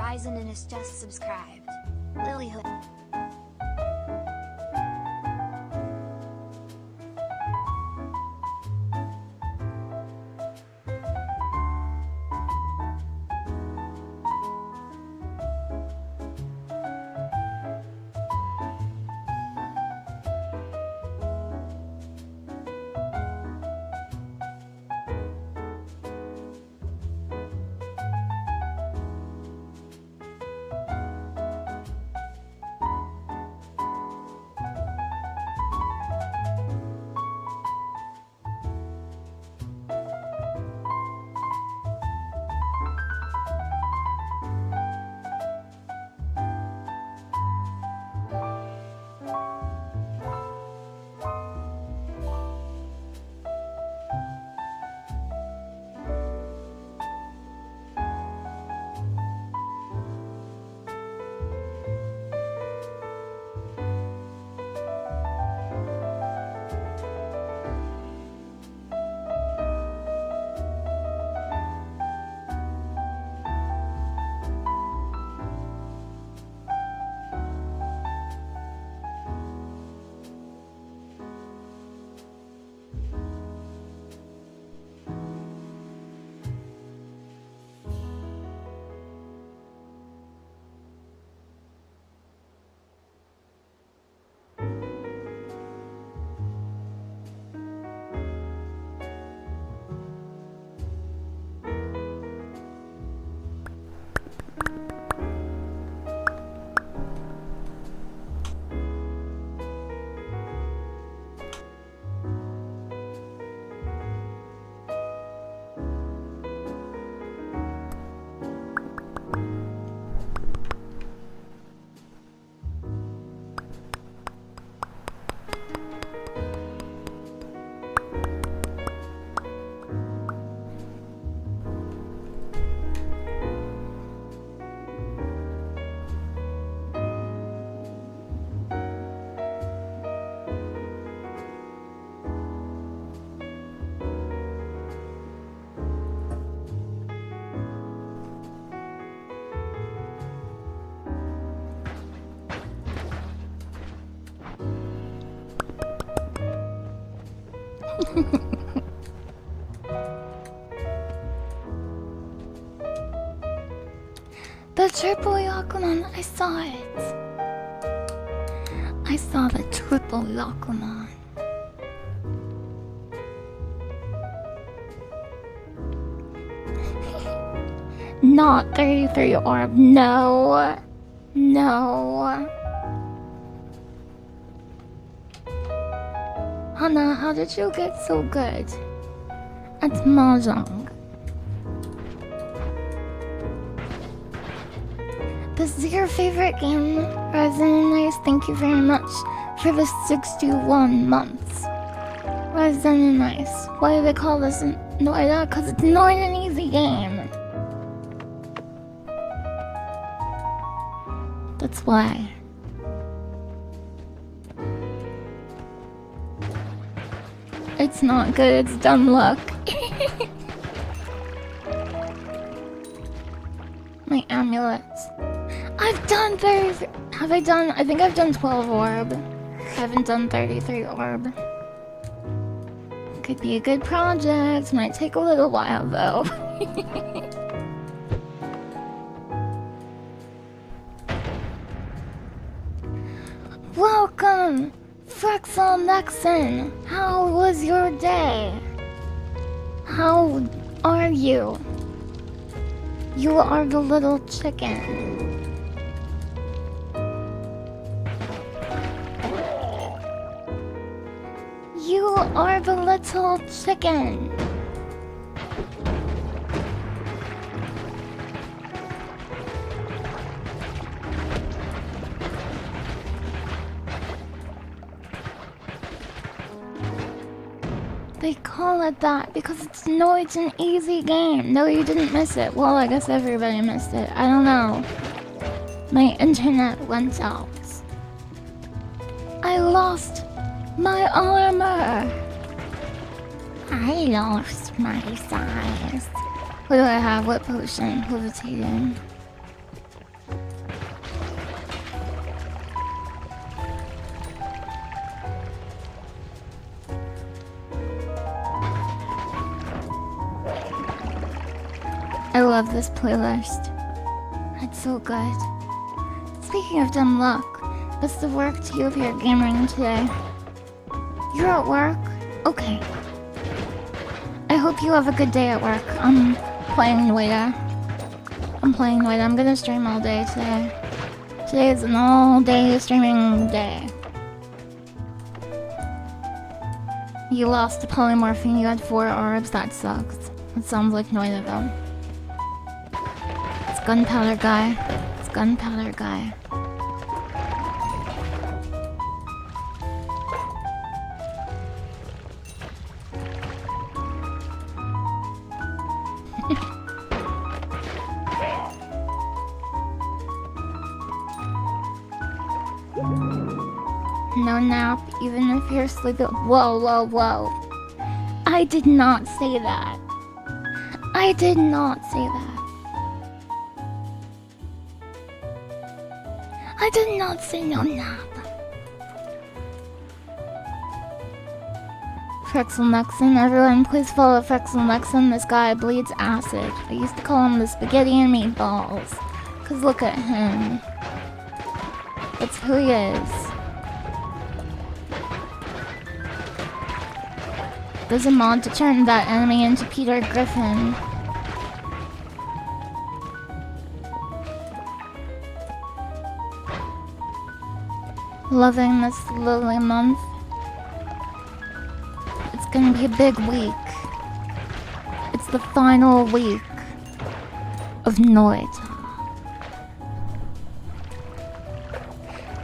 Ryzen and is just subscribed. LilyHops. The triple Yakuman, I saw it. I saw the triple Yakuman. Not 33 orb, no. No. Hana, how did you get so good at mahjong? This is your favorite game, Resident Nice. Thank you very much for the 61 months. Resident Nice. Why do they call this Noita? Because it's not an easy game. That's why. It's not good, it's dumb luck. My amulets. I've done 30. Have I done? I think I've done 12 orb. I haven't done 33 orb. Could be a good project. Might take a little while though. Welcome, Frexel Nexon. How was your day? How are you? You are the little chicken. You are the little chicken. They call it that because it's an easy game. No, you didn't miss it. Well, I guess everybody missed it. I don't know. My internet went out. I lost my armor. I lost my size. What do I have? What potion? Levitating. love this playlist. It's so good. Speaking of dumb luck, best of work to you if you're gaming today. You're at work? Okay. I hope you have a good day at work. I'm playing Noita. I'm gonna stream all day today. Today is an all-day streaming day. You lost to polymorphing, you had 4 orbs, that sucks. It sounds like Noita though. It's gunpowder guy. It's gunpowder guy. No nap, even if you're sleeping. Whoa, whoa, whoa. I did not say that. I did not say that. I did not say no nap. Frexelnexon, everyone please follow Frexelnexon. This guy bleeds acid. I used to call him the spaghetti and meatballs. Cause look at him. That's who he is. There's a mod to turn that enemy into Peter Griffin. Loving this Lily month. It's gonna be a big week. It's the final week of Noita.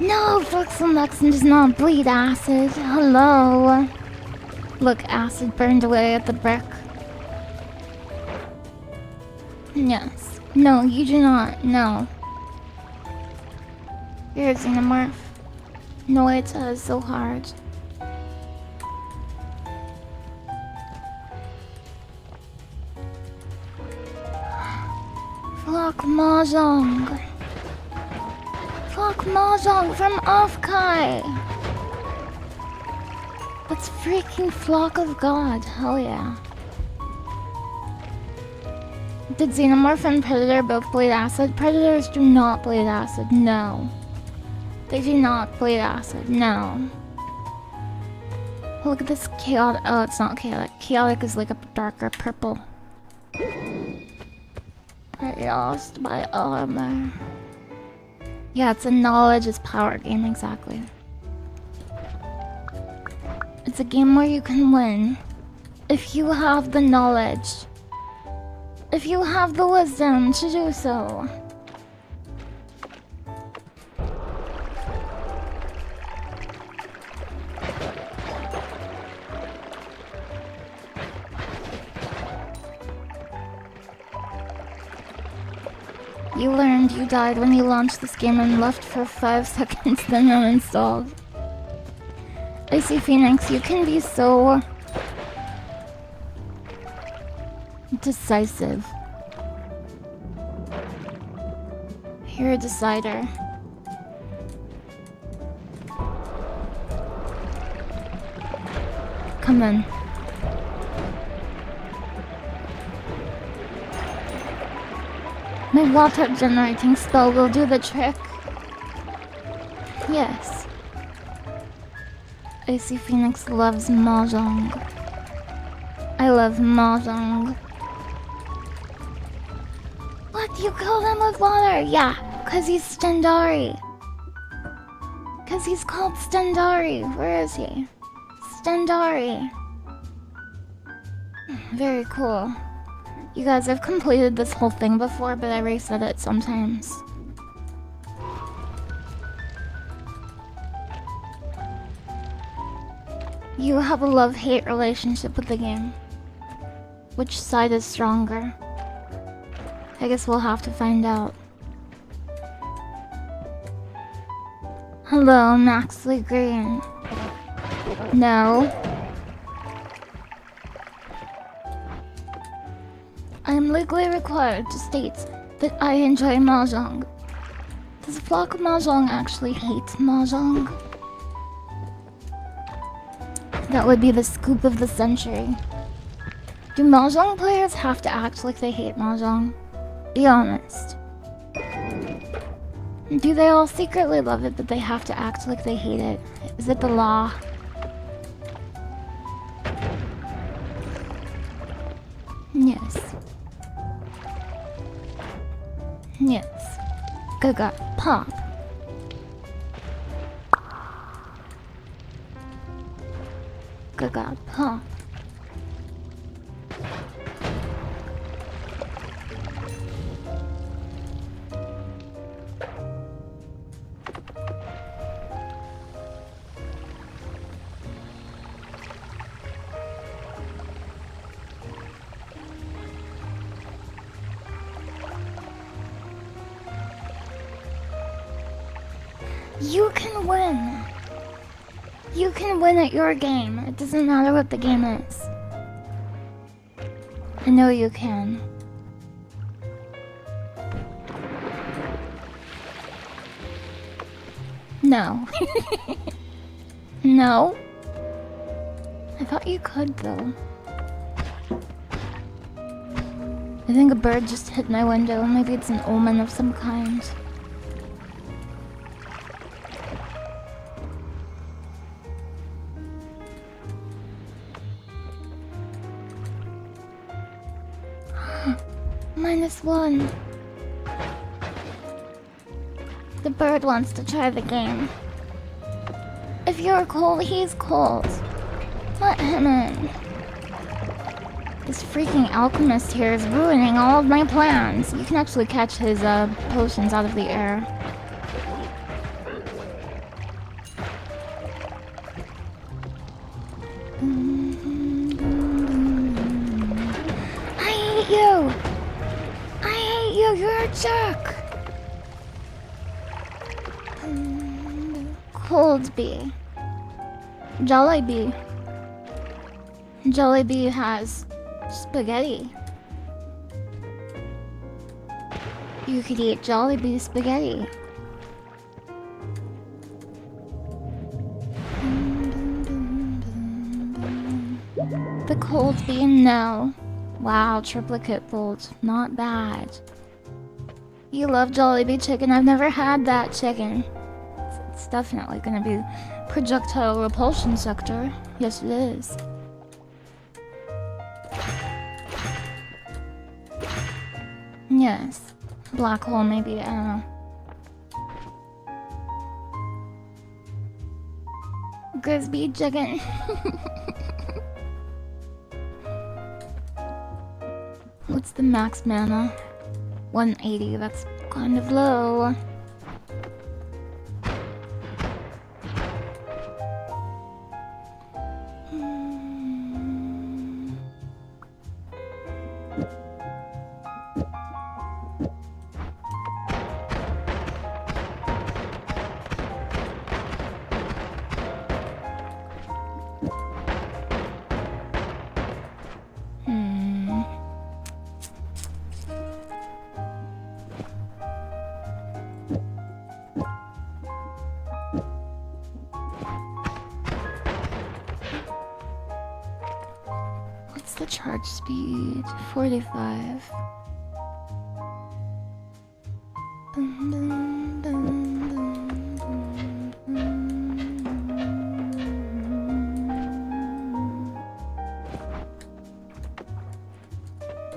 No, Frexelnexon does not bleed acid. Hello. Look, acid burned away at the brick. Yes. No, you do not. No. You're a xenomorph. Noita is so hard. Flock mahjong. Flock mahjong from Offkai. That's freaking Flock of God. Hell yeah. Did Xenomorph and Predator both bleed acid? Predators do not bleed acid. No. They do not bleed acid. No. Look at this chaotic. Oh, it's not chaotic. Chaotic is like a darker purple. I lost my armor. Yeah, it's a knowledge is power game, exactly. It's a game where you can win if you have the knowledge. If you have the wisdom to do so. You learned you died when you launched this game and left for 5 seconds, then uninstalled. I see, Phoenix, you can be so decisive. You're a decider. Come in. My water generating spell will do the trick. Yes. Icy Phoenix loves mahjong. I love mahjong. What? You killed him with water? Yeah, cause he's Stendari. Cause he's called Stendari. Where is he? Stendari. Very cool. You guys, I've completed this whole thing before, but I reset it sometimes. You have a love-hate relationship with the game. Which side is stronger? I guess we'll have to find out. Hello, Maxley Green. No. I am legally required to state that I enjoy mahjong. Does Flock of Mahjong actually hate mahjong? That would be the scoop of the century. Do mahjong players have to act like they hate mahjong? Be honest. Do they all secretly love it, but they have to act like they hate it? Is it the law? Yes. Yes. Gaga. Pop. Gaga. Pop. You can win. You can win at your game. It doesn't matter what the game is. I know you can. No. No? I thought you could, though. I think a bird just hit my window. Maybe it's an omen of some kind. -1. The bird wants to try the game. If you're cold, he's cold. Let him in. This freaking alchemist here is ruining all of my plans. You can actually catch his potions out of the air. I hate you! I hate you, you're a jerk! Cold bee. Jollibee. Jollibee has spaghetti. You could eat Jollibee spaghetti. The cold bee, no. Wow, triplicate bolt. Not bad. You love Jollibee chicken. I've never had that chicken. It's definitely gonna be projectile repulsion sector. Yes, it is. Yes. Black hole, maybe. I don't know. Grisby chicken. What's the max mana? 180. That's kind of low. What's the charge speed? 45.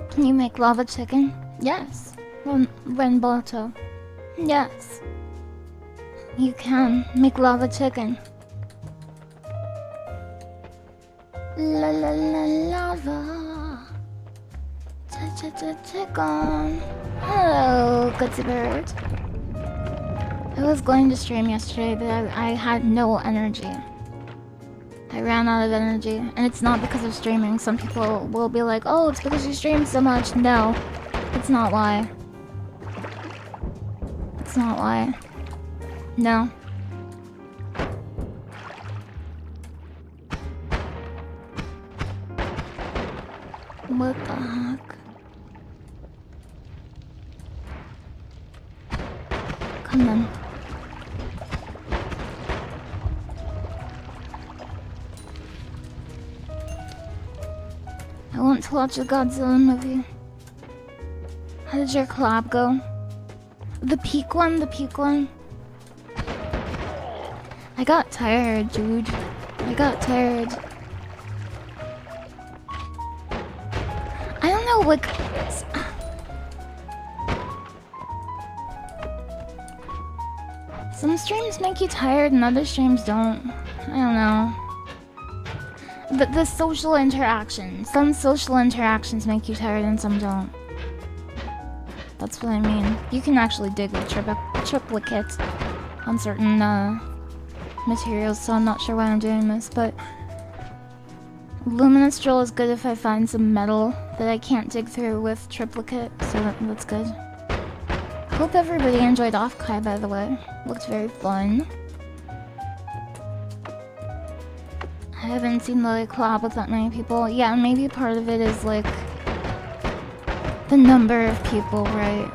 Can you make lava chicken? Yes. Renboto. Yes. You can make lava chicken. La la la lava. Chicken. Hello, Goodsy Bird. I was going to stream yesterday, but I had no energy. I ran out of energy, and it's not because of streaming. Some people will be like, oh, it's because you stream so much. No, it's not why. It's not why. No. What the heck? Come on. I want to watch a Godzilla movie. How did your collab go? The peak one, the peak one. I got tired, dude. I got tired. I don't know, like... Some streams make you tired and other streams don't. I don't know. But the social interaction. Some social interactions make you tired and some don't. That's what I mean. You can actually dig with triplicate on certain materials, so I'm not sure why I'm doing this, but luminous drill is good if I find some metal that I can't dig through with triplicate, so that's good. Hope everybody enjoyed Off-Kai, by the way. Looked very fun. I haven't seen the collab with that many people. Yeah, maybe part of it is like the number of people, right?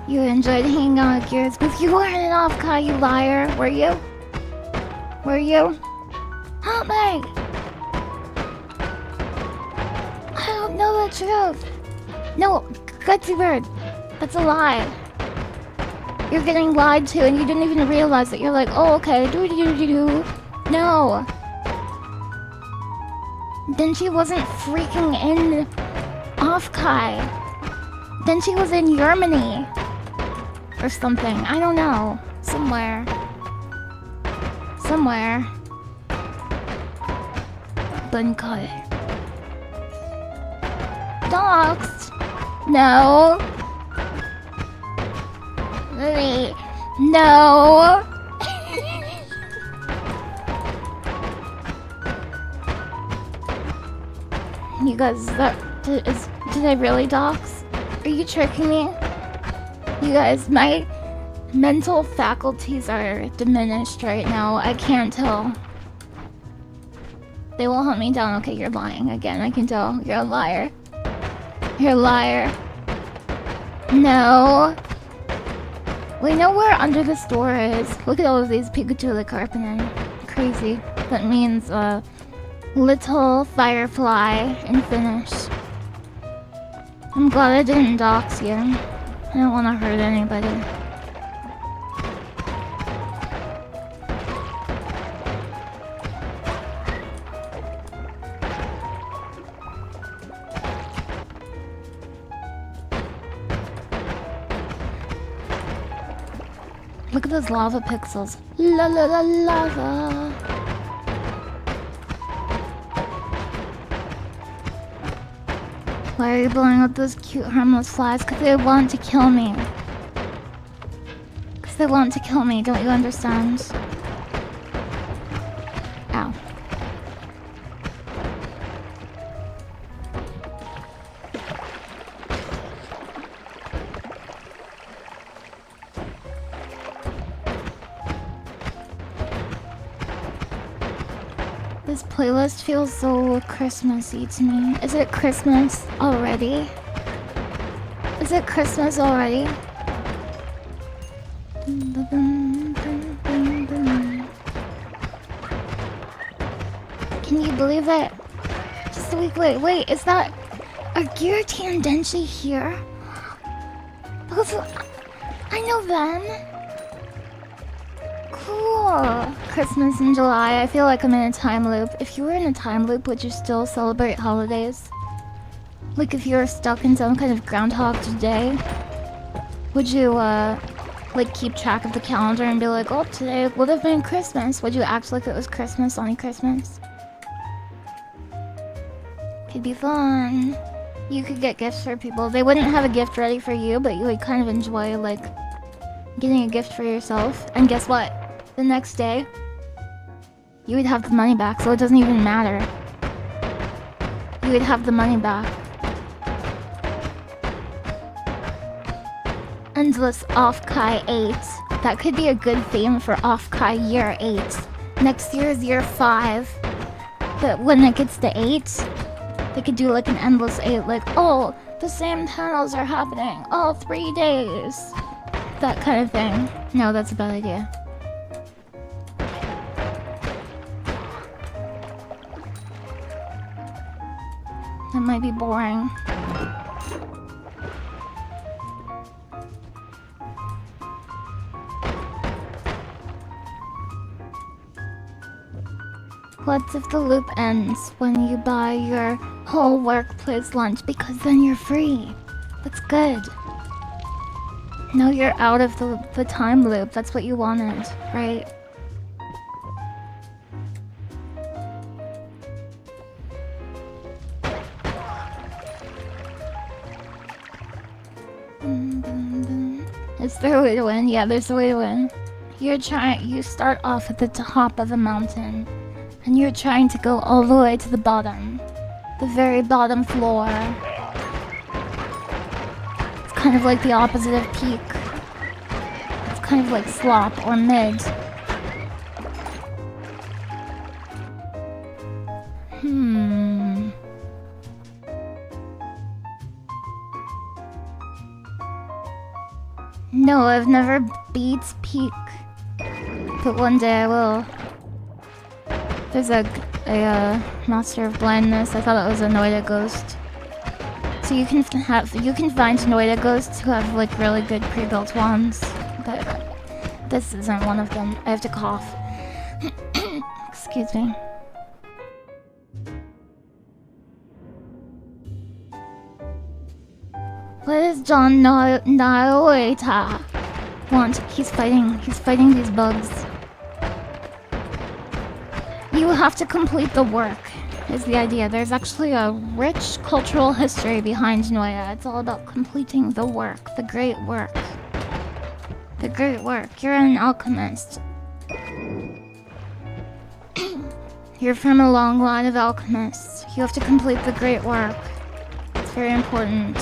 You enjoyed hanging out with Gears, but you weren't an Off-Kai, you liar. Were you? Were you? Help me! I don't know the truth. No, Gutsy Bird. That's a lie. You're getting lied to and you didn't even realize it. You're like, oh, okay, do-do-do-do-do. No. Then she wasn't freaking in Off-Kai. Then she was in Germany. Or something. I don't know. Somewhere. Somewhere. Bunkai. Dogs? No. Lily. No. You guys, did I really dox? Are you tricking me? You guys, my mental faculties are diminished right now. I can't tell. They will hunt me down. Okay, you're lying again. I can tell. You're a liar. You're a liar. No. We know where under the store is. Look at all of these Pikachu Licarpinen. Crazy. That means, little firefly in Finnish. I'm glad I didn't dox you. I don't want to hurt anybody. Look at those lava pixels. La la la lava. Why are you blowing up those cute harmless flies? Because they want to kill me. Because they want to kill me, don't you understand? Ow. This playlist feels so Christmassy to me. Is it Christmas already? Is it Christmas already? Can you believe it? Just a week late. Wait, is that... Are Girati and Denshi here? Those... I know them. Cool. Christmas in July. I feel like I'm in a time loop. If you were in a time loop, would you still celebrate holidays? Like if you were stuck in some kind of Groundhog's Day? Would you, like keep track of the calendar and be like, oh, today would have been Christmas? Would you act like it was Christmas on Christmas? Could be fun. You could get gifts for people. They wouldn't have a gift ready for you, but you would kind of enjoy, like, getting a gift for yourself. And guess what? The next day, you would have the money back, so it doesn't even matter. You would have the money back. Endless Off-Kai 8. That could be a good theme for Off-Kai year 8. Next year is year 5. But when it gets to 8, they could do like an endless 8, like, oh, The same tunnels are happening all 3 days. That kind of thing. No, that's a bad idea. That might be boring. What if the loop ends when you buy your whole workplace lunch? Because then you're free. That's good. No, you're out of the time loop. That's what you wanted, right? Is there a way to win? Yeah, there's a way to win. You start off at the top of the mountain. And you're trying to go all the way to the bottom. The very bottom floor. It's kind of like the opposite of peak. It's kind of like slop or mid. No, I've never beat peak. But one day I will. There's a Master of Blindness. I thought it was a Noita ghost. So you can find Noita ghosts who have like really good pre-built wands, but this isn't one of them. I have to cough. Excuse me. What does John Noita want? He's fighting these bugs. You have to complete the work, is the idea. There's actually a rich cultural history behind Noita. It's all about completing the work, the great work. The great work. You're an alchemist. You're from a long line of alchemists. You have to complete the great work. It's very important.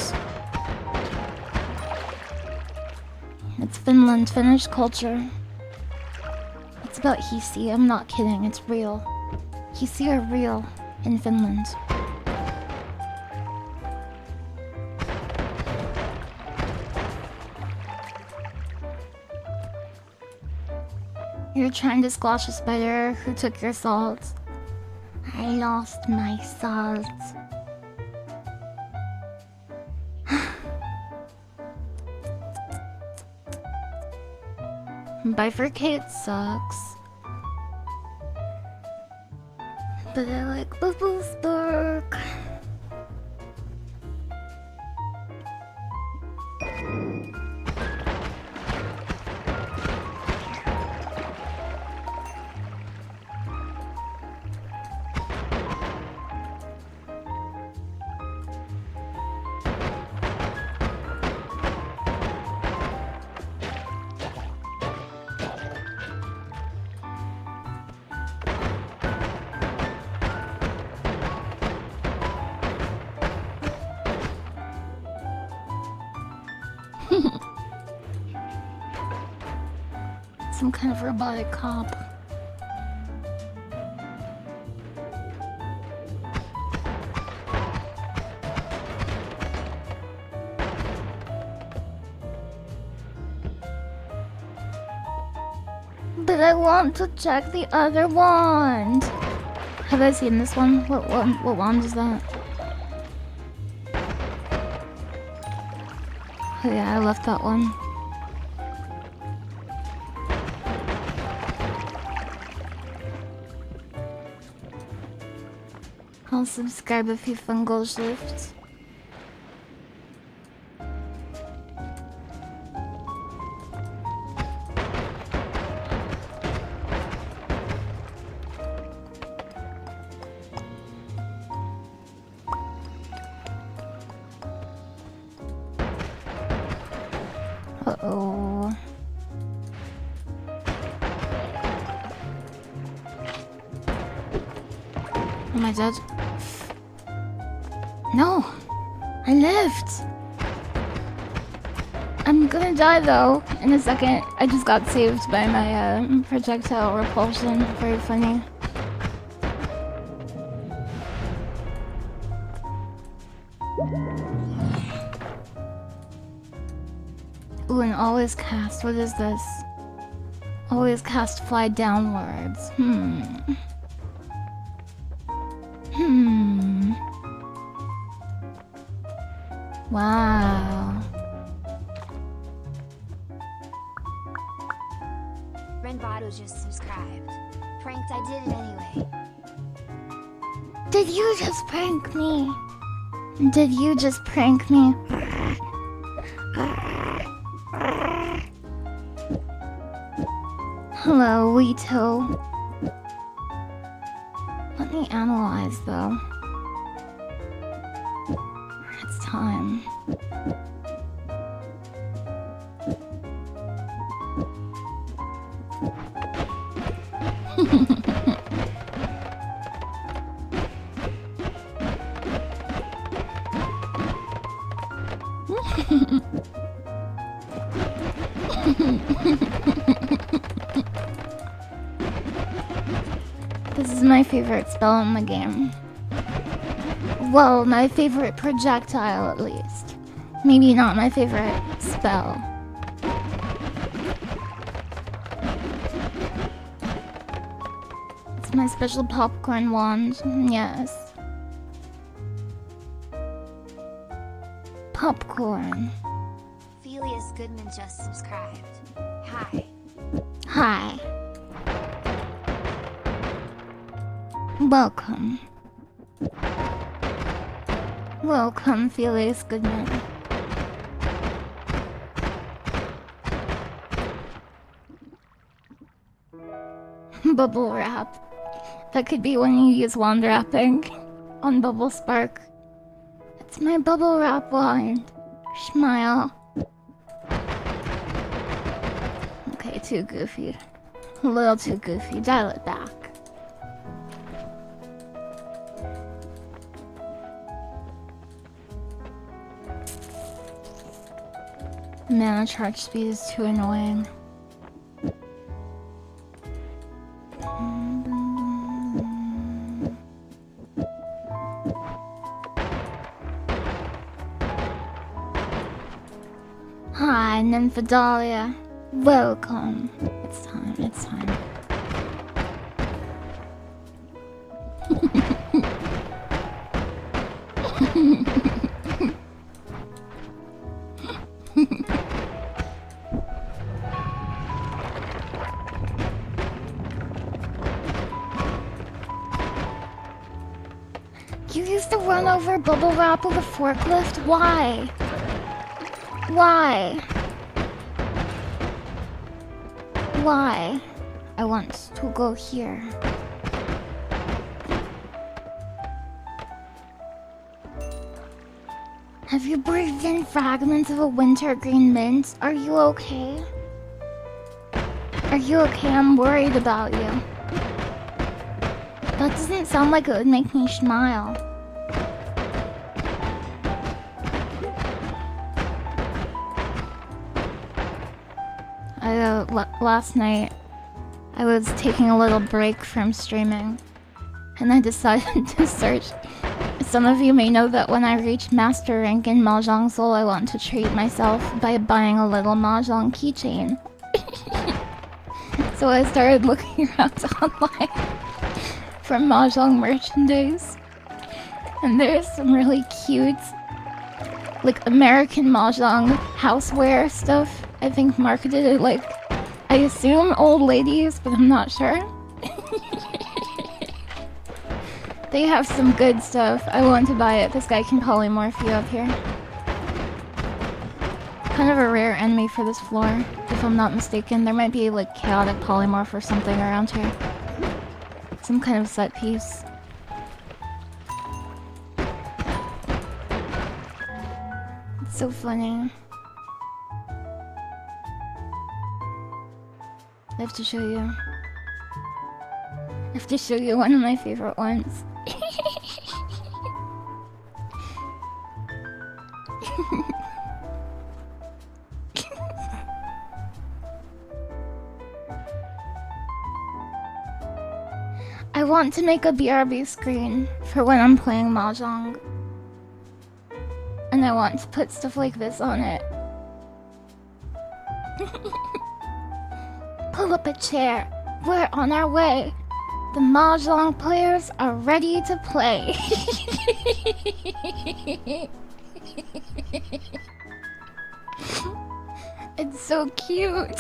It's Finland, Finnish culture. It's about Hisi. I'm not kidding. It's real. Hisi are real in Finland. You're trying to squash a spider who took your salt. I lost my salt. Bifurcate sucks. But I like Bubble Spark. Some kind of robotic cop. But I want to check the other wand. Have I seen this one? What wand is that? Oh yeah, I left that one. I'll subscribe if you fungal shift. Uh-oh. Am I dead? No! I lived! I'm gonna die though in a second. I just got saved by my projectile repulsion. Very funny. Ooh, and always cast. What is this? Always cast fly downwards. Wow. Renvato just subscribed. Pranked, I did it anyway. Did you just prank me? Did you just prank me? Hello, Weeto. Let me analyze, though. It's time. This is my favorite spell in the game. Well, my favorite projectile at least. Maybe not my favorite spell. It's my special popcorn wand, yes. Popcorn. Felius Goodman just subscribed. Hi. Hi. Welcome. Welcome, Felius Goodman. Bubble wrap. That could be when you use wand wrapping on Bubble Spark. It's my bubble wrap wand. Smile. Okay, too goofy. A little too goofy. Dial it back. Mana charge speed is too annoying. Hi, Nymphodalia. Welcome. It's time, it's time. You used to run over bubble wrap with a forklift? Why? Why? Why? I want to go here. Have you breathed in fragments of a wintergreen mint? Are you okay? Are you okay? I'm worried about you. That doesn't sound like it would make me smile. Last night, I was taking a little break from streaming, and I decided to search. Some of you may know that when I reach Master Rank in Mahjong Soul, I want to treat myself by buying a little Mahjong keychain. So I started looking around online for Mahjong merchandise, and there's some really cute, like, American Mahjong houseware stuff. I think marketed at, like, I assume old ladies, but I'm not sure. They have some good stuff. I want to buy it. This guy can polymorph you up here. Kind of a rare enemy for this floor, if I'm not mistaken. There might be, like, chaotic polymorph or something around here. Some kind of set piece. It's so funny. I have to show you. I have to show you one of my favorite ones. I want to make a BRB screen for when I'm playing Mahjong. And I want to put stuff like this on it. Pull up a chair. We're on our way. The mahjong players are ready to play. It's so cute.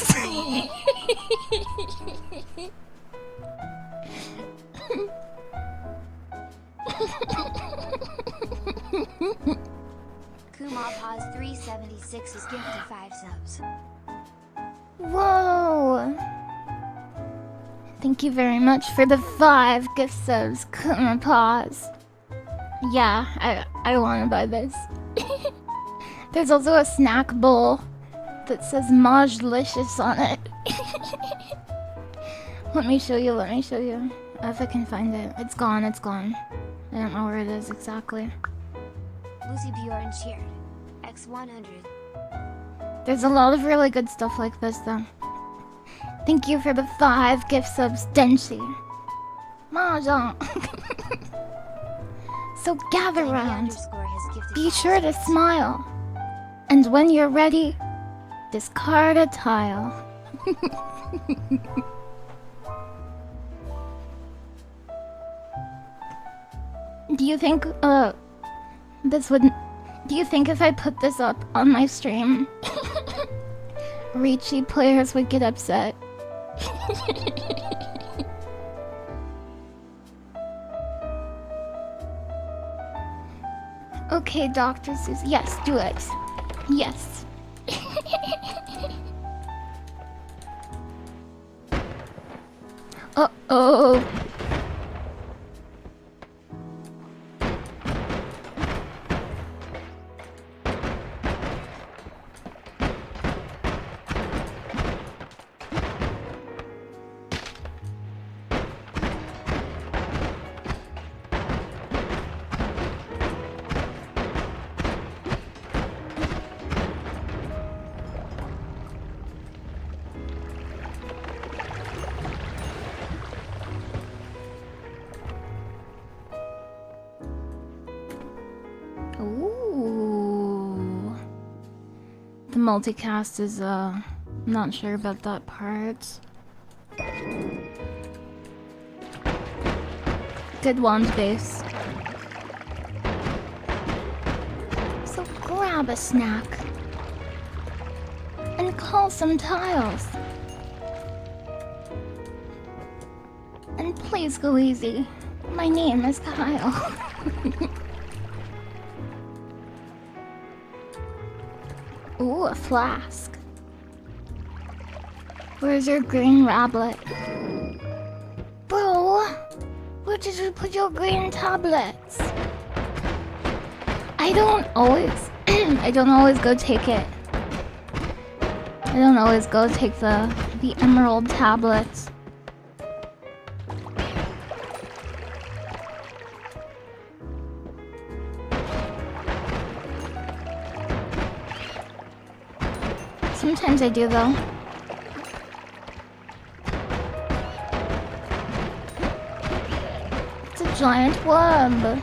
Kumapaz 376 is gifted 5 subs. Whoa! Thank you very much for the 5 gift subs, Kumapaz. Yeah, I wanna buy this. There's also a snack bowl that says Majlicious on it. Let me show you. If I can find it. It's gone. I don't know where it is exactly. Lucy Bjorn cheered. X100. There's a lot of really good stuff like this though. Thank you for the 5 gift subs, Denshi. Mahjong. So gather round. Be sure to smile. And when you're ready, discard a tile. Do you think this would... Do you think if I put this up on my stream, Riichi players would get upset? Okay, Dr. Susie. Yes, do it. Yes. Uh-oh. Ooh. The multicast is, not sure about that part. Good wand base. So grab a snack. And call some tiles. And please go easy. My name is Kyle. Ooh, a flask. Where's your green rablet? Bro, where did you put your green tablets? I don't always go take it. I don't always go take the emerald tablets. Sometimes I do though. It's a giant worm.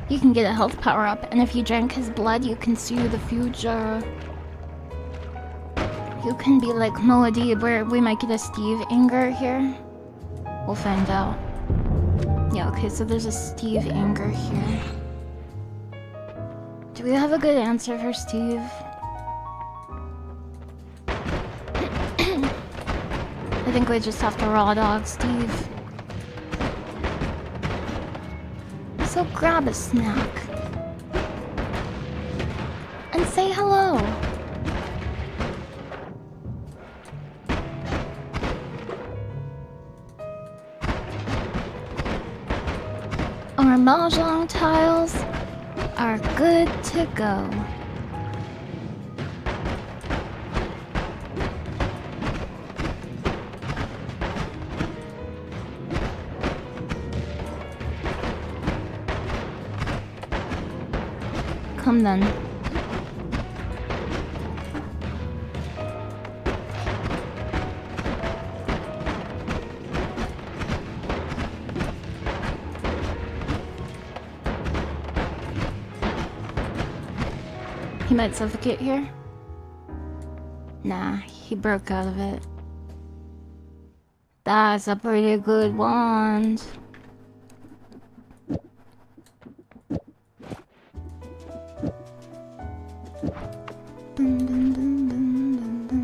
You can get a health power up, and if you drink his blood, you can see the future. You can be like Moadib, where we might get a Steve Anger here. We'll find out. Yeah, okay, so there's a Steve Anger here. Do we have a good answer for Steve? I think we just have to raw dog Steve. So grab a snack. And say hello. Our mahjong tiles are good to go. Come then. He might suffocate here. Nah, He broke out of it. That's a pretty good wand. Dun, dun, dun, dun, dun, dun.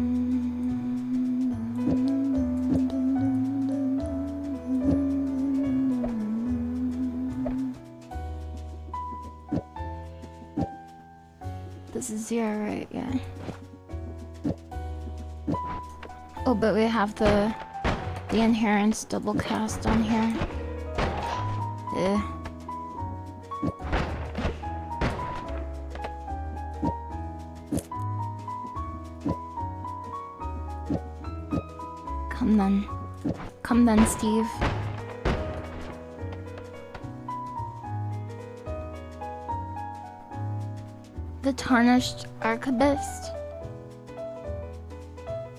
This is 0, right? Yeah. Oh, but we have the inherent double cast on here. Come then, Steve. The Tarnished Archivist.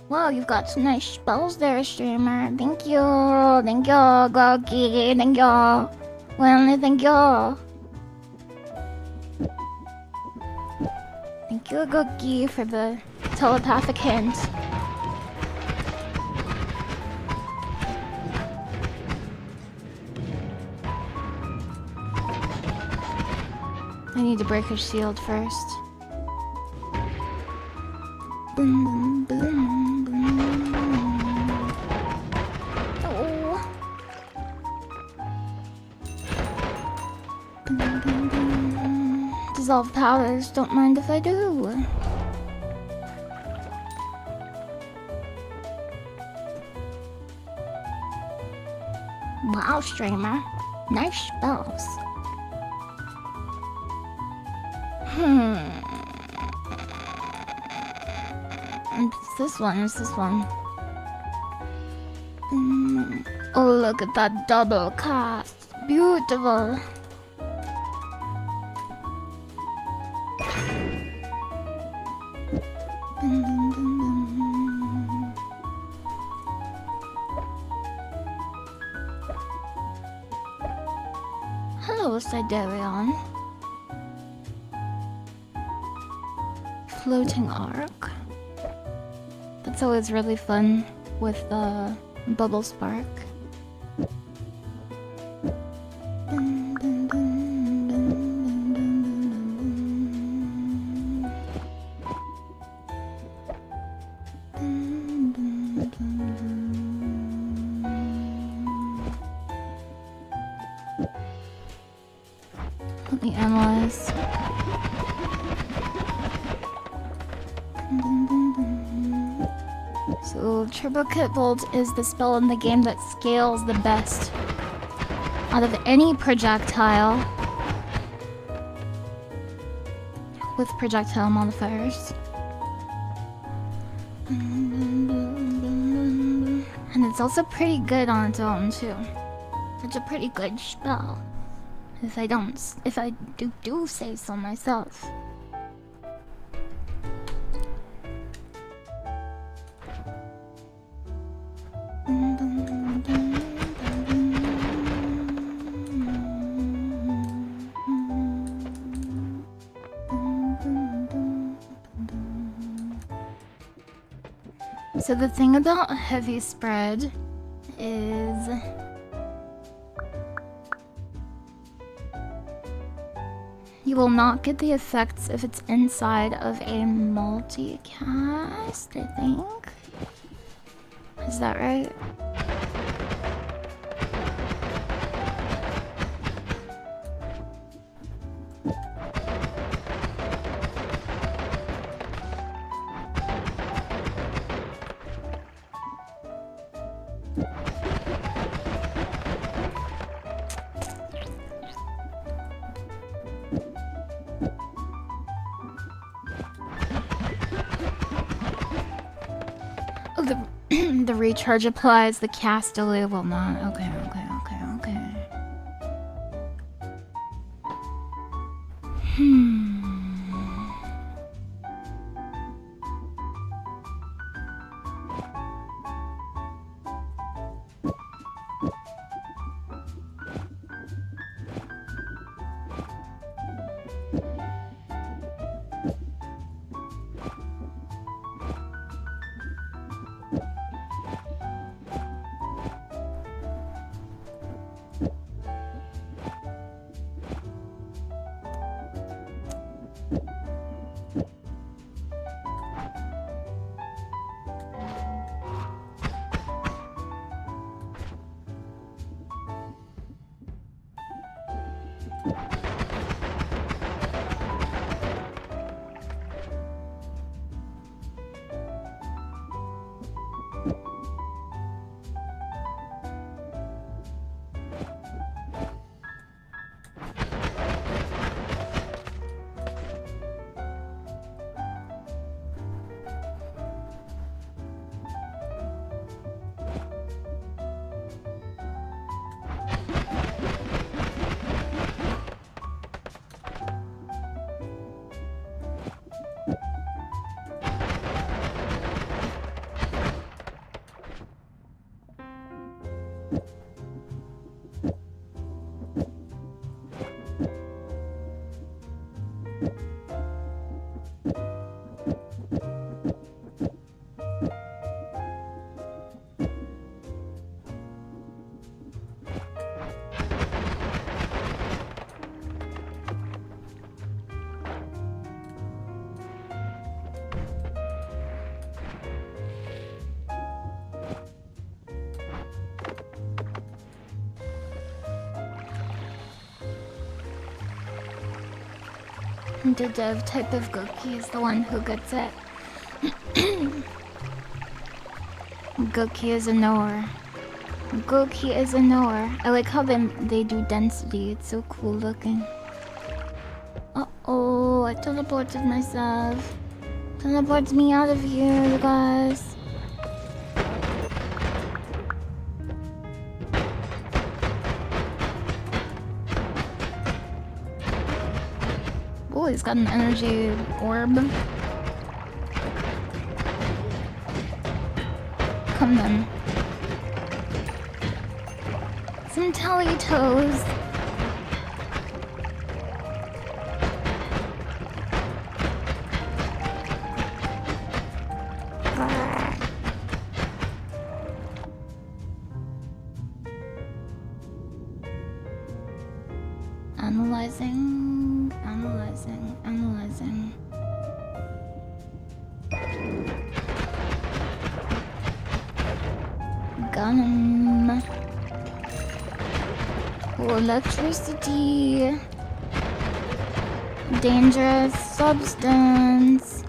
Wow, you've got some nice spells there, streamer. Thank you, Goki, thank you. Well, thank you. Thank you, Goki, for the telepathic hint. I need to break her shield first. Boom, boom, boom, boom. Oh. Boom, boom, boom. Dissolve powders, don't mind if I do. Wow, streamer. Nice spells. It's this one. Oh, look at that double cast. Beautiful. Hello, Siderion. Floating arc. That's always really fun with the bubble spark. Let me analyze. So, Turbo Kit Bolt is the spell in the game that scales the best out of any projectile with projectile modifiers. And it's also pretty good on its own too. It's a pretty good spell. If I do say so myself. So the thing about heavy spread is you will not get the effects if it's inside of a multicast, I think. Is that right? Oh, the recharge applies, the cast delay will not. Okay. The dev type of Gookie is the one who gets it. Gookie is a knower. Gookie is a knower. I like how they do density. It's so cool looking. Uh-oh, I teleported myself. Teleports me out of here, you guys. Oh, he's got an energy orb. Come then. Some telly toes. Analyzing, analyzing, analyzing. Gun. Oh, electricity. Dangerous substance.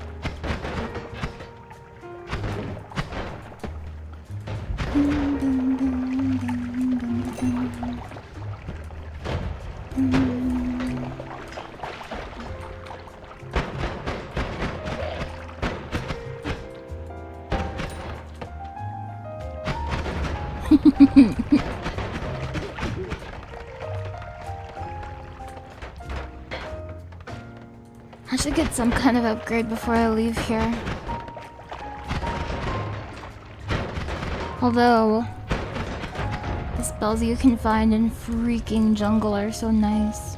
I should get some kind of upgrade before I leave here. Although, the spells you can find in freaking jungle are so nice.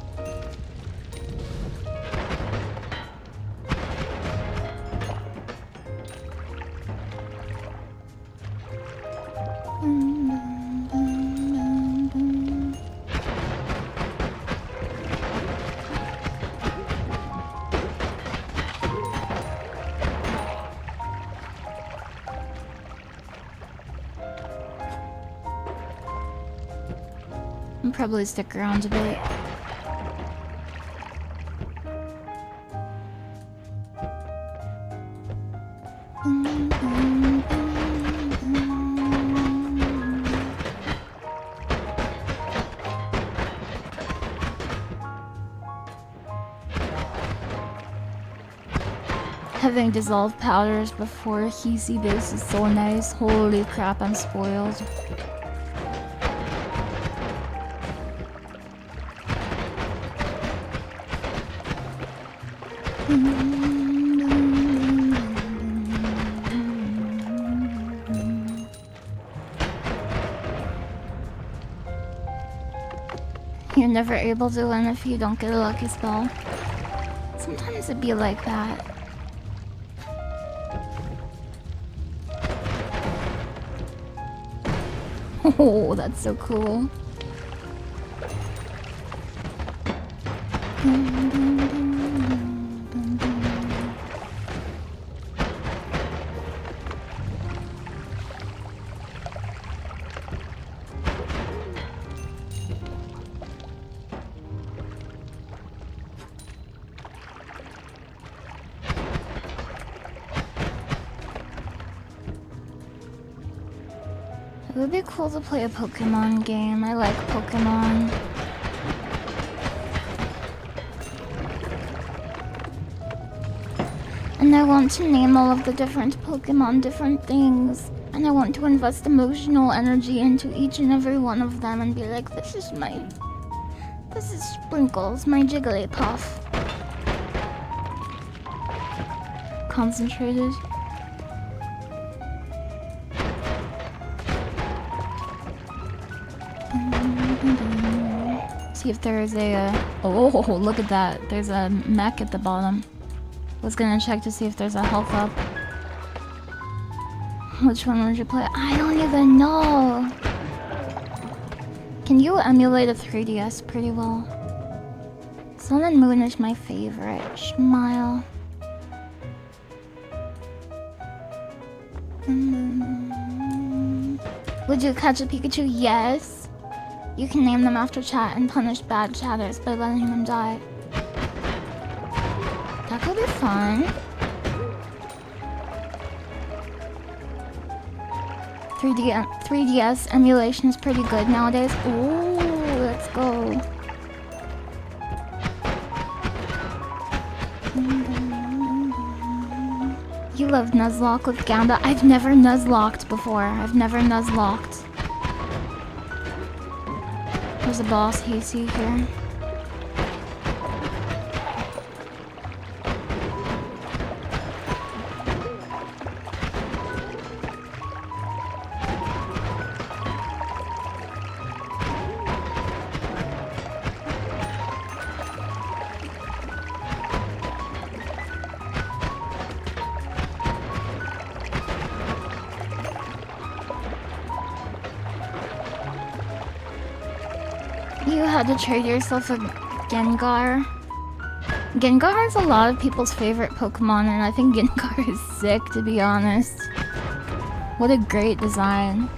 I'll probably stick around a bit. Having dissolved powders before Heasy base is so nice. Holy crap, I'm spoiled. You're never able to win if you don't get a lucky spell. Sometimes it'd be like that. Oh, that's so cool. It would be cool to play a Pokemon game. I like Pokemon. And I want to name all of the different Pokemon different things. And I want to invest emotional energy into each and every one of them and be like, this is Sprinkles, my Jigglypuff. Concentrated. See if there is a oh, look at that. There's a mech at the bottom. Was gonna check to see if there's a health up. Which one would you play? I don't even know. Can you emulate a 3DS pretty well? Sun and Moon is my favorite. Smile. Would you catch a Pikachu? Yes. You can name them after chat and punish bad chatters by letting them die. That could be fun. 3DS emulation is pretty good nowadays. Ooh, let's go. You love Nuzlocke with Gamba. I've never Nuzlocked before. I've never Nuzlocked. There's a boss Hasty here. You had to trade yourself a Gengar. Gengar is a lot of people's favorite Pokemon, and I think Gengar is sick, to be honest. What a great design.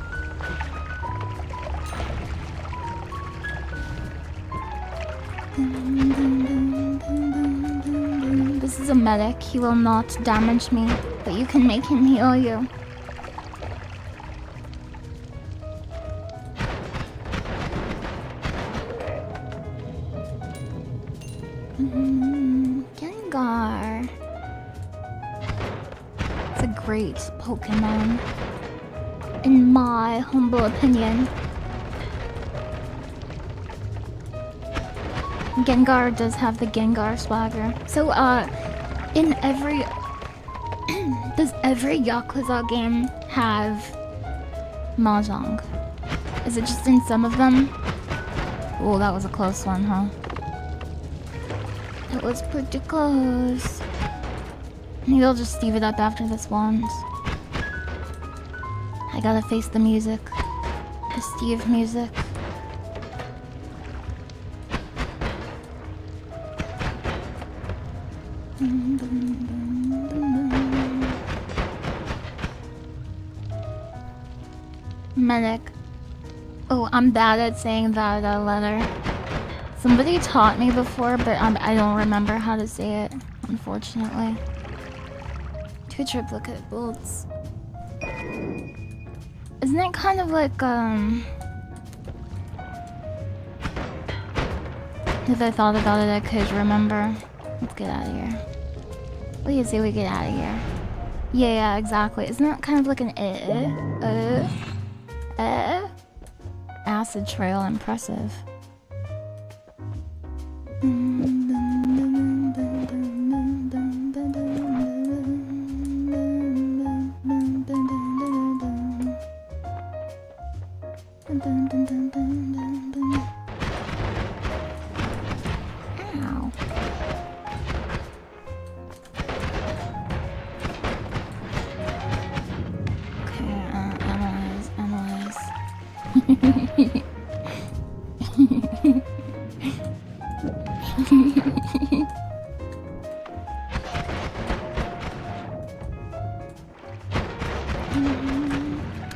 This is a medic. He will not damage me, but you can make him heal you. Gengar. It's a great Pokemon, in my humble opinion. Gengar does have the Gengar swagger. So, in every... does every Yakuza game have mahjong? Is it just in some of them? Oh, that was a close one, huh? It was pretty close. Maybe I'll just Steve it up after this wand. I gotta face the music. The Steve music. Medic. Oh, I'm bad at saying that letter. Somebody taught me before, but I don't remember how to say it, unfortunately. 2 triplicate bolts. Isn't it kind of like, if I thought about it, I could remember. Let's get out of here. What do you say we get out of here? Yeah, exactly. Isn't that kind of like an acid trail? Impressive. Ow. Okay, analyze.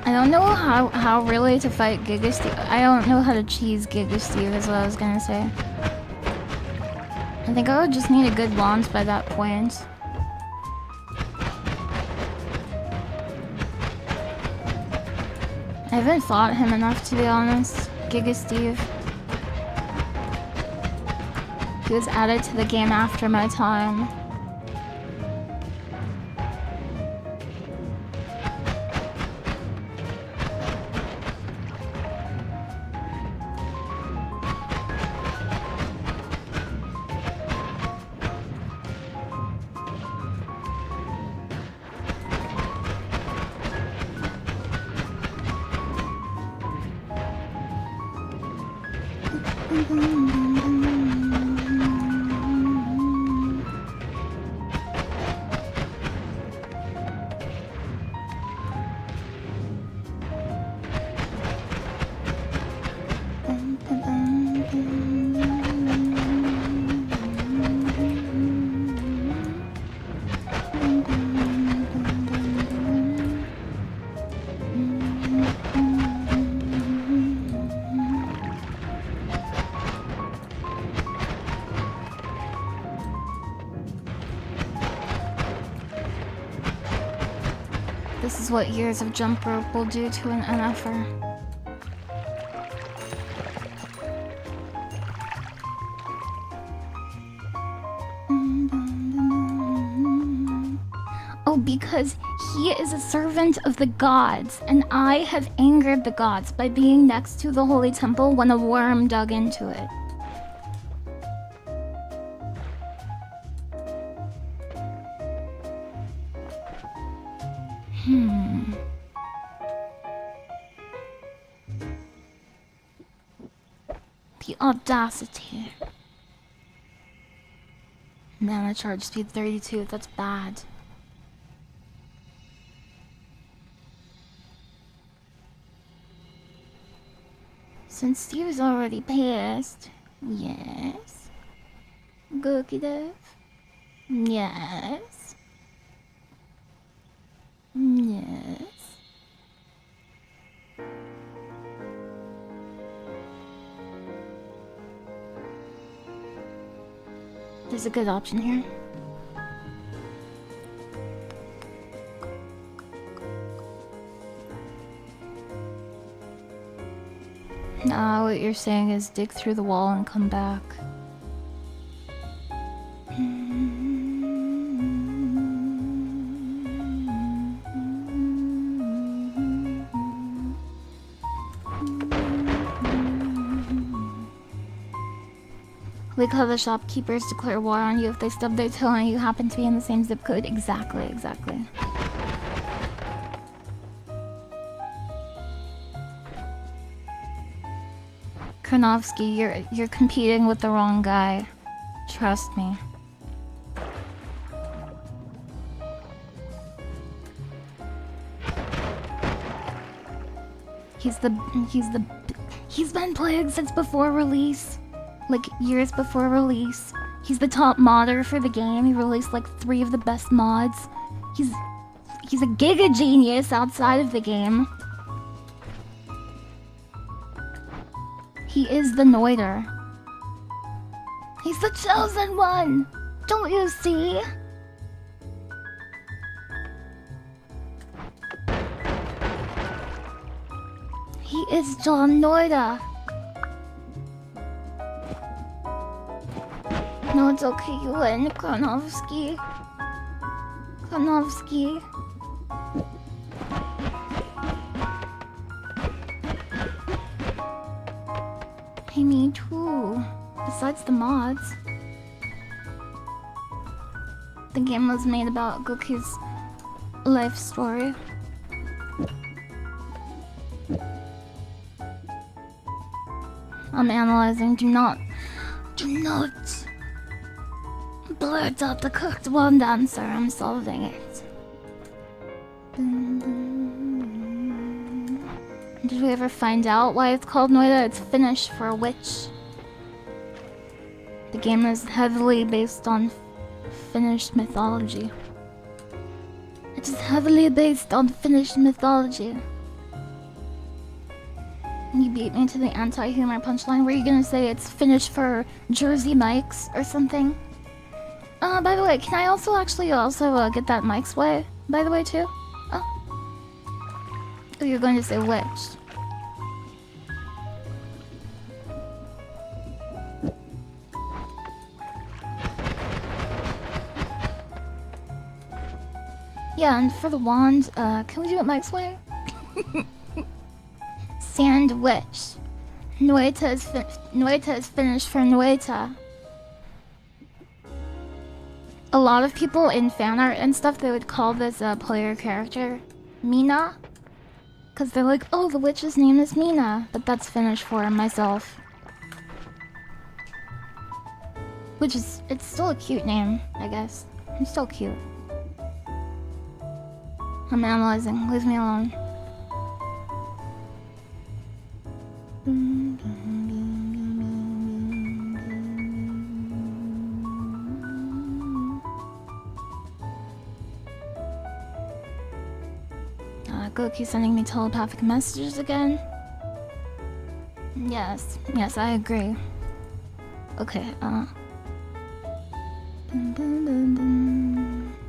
I don't know how really to fight Giga Steve. I don't know how to cheese Giga Steve is what I was gonna say. I think I would just need a good launch by that point. I haven't fought him enough, to be honest. Giga Steve. He was added to the game after my time. This is what years of jump rope will do to an NFer. Oh, because he is a servant of the gods, and I have angered the gods by being next to the holy temple when a worm dug into it. The audacity. Mana charge speed 32, that's bad. Since Steve's already passed, yes. Gookie Dev, yes. Yes. There's a good option here. Nah, what you're saying is dig through the wall and come back. Like how the shopkeepers declare war on you if they stub their toe and you happen to be in the same zip code. Exactly, exactly. Karnovsky, you're competing with the wrong guy. Trust me. He's been playing since before release. Like, years before release. He's the top modder for the game. He released like 3 of the best mods. He's a giga genius outside of the game. He is the Noita. He's the chosen one! Don't you see? He is John Noita. No, it's okay, you win, Karnovsky. Karnovsky. Hey, me too. Besides the mods. The game was made about Goku's life story. I'm analyzing. Do not blurt out the cooked wand answer. I'm solving it. Did we ever find out why it's called Noita? It's Finnish for witch. The game is heavily based on Finnish mythology. It is heavily based on Finnish mythology. You beat me to the anti-humor punchline. Were you gonna say it's Finnish for Jersey Mike's or something? By the way, can I also get that Mike's way, by the way, too? Oh, you're going to say which? Yeah, and for the wand, can we do it Mike's way? Sandwich. Noita is finished for Noita. A lot of people in fan art and stuff, they would call this player character Mina. Because they're like, oh, the witch's name is Mina. But that's finished for myself. Which is, it's still a cute name, I guess. I'm still cute. I'm analyzing, leave me alone. Goku's sending me telepathic messages again. Yes, I agree. Okay,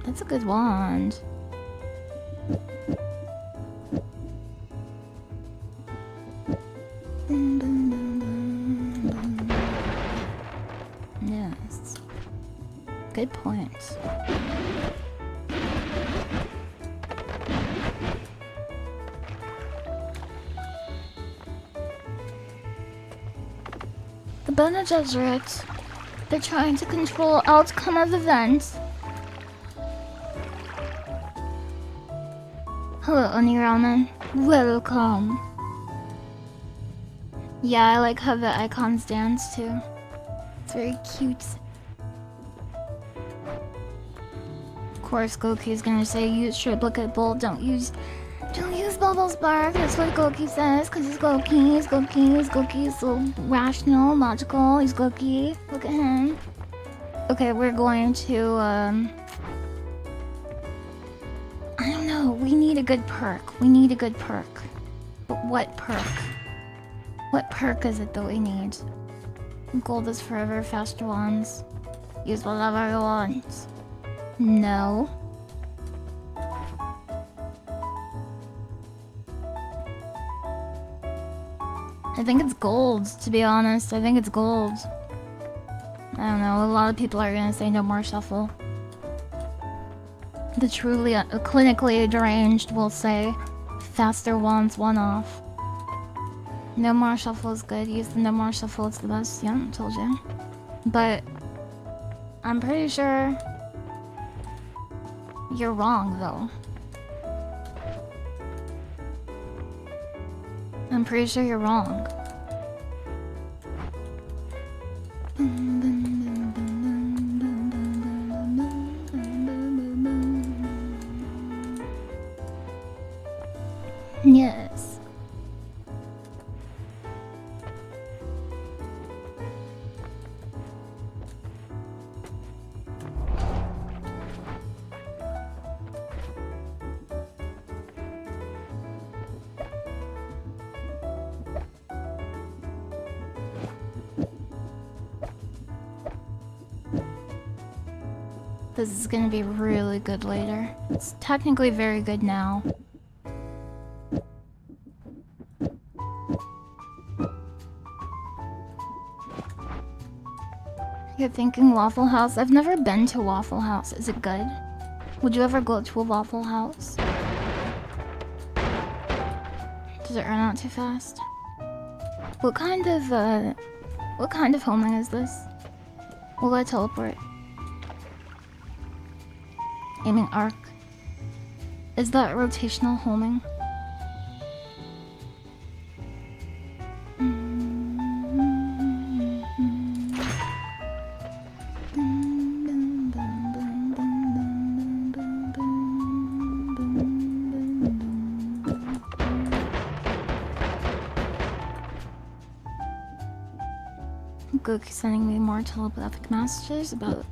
that's a good wand. Yes. Good point. The Bene Gesserit. They're trying to control outcome of events. Hello, Oniramen. Welcome. Yeah, I like how the icons dance too. It's very cute. Of course, Goku's gonna say use triplicate don't use Bubble Spark. That's what Goku says, cause he's Goku, so rational, logical. He's Goku. Look at him. Okay, we're going to I don't know. We need a good perk. But what perk? What perk is it that we need? Gold is forever, faster wands. Use whatever you want. No. I think it's gold, to be honest. I think it's gold. I don't know, a lot of people are gonna say no more shuffle. The truly clinically deranged will say faster wands one off. No more shuffle is good. Use the no more shuffle, it's the best. Yeah, I told you. But I'm pretty sure you're wrong, though. I'm pretty sure you're wrong. Yes. This is gonna be really good later. It's technically very good now. You're thinking Waffle House? I've never been to Waffle House. Is it good? Would you ever go to a Waffle House? Does it run out too fast? What kind of homing is this? Will I teleport? Aiming arc. Is that rotational homing? Goku sending me more telepathic messages about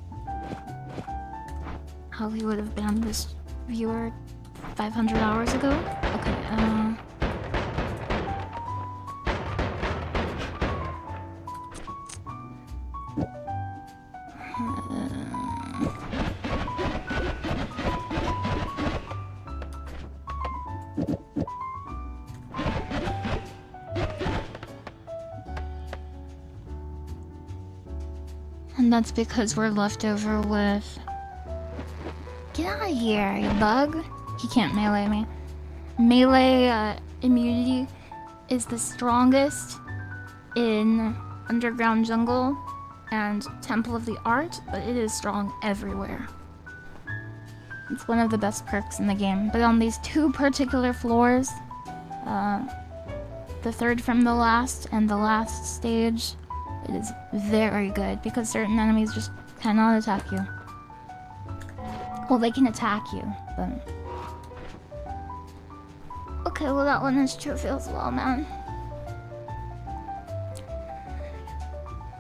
how he would have banned this viewer 500 hours ago. Okay, and that's because we're left over with Get out of here, you bug. He can't melee me. Melee immunity is the strongest in Underground Jungle and Temple of the Art, but it is strong everywhere. It's one of the best perks in the game. But on these two particular floors, the third from the last and the last stage, it is very good because certain enemies just cannot attack you. Well, they can attack you, but... Okay, well that one is trophy as well, man.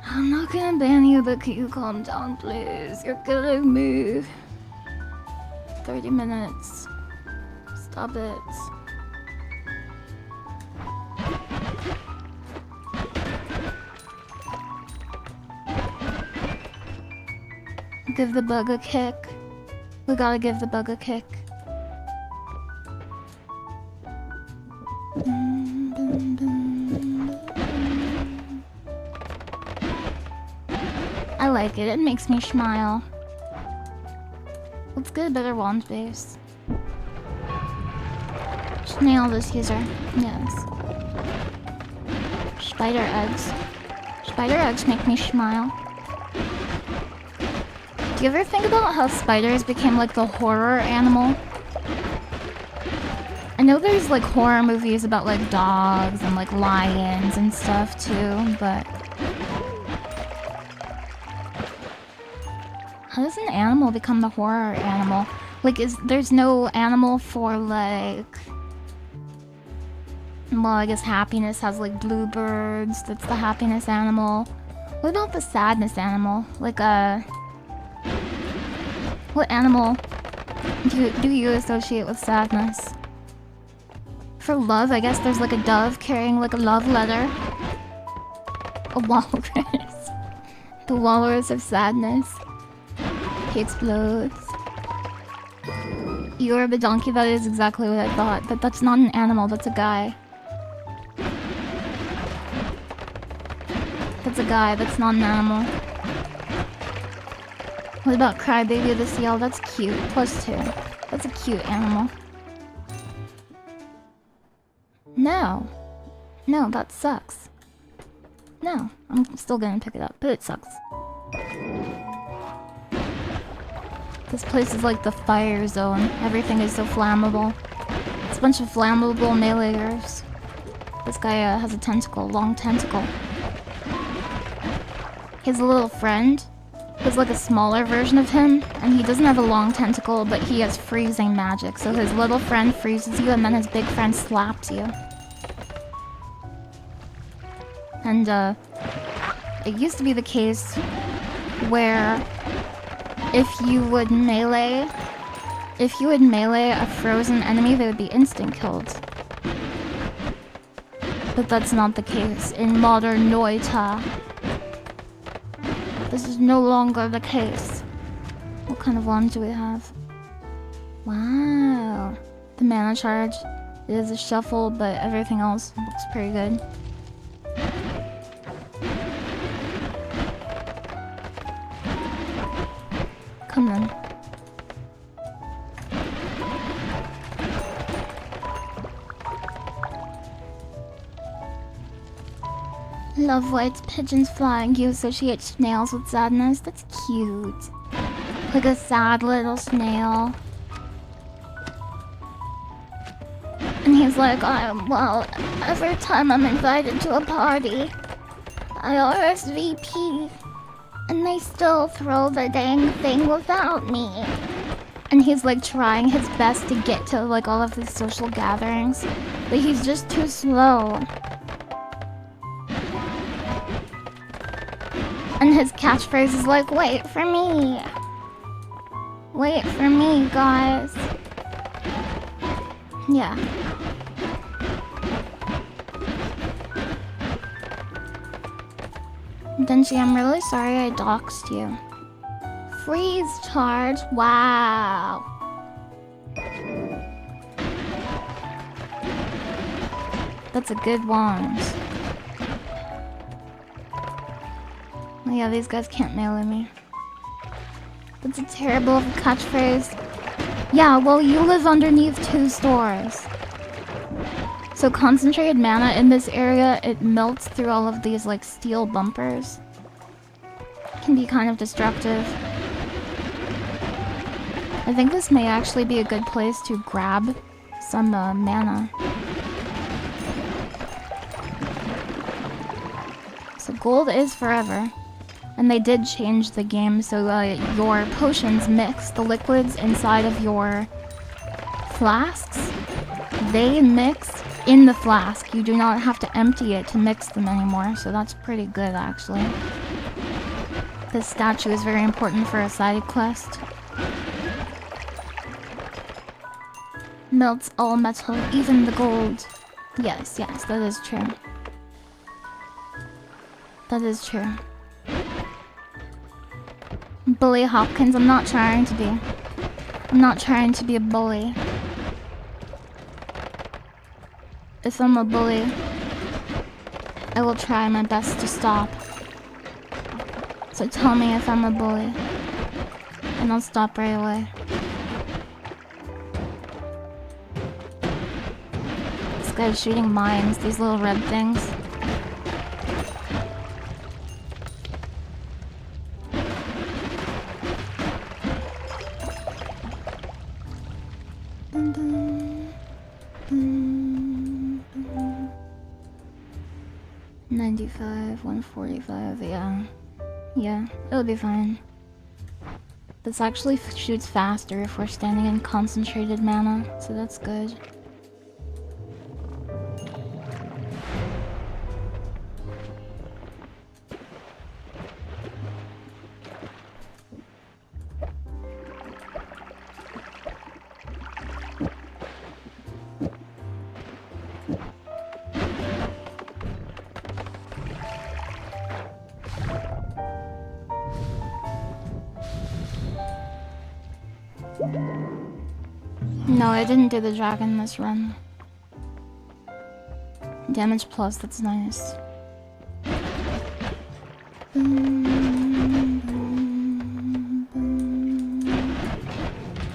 I'm not gonna ban you, but can you calm down, please? You're killing me. 30 minutes. Stop it. Give the bug a kick. We gotta give the bug a kick. I like it, it makes me smile. Let's get a better wand base. Just nail this user. Yes. Spider eggs. Spider eggs make me smile. Do you ever think about how spiders became like the horror animal? I know there's like horror movies about like dogs and like lions and stuff too, but... How does an animal become the horror animal? Like, there's no animal for, like... Well, I guess happiness has, like, bluebirds. That's the happiness animal. What about the sadness animal? Like, what animal do you associate with sadness? For love, I guess there's, like, a dove carrying, like, a love letter. A walrus. The walrus of sadness. He explodes. You're a donkey, that is exactly what I thought, but that's not an animal, that's a guy. That's a guy, that's not an animal. What about Crybaby the seal? That's cute. +2. That's a cute animal. No. No, that sucks. No, I'm still gonna pick it up, but it sucks. This place is like the fire zone. Everything is so flammable. It's a bunch of flammable meleeers. This guy has a tentacle, long tentacle. He has a little friend who's like a smaller version of him, and he doesn't have a long tentacle, but he has freezing magic. So his little friend freezes you, and then his big friend slaps you. And it used to be the case where if you would melee a frozen enemy, they would be instant killed. But that's not the case in modern Noita. This is no longer the case. What kind of wand do we have? Wow. The mana charge is a shuffle, but everything else looks pretty good. Come on. Love white pigeons flying. You associate snails with sadness. That's cute. Like a sad little snail. And he's like, well, every time I'm invited to a party, I RSVP. And they still throw the dang thing without me. And he's like trying his best to get to like all of these social gatherings, but he's just too slow. And his catchphrase is like, wait for me. Wait for me, guys. Yeah. Denji, I'm really sorry I doxed you. Freeze charge? Wow. That's a good wand. Oh yeah, these guys can't melee me. That's a terrible catchphrase. Yeah, well, you live underneath 2 stores. So concentrated mana in this area, it melts through all of these, like, steel bumpers. Can be kind of destructive. I think this may actually be a good place to grab some mana. So gold is forever. And they did change the game so your potions mix. The liquids inside of your flasks, they mix in the flask. You do not have to empty it to mix them anymore, so that's pretty good actually. This statue is very important for a side quest. Melts all metal, even the gold. Yes, yes, that is true. That is true. Bully Hopkins, I'm not trying to be. I'm not trying to be a bully. If I'm a bully, I will try my best to stop. So tell me if I'm a bully, and I'll stop right away. This guy's shooting mines, these little red things. Dun, dun, dun, dun. 95, 145, yeah. Yeah, it'll be fine. This actually shoots faster if we're standing in concentrated mana, so that's good. No, I didn't do the dragon this run. Damage plus, that's nice. Can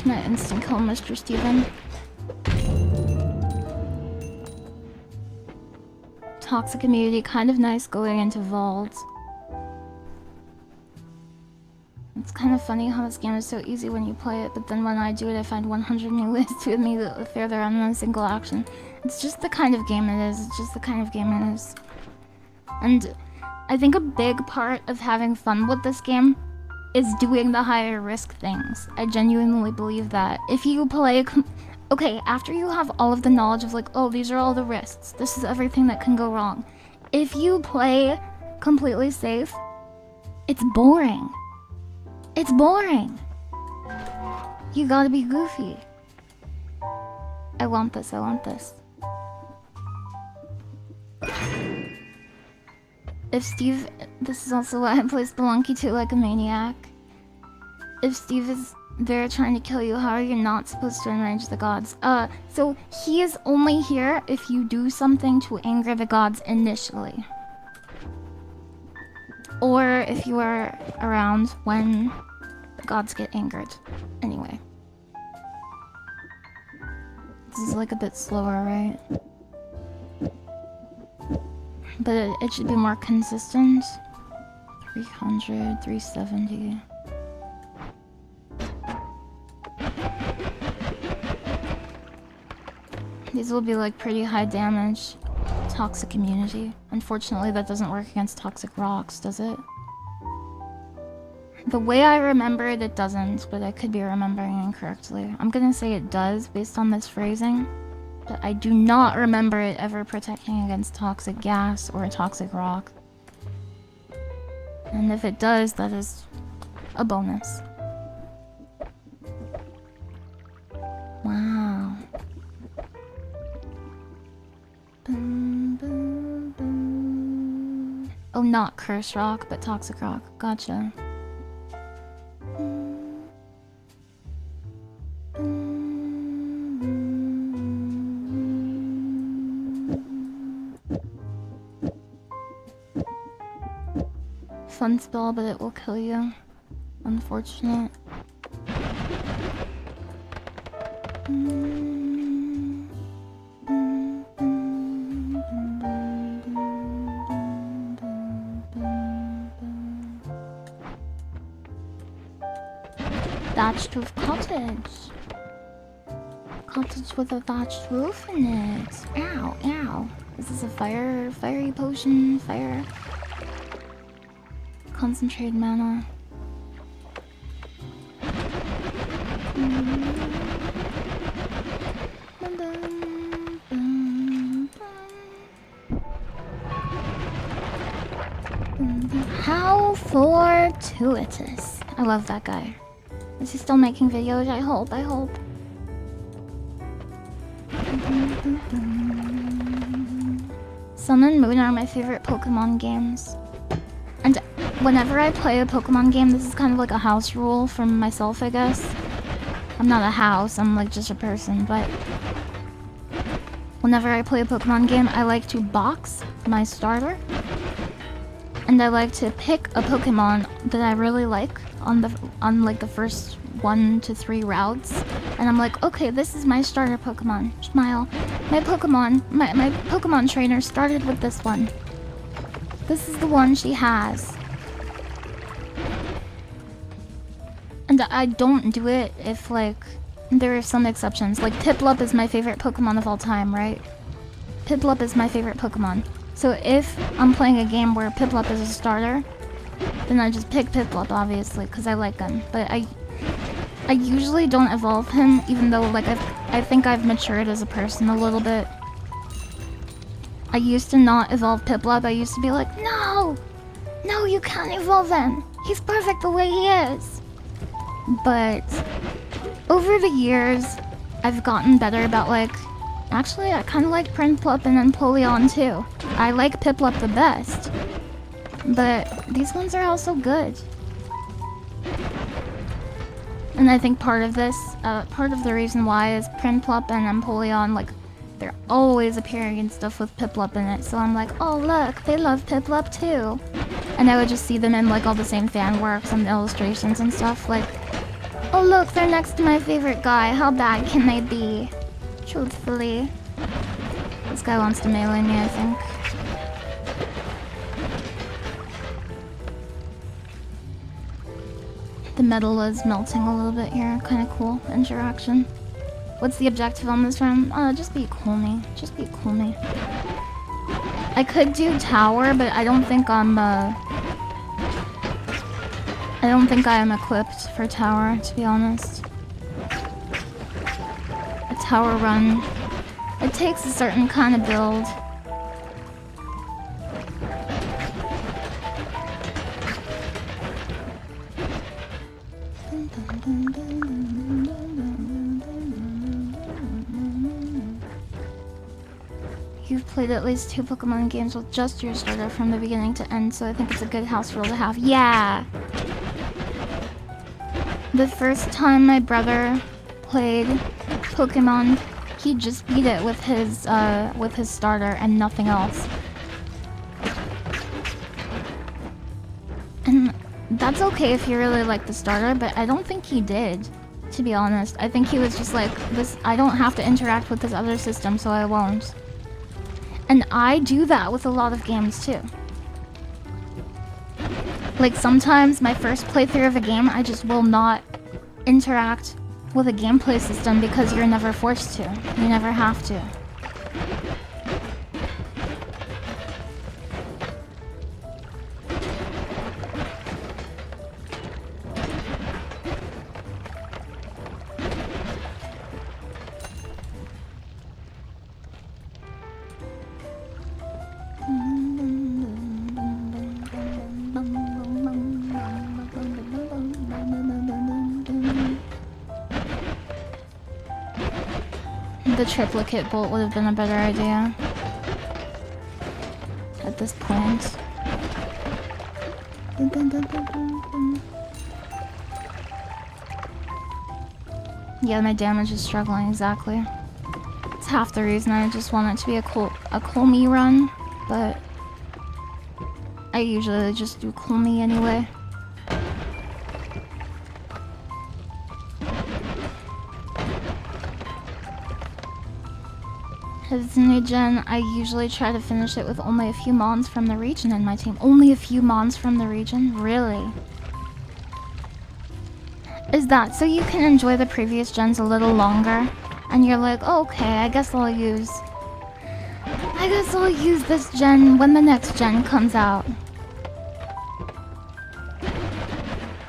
I instant kill Mr. Steven? Toxic immunity, kind of nice going into vaults. It's kind of funny how this game is so easy when you play it, but then when I do it I find 100 new ways to immediately further on a single action. It's just the kind of game it is, it's just the kind of game it is. And I think a big part of having fun with this game is doing the higher risk things. I genuinely believe that. If you play... Okay, after you have all of the knowledge of like, oh, these are all the risks, this is everything that can go wrong. If you play completely safe, it's boring. It's boring. You gotta be goofy. I want this, I want this. If Steve... This is also why I play Spelunky 2 like a maniac. If Steve is there trying to kill you, how are you not supposed to enrage the gods? So he is only here if you do something to anger the gods initially. Or if you are around when the gods get angered. Anyway. This is like a bit slower, right? But it should be more consistent. 300, 370. These will be like pretty high damage. Toxic immunity. Unfortunately, that doesn't work against toxic rocks, does it? The way I remember it, it doesn't, but I could be remembering incorrectly. I'm gonna say it does, based on this phrasing. But I do not remember it ever protecting against toxic gas or a toxic rock. And if it does, that is a bonus. Wow. Boom, boom, boom. Oh, not curse rock, but toxic rock. Gotcha. Fun spell, but it will kill you. Unfortunate. thatched roof cottage. Cottage with a thatched roof in it. Ow, ow. Is this a fiery potion? Fire. Concentrated mana. How fortuitous. I love that guy. Is he still making videos? I hope. Sun and Moon are my favorite Pokemon games. And whenever I play a Pokemon game, this is kind of like a house rule for myself, I guess. I'm not a house, I'm like just a person, but whenever I play a Pokemon game, I like to box my starter. And I like to pick a Pokemon that I really like on like the first 1 to 3 routes. And I'm like, okay, this is my starter Pokemon. Smile. My Pokemon trainer started with this one. This is the one she has. And I don't do it if, like, there are some exceptions. Like, Piplup is my favorite Pokemon of all time, right? Piplup is my favorite Pokemon. So if I'm playing a game where Piplup is a starter, then I just pick Piplup, obviously, because I like him. But I usually don't evolve him, even though, like, I think I've matured as a person a little bit. I used to not evolve Piplup. I used to be like, no! No, you can't evolve him! He's perfect the way he is! But over the years, I've gotten better about, like, actually, I kind of like Prinplup and Empoleon too. I like Piplup the best. But these ones are also good. And I think part of the reason why is Prinplup and Empoleon, like, they're always appearing in stuff with Piplup in it. So I'm like, oh look, they love Piplup too. And I would just see them in, like, all the same fan works and illustrations and stuff. Like, oh look, they're next to my favorite guy. How bad can they be? Truthfully. This guy wants to melee me, I think. The metal is melting a little bit here. Kind of cool interaction. What's the objective on this round? Just be cool me. Just be cool me. I could do tower, but I don't think I am equipped for tower, to be honest. A tower run. It takes a certain kind of build. You've played at least 2 Pokemon games with just your starter from the beginning to end, so I think it's a good house rule to have. Yeah! The first time my brother played Pokemon, he just beat it with his starter and nothing else. And that's okay if you really like the starter, but I don't think he did, to be honest. I think he was just like, this, I don't have to interact with this other system, so I won't. And I do that with a lot of games too. Like, sometimes my first playthrough of a game, I just will not interact with a gameplay system because you're never forced to. You never have to. The triplicate bolt would have been a better idea at this point. Yeah, my damage is struggling, exactly. It's half the reason I just want it to be a cool me run, but I usually just do cool me anyway. As it's a new gen, I usually try to finish it with only a few mons from the region in my team. Only a few mons from the region? Really? is that so you can enjoy the previous gens a little longer, and you're like, oh, okay, I guess I'll use this gen when the next gen comes out.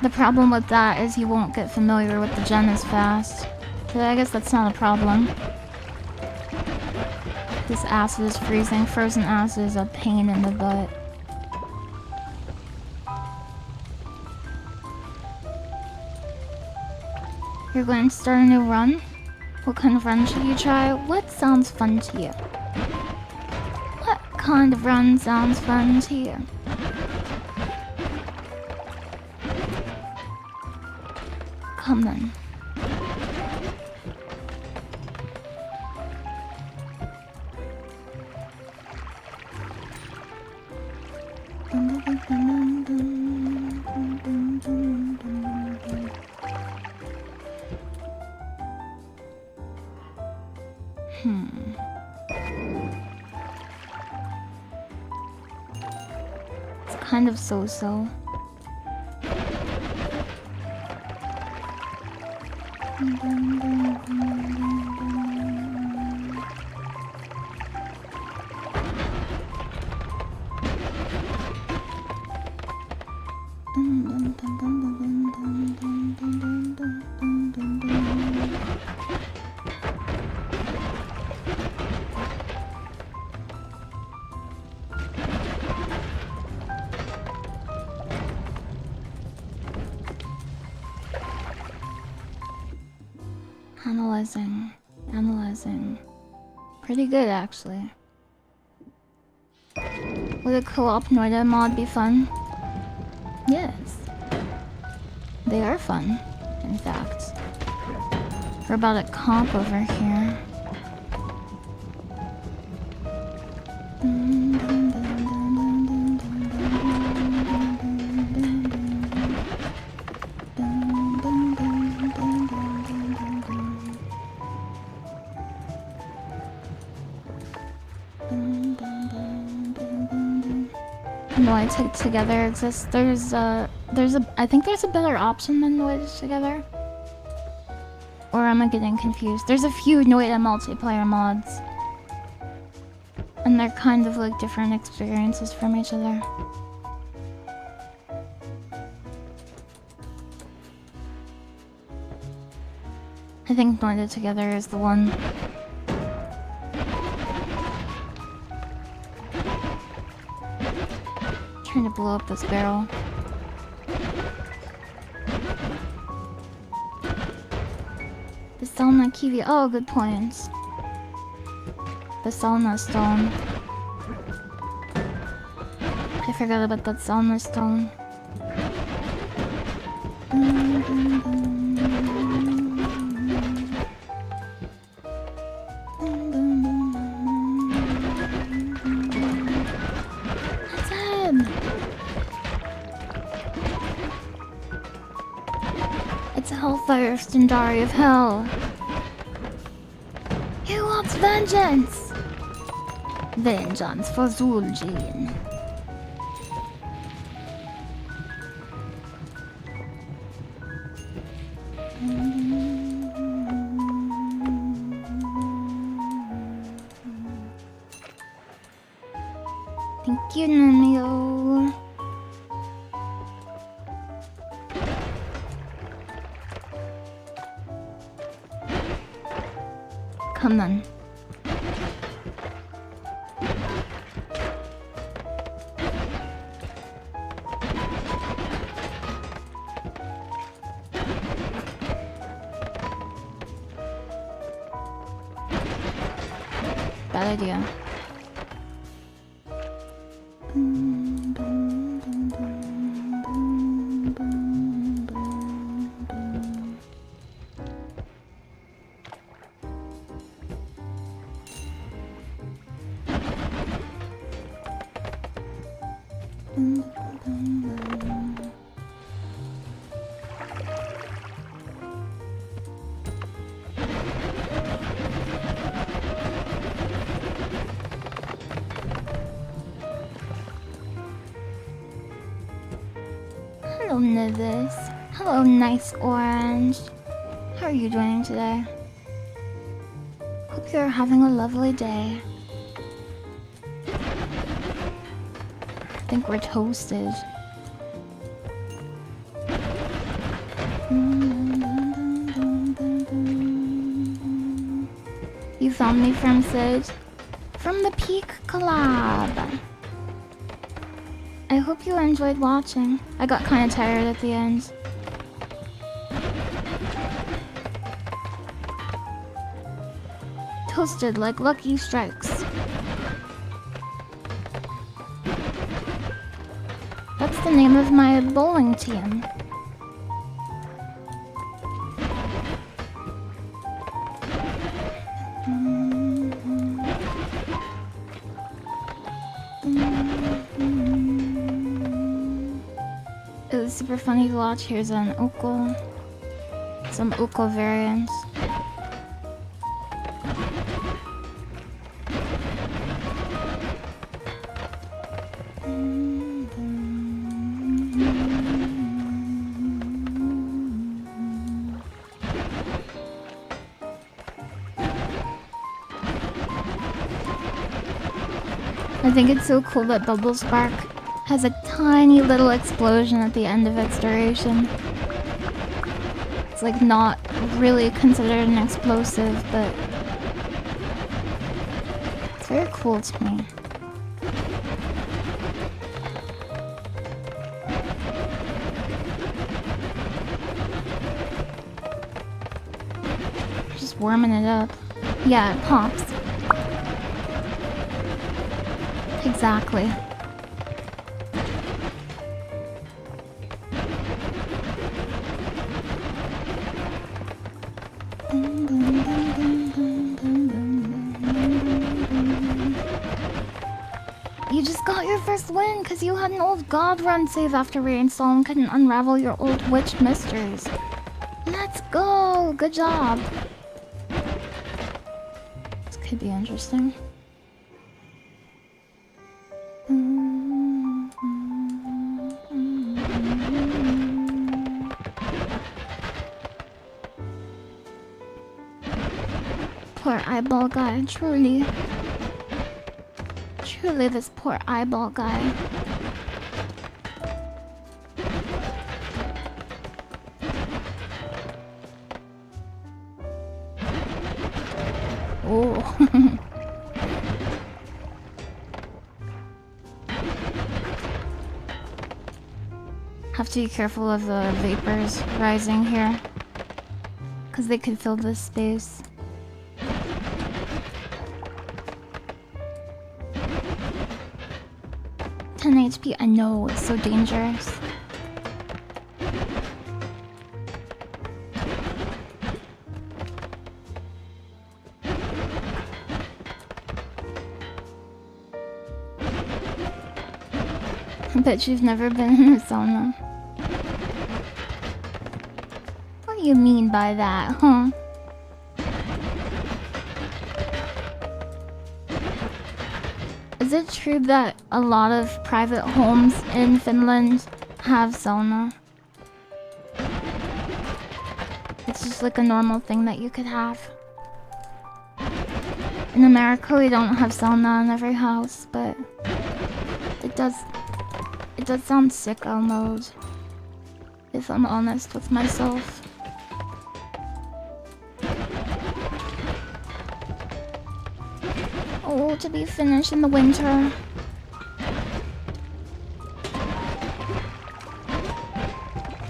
The problem with that is you won't get familiar with the gen as fast. But I guess that's not a problem. This acid is freezing. Frozen acid is a pain in the butt. You're going to start a new run? What kind of run should you try? What sounds fun to you? What kind of run sounds fun to you? Come then. It's kind of so-so. Analyzing. Pretty good, actually. Would a co-op Noita mod be fun? Yes. They are fun, in fact. We're about a comp over here. Noita together exists. I think there's a better option than Noita together. Or am I getting confused? There's a few Noita multiplayer mods. And they're kind of like different experiences from each other. I think Noita together is the one. Trying to blow up this barrel. The Sauna Kiwi. Oh, good points. The Sauna Stone. I forgot about that Sauna Stone. Hellfire Stendari of Hell. He wants vengeance! Vengeance for Zul'jin. Thank you, Namio. Come on. Bad idea. Hello, nice orange. How are you doing today? Hope you're having a lovely day. I think we're toasted. You found me from Sid? From the Peak collab. I hope you enjoyed watching. I got kind of tired at the end. Toasted like Lucky Strikes. That's the name of my bowling team. It was super funny to watch. Here's an Oko. Some Oko variants. I think it's so cool that Bubble Spark has a tiny little explosion at the end of its duration. It's like not really considered an explosive, but it's very cool to me. Just warming it up. Yeah, it pops. Exactly. You just got your first win because you had an old god run save after reinstall and couldn't unravel your old witch mysteries. Let's go! Good job. This could be interesting. Poor eyeball guy, truly. Truly, this poor eyeball guy. Oh. Have to be careful of the vapors rising here, because they could fill this space. HP, I know, it's so dangerous. I bet you've never been in a sauna. What do you mean by that, huh? Is it true that a lot of private homes in Finland have sauna? It's just like a normal thing that you could have. In America, we don't have sauna in every house, but it does sound sicko mode, if I'm honest with myself. Oh, to be finished in the winter.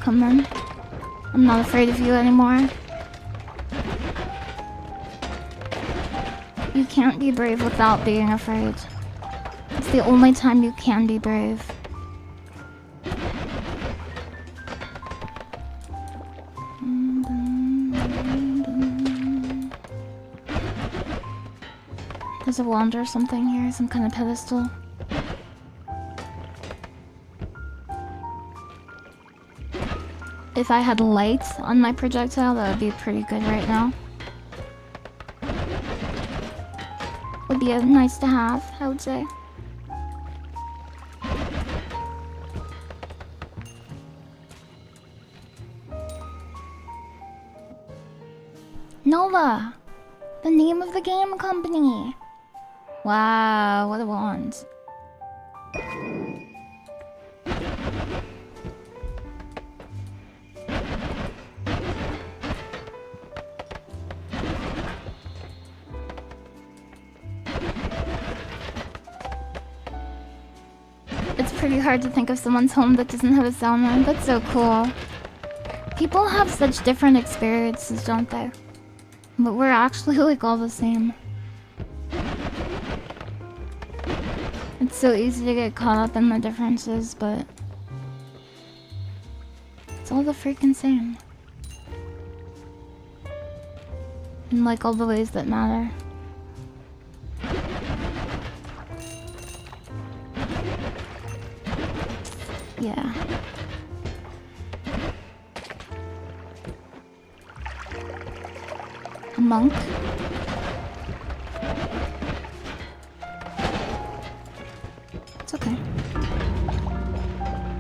Come on. I'm not afraid of you anymore. You can't be brave without being afraid. It's the only time you can be brave. There's a wand or something here, some kind of pedestal. If I had lights on my projectile, that would be pretty good right now. Would be nice to have, I would say. Nova! The name of the game company! Wow, what a wand. It's pretty hard to think of someone's home that doesn't have a soundman. That's so cool. People have such different experiences, don't they? But we're actually like all the same. It's so easy to get caught up in the differences, but it's all the freaking same. In like all the ways that matter. Yeah. A monk. It's okay.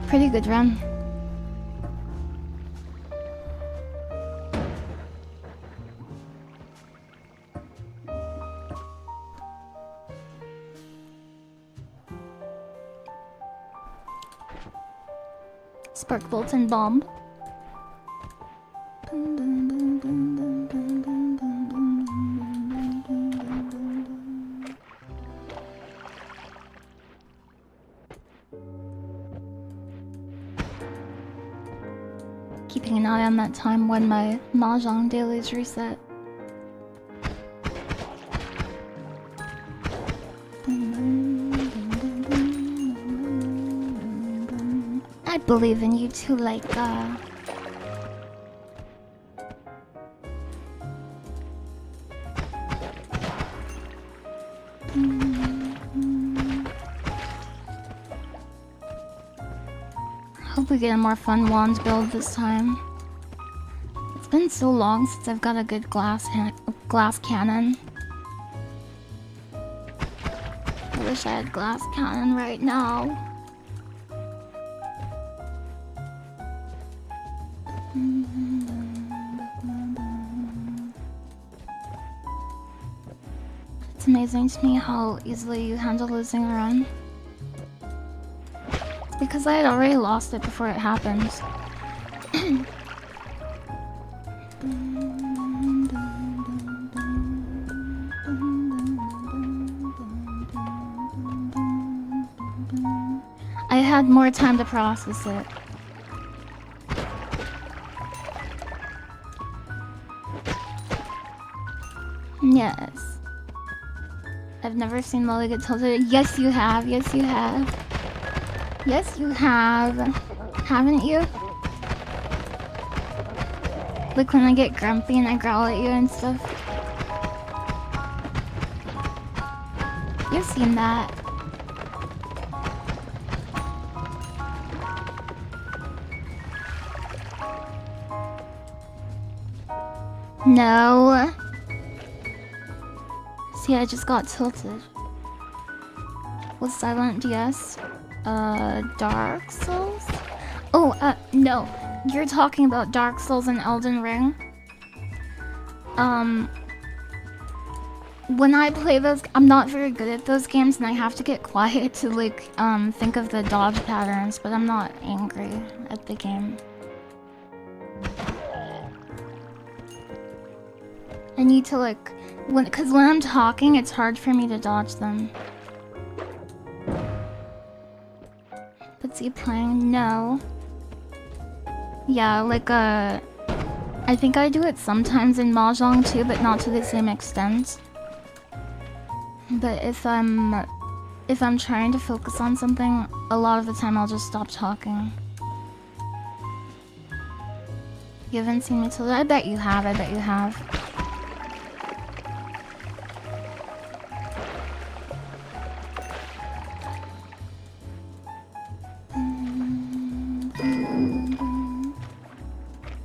Pretty good run. Spark bolt and bomb. Keeping an eye on that time when my mahjong dailies reset. I believe in you too, like, hope we get a more fun wand build this time. It's been so long since I've got a good glass cannon. I wish I had glass cannon right now. It's amazing to me how easily you handle losing a run. Because I had already lost it before it happened. I had more time to process it. Yes. I've never seen Molly get tilted. Yes, you have. Yes, you have. Yes, you have. Haven't you? Like when I get grumpy and I growl at you and stuff. You've seen that. No. See, I just got tilted. Was Silent DS? Dark Souls? Oh, no. You're talking about Dark Souls and Elden Ring? When I play those, I'm not very good at those games and I have to get quiet to, like, think of the dodge patterns, but I'm not angry at the game. I need to, like, because when I'm talking, it's hard for me to dodge them. But see, playing? No. Yeah, like, I think I do it sometimes in mahjong too, but not to the same extent. But if I'm trying to focus on something, a lot of the time I'll just stop talking. You haven't seen me till I bet you have, I bet you have.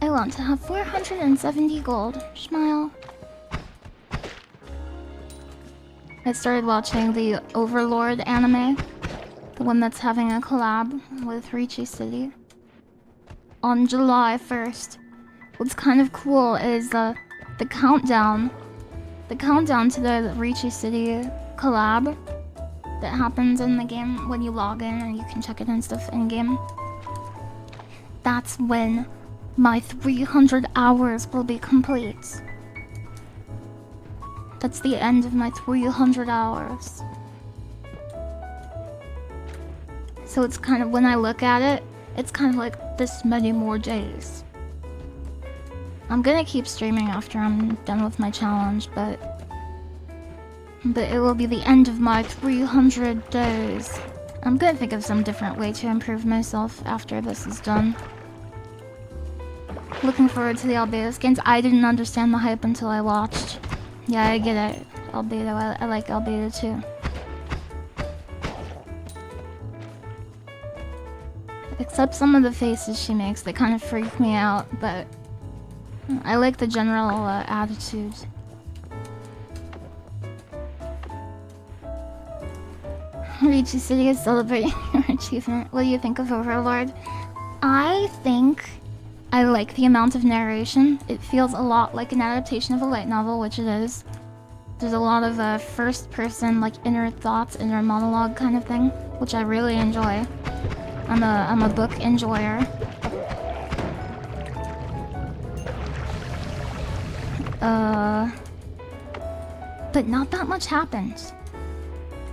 I want to have 470 gold. Smile. I started watching the Overlord anime. The one that's having a collab with Riichi City. On July 1st. What's kind of cool is the countdown to the Riichi City collab that happens in the game when you log in, and you can check it and stuff in game. That's when my 300 hours will be complete. That's the end of my 300 hours. So it's kind of, when I look at it, it's kind of like this many more days. I'm gonna keep streaming after I'm done with my challenge, but it will be the end of my 300 days. I'm gonna think of some different way to improve myself after this is done. Looking forward to the albedo skins. I didn't understand the hype until I watched. Yeah, I get it. Albedo, I like albedo too. Except some of the faces she makes, they kind of freak me out, but I like the general attitude. Riichi City is celebrating your achievement. What do you think of Overlord? I think I like the amount of narration. It feels a lot like an adaptation of a light novel, which it is. There's a lot of first person, like inner thoughts, inner monologue kind of thing, which I really enjoy. I'm a book enjoyer. But not that much happened.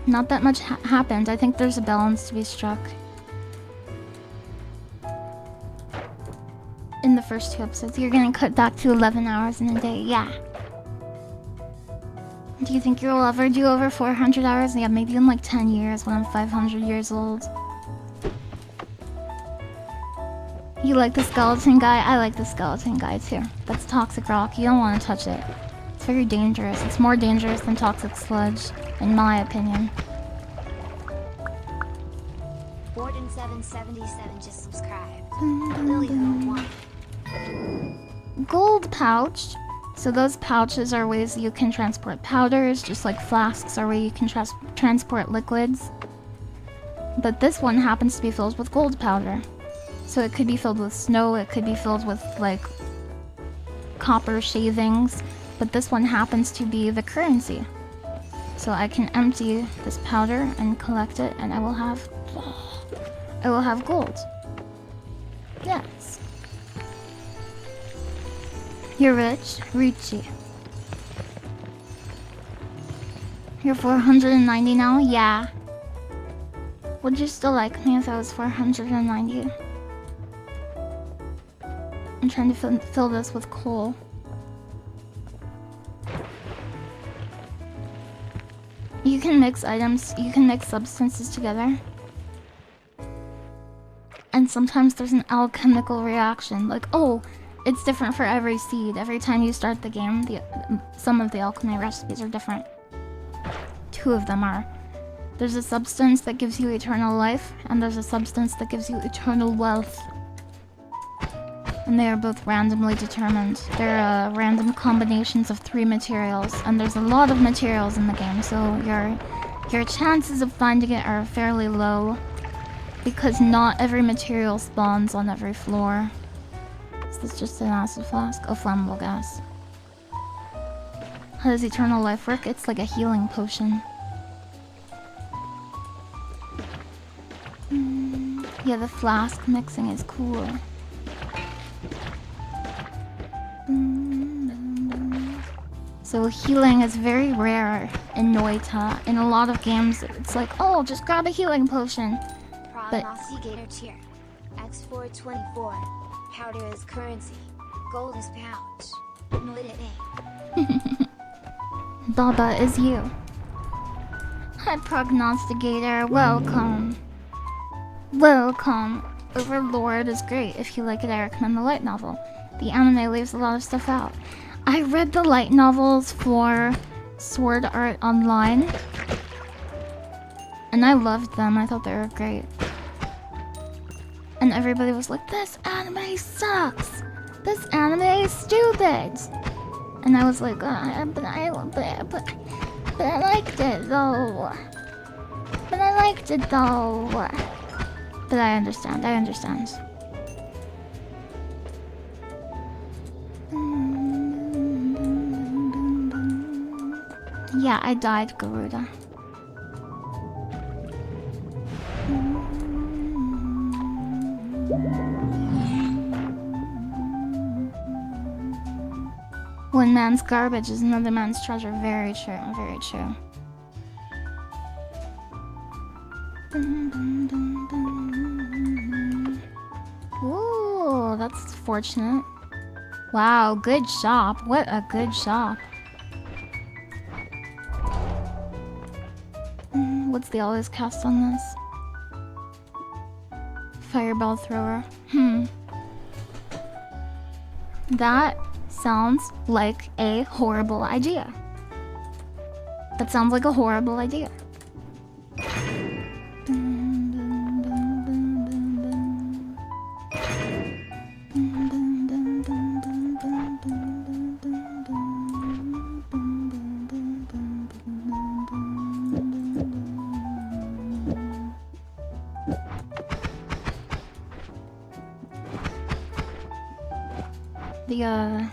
Not that much happened. I think there's a balance to be struck. In the first 2 episodes, you're gonna cut back to 11 hours in a day. Yeah. Do you think you'll ever do over 400 hours? Yeah, maybe in like 10 years when I'm 500 years old. You like the skeleton guy? I like the skeleton guy too. That's toxic rock. You don't want to touch it. It's very dangerous. It's more dangerous than toxic sludge, in my opinion. Borden777 just subscribed. LilyHops 1. Gold pouch. So those pouches are ways you can transport powders, just like flasks are where you can transport liquids. But this one happens to be filled with gold powder. So it could be filled with snow, it could be filled with like copper shavings, but this one happens to be the currency. So I can empty this powder and collect it, and I will have gold. Yes. You're rich, Riichi. You're 490 now? Yeah. Would you still like me if I was 490? I'm trying to fill this with coal. You can mix items, you can mix substances together. And sometimes there's an alchemical reaction. Like, oh, it's different for every seed. Every time you start the game, some of the alchemy recipes are different. 2 of them are. There's a substance that gives you eternal life, and there's a substance that gives you eternal wealth. And they are both randomly determined. They're random combinations of 3 materials, and there's a lot of materials in the game, so your chances of finding it are fairly low, because not every material spawns on every floor. Is this just an acid flask? Oh, flammable gas. How does eternal life work? It's like a healing potion. Yeah, the flask mixing is cool. So healing is very rare in Noita. In a lot of games, it's like, oh, just grab a healing potion. But Prognosticator tier. X424. Powder is currency. Gold is pouch. Noita A. Baba is you. Hi, Prognosticator. Welcome. Welcome. Overlord is great. If you like it, I recommend the light novel. The anime leaves a lot of stuff out. I read the light novels for Sword Art Online, and I loved them. I thought they were great. And everybody was like, this anime sucks! This anime is stupid! And I was like, but I liked it though. But I liked it though. But I understand. Yeah, I died, Garuda. One man's garbage is another man's treasure. Very true, very true. Ooh, that's fortunate. Wow, good shop. What a good shop. What's the always cast on this? Fireball thrower. That sounds like a horrible idea. That sounds like a horrible idea. The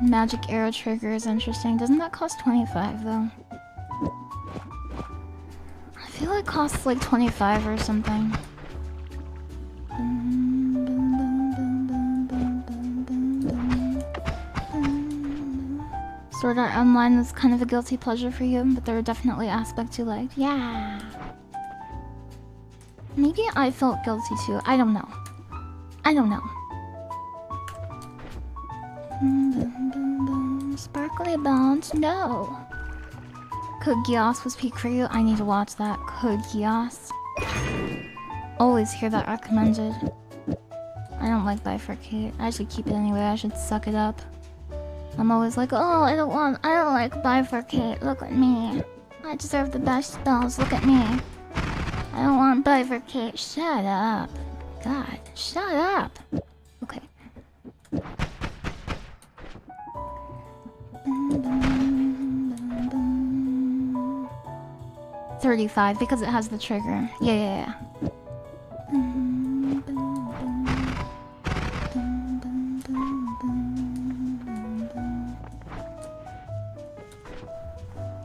magic arrow trigger is interesting. Doesn't that cost 25 though? I feel it costs like 25 or something. Sword Art Online is kind of a guilty pleasure for you, but there are definitely aspects you liked. Yeah. Maybe I felt guilty too. I don't know. I don't know. Sparkly bones? No. Code Geass was peak for you? I need to watch that. Code Geass. Always hear that recommended. I don't like Bifurcate. I should keep it anyway. I should suck it up. I'm always like, oh, I don't like Bifurcate. Look at me. I deserve the best spells. Look at me. I don't want Bifurcate. Shut up. God, shut up. Okay. 35 because it has the trigger. Yeah.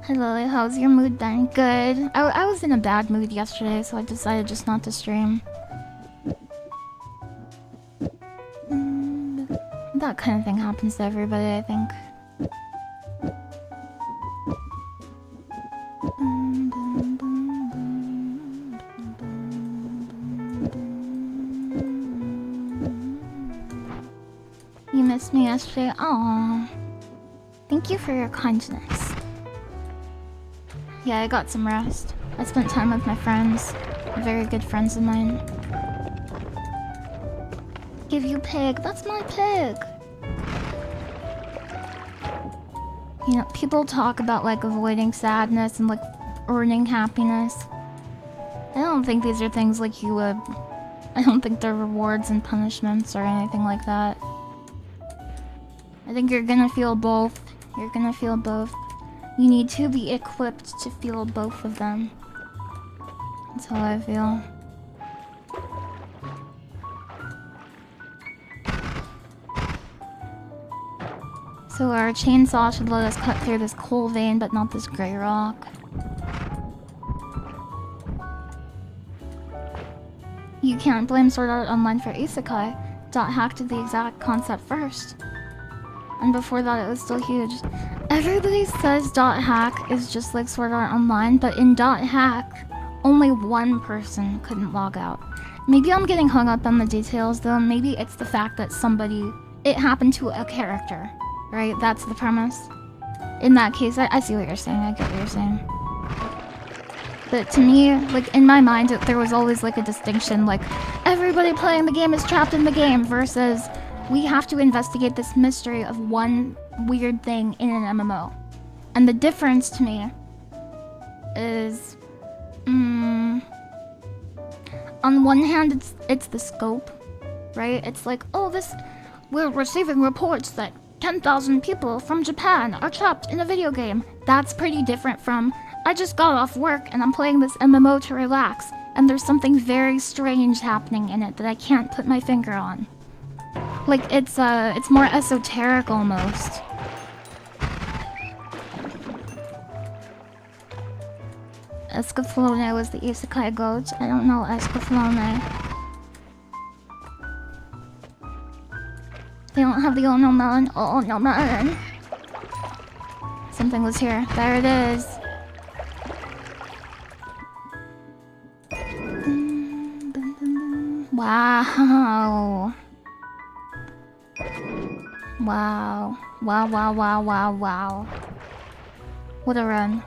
Hello, how's your mood been? Good. I was in a bad mood yesterday, so I decided just not to stream. That kind of thing happens to everybody, I think. You missed me yesterday? Aww. Thank you for your kindness. Yeah, I got some rest. I spent time with my friends. Very good friends of mine. Give you pig. That's my pig. You know, people talk about like avoiding sadness and like earning happiness. I don't think these are things like you would. I don't think they're rewards and punishments or anything like that. I think you're gonna feel both. You're gonna feel both. You need to be equipped to feel both of them. That's how I feel. So our chainsaw should let us cut through this coal vein, but not this gray rock. You can't blame Sword Art Online for isekai. Hack did the exact concept first. And before that it was still huge. Everybody says Hack is just like Sword Art Online, but in Hack, only one person couldn't log out. Maybe I'm getting hung up on the details though. Maybe it's the fact that it happened to a character, right? That's the premise. In that case, I see what you're saying. I get what you're saying. But to me, like in my mind, there was always like a distinction, like everybody playing the game is trapped in the game versus we have to investigate this mystery of one weird thing in an MMO. And the difference to me is, on one hand, it's the scope, right? It's like, oh, we're receiving reports that 10,000 people from Japan are trapped in a video game. That's pretty different from, I just got off work and I'm playing this MMO to relax, and there's something very strange happening in it that I can't put my finger on. Like, it's more esoteric almost. Escaflowne was the isekai goat. I don't know Escaflowne. They don't have the oh no melon. Oh no melon. Something was here. There it is. Wow. Wow. Wow, wow, wow, wow, wow. What a run.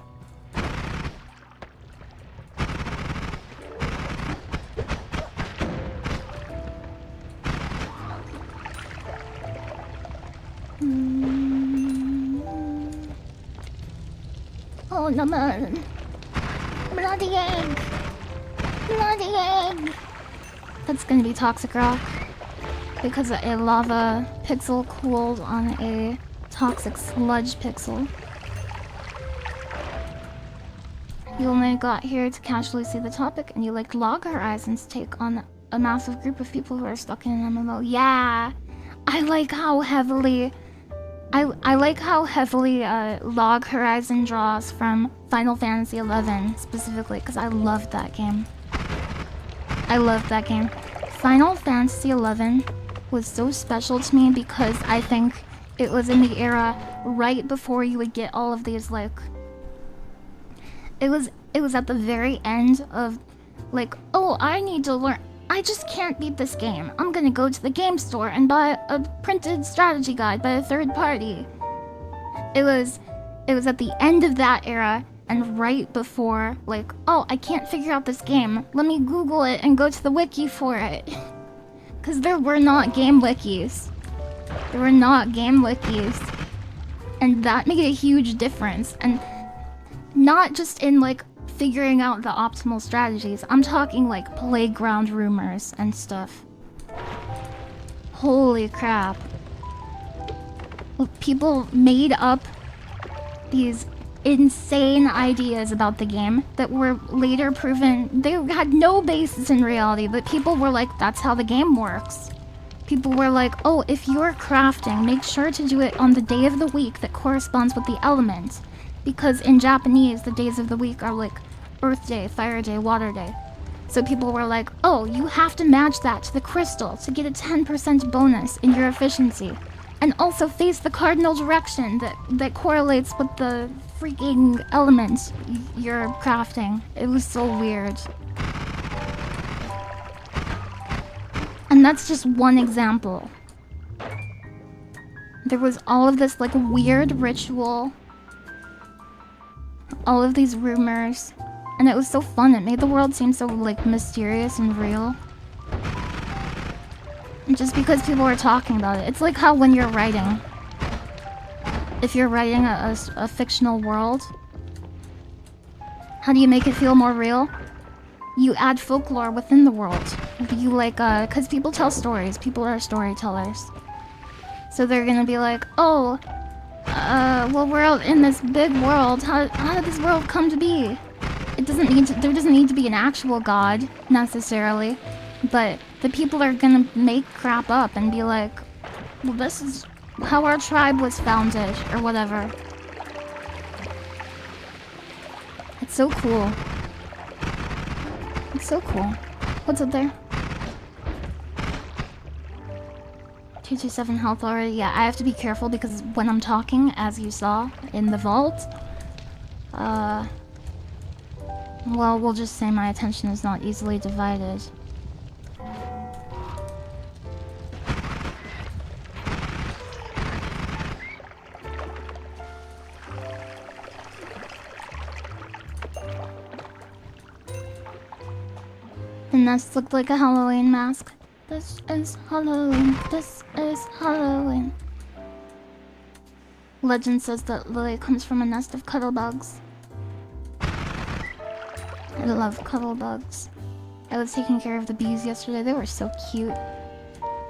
Oh no man. Bloody egg. Bloody egg. That's gonna be toxic rock. Because a lava pixel cooled on a toxic sludge pixel. You only got here to casually see the topic, and you liked Log Horizon's take on a massive group of people who are stuck in an MMO. Yeah, I like how heavily Log Horizon draws from Final Fantasy XI specifically, because I loved that game. I loved that game. Final Fantasy XI was so special to me because I think it was in the era right before you would get all of these like. It was at the very end of like, oh, I need to learn. I just can't beat this game. I'm gonna go to the game store and buy a printed strategy guide by a third party. It was at the end of that era and right before like, oh, I can't figure out this game. Let me Google it and go to the wiki for it. Cause there were not game wikis. There were not game wikis. And that made a huge difference. And not just in like figuring out the optimal strategies. I'm talking like playground rumors and stuff. Holy crap. People made up these insane ideas about the game that were later proven they had no basis in reality, but people were like, that's how the game works. People were like, oh, if you're crafting, make sure to do it on the day of the week that corresponds with the element. Because in Japanese, the days of the week are like Earth Day, Fire Day, Water Day. So people were like, oh, you have to match that to the crystal to get a 10% bonus in your efficiency. And also face the cardinal direction that correlates with the freaking element you're crafting. It was so weird. And that's just one example. There was all of this like weird ritual. All of these rumors. And it was so fun. It made the world seem so like mysterious and real. Just because people are talking about it. It's like how when you're writing. If you're writing a fictional world, how do you make it feel more real? You add folklore within the world. You like, cause people tell stories. People are storytellers. So they're gonna be like, oh, well we're out in this big world. How did this world come to be? It doesn't need to, there doesn't need to be an actual god, necessarily. But the people are gonna make crap up and be like, well, this is how our tribe was founded, or whatever. It's so cool. It's so cool. What's up there? 227 health already. Yeah, I have to be careful because when I'm talking, as you saw in the vault, well, we'll just say my attention is not easily divided. The nest looked like a Halloween mask. This is Halloween. This is Halloween. Legend says that Lily comes from a nest of cuddlebugs. I love cuddlebugs. I was taking care of the bees yesterday. They were so cute.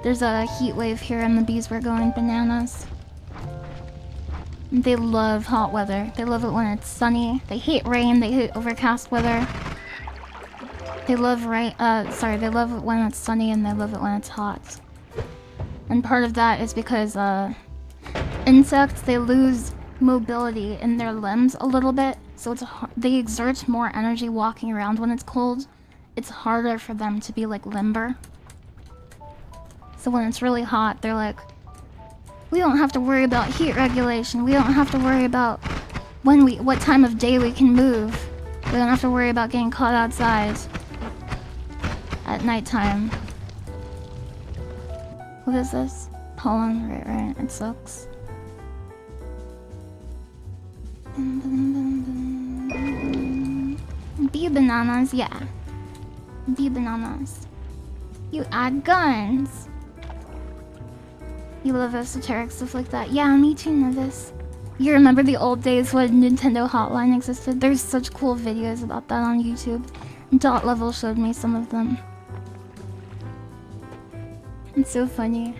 There's a heat wave here and the bees were going bananas. They love hot weather. They love it when it's sunny. They hate rain. They hate overcast weather. They love rain. They love it when it's sunny and they love it when it's hot. And part of that is because insects, they lose mobility in their limbs a little bit. so they exert more energy walking around when it's cold. It's harder for them to be like limber. So when it's really hot, they're like, we don't have to worry about heat regulation. We don't have to worry about what time of day we can move. We don't have to worry about getting caught outside at nighttime. What is this? Pollen, right, it sucks. Bee bananas, yeah. Bee bananas. You add guns. You love esoteric stuff like that. Yeah, me too, Nevis. You remember the old days when Nintendo Hotline existed? There's such cool videos about that on YouTube. Dot Level showed me some of them. It's so funny.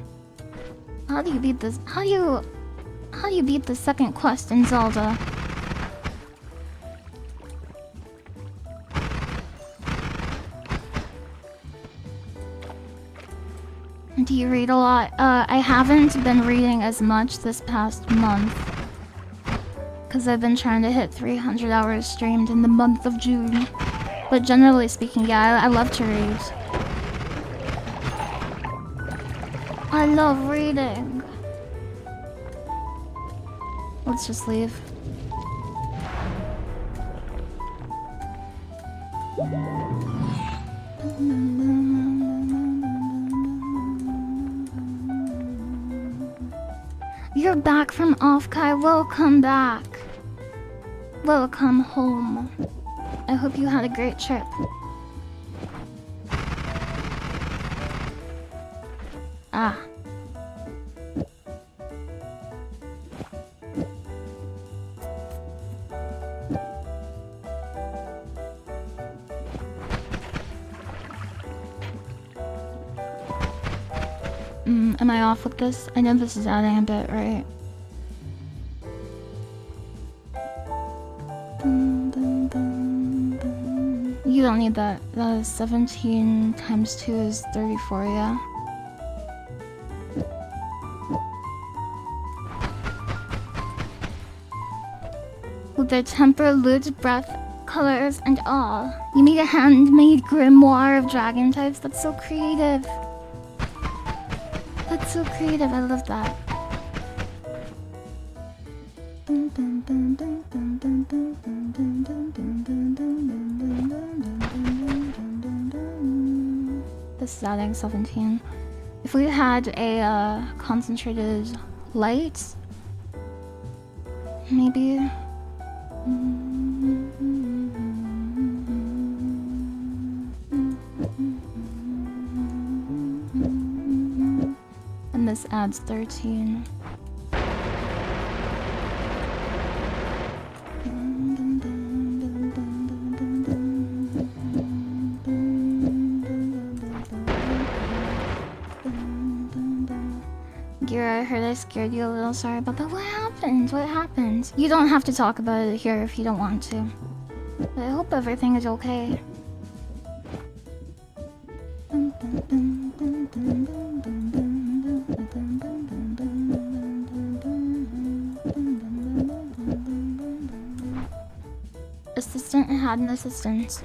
How do you beat this? How do you beat the second quest in Zelda? Do you read a lot? I haven't been reading as much this past month. Because I've been trying to hit 300 hours streamed in the month of June. But generally speaking, yeah, I love to read. I love reading. Let's just leave. You're back from off-Kai. Welcome back. Welcome home. I hope you had a great trip. Ah. Am I off with this? I know this is adding a bit, right? You don't need that. That is 17 times 2 is 34, yeah? With their temper, loot, breath, colors, and all. You made a handmade grimoire of dragon types. That's so creative. That's so creative. I love that. This is adding 17. If we had a concentrated light, maybe. And this adds 13. Gira, I heard I scared you a little. Sorry about that. What happened? What happened? You don't have to talk about it here if you don't want to. But I hope everything is okay. Assistant had an assistant.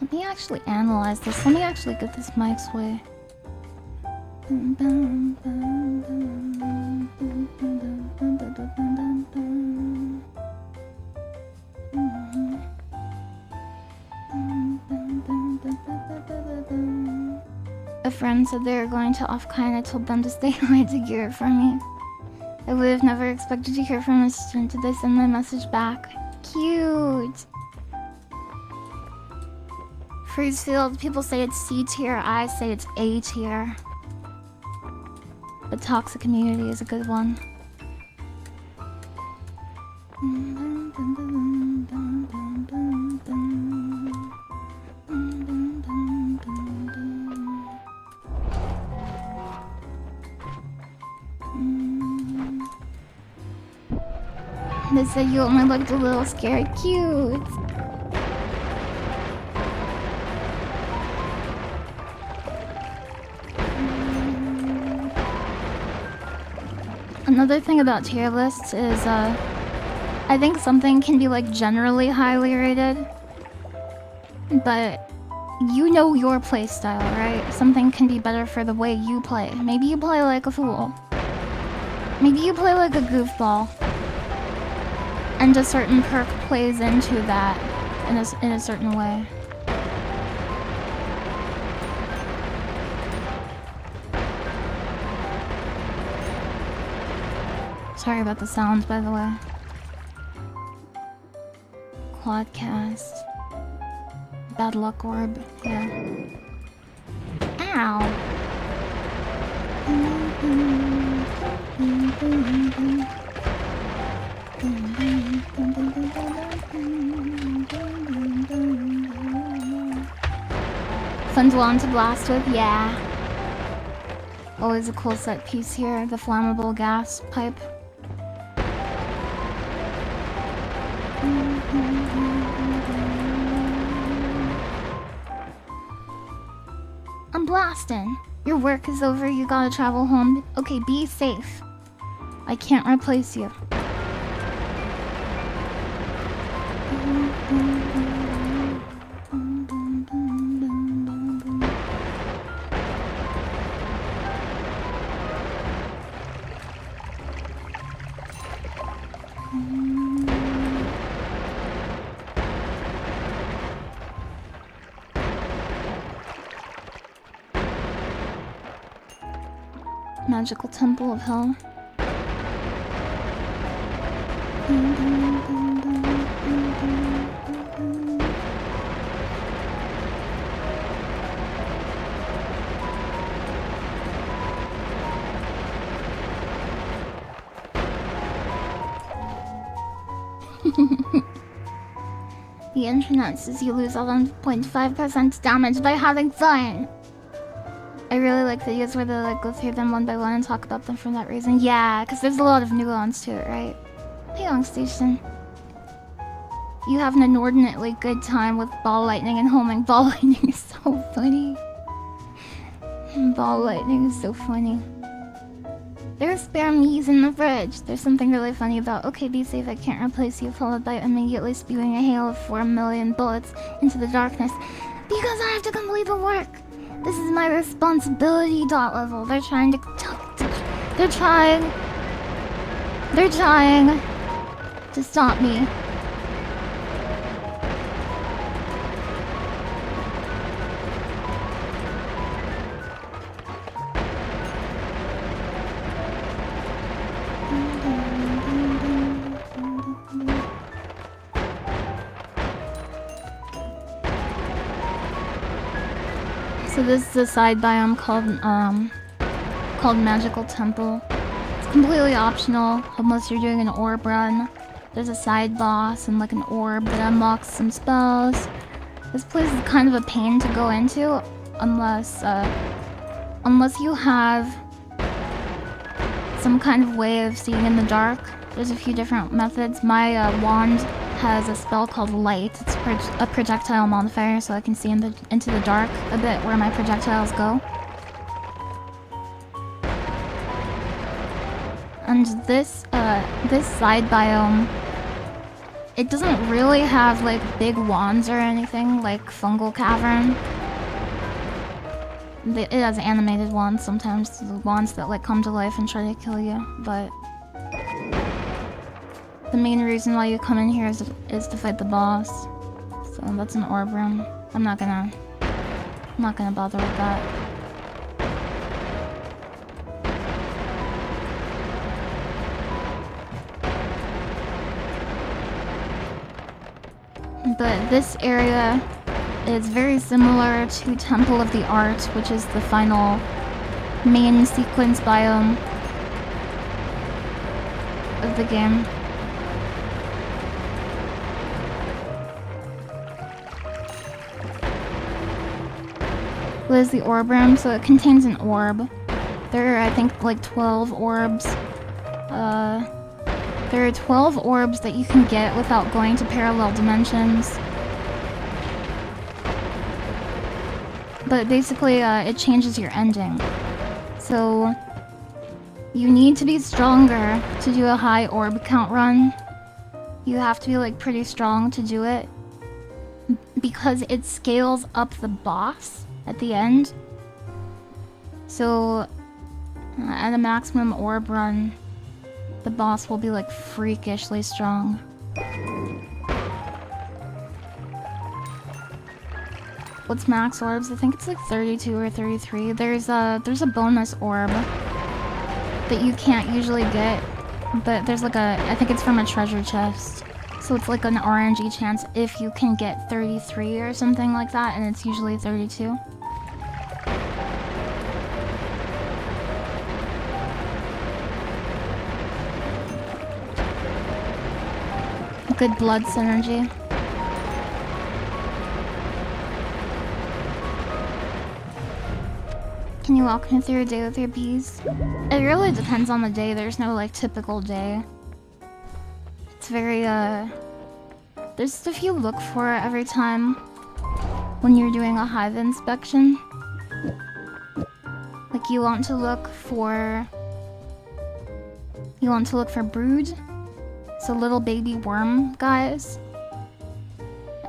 Let me actually analyze this. Let me actually get this mic's way. A friend said they were going to off-Kai and I told them to stay away to gear it for me. I would have never expected to hear from an assistant. Did they send my message back? Cute! Freeze field, people say it's C tier, I say it's A tier. The toxic community is a good one. They said you only looked a little scared. Cute. Another thing about tier lists is I think something can be like generally highly rated, but you know your playstyle, right? Something can be better for the way you play. Maybe you play like a fool. Maybe you play like a goofball. And a certain perk plays into that in a certain way. Sorry about the sound, by the way. Quadcast. Bad luck orb. Yeah. Ow. Fun one to blast with, yeah. Always a cool set piece here, the flammable gas pipe. I'm blasting. Your work is over, you gotta travel home. Okay, be safe. I can't replace you. Magical Temple of Hell. The internet says you lose 11.5% damage by having fun. I really like videos where they like go through them one by one and talk about them for that reason. Yeah, because there's a lot of nuance to it, right? Hey, Young Station. You have an inordinately good time with ball lightning and homing. Ball lightning is so funny. Ball lightning is so funny. There's spare me's in the fridge. There's something really funny about, okay, be safe, I can't replace you, followed by immediately spewing a hail of 4 million bullets into the darkness. Because I have to complete the work. This is my responsibility dot level. They're trying They're trying to stop me. So this is a side biome called Magical Temple. It's completely optional unless you're doing an orb run. There's a side boss and like an orb that unlocks some spells. This place is kind of a pain to go into unless you have some kind of way of seeing in the dark. There's a few different methods. My wand has a spell called Light. It's a projectile modifier, so I can see into the dark a bit where my projectiles go. And this side biome, it doesn't really have like big wands or anything like Fungal Cavern. It has animated wands sometimes, the wands that like come to life and try to kill you, but the main reason why you come in here is to fight the boss. So that's an orb room. I'm not gonna bother with that. But this area is very similar to Temple of the Art, which is the final main sequence biome of the game. There's the orb room, so it contains an orb. There are, I think, like 12 orbs. There are 12 orbs that you can get without going to parallel dimensions. But basically, it changes your ending. So, you need to be stronger to do a high orb count run. You have to be like pretty strong to do it because it scales up the boss at the end. So at a maximum orb run, the boss will be like freakishly strong. What's max orbs? I think it's like 32 or 33. There's a bonus orb that you can't usually get, but there's like I think it's from a treasure chest. So it's like an RNG chance if you can get 33 or something like that, and it's usually 32. Good blood synergy. Can you walk me through a day with your bees? It really depends on the day. There's no like typical day. It's very there's stuff you look for every time when you're doing a hive inspection. Like you want to look for brood. So little baby worm guys.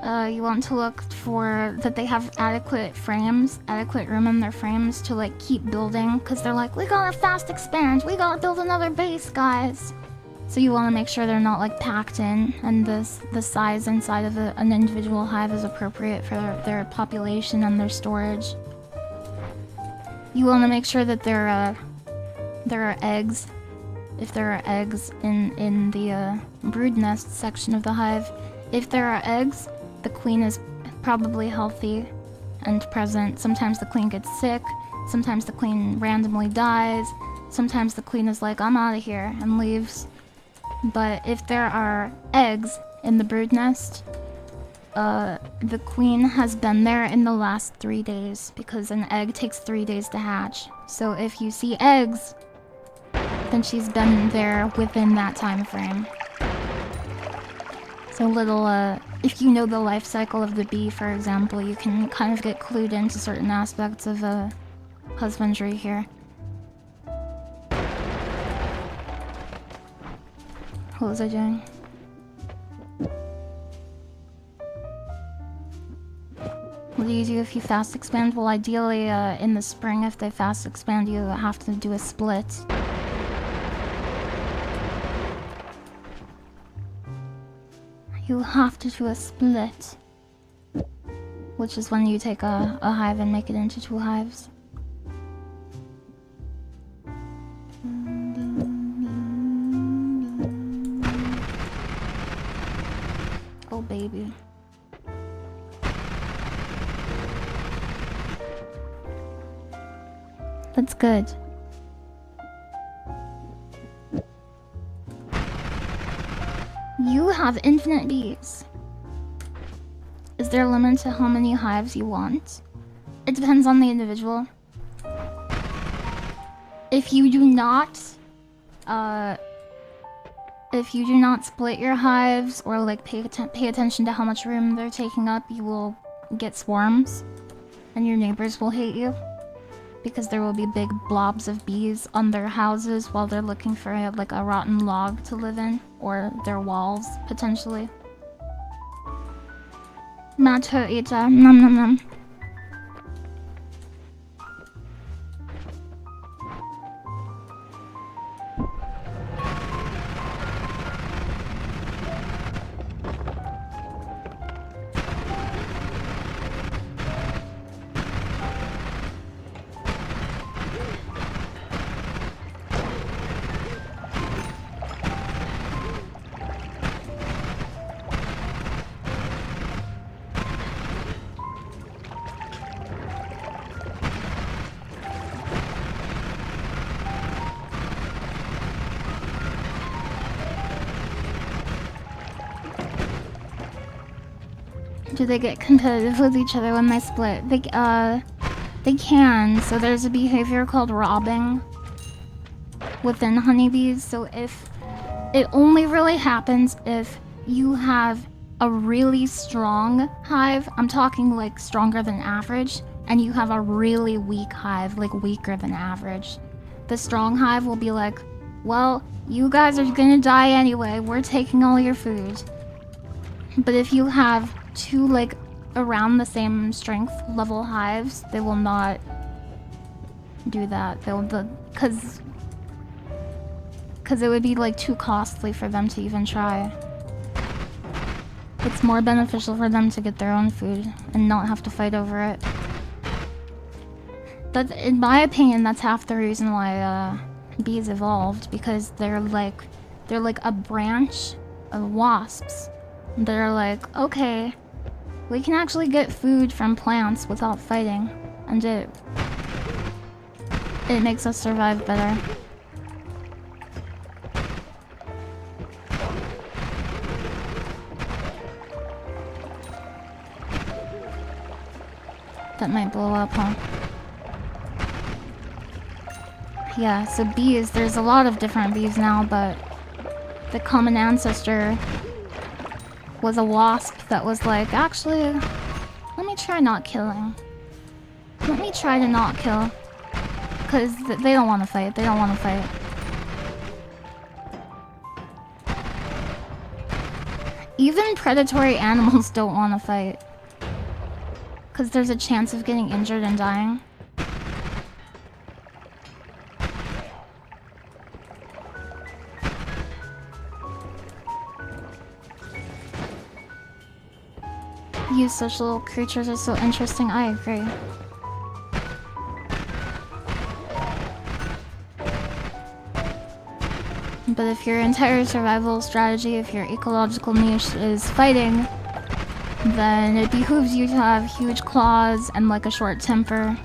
You want to look for that they have adequate room in their frames to like keep building, because they're like, we gotta fast expand, we gotta build another base, guys. So you want to make sure they're not like packed in, and the size inside of an individual hive is appropriate for their population and their storage. You want to make sure that there are eggs. If there are eggs in the brood nest section of the hive, if there are eggs, the queen is probably healthy and present. Sometimes the queen gets sick, sometimes the queen randomly dies, sometimes the queen is like, I'm out of here, and leaves. But if there are eggs in the brood nest, the queen has been there in the last 3 days, because an egg takes 3 days to hatch. So if you see eggs, then she's been there within that time frame. So if you know the life cycle of the bee, for example, you can kind of get clued into certain aspects of husbandry here. What was I doing? What do you do if you fast expand? Well, ideally, in the spring, if they fast expand, you have to do a split. You have to do a split, which is when you take a hive and make it into 2 hives. Oh, baby. That's good. You have infinite bees. Is there a limit to how many hives you want? It depends on the individual. If you do not split your hives or like pay attention to how much room they're taking up, you will get swarms, and your neighbors will hate you, because there will be big blobs of bees on their houses while they're looking for like a rotten log to live in, or their walls, potentially. Mato ita, nom nom nom. Do they get competitive with each other when they split? They can. So there's a behavior called robbing within honeybees. So if it only really happens if you have a really strong hive, I'm talking like stronger than average, and you have a really weak hive, like weaker than average. The strong hive will be like, well, you guys are gonna die anyway. We're taking all your food. But if you have two, like, around the same strength level hives, they will not do that. Because it would be, like, too costly for them to even try. It's more beneficial for them to get their own food and not have to fight over it. That, in my opinion, that's half the reason why bees evolved, because they're like a branch of wasps. They're like, okay, we can actually get food from plants without fighting, and it makes us survive better. That might blow up, huh? Yeah, so bees, there's a lot of different bees now, but the common ancestor was a wasp that was like, actually, let me try not killing. Let me try to not kill. Because they don't want to fight. They don't want to fight. Even predatory animals don't want to fight. Because there's a chance of getting injured and dying. You social creatures are so interesting, I agree. But if your entire survival strategy, if your ecological niche is fighting, then it behooves you to have huge claws and like a short temper.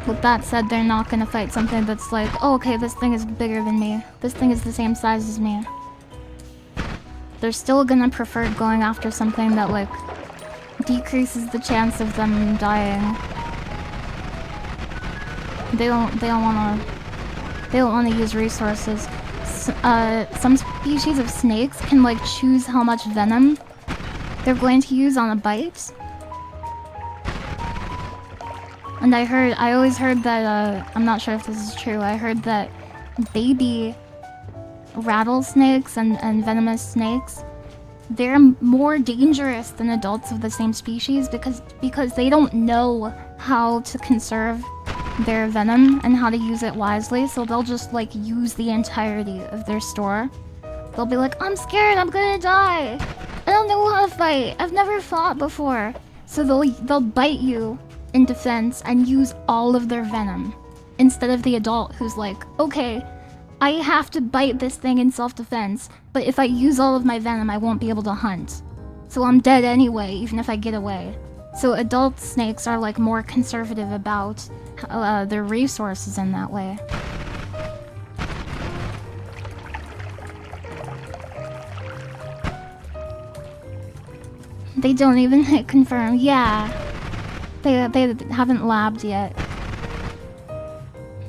With that said, they're not gonna fight something that's like, oh, okay, this thing is bigger than me. This thing is the same size as me. They're still gonna prefer going after something that, like, decreases the chance of them dying. They don't wanna use resources. Some species of snakes can, like, choose how much venom they're going to use on a bite. And I always heard that, I'm not sure if this is true, I heard that baby rattlesnakes and venomous snakes, they're more dangerous than adults of the same species because they don't know how to conserve their venom and how to use it wisely, so they'll just like use the entirety of their store. They'll be like, I'm scared, I'm gonna die, I don't know how to fight, I've never fought before. So they'll bite you in defense and use all of their venom instead of the adult who's like, okay, I have to bite this thing in self-defense, but if I use all of my venom, I won't be able to hunt. So I'm dead anyway, even if I get away. So adult snakes are like more conservative about their resources in that way. They don't even hit confirm. Yeah. They haven't labbed yet.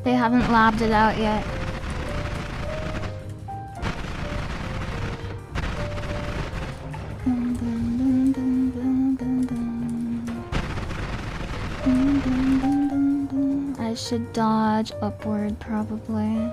They haven't labbed it out yet. I should dodge upward, probably.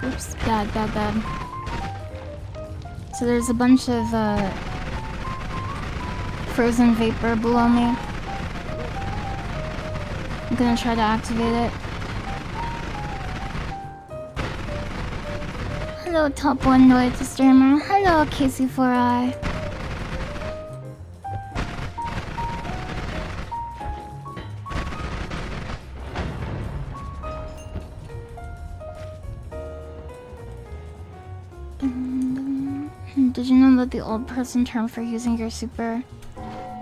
Oops, bad. So there's a bunch of frozen vapor below me. I'm gonna try to activate it. Hello, top 1 Noita streamer. Hello, Casey4i. Did you know that the old person term for using your super...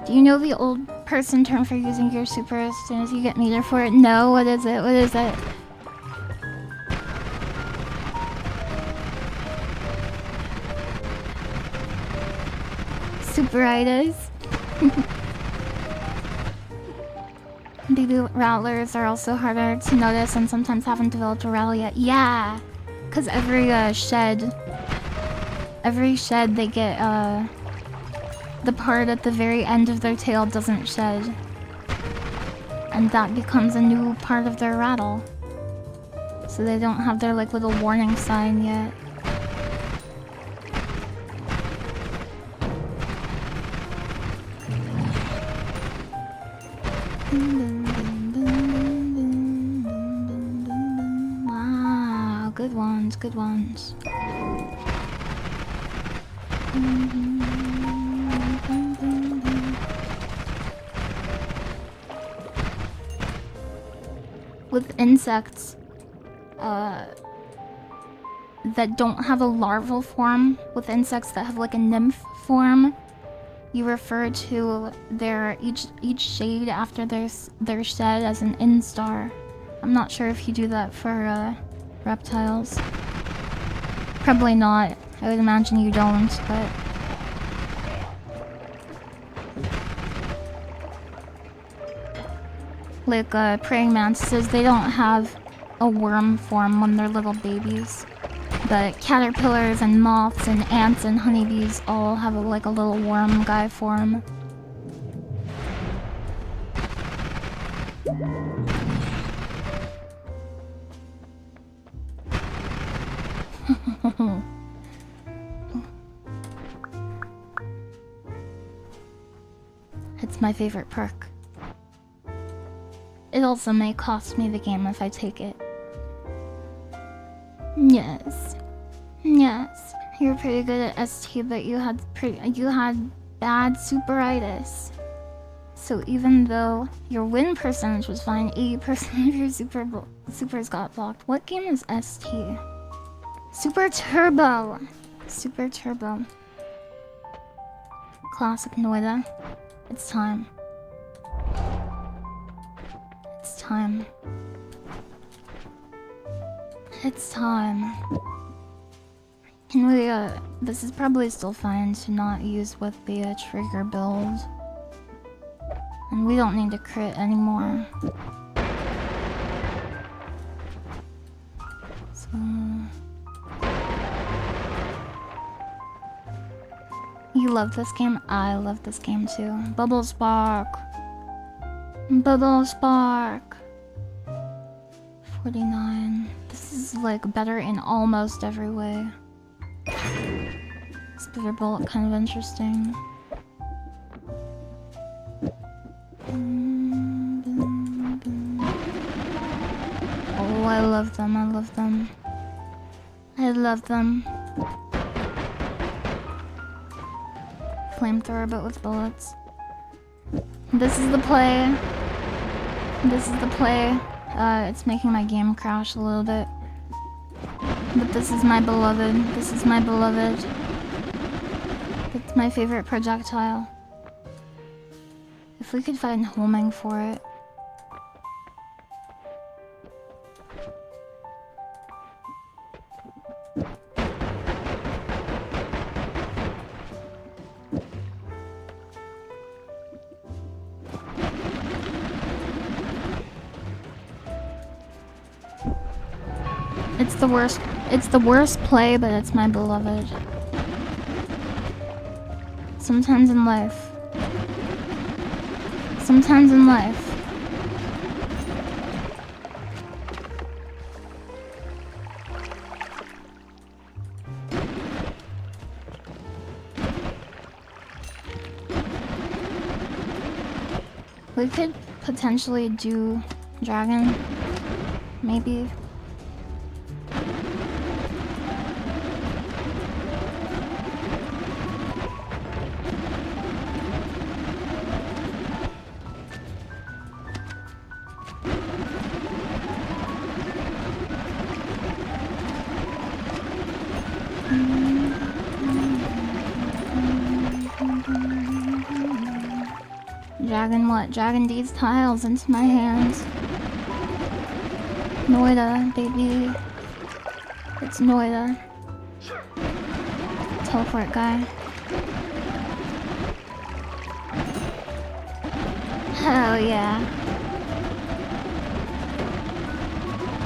Do you know the old person term for using your super as soon as you get meter for it? No, what is it? What is it? Superitis. Baby rattlers are also harder to notice and sometimes haven't developed a rattle yet. Yeah, because every shed they get the part at the very end of their tail doesn't shed. And that becomes a new part of their rattle. So they don't have their like little warning sign yet. Wow, good ones, good ones. With insects that don't have a larval form, with insects that have like a nymph form, you refer to their each shade after their shed as an instar. I'm not sure if you do that for reptiles. Probably not. I would imagine you don't, but like praying mantises, they don't have a worm form when they're little babies. But caterpillars and moths and ants and honeybees all have like a little worm guy form. It's my favorite perk. It also may cost me the game if I take it. Yes. Yes. You're pretty good at ST, but you had bad superitis. So even though your win percentage was fine, 80% of your supers got blocked. What game is ST? Super Turbo. Super Turbo. Classic Noita. It's time. It's time. It's time. Can we, this is probably still fine to not use with the trigger build. And we don't need to crit anymore. So... You love this game? I love this game too. Bubble Spark. Bubble Spark. 49. This is like better in almost every way. Spitter Bullet kind of interesting. Oh, I love them, I love them. I love them. Flamethrower but with bullets. This is the play. This is the play. It's making my game crash a little bit. But this is my beloved. This is my beloved. It's my favorite projectile. If we could find homing for it. It's the worst play, but it's my beloved. Sometimes in life. Sometimes in life. We could potentially do dragon, maybe. Dragon what? Dragon these tiles into my hands. Noita, baby. It's Noita. Teleport guy. Hell yeah.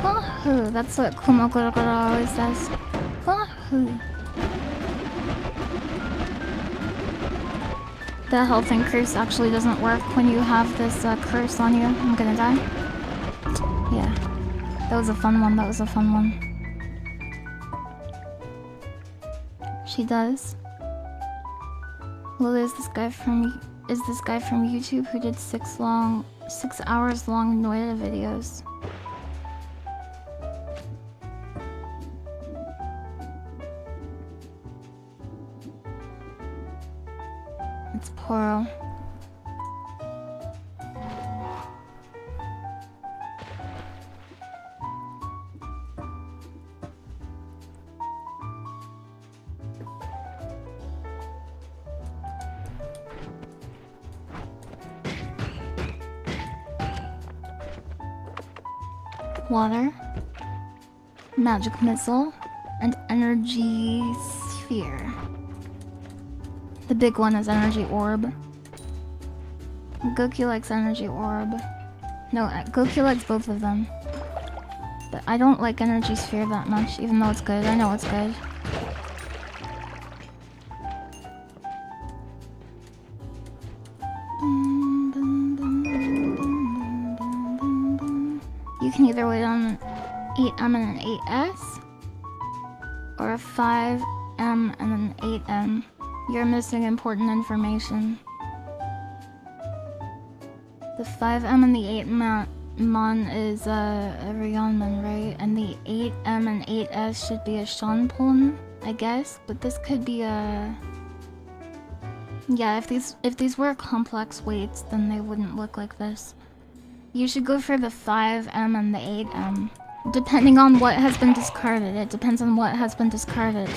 Wahoo, that's what Kumogorogoro always says. Wahoo. The health increase actually doesn't work when you have this curse on you. I'm gonna die. Yeah. That was a fun one, that was a fun one. She does. Lily is this guy from YouTube who did 6 hours long Noita videos. It's Poro. Water, magic missile, and energy sphere. The big one is energy orb. Goku likes energy orb. No, Goku likes both of them. But I don't like energy sphere that much, even though it's good. I know it's good. You can either wait on an 8M and an 8S, or a 5M and an 8M. You're missing important information. The 5M and the 8M is a Ryonman, right? And the 8M and 8S should be a Shanpon, I guess. But this could be a... Yeah, if these were complex weights, then they wouldn't look like this. You should go for the 5M and the 8M. Depending on what has been discarded. It depends on what has been discarded.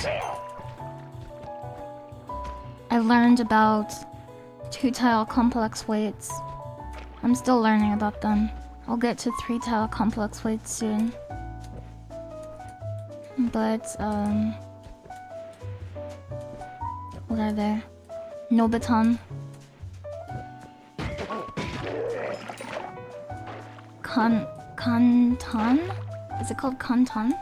I learned about 2-tile complex weights. I'm still learning about them. I'll get to 3-tile complex weights soon. But, what are they? Nobiton. Kanton? Is it called Kanton?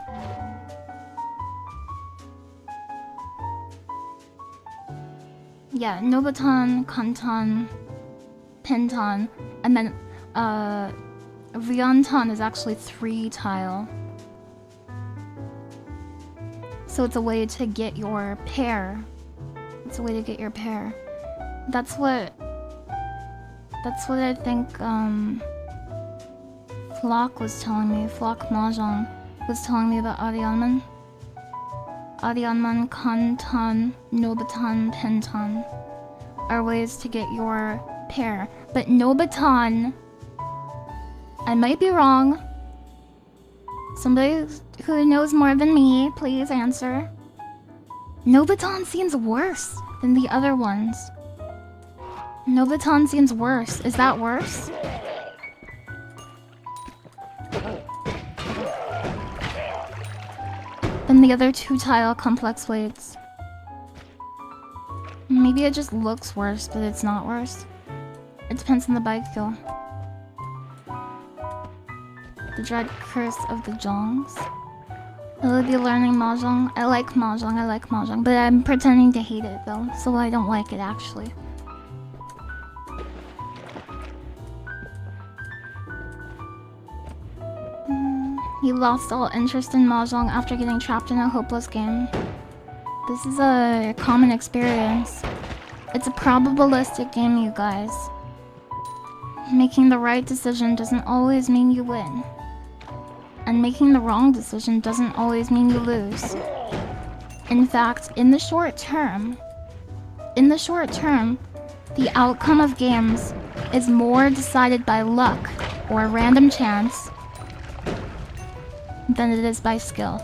Yeah, Nobiton, Kanton, Penton, and then Ryonton is actually 3-tile. So it's a way to get your pair. It's a way to get your pair. That's what I think Flock was telling me. Flock Mahjong was telling me about Arianman. Arianman, Kanton, Nobiton, Penton are ways to get your pair. But Nobiton, I might be wrong. Somebody who knows more than me, please answer. Nobiton seems worse than the other ones. Nobiton seems worse. Is that worse? Than the other 2-tile complex weights. Maybe it just looks worse, but it's not worse. It depends on the bike skill. The dread curse of the Jongs. I will be learning mahjong. I like mahjong, but I'm pretending to hate it though, so I don't like it actually. He lost all interest in mahjong after getting trapped in a hopeless game. This is a common experience. It's a probabilistic game, you guys. Making the right decision doesn't always mean you win. And making the wrong decision doesn't always mean you lose. In fact, in the short term, the outcome of games is more decided by luck or random chance than it is by skill.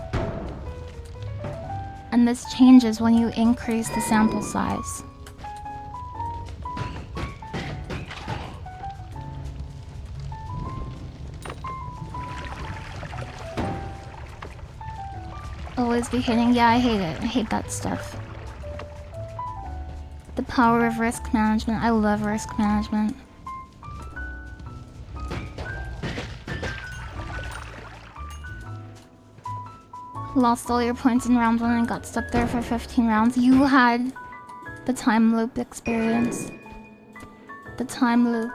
And this changes when you increase the sample size. Always be hitting. Yeah, I hate it. I hate that stuff. The power of risk management. I love risk management. Lost all your points in round 1 and got stuck there for 15 rounds. You had the time loop experience. The time loop.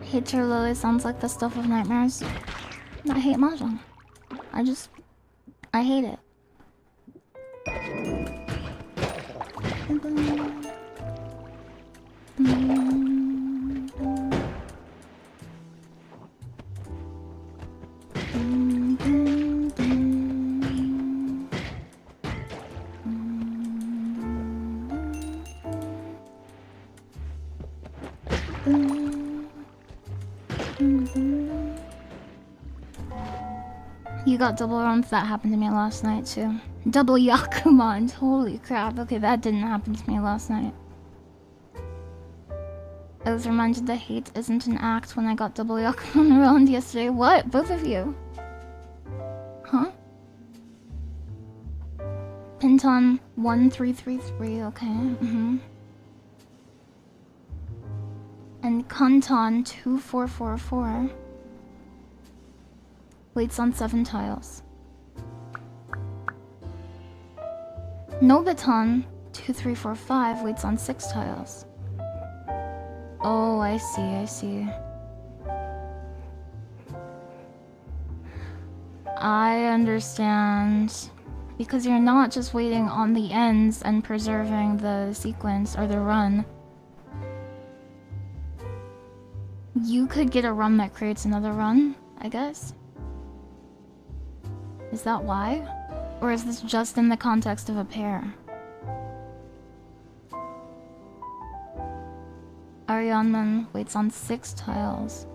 Hate your Lily sounds like the stuff of nightmares. I hate mahjong. I hate it. You got double runs? That happened to me last night too. Double Yakuman, holy crap. Okay, that didn't happen to me last night. I was reminded that hate isn't an act when I got double Yakuman around yesterday. What? Both of you? Huh? Pinton 1333, okay. And Kanton 2444 waits on 7 tiles. Nobiton 2345 waits on 6 tiles. Oh, I see. I understand. Because you're not just waiting on the ends and preserving the sequence or the run. You could get a run that creates another run, I guess. Is that why? Or is this just in the context of a pair? Arianman waits on 6 tiles.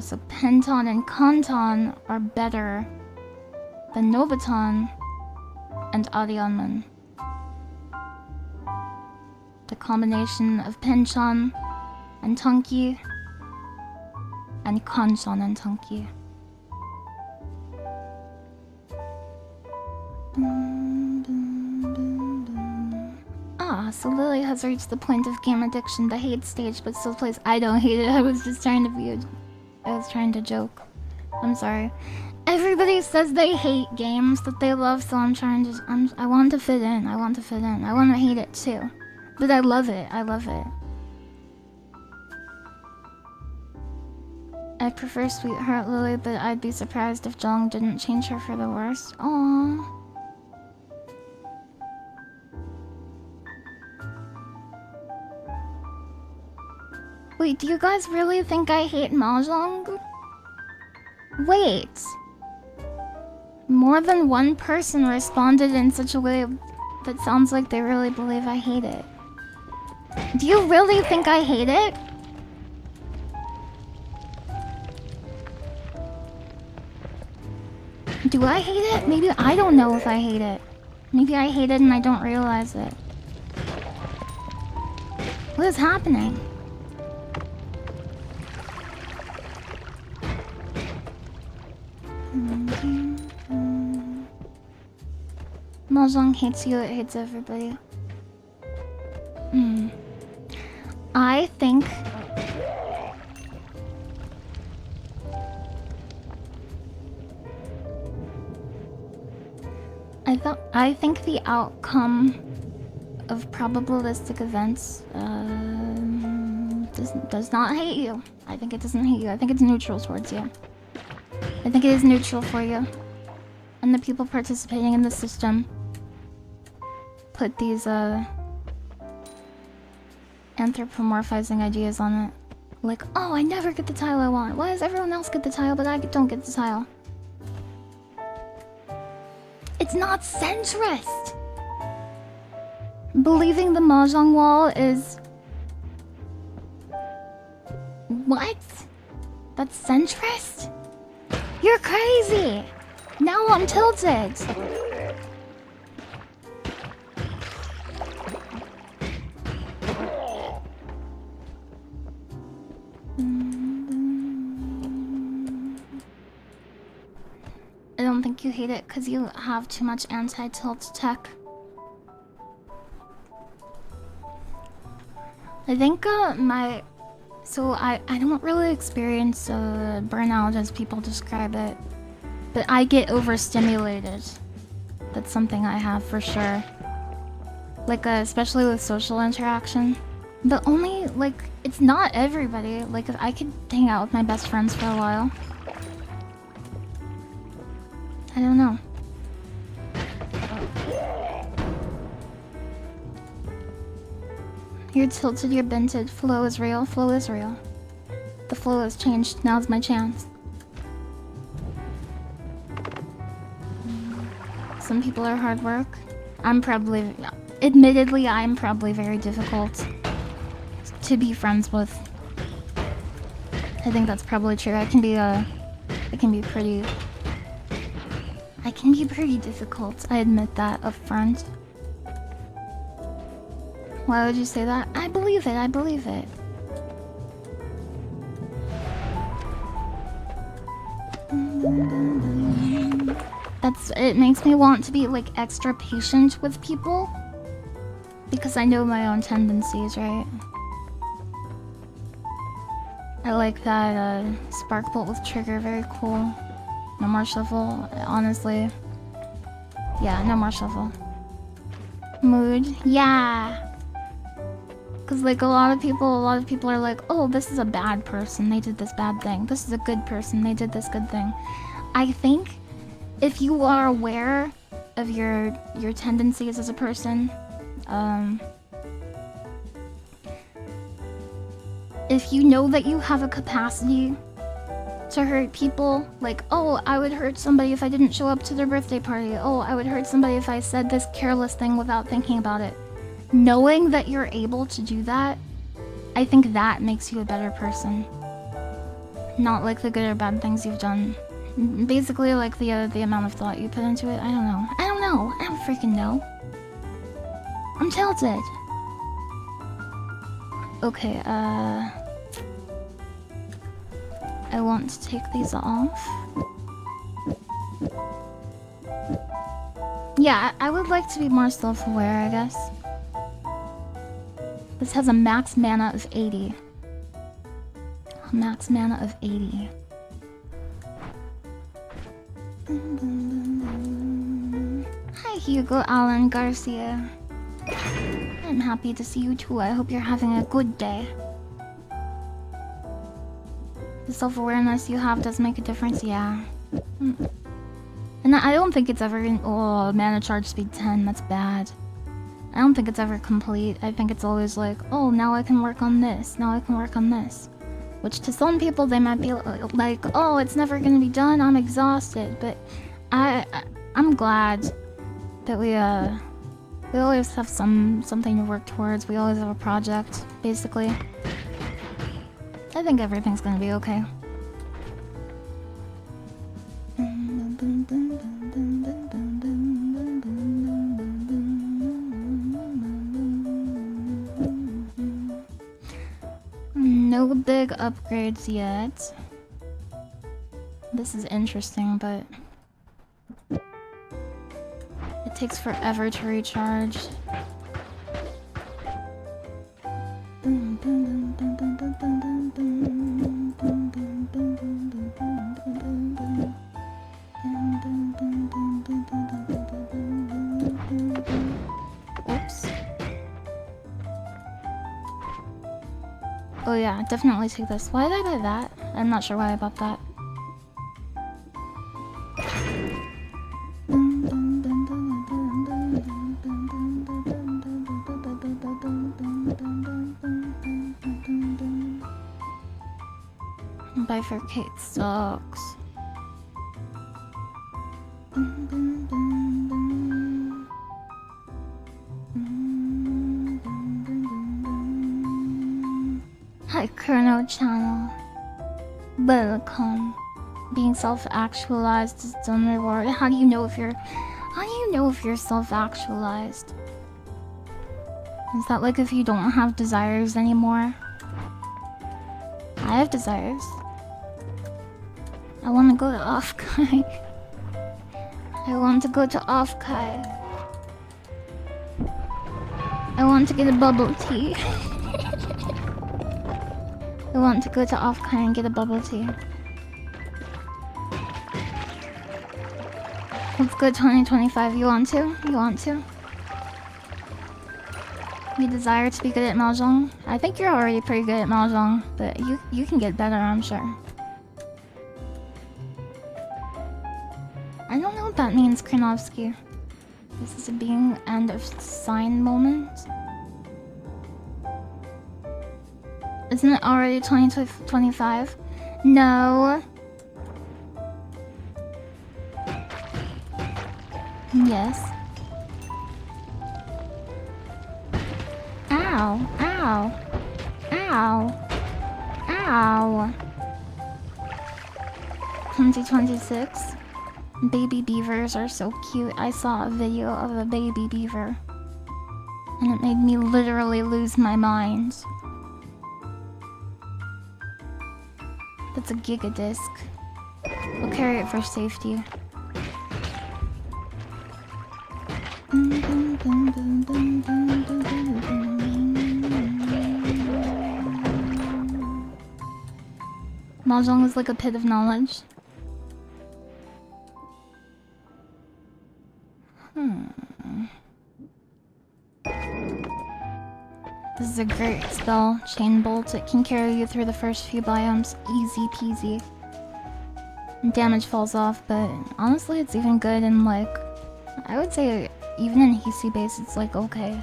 So Penton and Kanton are better than Nobiton and Arianman. The combination of Penchon and Tunki and Kanchon and Tunki. So Lily has reached the point of game addiction, the hate stage, but still plays. I don't hate it. I was just trying to joke. I'm sorry. Everybody says they hate games that they love, so I want to fit in. I want to hate it too. But I love it. I prefer Sweetheart Lily, but I'd be surprised if Jong didn't change her for the worse. Aww. Wait, do you guys really think I hate mahjong? Wait. More than one person responded in such a way that sounds like they really believe I hate it. Do you really think I hate it? Do I hate it? Maybe I don't know if I hate it. Maybe I hate it and I don't realize it. What is happening? Mahjong hates you, it hates everybody. I think... I think the outcome of probabilistic events does not hate you. I think it doesn't hate you. I think it's neutral towards you. I think it is neutral for you. And the people participating in the system put these anthropomorphizing ideas on it. Like, oh, I never get the tile I want. Why does everyone else get the tile but I don't get the tile? It's not centrist! Believing the mahjong wall is... What? That's centrist? You're crazy! Now I'm tilted! I don't think you hate it because you have too much anti-tilt tech. I think So I don't really experience burnout as people describe it, but I get overstimulated. That's something I have for sure. Like especially with social interaction, but only like it's not everybody. Like if I could hang out with my best friends for a while. I don't know. You're tilted, you're bented. Flow is real, flow is real. The flow has changed, now's my chance. Some people are hard work. Admittedly, I'm probably very difficult to be friends with. I think that's probably true. I can be pretty difficult. I admit that up front. Why would you say that? I believe it, I believe it. It makes me want to be like extra patient with people. Because I know my own tendencies, right? I like that spark bolt with trigger, very cool. No more shuffle, honestly. Yeah, no more shuffle. Mood, yeah. Cause like a lot of people are like, oh, this is a bad person, they did this bad thing. This is a good person, they did this good thing. I think if you are aware of your tendencies as a person, if you know that you have a capacity to hurt people, like, oh, I would hurt somebody if I didn't show up to their birthday party. Oh, I would hurt somebody if I said this careless thing without thinking about it. Knowing that you're able to do that, I think that makes you a better person. Not like the good or bad things you've done. Basically, like the amount of thought you put into it. I don't know. I don't freaking know. I'm tilted. Okay, I want to take these off. Yeah, I would like to be more self-aware, I guess. This has a max mana of 80. A max mana of 80. Hi, Hugo Alan Garcia. I'm happy to see you too. I hope you're having a good day. The self-awareness you have does make a difference, yeah. And I don't think it's ever in— oh, mana charge speed 10, that's bad. I don't think it's ever complete. I think it's always like, oh, now I can work on this, now I can work on this. Which to some people they might be like, oh, it's never gonna be done, I'm exhausted. But I'm glad that we always have something to work towards. We always have a project, basically. I think everything's gonna be okay. No big upgrades yet. This is interesting, but it takes forever to recharge. Oops. Oh yeah, definitely take this. Why did I buy that? I'm not sure why I bought that. Bifurcate sucks. Hi, Chrono Channel. Welcome. Being self-actualized is done reward. How do you know if you're self-actualized? Is that like if you don't have desires anymore? I have desires. I want to go to Offkai. I want to go to Offkai. I want to get a bubble tea. I want to go to Off-Kai and get a bubble tea. Let's go 2025. You want to? You want to? You desire to be good at mahjong? I think you're already pretty good at mahjong, but you can get better, I'm sure. I don't know what that means, Krinovsky. This is a being and of sign moment. Isn't it already 2025? No. Yes. Ow. Ow. Ow. Ow. 2026. Baby beavers are so cute. I saw a video of a baby beaver, and it made me literally lose my mind. That's a gigadisc. We'll carry it for safety. Mahjong is like a pit of knowledge. This is a great spell, Chain Bolt. It can carry you through the first few biomes, easy peasy. Damage falls off, but honestly it's even good in like... I would say even in Hisi base it's like okay.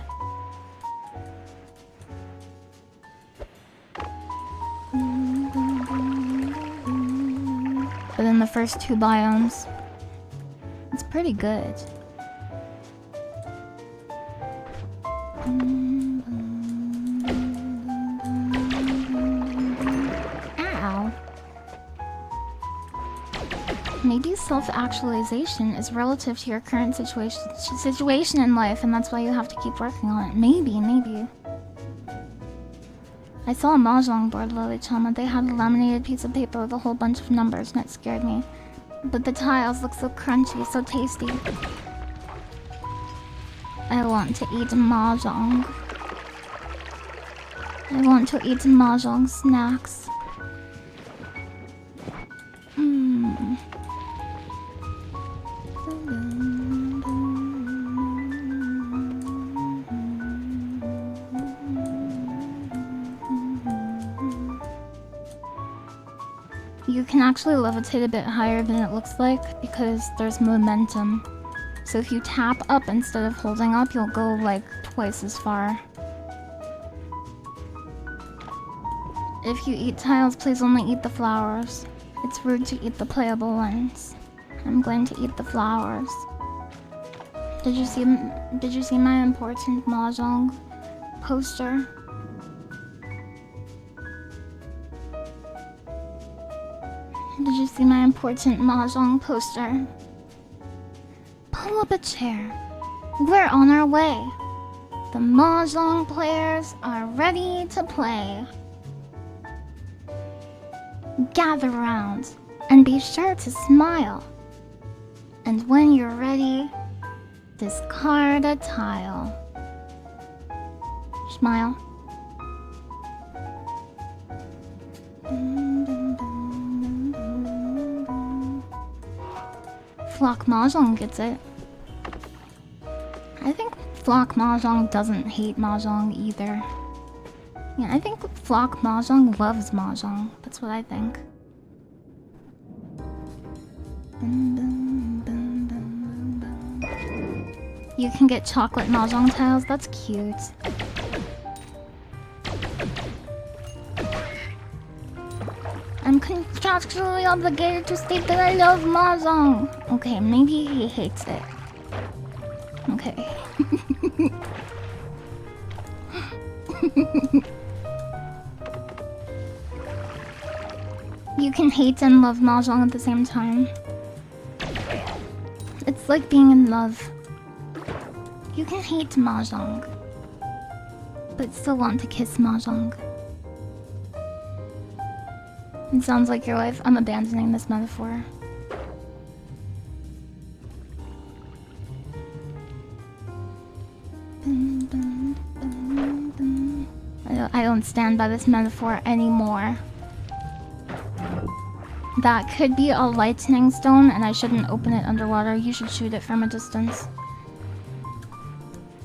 But in the first two biomes, it's pretty good. Ow. Maybe self-actualization is relative to your current situation in life, and that's why you have to keep working on it. Maybe. I saw a mahjong board, Lily-chan. They had a laminated piece of paper with a whole bunch of numbers, and it scared me. But the tiles look so crunchy, so tasty. I want to eat mahjong. I want to eat mahjong snacks. You can actually levitate a bit higher than it looks like because there's momentum. So if you tap up instead of holding up, you'll go like twice as far. If you eat tiles, please only eat the flowers. It's rude to eat the playable ones. I'm going to eat the flowers. Did you see my important mahjong poster? Did you see my important mahjong poster? Pull up a chair. We're on our way. The mahjong players are ready to play. Gather round and be sure to smile. And when you're ready, discard a tile. Smile. Flock Mahjong gets it. I think Flock Mahjong doesn't hate Mahjong either. Yeah, I think Flock Mahjong loves Mahjong. That's what I think. You can get chocolate Mahjong tiles. That's cute. I'm contractually obligated to state that I love Mahjong. Okay, maybe he hates it. Okay. You can hate and love Mahjong at the same time. It's like being in love. You can hate Mahjong, but still want to kiss Mahjong. It sounds like your life. I'm abandoning this metaphor. I don't stand by this metaphor anymore. That could be a lightning stone, and I shouldn't open it underwater. You should shoot it from a distance.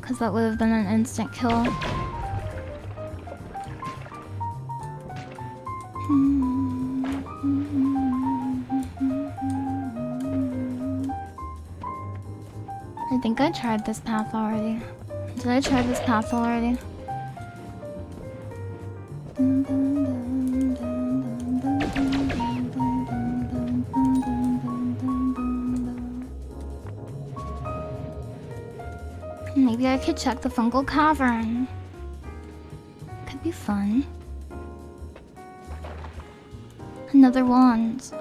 Because that would have been an instant kill. I think I tried this path already. Did I try this path already? Maybe I could check the fungal cavern. Could be fun. Another wand.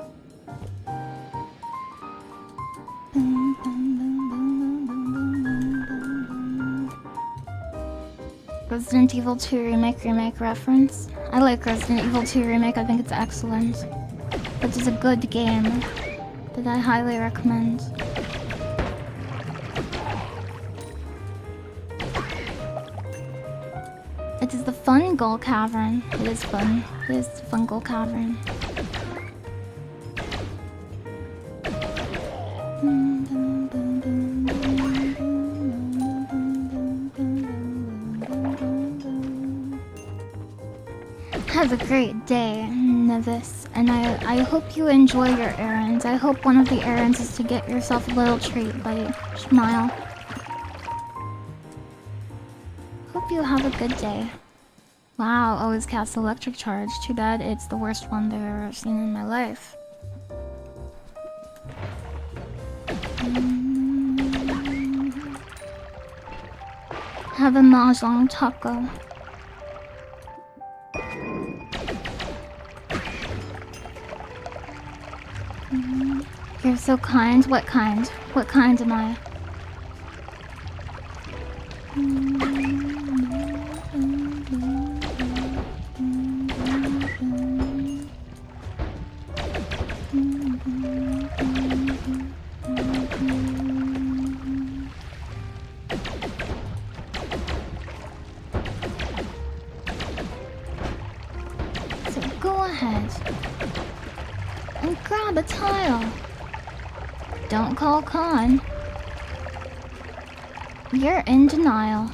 Resident Evil 2 remake reference. I like Resident Evil 2 remake, I think it's excellent. It is a good game that I highly recommend. It is the fungal cavern. It is fun. It is the fungal cavern. Have a great day, Nevis, and I hope you enjoy your errands. I hope one of the errands is to get yourself a little treat by Smile. Hope you have a good day. Wow, always cast electric charge. Too bad it's the worst one they've ever seen in my life. Have a mahjong taco. You're so kind. What kind? What kind am I? So go ahead and grab a tile. Don't call Khan. You're in denial.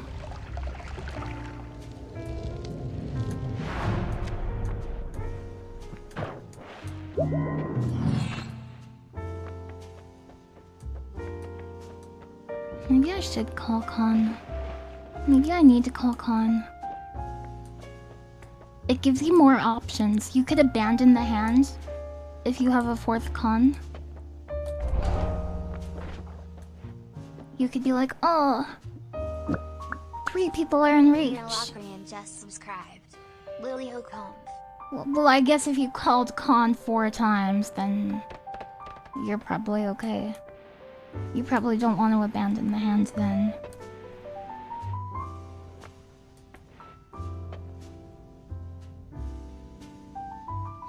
Maybe I should call Khan. Maybe I need to call Khan. It gives you more options. You could abandon the hand if you have a fourth Khan. You could be like, oh, 3 people are in reach. Just subscribed. LilyHops. Well, I guess if you called Khan 4 times, then you're probably okay. You probably don't want to abandon the hand then.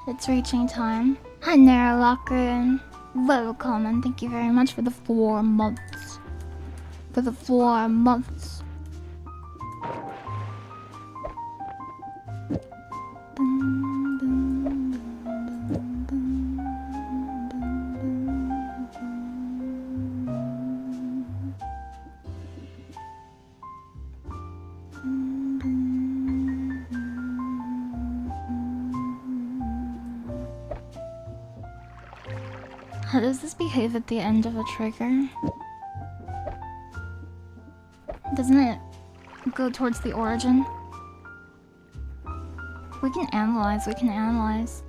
It's reaching time. Hi, Naralockrin. Welcome, and thank you very much for the 4 months. For the 4 months. How does this behave at the end of a trigger? Doesn't it go towards the origin? We can analyze, we can analyze.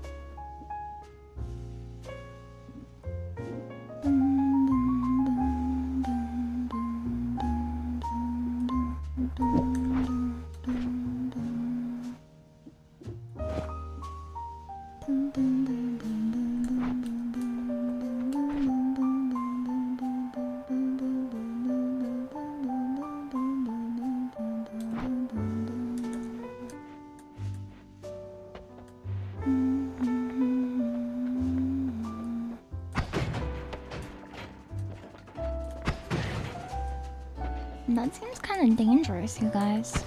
That seems kind of dangerous, you guys.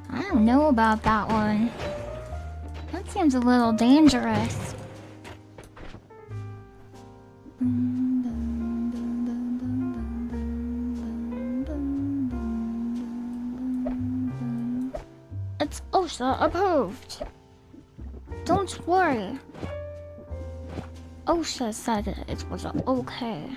I don't know about that one. That seems a little dangerous. It's OSHA approved. Don't worry. OSHA said it was okay.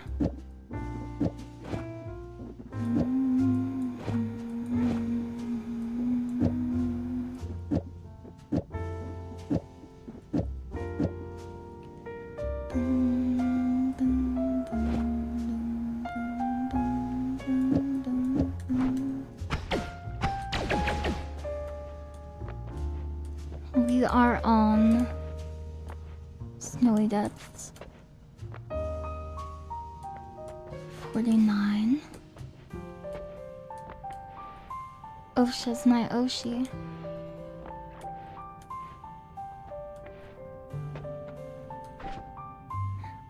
We are on Snowy Depths 49. OSHA's my Oshi.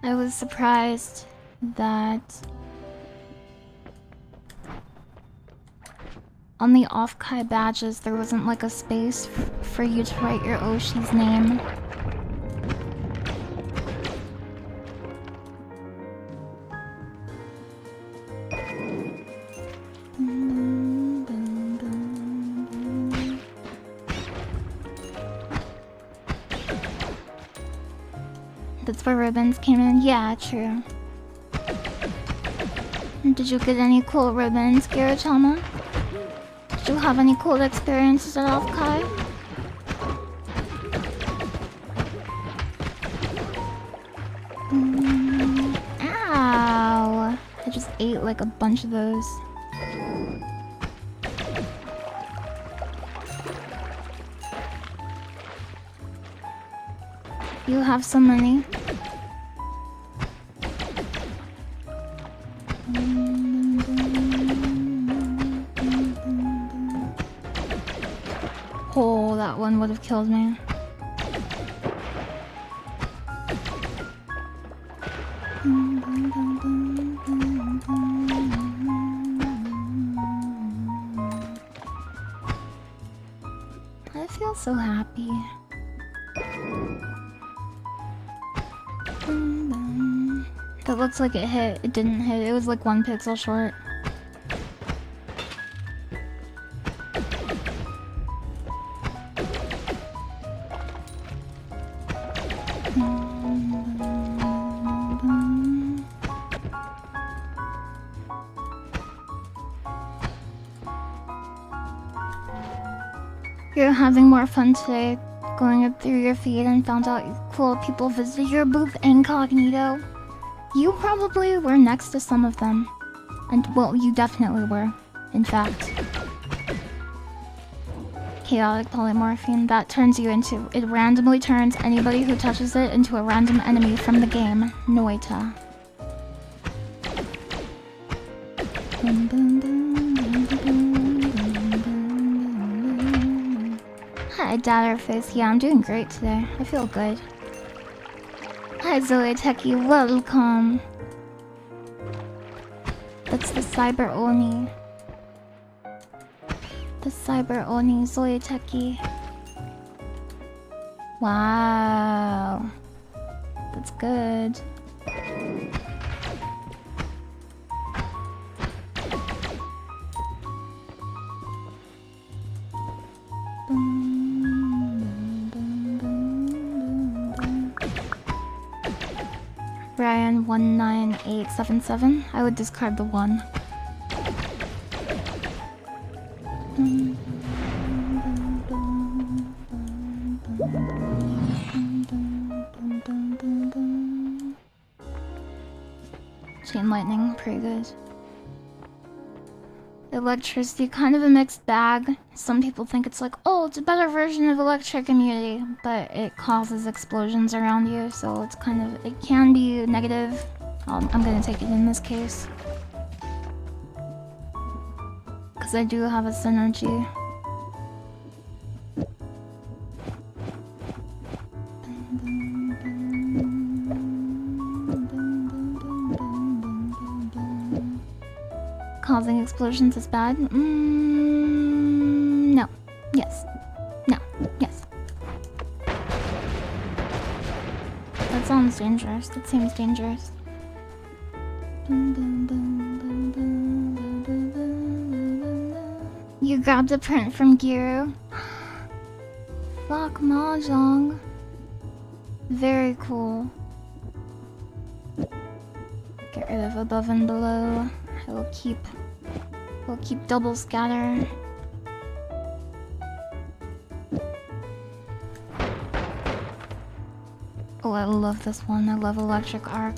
I was surprised that on the off-kai badges there wasn't like a space for you to write your Oshi's name. That's where ribbons came in? Yeah, true. Did you get any cool ribbons, Garachama? Did you have any cool experiences at off-kai? Ow! I just ate like a bunch of those. You have so many. Oh, that one would have killed me. I feel so happy. That looks like it hit. It didn't hit. It was like 1 pixel short. You're having more fun today, going up through your feed and found out cool people visited your booth incognito. You probably were next to some of them. And, well, you definitely were, in fact. Chaotic polymorphine, that turns you into... It randomly turns anybody who touches it into a random enemy from the game, Noita. Hi, Dadderface. Yeah, I'm doing great today. I feel good. Hi, Zoe Techie. Welcome. That's the Cyber Oni. The Cyber Oni, Zoe Techie. Wow. That's good. Ryan19877. I would discard the 1. Chain lightning, pretty good. Electricity, kind of a mixed bag. Some people think it's like, oh, it's a better version of electric immunity, but it causes explosions around you, so it's kind of, it can be negative. I'm gonna take it in this case. Because I do have a synergy. Causing explosions is bad? No. Yes. That sounds dangerous. That seems dangerous. You grabbed a print from Giru. Fuck mahjong. Very cool. Get rid of above and below. We'll keep double scatter. Oh, I love this one. I love electric arc.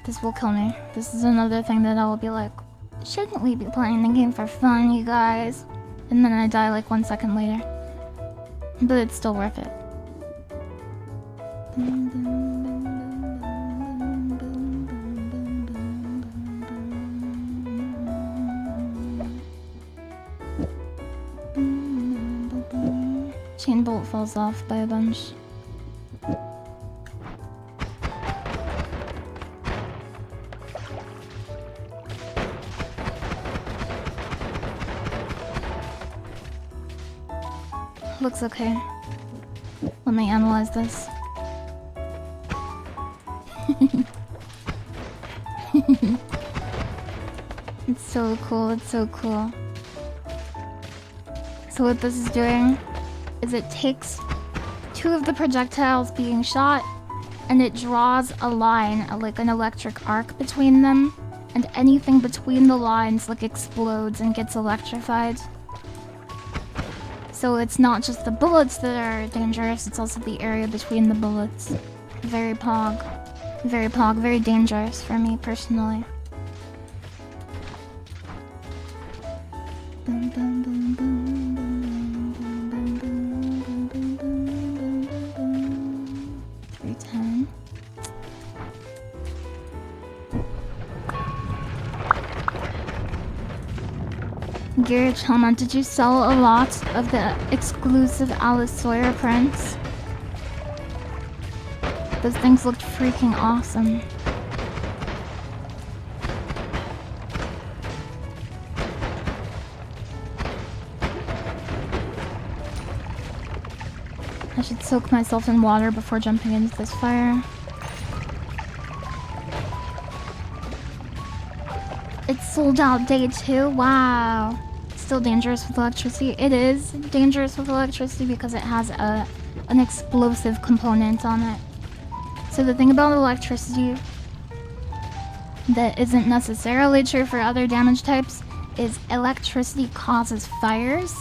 This will kill me. This is another thing that I will be like, shouldn't we be playing the game for fun, you guys? And then I die like 1 second later. But it's still worth it. Chain bolt falls off by a bunch. Looks okay. Let me analyze this. It's so cool, it's so cool. So what this is doing is it takes 2 of the projectiles being shot and it draws a line, like an electric arc between them, and anything between the lines like explodes and gets electrified. So it's not just the bullets that are dangerous, it's also the area between the bullets. Very pog. Very pog, very dangerous for me personally. Boom, boom, boom, boom, boom, boom, boom, boom, boom, boom, boom. 310. Garage Helma, did you sell a lot of the exclusive Alice Sawyer prints? Those things looked freaking awesome. I should soak myself in water before jumping into this fire. It's sold out day 2? Wow. Still dangerous with electricity? It is dangerous with electricity because it has an explosive component on it. So the thing about electricity that isn't necessarily true for other damage types is electricity causes fires,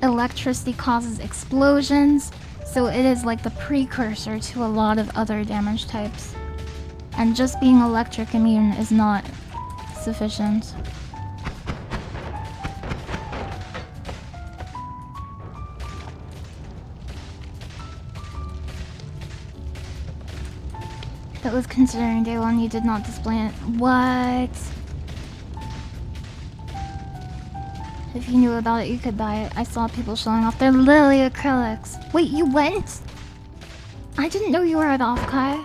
electricity causes explosions, so it is like the precursor to a lot of other damage types. And just being electric immune is not sufficient. That was considering day 1, you did not display it. What? If you knew about it, you could buy it. I saw people showing off their Lily acrylics. Wait, you went? I didn't know you were at Offkai.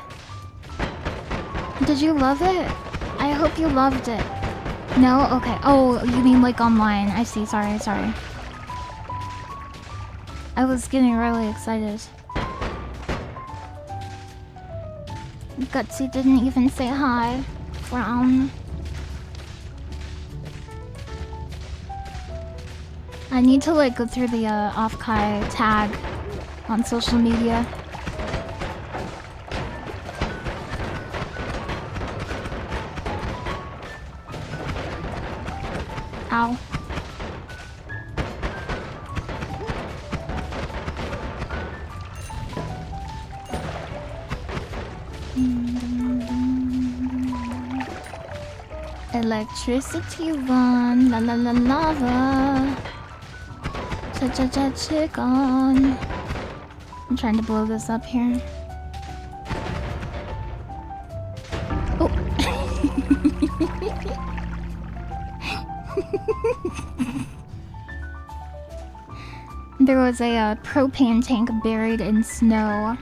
Did you love it? I hope you loved it. No? Okay. Oh, you mean like online. I see. Sorry. I was getting really excited. Gutsy didn't even say hi. Brown. I need to like go through the Offkai tag on social media. Ow. Electricity run, la la la lava. Cha cha cha chicken. I'm trying to blow this up here. Oh. There was a propane tank buried in snow.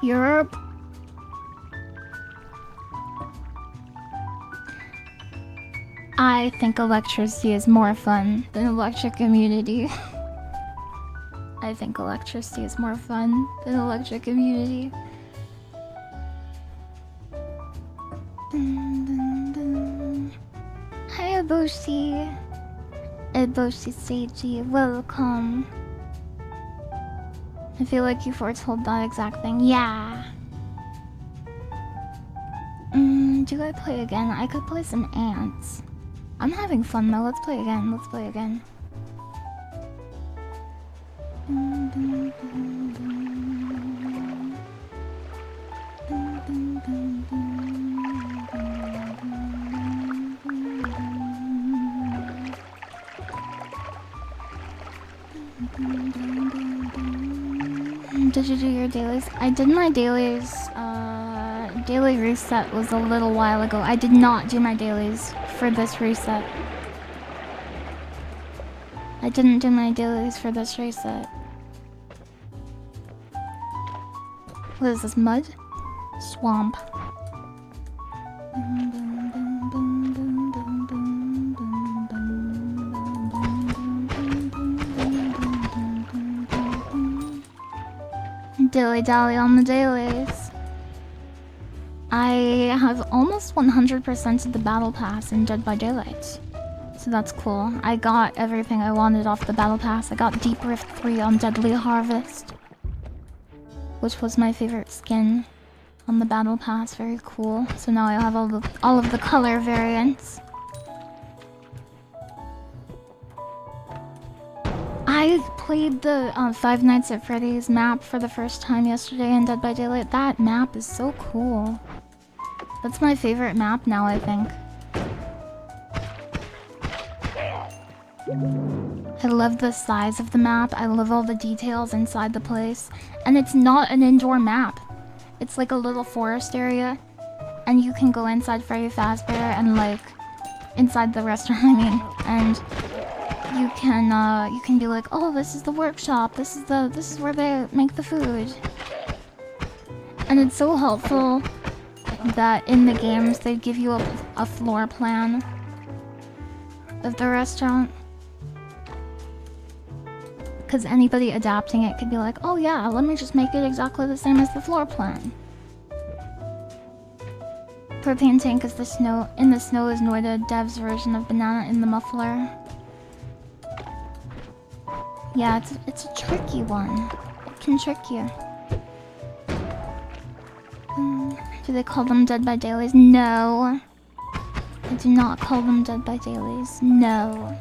Europe. I think electricity is more fun than electric immunity. I think electricity is more fun than electric immunity. Hi Eboshi. Eboshi Seiji, welcome. I feel like you foretold that exact thing. Yeah. Do I play again? I could play some ants. I'm having fun though. Let's play again. Let's play again. Did you do your dailies? I did my dailies. Daily reset was a little while ago. I did not do my dailies for this reset. I didn't do my dailies for this reset. What is this, mud? Swamp. Dilly dally on the dailies. I have almost 100% of the battle pass in Dead by Daylight. So that's cool. I got everything I wanted off the battle pass. I got Deep Rift 3 on Deadly Harvest, which was my favorite skin on the battle pass. Very cool. So now I have all of the color variants. I played the Five Nights at Freddy's map for the first time yesterday in Dead by Daylight. That map is so cool. That's my favorite map now, I think. I love the size of the map. I love all the details inside the place. And it's not an indoor map. It's like a little forest area. And you can go inside Freddy Fazbear and like... inside the restaurant, I mean. And... you can be like, oh, this is the workshop. This is where they make the food. And it's so helpful that in the games they give you a floor plan of the restaurant. Because anybody adapting it could be like, oh yeah, let me just make it exactly the same as the floor plan. Propane tank is the snow. In the snow is Noita, Dev's version of banana in the muffler. Yeah, it's a tricky one. It can trick you. Do they call them Dead by Dailies? No. I do not call them Dead by Dailies. No.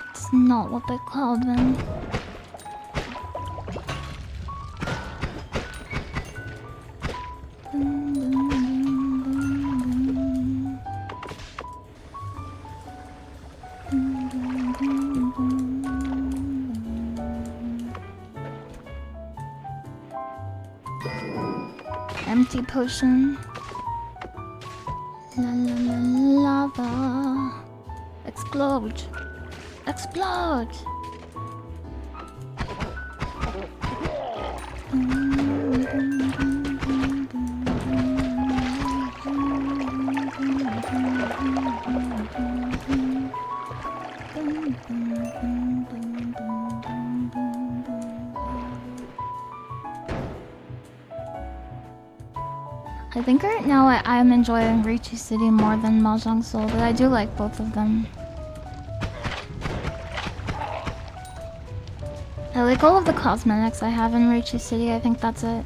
It's not what they call them. Empty potion. La la la lava. Explode. Explode. I think right now I'm enjoying Riichi City more than Mahjong Soul, but I do like both of them. I like all of the cosmetics I have in Riichi City. I think that's it.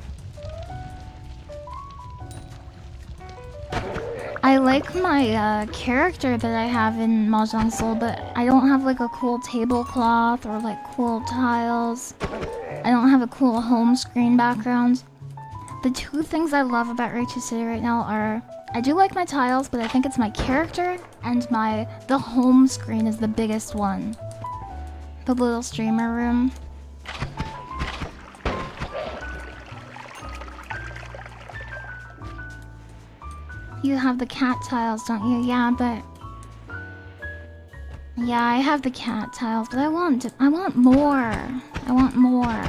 I like my character that I have in Mahjong Soul, but I don't have like a cool tablecloth or like cool tiles. I don't have a cool home screen background. The two things I love about Riichi City right now are... I do like my tiles, but I think it's my character and the home screen is the biggest one. The little streamer room. You have the cat tiles, don't you? Yeah, but... yeah, I have the cat tiles, but I want more. I want more.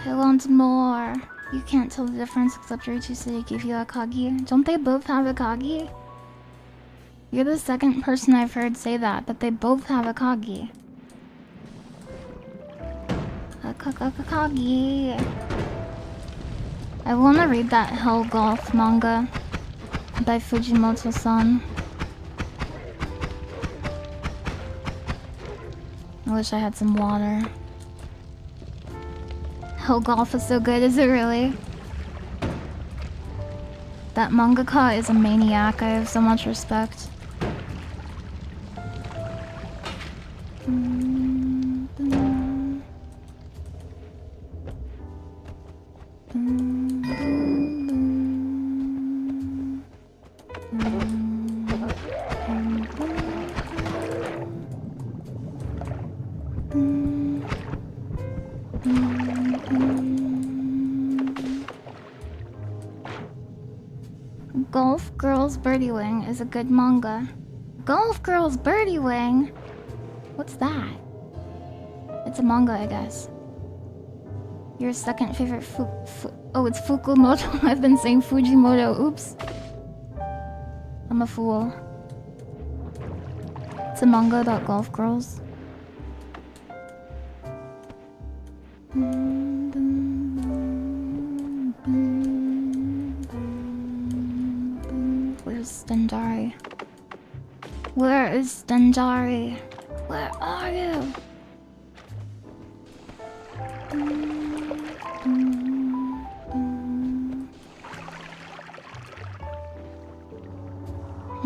I want more. You can't tell the difference except Riichi City gave you Akagi. Don't they both have Akagi? You're the second person I've heard say that, but they both have Akagi. Akagi. I wanna read that Hell Golf manga by Fujimoto-san. I wish I had some water. Hell Golf is so good, is it really? That mangaka is a maniac, I have so much respect. Golf Girls Birdie Wing is a good manga. Golf Girls Birdie Wing? What's that? It's a manga, I guess. Your second favorite oh, it's Fukumoto. I've been saying Fujimoto. Oops. I'm a fool. It's a manga about golf girls. Where's Stenjari? Where is Stenjari? Where are you?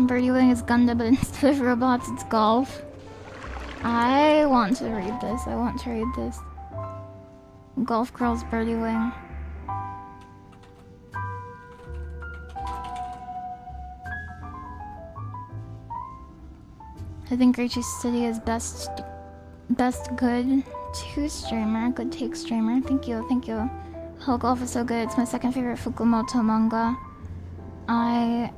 Birdie Wing is Gundam, but instead of robots, it's golf. I want to read this. I want to read this. Golf Girls Birdie Wing. I think Riichi City is best good to streamer, good take streamer. Thank you, thank you. Hell Golf is so good. It's my second favorite Fukumoto manga. I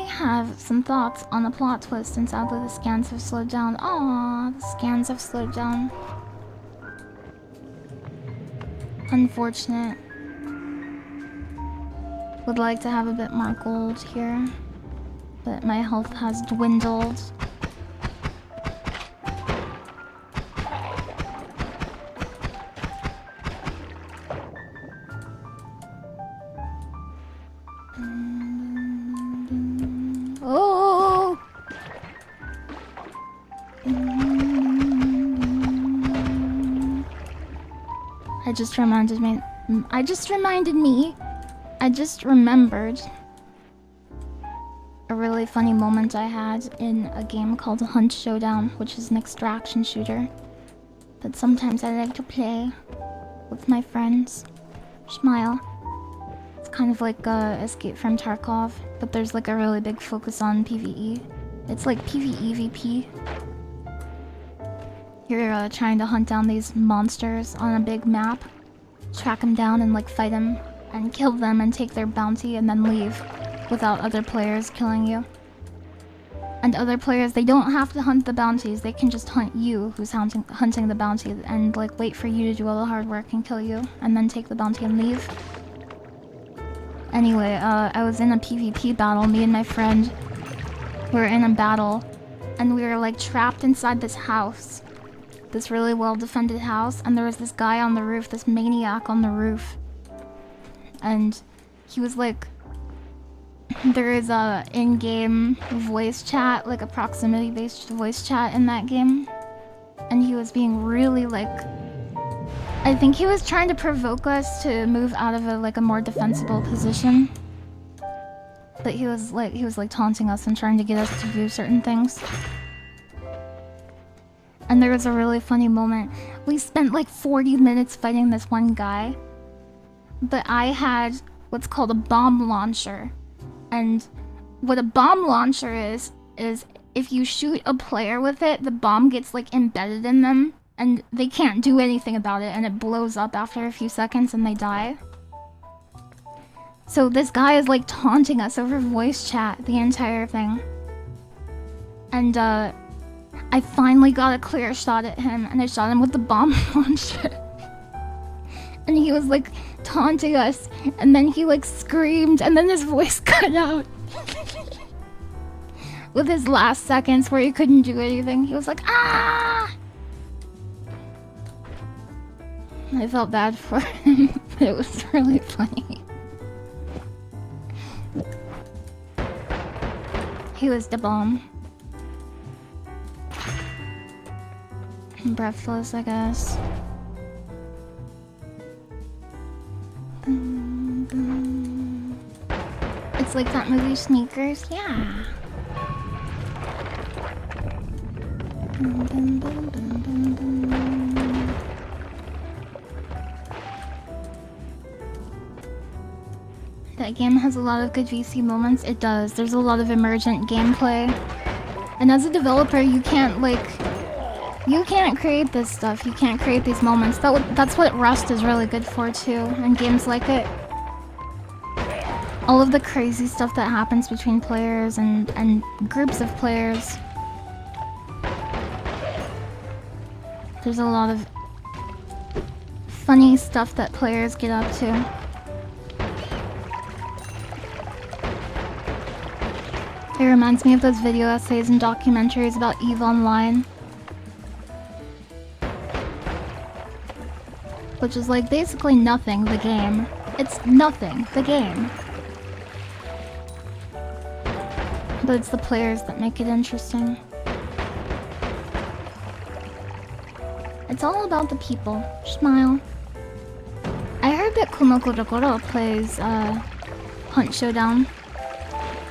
have some thoughts on the plot twist, and sadly the scans have slowed down. Aww, the scans have slowed down. Unfortunate. Would like to have a bit more gold here, but my health has dwindled. Oh! I just remembered a really funny moment I had in a game called Hunt Showdown, which is an extraction shooter that sometimes I like to play with my friends. Smile. It's kind of like Escape from Tarkov, but there's like a really big focus on PvE. It's like PvE VP. You're trying to hunt down these monsters on a big map, track them down and like fight them and kill them and take their bounty and then leave without other players killing you. And other players, they don't have to hunt the bounties, they can just hunt you who's hunting the bounty and like wait for you to do all the hard work and kill you and then take the bounty and leave. Anyway, I was in a PvP battle, me and my friend were in a battle and we were like trapped inside this house. This really well defended house, and there was this guy on the roof, this maniac on the roof. And he was like, there is a in-game voice chat, like a proximity-based voice chat in that game. And he was being really like, I think he was trying to provoke us to move out of a more defensible position. But he was like taunting us and trying to get us to do certain things. And there was a really funny moment. We spent like 40 minutes fighting this one guy. But I had what's called a bomb launcher. And what a bomb launcher is if you shoot a player with it, the bomb gets like embedded in them. And they can't do anything about it, and it blows up after a few seconds and they die. So this guy is like taunting us over voice chat the entire thing. And I finally got a clear shot at him, and I shot him with the bomb launcher. and he was like taunting us, and then he like screamed, and then his voice cut out. With his last seconds where he couldn't do anything, he was like, ah! I felt bad for him, but it was really funny. He was the bomb. Breathless, I guess. It's like that movie Sneakers, yeah. That game has a lot of good VC moments. It does. There's a lot of emergent gameplay. And as a developer, you can't create this stuff. You can't create these moments. That's what Rust is really good for too, and games like it. All of the crazy stuff that happens between players and groups of players. There's a lot of funny stuff that players get up to. It reminds me of those video essays and documentaries about EVE Online. Which is like basically nothing, the game. It's nothing, the game. But it's the players that make it interesting. It's all about the people. Smile. I heard that Kumogorogoro plays Hunt Showdown.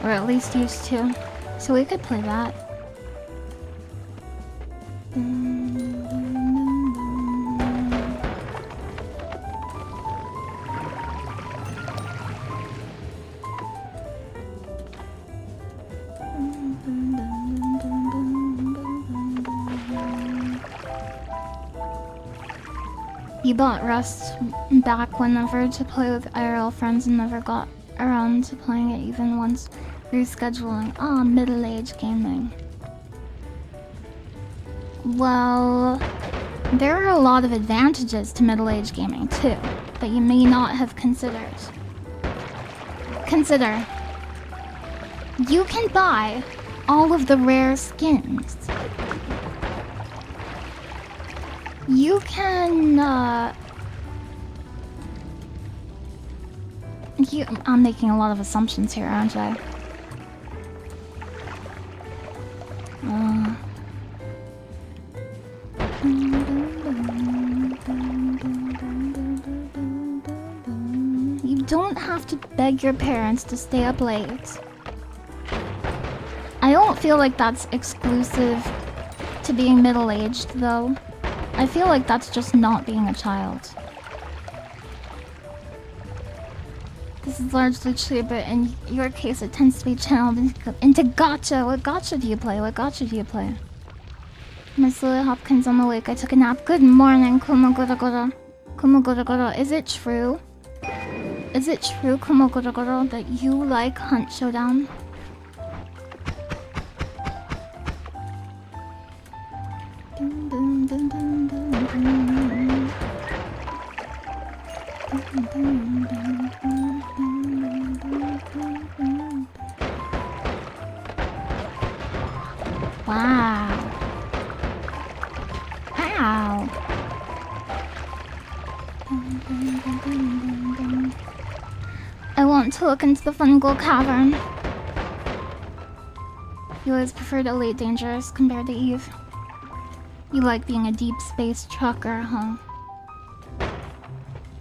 Or at least used to. So we could play that. You bought Rust back whenever to play with IRL friends and never got around to playing it even once. Rescheduling. Ah, middle-aged gaming. Well, there are a lot of advantages to middle-aged gaming too, that you may not have considered. Consider. You can buy all of the rare skins. You can, I'm making a lot of assumptions here, aren't I? You don't have to beg your parents to stay up late. I don't feel like that's exclusive to being middle-aged, though. I feel like that's just not being a child. This is largely true, but in your case it tends to be channeled into gacha. What gacha do you play? What gacha do you play? Miss Lily Hopkins, I'm awake. I took a nap. Good morning, Kumogorogoro. Kumogorogoro, is it true? Is it true, Kumogorogoro, that you like Hunt Showdown? Wow. Ow. I want to look into the fungal cavern. You always preferred Elite Dangerous compared to Eve. You like being a deep space trucker, huh?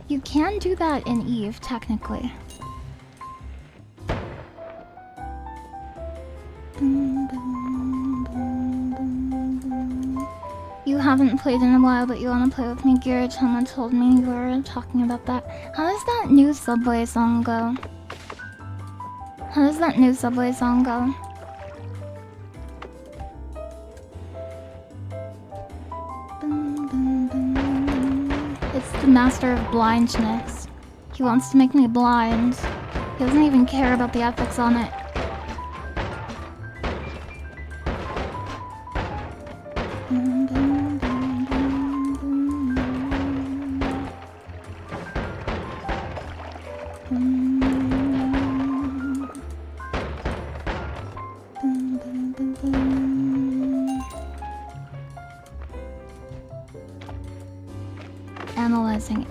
You can do that in Eve, technically. You haven't played in a while, but you want to play with me. Girachtoma told me you were talking about that. How does that new Subway song go? How does that new Subway song go? It's the master of blindness. He wants to make me blind. He doesn't even care about the ethics on it.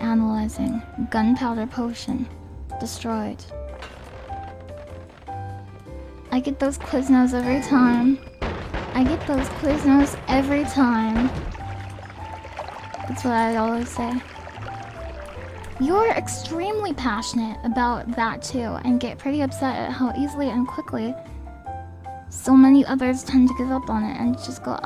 Analyzing. Gunpowder potion. Destroyed. I get those Quiznos every time. That's what I always say. You're extremely passionate about that too, and get pretty upset at how easily and quickly so many others tend to give up on it and just go,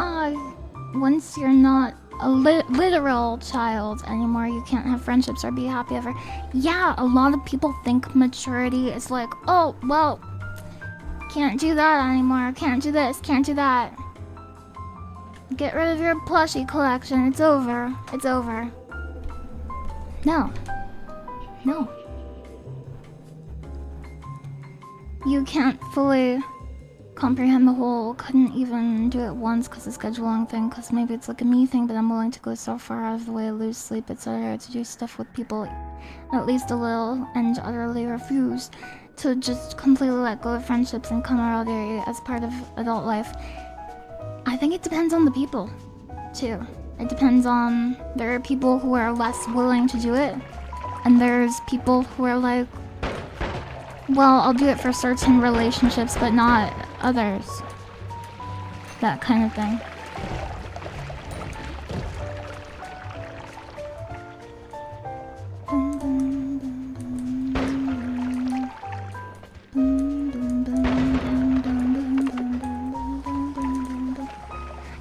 once you're not a literal child anymore, you can't have friendships or be happy ever. Yeah, a lot of people think maturity is like, oh, well, can't do that anymore, can't do this, can't do that. Get rid of your plushie collection, it's over. No. You can't fully comprehend the whole, couldn't even do it once because of scheduling thing, because maybe it's like a me thing, but I'm willing to go so far out of the way, lose sleep, etc., to do stuff with people at least a little, and utterly refuse to just completely let go of friendships and camaraderie as part of adult life. I think it depends on the people, too. It depends on, there are people who are less willing to do it, and there's people who are like, well, I'll do it for certain relationships, but not others. That kind of thing.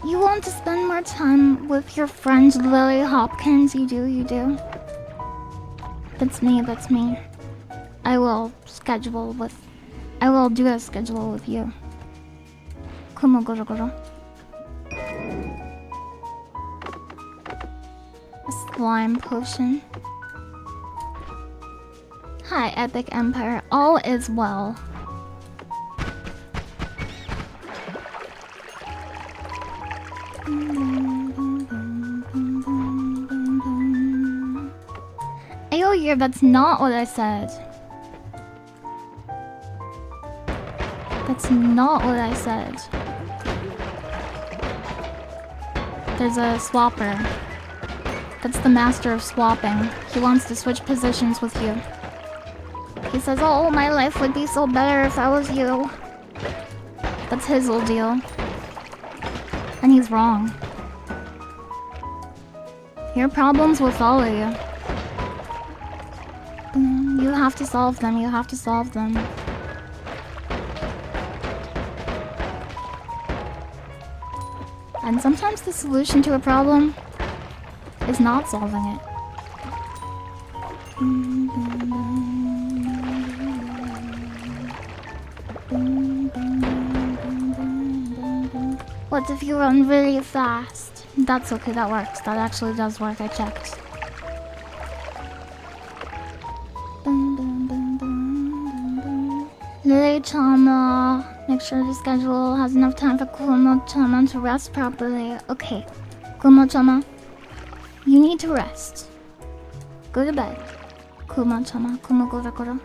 You want to spend more time with your friend Lily Hopkins? You do. That's me. I will do a schedule with you. Kumo goro. A slime potion. Hi, Epic Empire. All is well. Ayo, that's not what I said. That's not what I said. There's a swapper. That's the master of swapping. He wants to switch positions with you. He says, oh, my life would be so better if I was you. That's his little deal. And he's wrong. Your problems will follow you. You have to solve them. And sometimes the solution to a problem is not solving it. What if you run really fast? That's okay, that works. That actually does work, I checked. Lily-chama, make sure the schedule has enough time for Kumo-chama to rest properly. Okay, Kumo-chama, you need to rest. Go to bed. Kumo-chama, Kumo-goro-goro.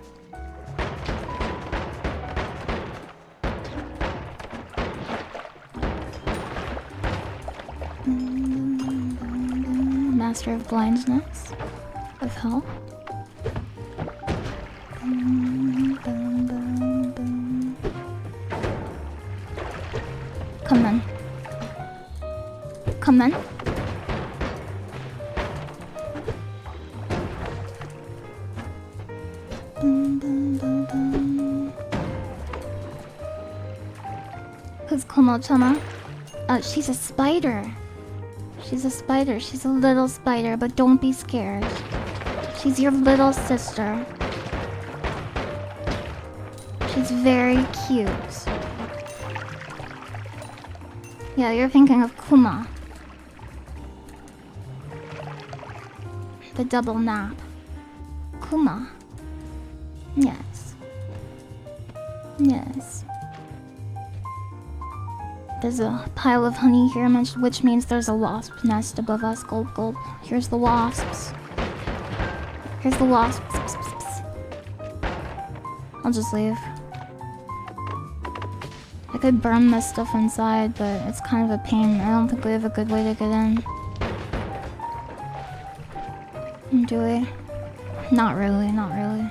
Master of blindness. Of hell. Come in. Who's Kumo-chama? She's a spider. She's a little spider, but don't be scared. She's your little sister. She's very cute. Yeah, you're thinking of Kuma. The double nap. Kuma. Yes. There's a pile of honey here, which means there's a wasp nest above us. Gulp, gulp. Here's the wasps. I'll just leave. I could burn this stuff inside, but it's kind of a pain. I don't think we have a good way to get in. Do we? Not really, not really.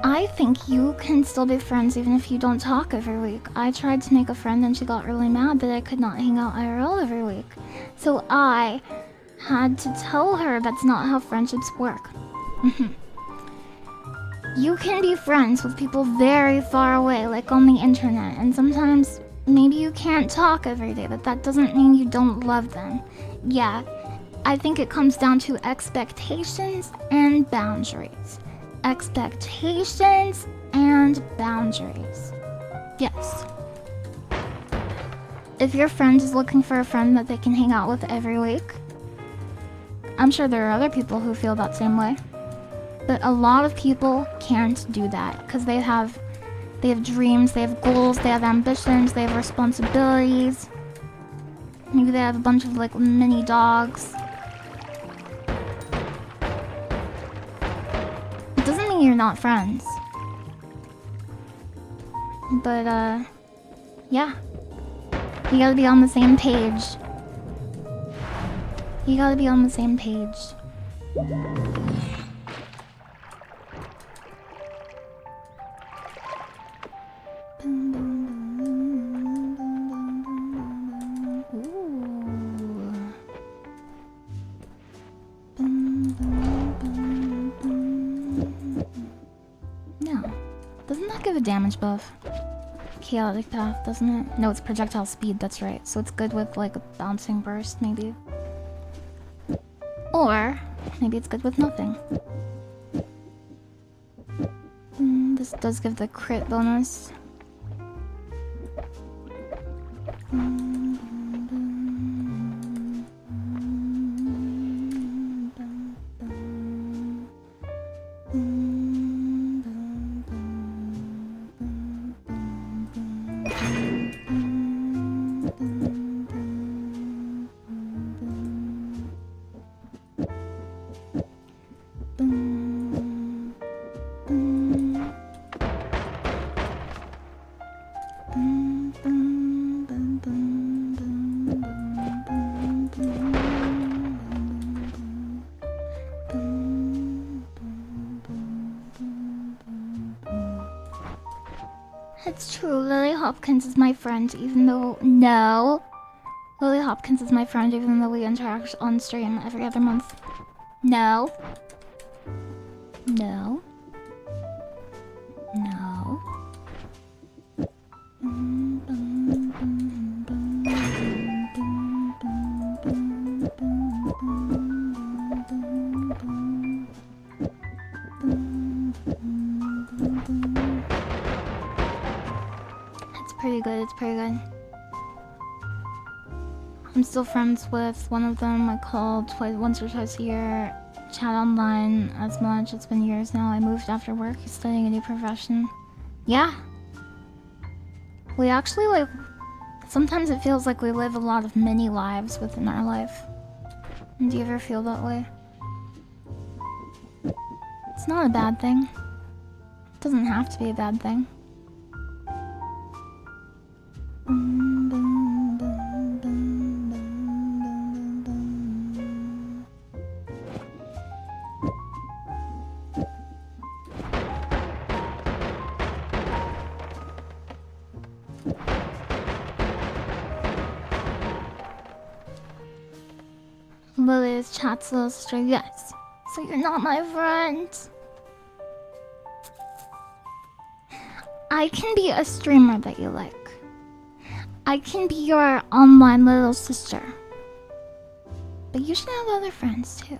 I think you can still be friends even if you don't talk every week. I tried to make a friend and she got really mad that I could not hang out IRL every week. So I had to tell her that's not how friendships work. You can be friends with people very far away, like on the internet, and sometimes maybe you can't talk every day, but that doesn't mean you don't love them. Yeah, I think it comes down to expectations and boundaries. Expectations and boundaries. Yes. If your friend is looking for a friend that they can hang out with every week, I'm sure there are other people who feel that same way. But a lot of people can't do that because they have dreams, they have goals, they have ambitions, they have responsibilities. Maybe they have a bunch of like mini dogs. It doesn't mean you're not friends. But yeah. You gotta be on the same page. You gotta be on the same page. No. Doesn't that give a damage buff? Chaotic path, doesn't it? No, it's projectile speed, that's right. So it's good with like a bouncing burst, maybe. Or maybe it's good with nothing. This does give the crit bonus. It's true, Lily Hopkins is my friend, even though... No! Lily Hopkins is my friend, even though we interact on stream every other month. No. No. No. It's pretty good, it's pretty good. I'm still friends with one of them. I call once or twice a year. Chat online as much. It's been years now. I moved after work. He's studying a new profession. Yeah. We actually like... Sometimes it feels like we live a lot of mini lives within our life. And do you ever feel that way? It's not a bad thing. It doesn't have to be a bad thing. Lily's chat's little sister, yes. So you're not my friend. I can be a streamer that you like. I can be your online little sister. But you should have other friends too.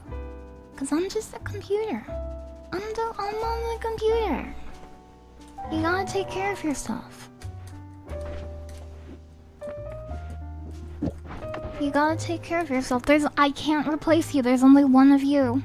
Cause I'm just a computer. I'm on the computer. You gotta take care of yourself. You gotta take care of yourself. I can't replace you. There's only one of you.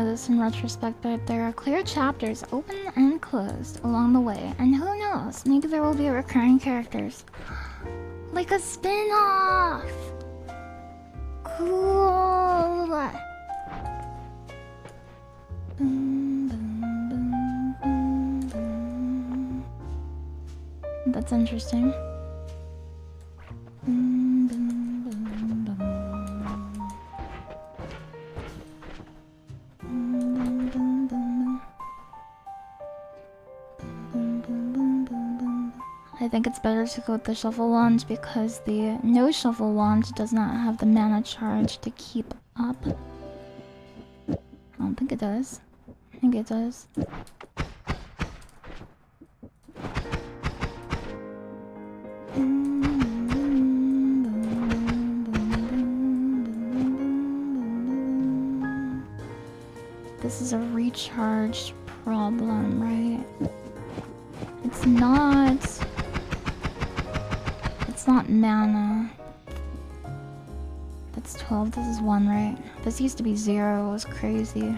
this in retrospect, but there are clear chapters open and closed along the way, and who knows, maybe there will be recurring characters. Like a spin-off! Cool! That's interesting. I think it's better to go with the shuffle wand because the no shuffle wand does not have the mana charge to keep up. I don't think it does. I think it does. This is a recharge problem, right? It's not... It's not mana. That's 12, this is 1, right? This used to be 0, it was crazy.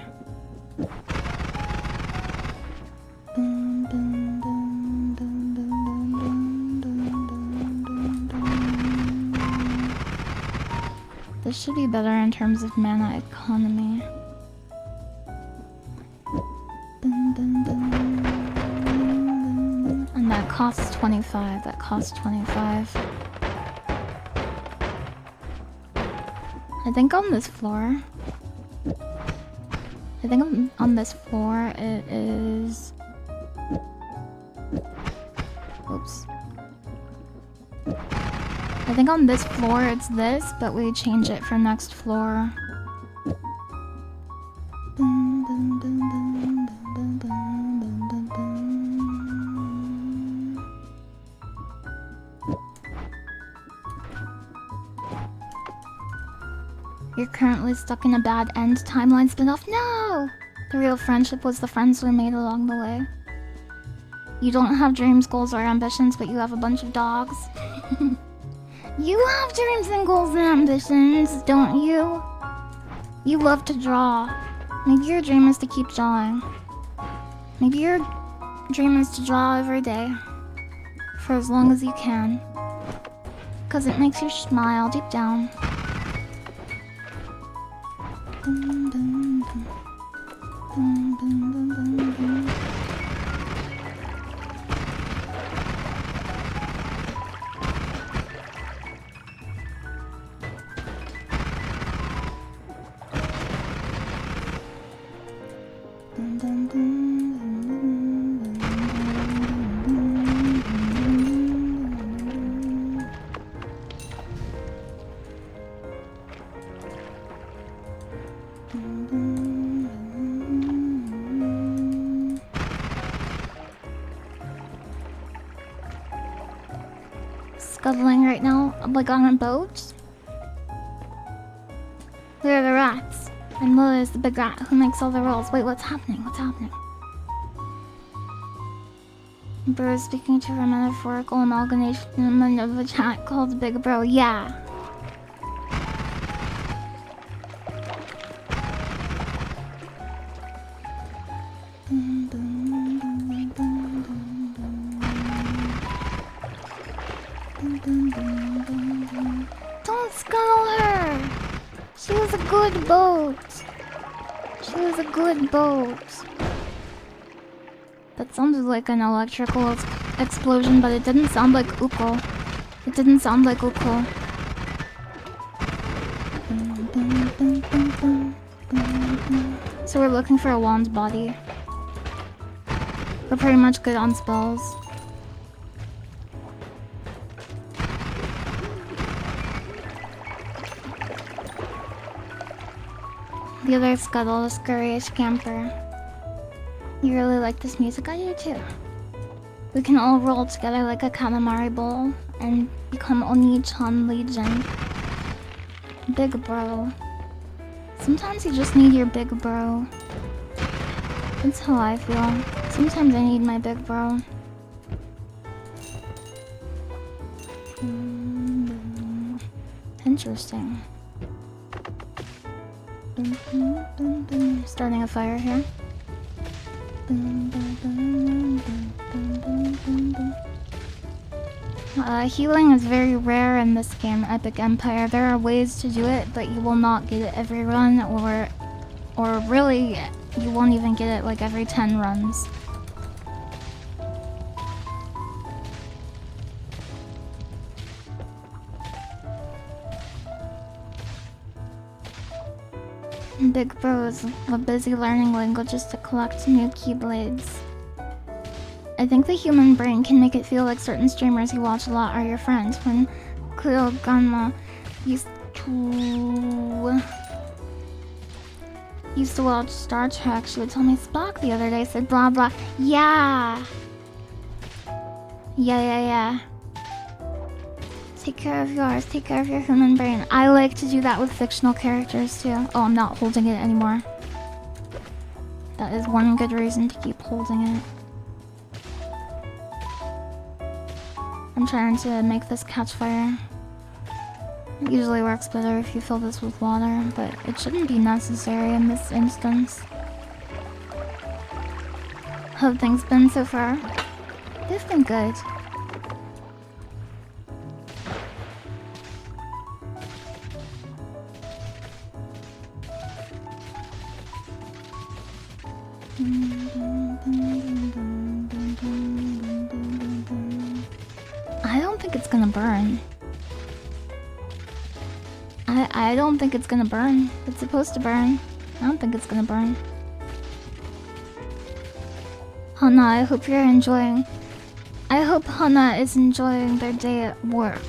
This should be better in terms of mana economy. And that costs 25, that costs 25. I think on this floor... I think on this floor it is... Oops. I think on this floor it's this, but we change it for next floor. You're currently stuck in a bad end timeline spin-off? No! The real friendship was the friends we made along the way. You don't have dreams, goals, or ambitions, but you have a bunch of dogs. You have dreams and goals and ambitions, don't you? You love to draw. Maybe your dream is to keep drawing. Maybe your dream is to draw every day. For as long as you can. Because it makes you smile deep down. Scuttling right now, like on a boat. Where are the rats? And Lily is the big rat who makes all the rolls. Wait, what's happening? What's happening? Bro is speaking to a metaphorical amalgamation of a chat called Big Bro. Yeah. Don't scuttle her! She was a good boat. She was a good boat. That sounded like an electrical explosion, but it didn't sound like Uko. It didn't sound like Uko. So we're looking for a wand body. We're pretty much good on spells. The other scuttle, the scurriest scamper. You really like this music? I do too. We can all roll together like a calamari bowl and become Oni-chan Legion. Big bro. Sometimes you just need your big bro. That's how I feel. Sometimes I need my big bro. Interesting. Starting a fire here. Healing is very rare in this game, Epic Empire. There are ways to do it, but you will not get it every run, or really, you won't even get it like every 10 runs. Big Bros were busy learning languages to collect new keyblades. I think the human brain can make it feel like certain streamers you watch a lot are your friends. When Kurogama used to watch Star Trek, she would tell me Spock the other day said blah blah. Yeah. Yeah. Take care of yours. Take care of your human brain. I like to do that with fictional characters too. Oh, I'm not holding it anymore. That is one good reason to keep holding it. I'm trying to make this catch fire. It usually works better if you fill this with water, but it shouldn't be necessary in this instance. How have things been so far? They've been good. I don't think it's gonna burn. I don't think it's gonna burn. It's supposed to burn. I don't think it's gonna burn. Hana, I hope you're enjoying. I hope Hana is enjoying their day at work.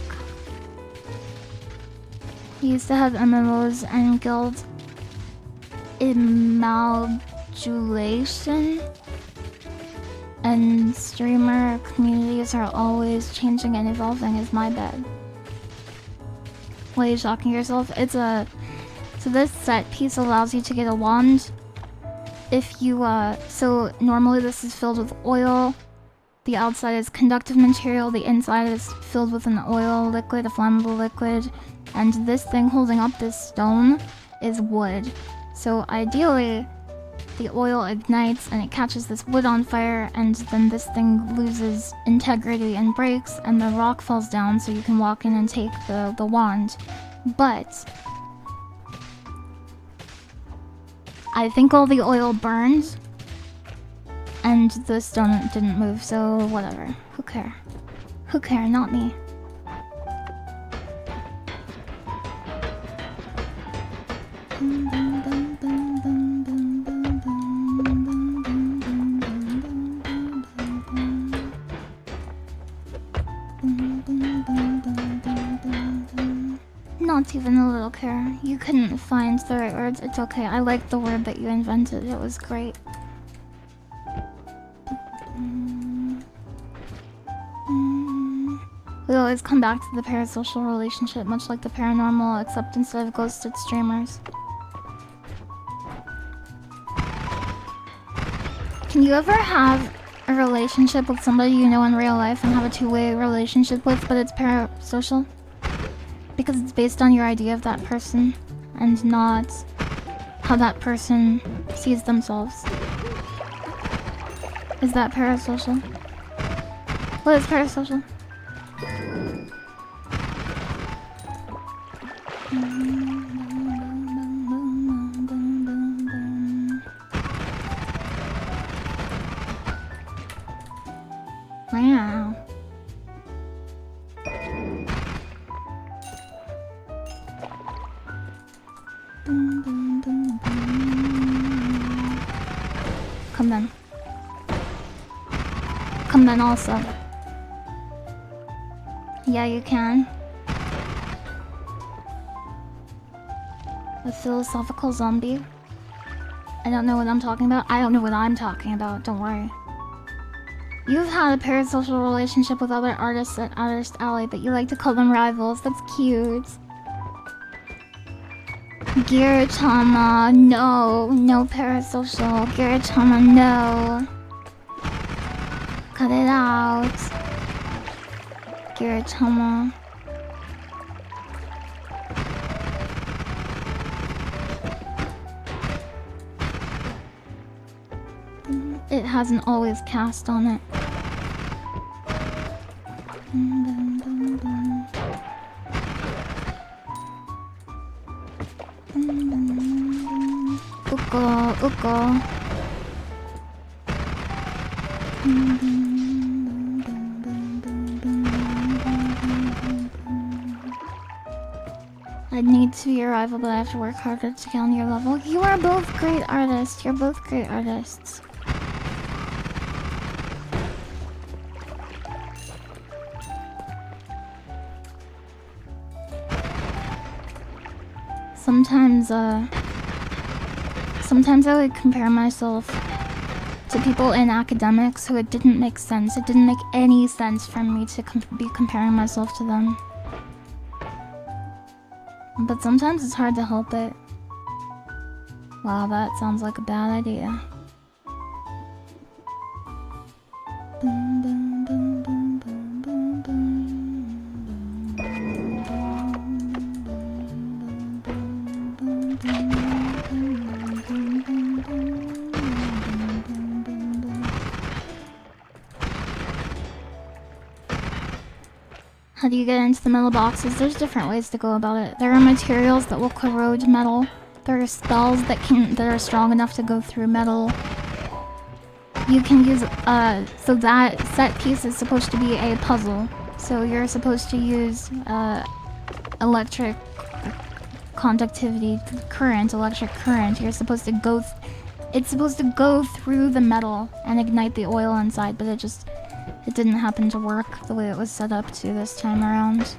We used to have MMOs and guild amalgamation, and streamer communities are always changing and evolving is my bet. Why are you shocking yourself? So this set piece allows you to get a wand. If you, so normally this is filled with oil. The outside is conductive material, the inside is filled with an oil liquid, a flammable liquid, and this thing holding up this stone is wood. So ideally, the oil ignites and it catches this wood on fire, and then this thing loses integrity and breaks, and the rock falls down so you can walk in and take the wand. But I think all the oil burned and the stone didn't move, so whatever. Who care? Who care? Not me. Not even a little care. You couldn't find the right words. It's okay. I like the word that you invented. It was great. We always come back to the parasocial relationship, much like the paranormal, except instead of ghosted streamers. Can you ever have a relationship with somebody you know in real life and have a two-way relationship with, but it's parasocial? Because it's based on your idea of that person and not how that person sees themselves. Is that parasocial? What is parasocial? Wow. Come then. Come then also. Yeah, you can. A philosophical zombie? I don't know what I'm talking about. I don't know what I'm talking about, don't worry. You've had a parasocial relationship with other artists at Artist Alley, but you like to call them rivals. That's cute. Giratama, no. No parasocial. Giratama, no. Cut it out. Giratama. It hasn't always cast on it. Uko. I need to be your rival, but I have to work harder to get on your level. You are both great artists. You're both great artists. Sometimes I would compare myself to people in academics who it didn't make sense. It didn't make any sense for me to be comparing myself to them. But sometimes it's hard to help it. Wow, that sounds like a bad idea. How do you get into the metal boxes? There's different ways to go about it. There are materials that will corrode metal. There are spells that are strong enough to go through metal. You can use so that set piece is supposed to be a puzzle. So you're supposed to use electric conductivity, electric current. You're supposed to go. It's supposed to go through the metal and ignite the oil inside, but it didn't happen to work the way it was set up to this time around.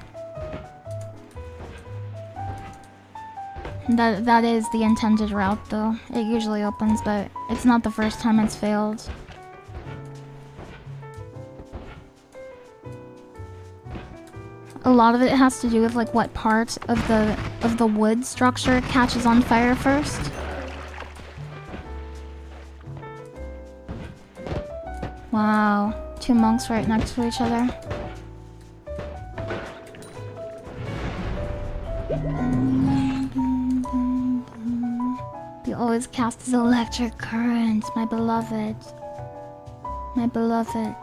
That is the intended route, though. It usually opens, but it's not the first time it's failed. A lot of it has to do with like what part of the wood structure catches on fire first. Wow, two monks right next to each other. You always cast this electric current, my beloved. My beloved.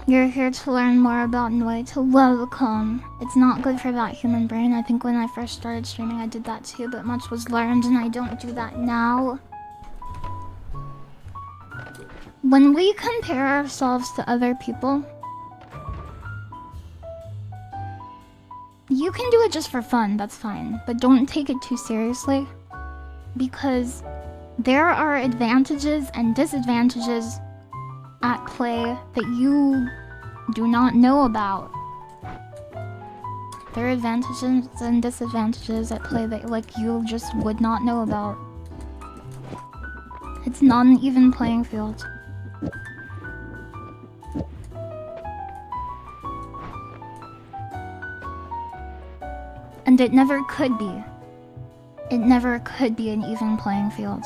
You're here to learn more about Noita. Welcome. It's not good for that human brain. I think when I first started streaming I did that too, but much was learned and I don't do that now. When we compare ourselves to other people, you can do it just for fun, that's fine, but don't take it too seriously, because there are advantages and disadvantages at play that you do not know about. There are advantages and disadvantages at play that like you just would not know about. It's not an even playing field. And it never could be. It never could be an even playing field.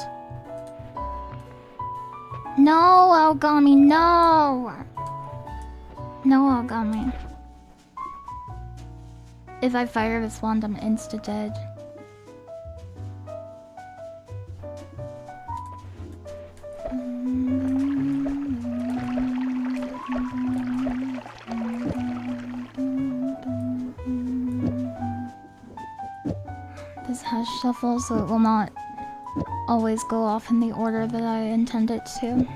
No, Aogami, no! No, Aogami. If I fire this wand, I'm insta-dead. This has shuffle, so it will not always go off in the order that I intend it to.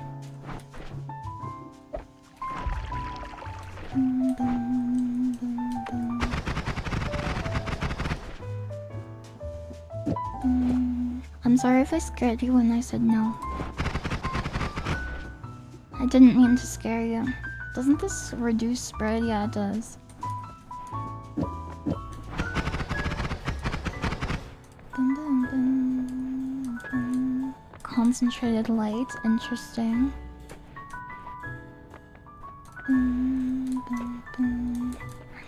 I'm sorry if I scared you when I said no. I didn't mean to scare you. Doesn't this reduce spread? Yeah, it does. Concentrated light, interesting.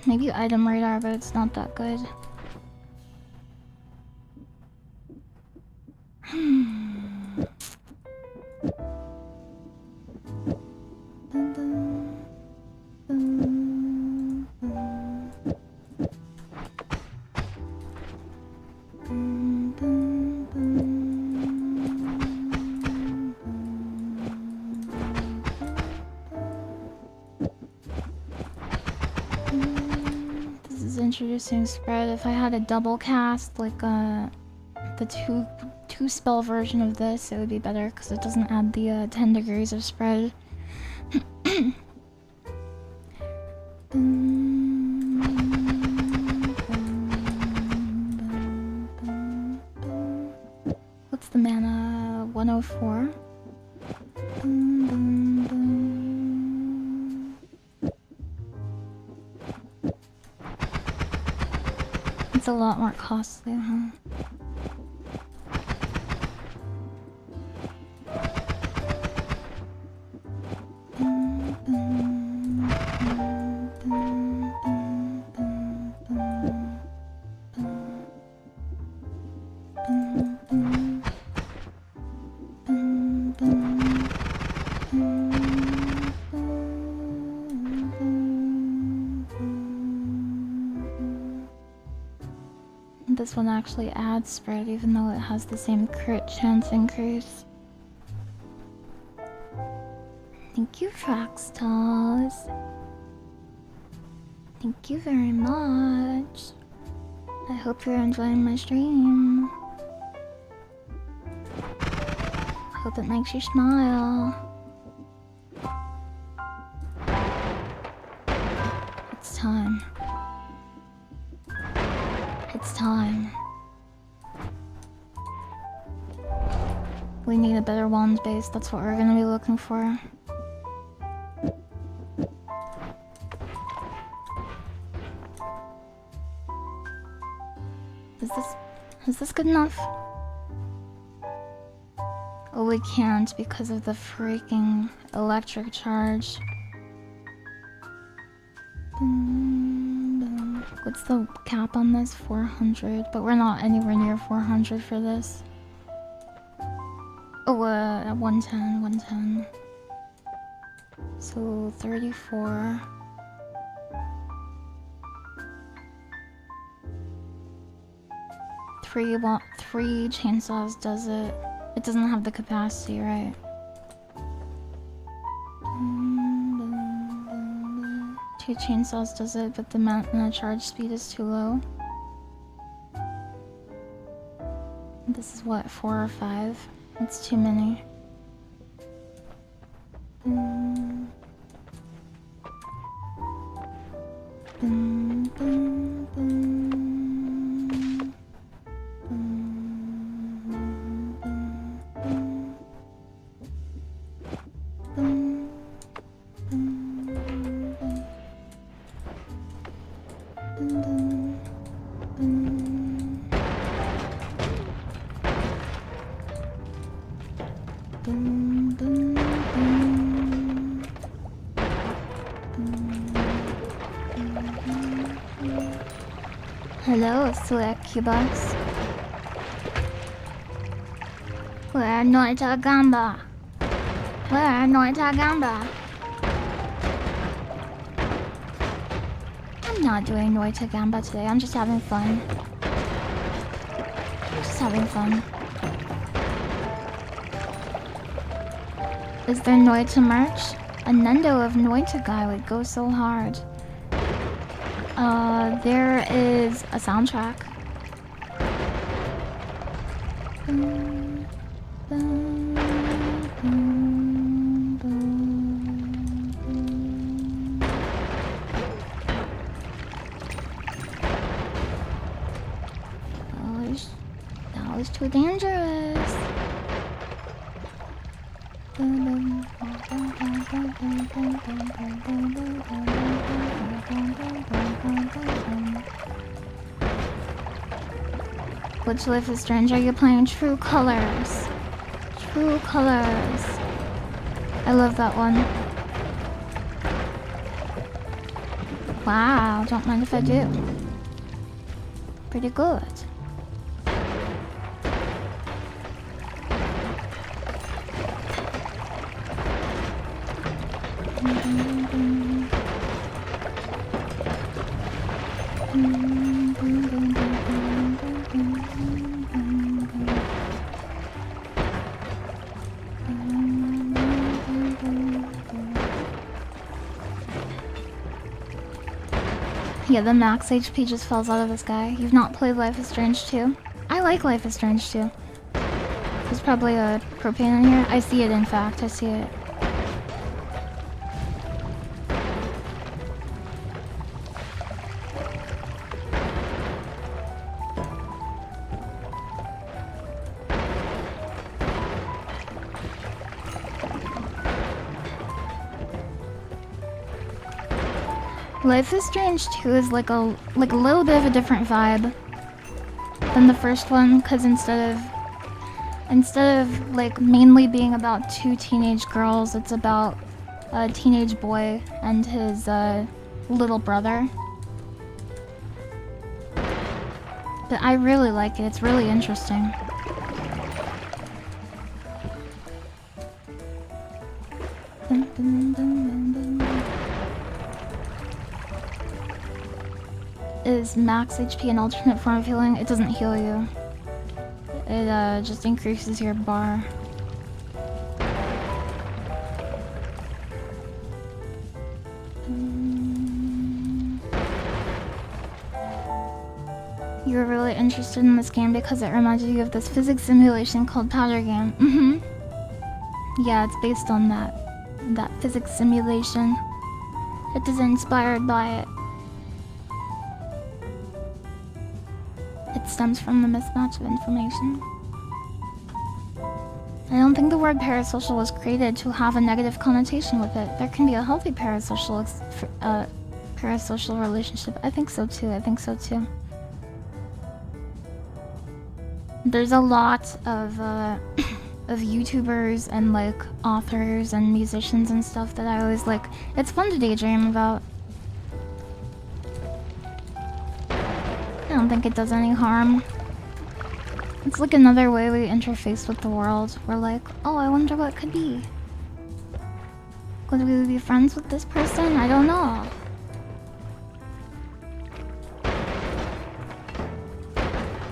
Maybe item radar, but it's not that good. introducing spread. If I had a double cast, like the two spell version of this, it would be better because it doesn't add the 10 degrees of spread. What's the mana? 104. It's a lot more costly, huh? This one actually adds spread even though it has the same crit chance increase. Thank you, Traxtals. Thank you very much. I hope you're enjoying my stream. I hope it makes you smile. It's time. It's time. We need a better wand base, that's what we're gonna be looking for. Is this good enough? Oh, we can't because of the freaking electric charge. What's the cap on this? 400, but we're not anywhere near 400 for this. Oh, 110. So 34. Three chainsaws does it. It doesn't have the capacity, right? 2 chainsaws does it, but the charge speed is too low. This is what, 4 or 5? It's too many. Hello, Suecubus. Where Noita Gamba? Where Noita Gamba? I'm not doing Noita Gamba today, I'm just having fun. Just having fun. Is there Noita merch? A Nendo of Noita guy would go so hard. There is a soundtrack. That was too dangerous. Which Life is Strange are you playing? True Colors. True Colors. I love that one. Wow, don't mind if I do. Pretty good. Yeah, the max HP just falls out of the sky. You've not played Life is Strange 2? I like Life is Strange 2. There's probably a propane in here. I see it, in fact. I see it. Life is Strange 2 is like a little bit of a different vibe than the first one, because instead of like mainly being about two teenage girls, it's about a teenage boy and his little brother. But I really like it. It's really interesting. Dun, dun, dun, dun, dun. Is max HP an alternate form of healing? It doesn't heal you. It just increases your bar. You're really interested in this game because it reminded you of this physics simulation called Powder Game. Yeah, it's based on that physics simulation. It is inspired by it. It stems from the mismatch of information. I don't think the word parasocial was created to have a negative connotation with it. There can be a healthy parasocial relationship. I think so too. There's a lot of of YouTubers and like authors and musicians and stuff that I always like. It's fun to daydream about. I don't think it does any harm. It's like another way we interface with the world. We're like, oh, I wonder what it could be. Could we be friends with this person? I don't know.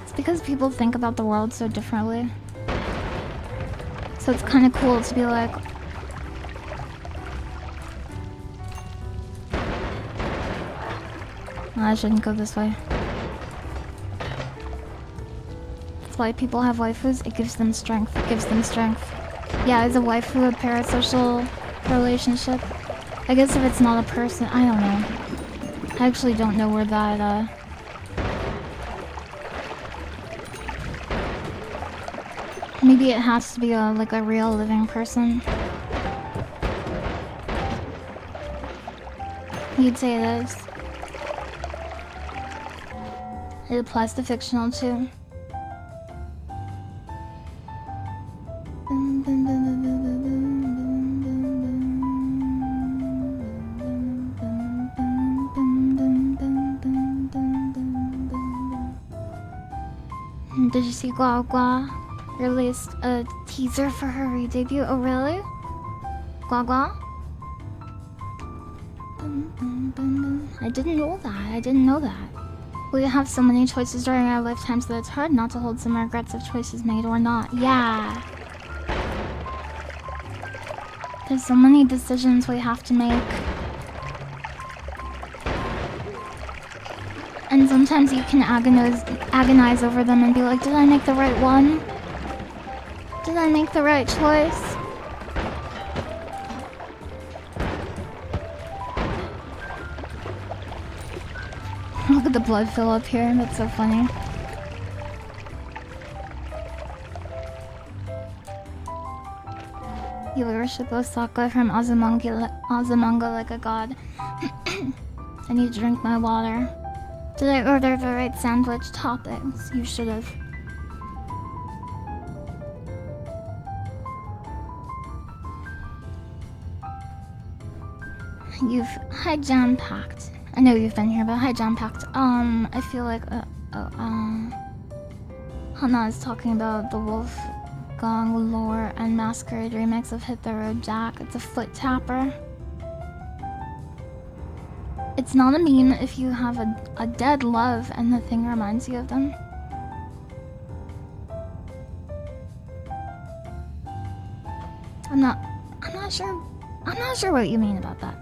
It's because people think about the world so differently. So it's kind of cool to be like, oh, I shouldn't go this way. That's why people have waifus. It gives them strength. Yeah, is a waifu a parasocial relationship? I guess if it's not a person, I don't know. I actually don't know where that, maybe it has to be like a real living person. You'd say it is. It applies to fictional too. Did you see Gua Gua released a teaser for her re-debut? Oh really? Gua Gua? I didn't know that. We have so many choices during our lifetimes that it's hard not to hold some regrets of choices made or not. Yeah. There's so many decisions we have to make. And sometimes you can agonize over them and be like, did I make the right one? Did I make the right choice? Look at the blood fill up here, that's so funny. You worship Osaka from Azumanga like a god. I need to drink my water. Did I order the right sandwich toppings? You should have. Hi jam-packed. I know you've been here, but hi jam-packed. I feel like, Hana is talking about the Wolfgang Lore and Masquerade remix of Hit the Road Jack. It's a foot tapper. It's not a meme if you have a dead love and the thing reminds you of them. I'm not sure what you mean about that.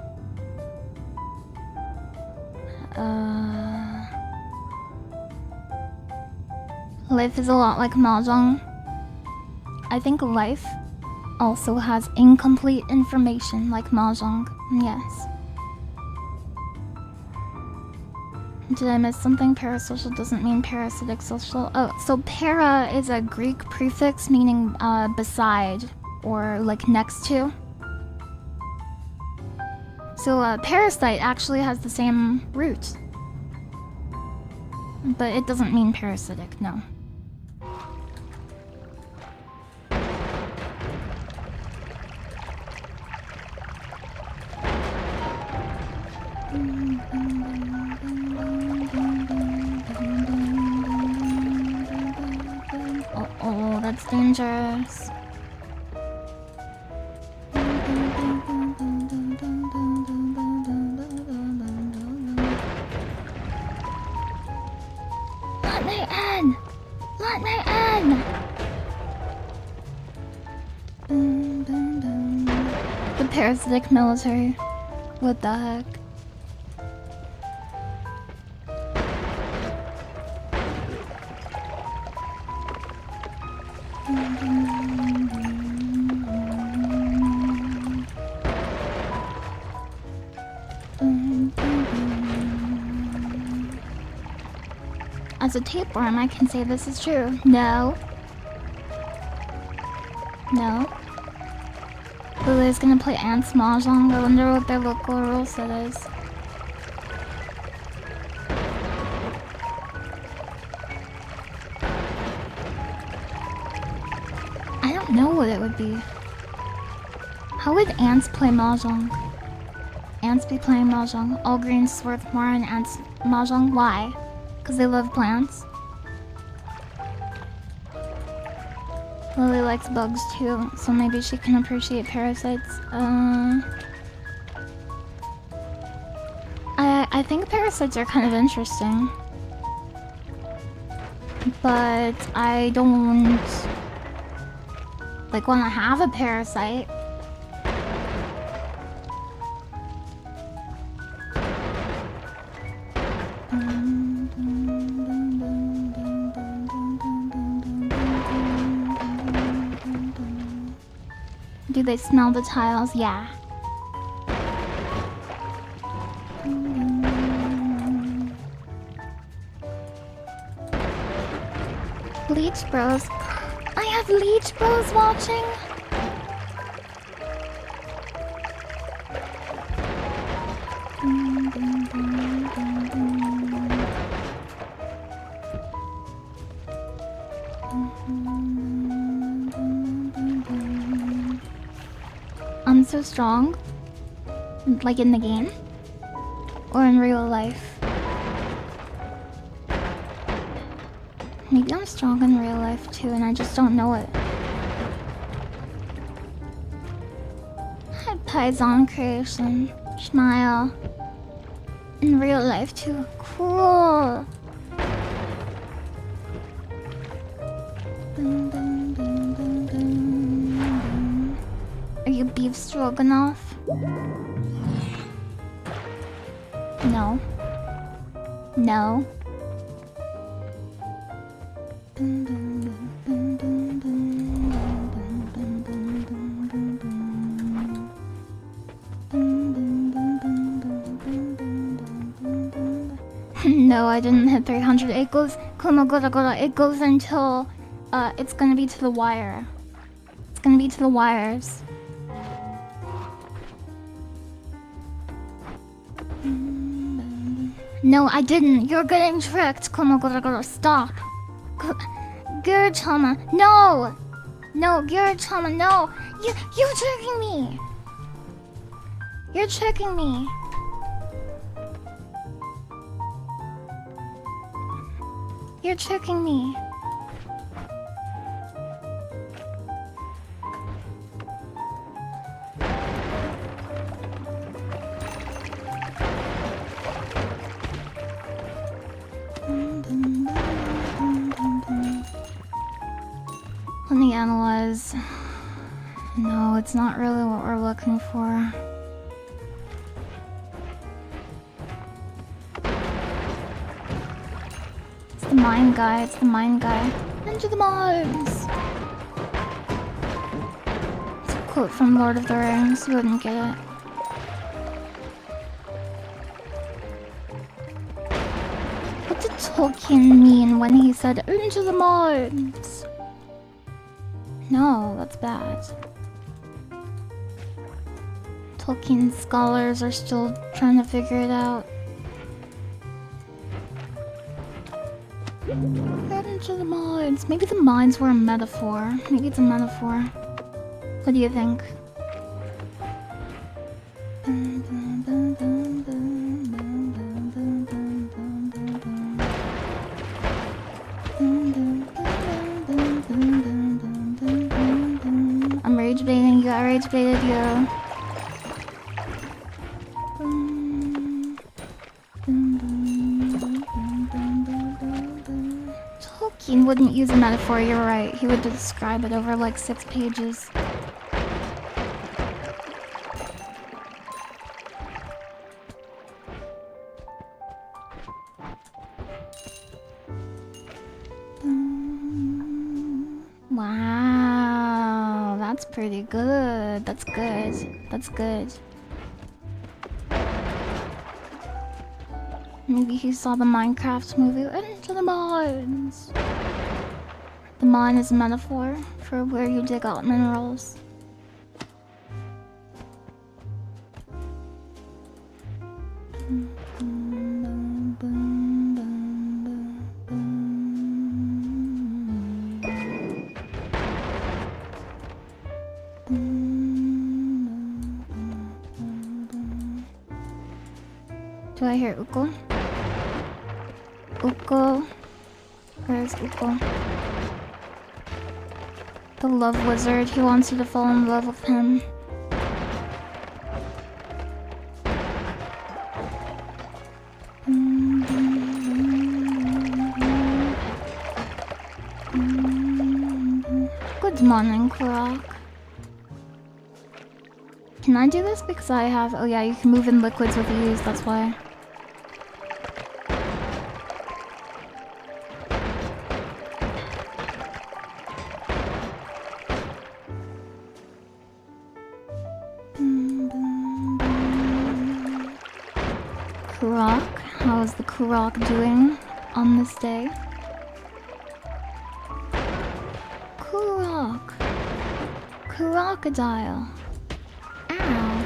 Life is a lot like mahjong. I think life also has incomplete information like mahjong. Yes. Did I miss something? Parasocial doesn't mean parasitic social. Oh, so para is a Greek prefix meaning beside or like next to. So parasite actually has the same root. But it doesn't mean parasitic, no. Oh, that's dangerous. Let me in! Let me in! The parasitic military. What the heck? As a tapeworm, I can say this is true. No. No. Lily's gonna play Ants Mahjong. I wonder what their local rule set is. I don't know what it would be. How would ants play Mahjong? Ants be playing Mahjong. All greens is worth more in ants Mahjong. Why? Because they love plants. Lily likes bugs too, so maybe she can appreciate parasites. I think parasites are kind of interesting. But I don't like want to have a parasite. Do they smell the tiles? Yeah. Leech Bros. I have Leech Bros watching. I'm so strong. Like in the game? Or in real life? Maybe I'm strong in real life too and I just don't know it. Hi Paisan Creation. Smile. In real life too. Cool. Are you beef stroganoff? No. No. No, I didn't hit 300. It goes, it goes until it's gonna be to the wire. It's gonna be to the wires. No, I didn't. You're getting tricked. Stop. Gurchama. No! No, Gurchama, no! You're tricking me! You're tricking me! You're tricking me. Let me analyze. No, it's not really what we're looking for. mine guy. It's the mine guy. Into the mines. It's a quote from Lord of the Rings. You wouldn't get it. What did Tolkien mean when he said into the mines? No, that's bad. Tolkien scholars are still trying to figure it out. Head into the mines. Maybe the mines were a metaphor. Maybe it's a metaphor. What do you think? I'm rage baiting you. I rage baited you. Tolkien wouldn't use a metaphor, you're right. He would describe it over like 6 pages. Wow, that's pretty good. That's good. That's good. Maybe he saw the Minecraft movie Into the Mines. The mine is a metaphor for where you dig out minerals. Do I hear Uko? Uko? Where's Uko? The love wizard, he wants you to fall in love with him. Good morning, Kurok. Can I do this? Because I have... Oh yeah, you can move in liquids with ease, that's why. Kurok? How is the Kurok doing on this day? Kurok! Crocodile! Ow!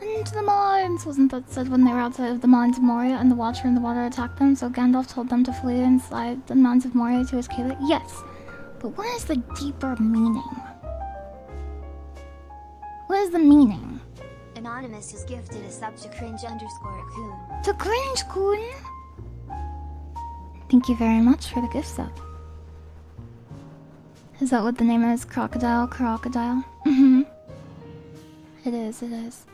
Into the mines! Wasn't that said when they were outside of the mines of Moria and the Watcher in the water attacked them, so Gandalf told them to flee inside the mines of Moria to escape it? Yes! But what is the deeper meaning? What is the meaning? Anonymous is gifted a sub to cringe_coon. To Cringe Coon? Thank you very much for the gift sub. Is that what the name is? Crocodile? Crocodile? Mm-hmm. It is, it is.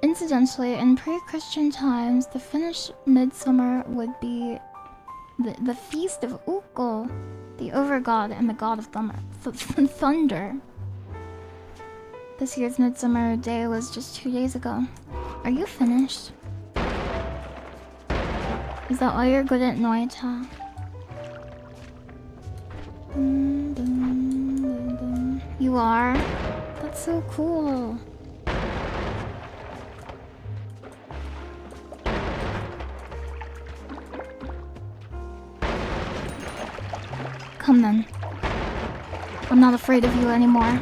Incidentally, in pre-Christian times, the Finnish midsummer would be the feast of Ukko, the overgod and the god of thunder. This year's midsummer day was just 2 days ago. Are you finished? Is that why you're good at Noita? You are? That's so cool. Come then. I'm not afraid of you anymore.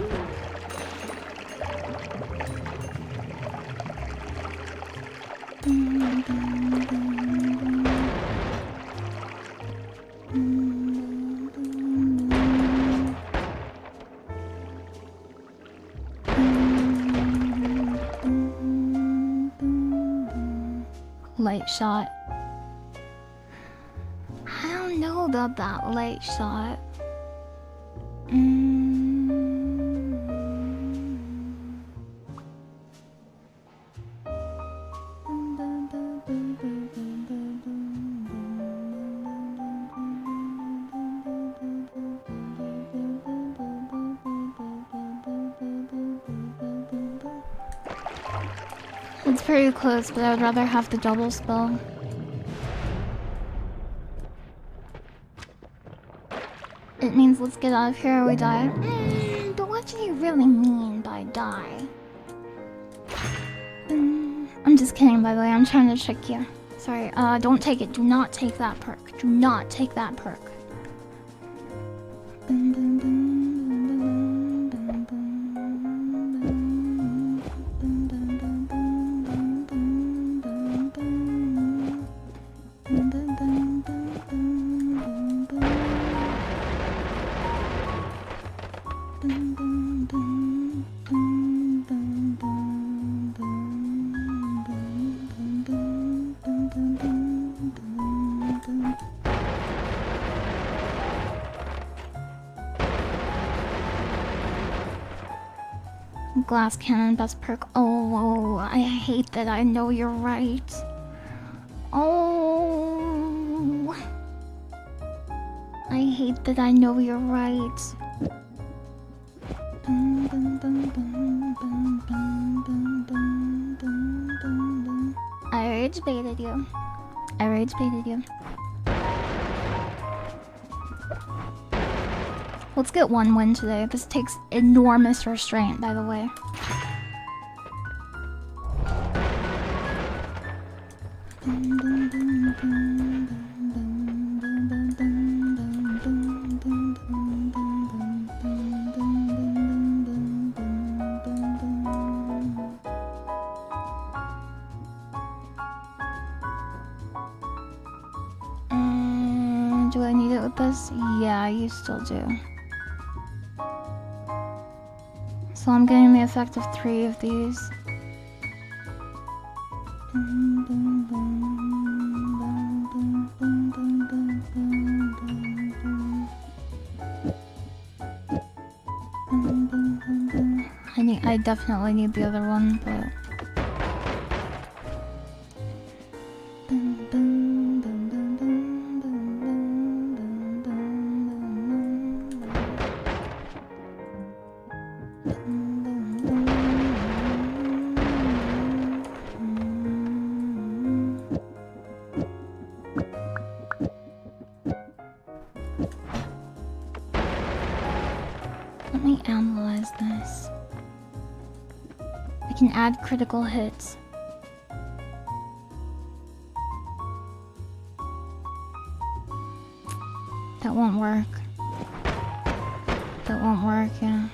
Light shot. I don't know about that light shot. It's pretty close, but I would rather have the double spell. It means let's get out of here or we die. But what do you really mean by die? I'm just kidding, by the way. I'm trying to trick you. Sorry, don't take it. Do not take that perk. Do not take that perk. Glass cannon, best perk. Oh, I hate that I know you're right. Oh, I hate that I know you're right. I rage baited you. I rage baited you. Let's get one win today. This takes enormous restraint, by the way. Do I need it with this? Yeah, you still do. So I'm getting the effect of 3 of these. I definitely need the other one, but... Let me analyze this. I can add critical hits. That won't work. That won't work, yeah.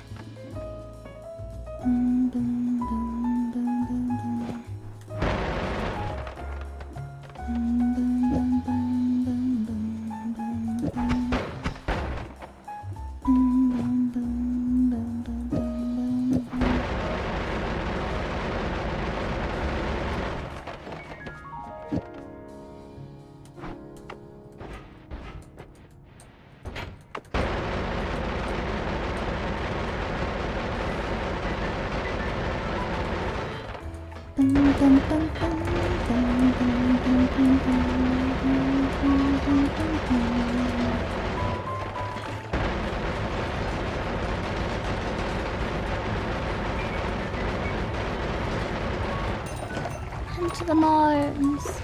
Into the Mars.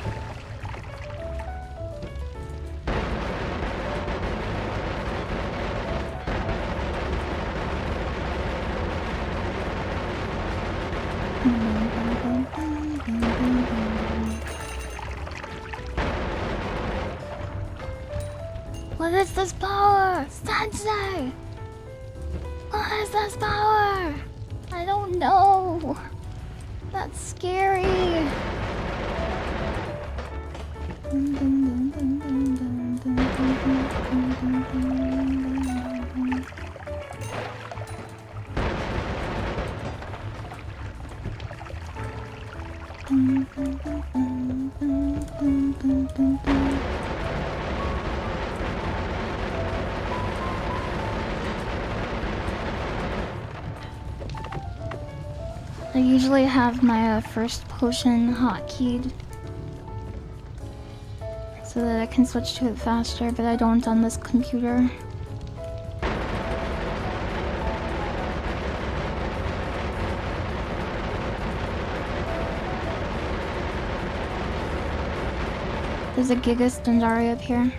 What is this power? Sensei! What is this power? I don't know. That's scary. I usually have my first potion hotkeyed so that I can switch to it faster, but I don't on this computer. There's a Giga Stendari up here.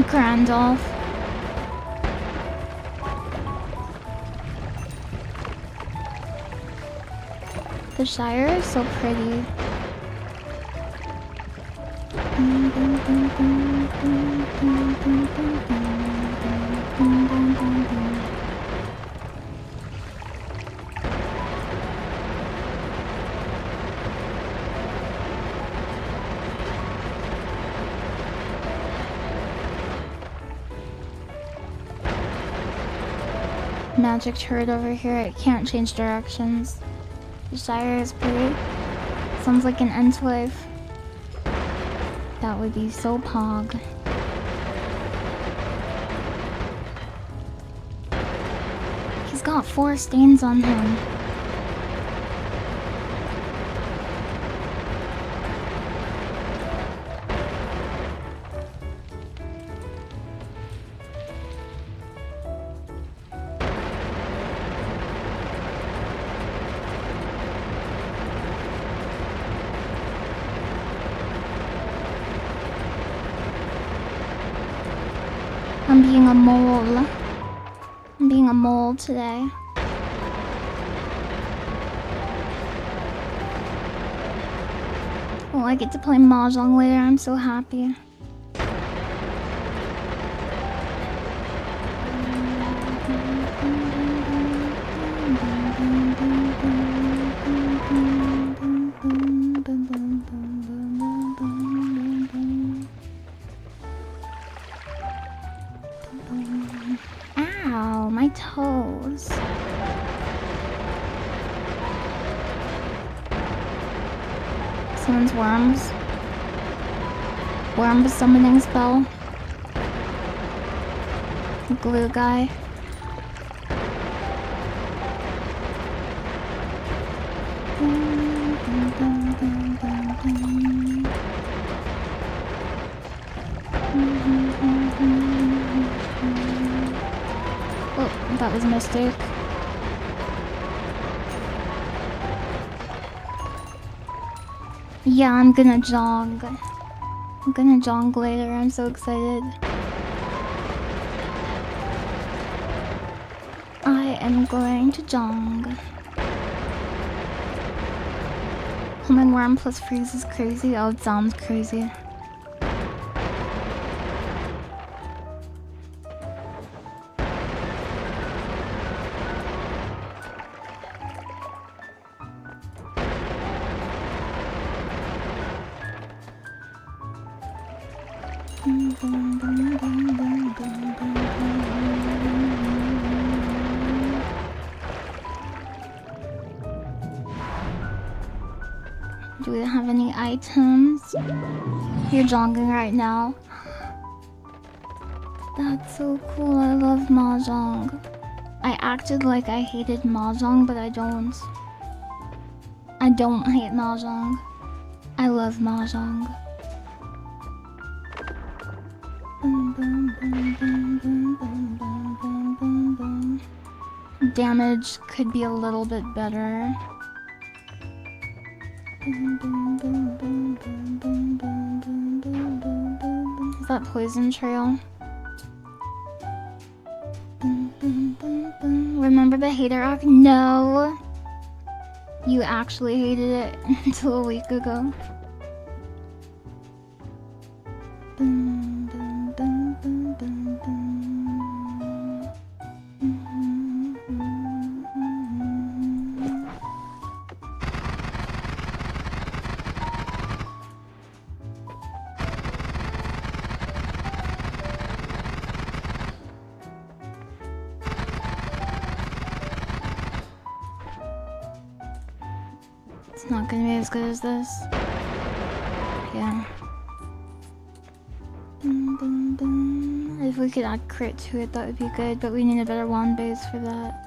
Grandolph. The Shire is so pretty. Magic turret over here. It can't change directions. The Shire is pretty. Sounds like an Entwave. That would be so pog. He's got 4 stains on him. I'm being a mole. I'm being a mole today. Oh, I get to play mahjong later. I'm so happy. Ow, my toes. Someone's worms. Worm summoning spell. The glue guy. Oh, that was a mistake. Yeah, I'm gonna jog. I'm gonna jog later. I'm so excited. I am going to jog. Human worm plus freeze is crazy. Oh, it sounds crazy. Do we have any items? You're jogging right now. That's so cool. I love mahjong. I acted like I hated mahjong, but I don't. I don't hate mahjong. I love mahjong. Damage could be a little bit better. Is that poison trail? Remember the hater arc? No! You actually hated it until a week ago. It's not gonna be as good as this. Yeah. If we could add crit to it, that would be good, but we need a better wand base for that.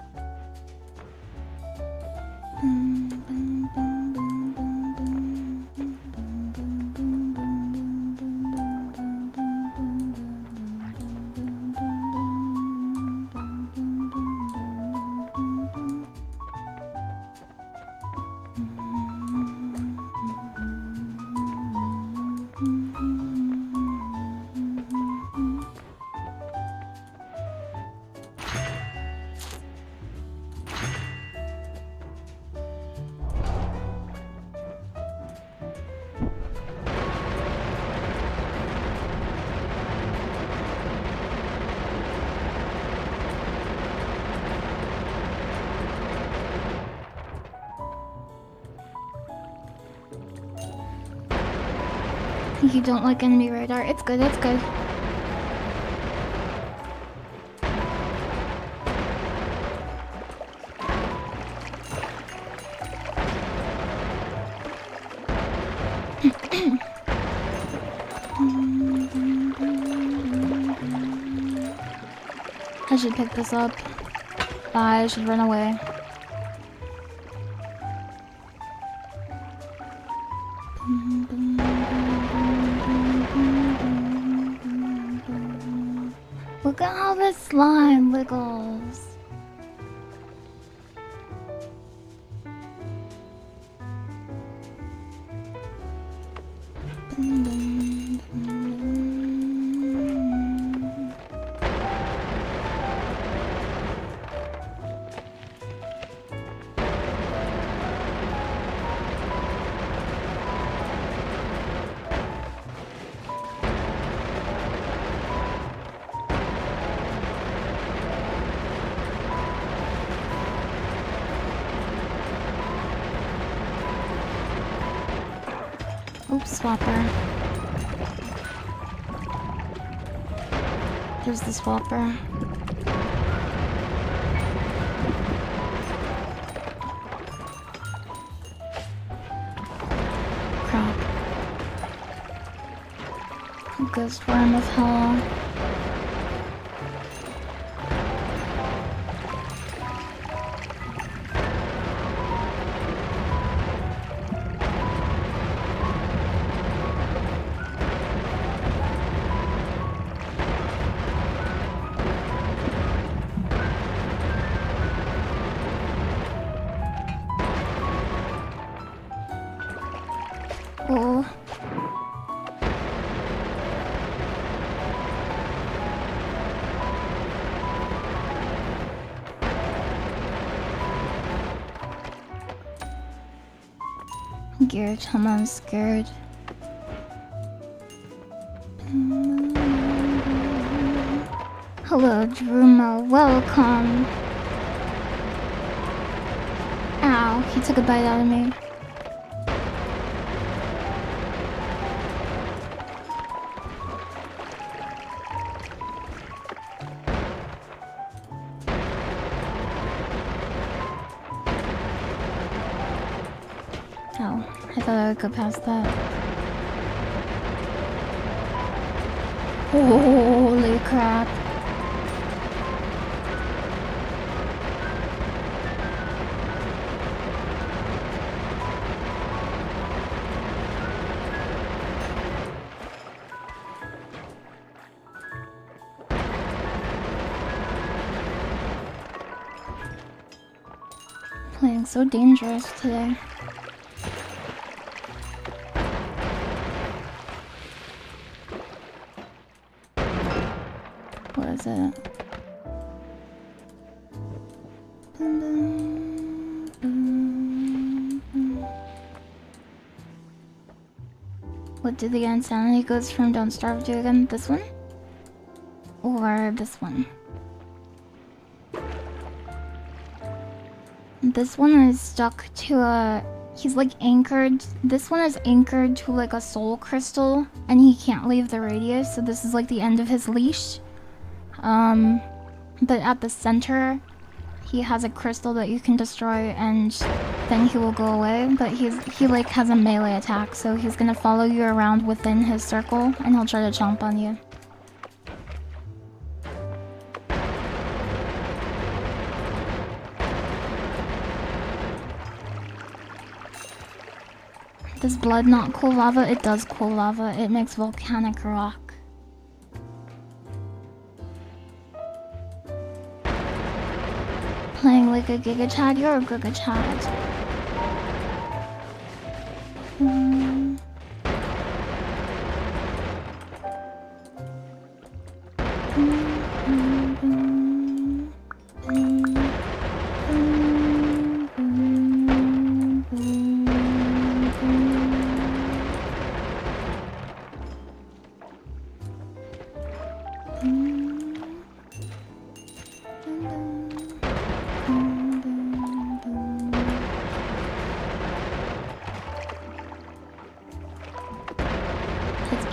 You don't like enemy radar. It's good, it's good. I should pick this up. I should run away. Look at how the slime wiggles. Oops, swapper. There's the swapper. Crap. Ghost worm of hell. Oh. Gear, come on, scared. Hello, Druma, welcome. Ow, he took a bite out of me. Oh, I thought I would go past that. Holy crap. Playing so dangerous today. What is it? What do the insanity goods from Don't Starve do again? This one? Or this one? This one is stuck to a... He's like anchored... This one is anchored to like a soul crystal, and he can't leave the radius, so this is like the end of his leash. But at the center, he has a crystal that you can destroy, and then he will go away. But he like has a melee attack, so he's gonna follow you around within his circle, and he'll try to chomp on you. Does blood not cool lava? It does cool lava. It makes volcanic rock. Playing like a Giga Chad? You're a Giga Chad.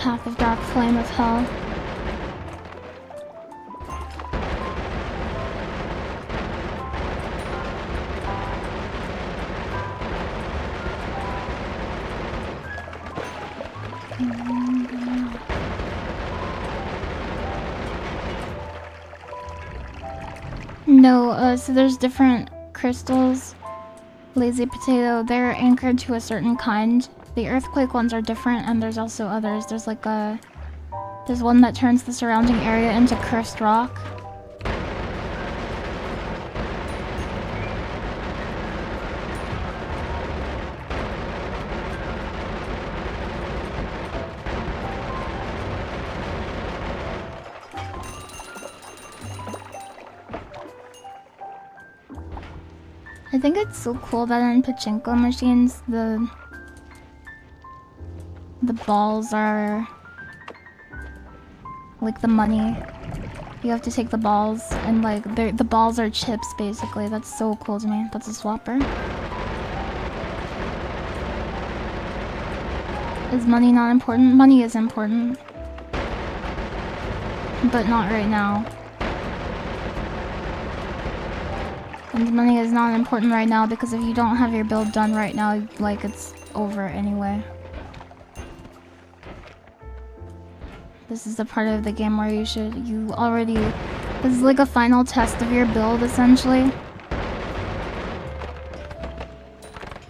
Path of Dark Flame of Hell. No, so there's different crystals. Lazy Potato, they're anchored to a certain kind. The earthquake ones are different, and there's also others. There's like there's one that turns the surrounding area into cursed rock. I think it's so cool that in pachinko machines, the balls are like the money. You have to take the balls, and like the balls are chips basically. That's so cool to me. That's a swapper. Is money not important? Money is important, but not right now. And money is not important right now because if you don't have your build done right now, like, it's over anyway. This is the part of the game where this is like a final test of your build, essentially.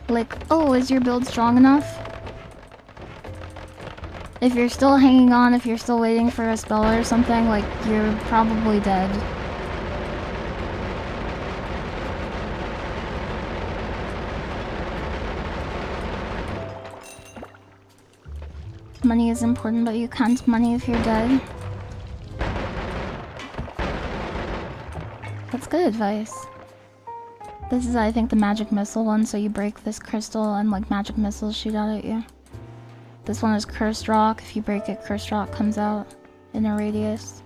Like, oh, is your build strong enough? If you're still hanging on, if you're still waiting for a spell or something, like, you're probably dead. Money is important, but you can't money if you're dead. That's good advice. This is, I think, the magic missile one, so you break this crystal and, like, magic missiles shoot out at you. This one is cursed rock. If you break it, cursed rock comes out in a radius.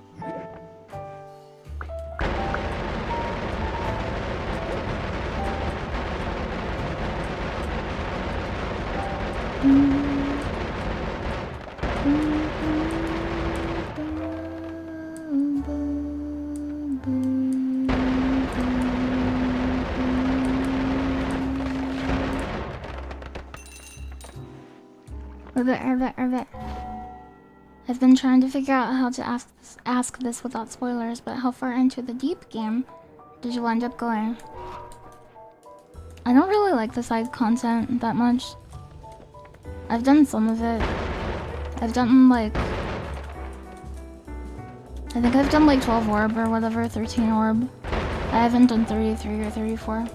I've been trying to figure out how to ask this without spoilers, but how far into the deep game did you end up going? I don't really like the side content that much. I've done some of it. I've done like... I think I've done like 12 orb or whatever, 13 orb. I haven't done 33 or 34.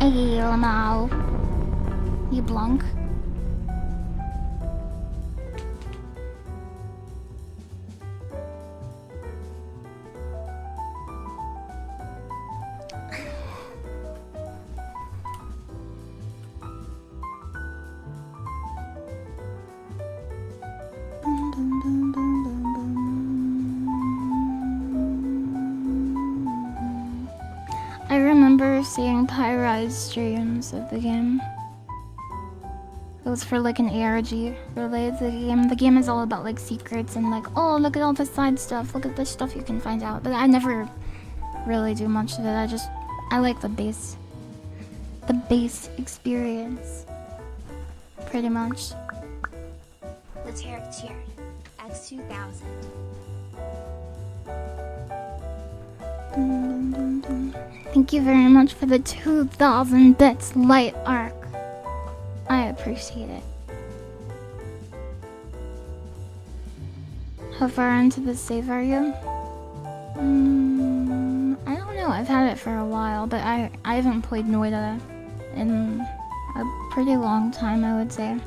Hey, Lamau. You blunk? I remember seeing Pyrise streams of the game. It was for like an ARG related to the game. The game is all about like secrets and like, oh, look at all the side stuff, look at the stuff you can find out. But I never really do much of it. I like the base experience, pretty much. Lateric cheered. X2000. Thank you very much for the 2,000 bits, Light Arc. I appreciate it. How far into the save are you? I don't I've had it for a while, but I haven't played Noita in a pretty long time, I would say.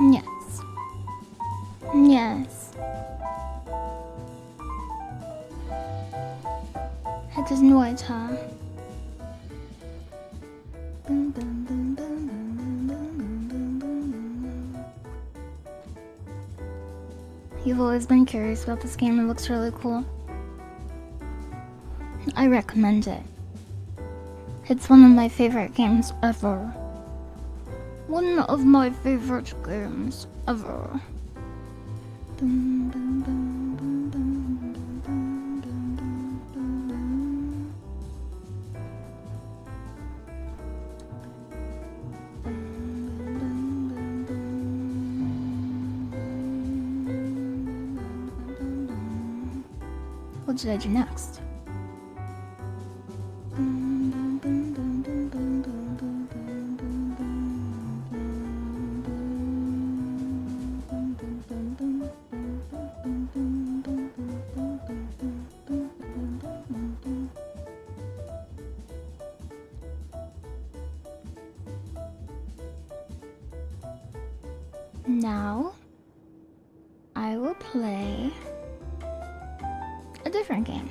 Yes. Yes. Het is Noita. You've always been curious about this game. It looks really cool. I recommend it. It's one of my favorite games ever. One of my favorite games ever. What should I do next? Now, I will play a different game.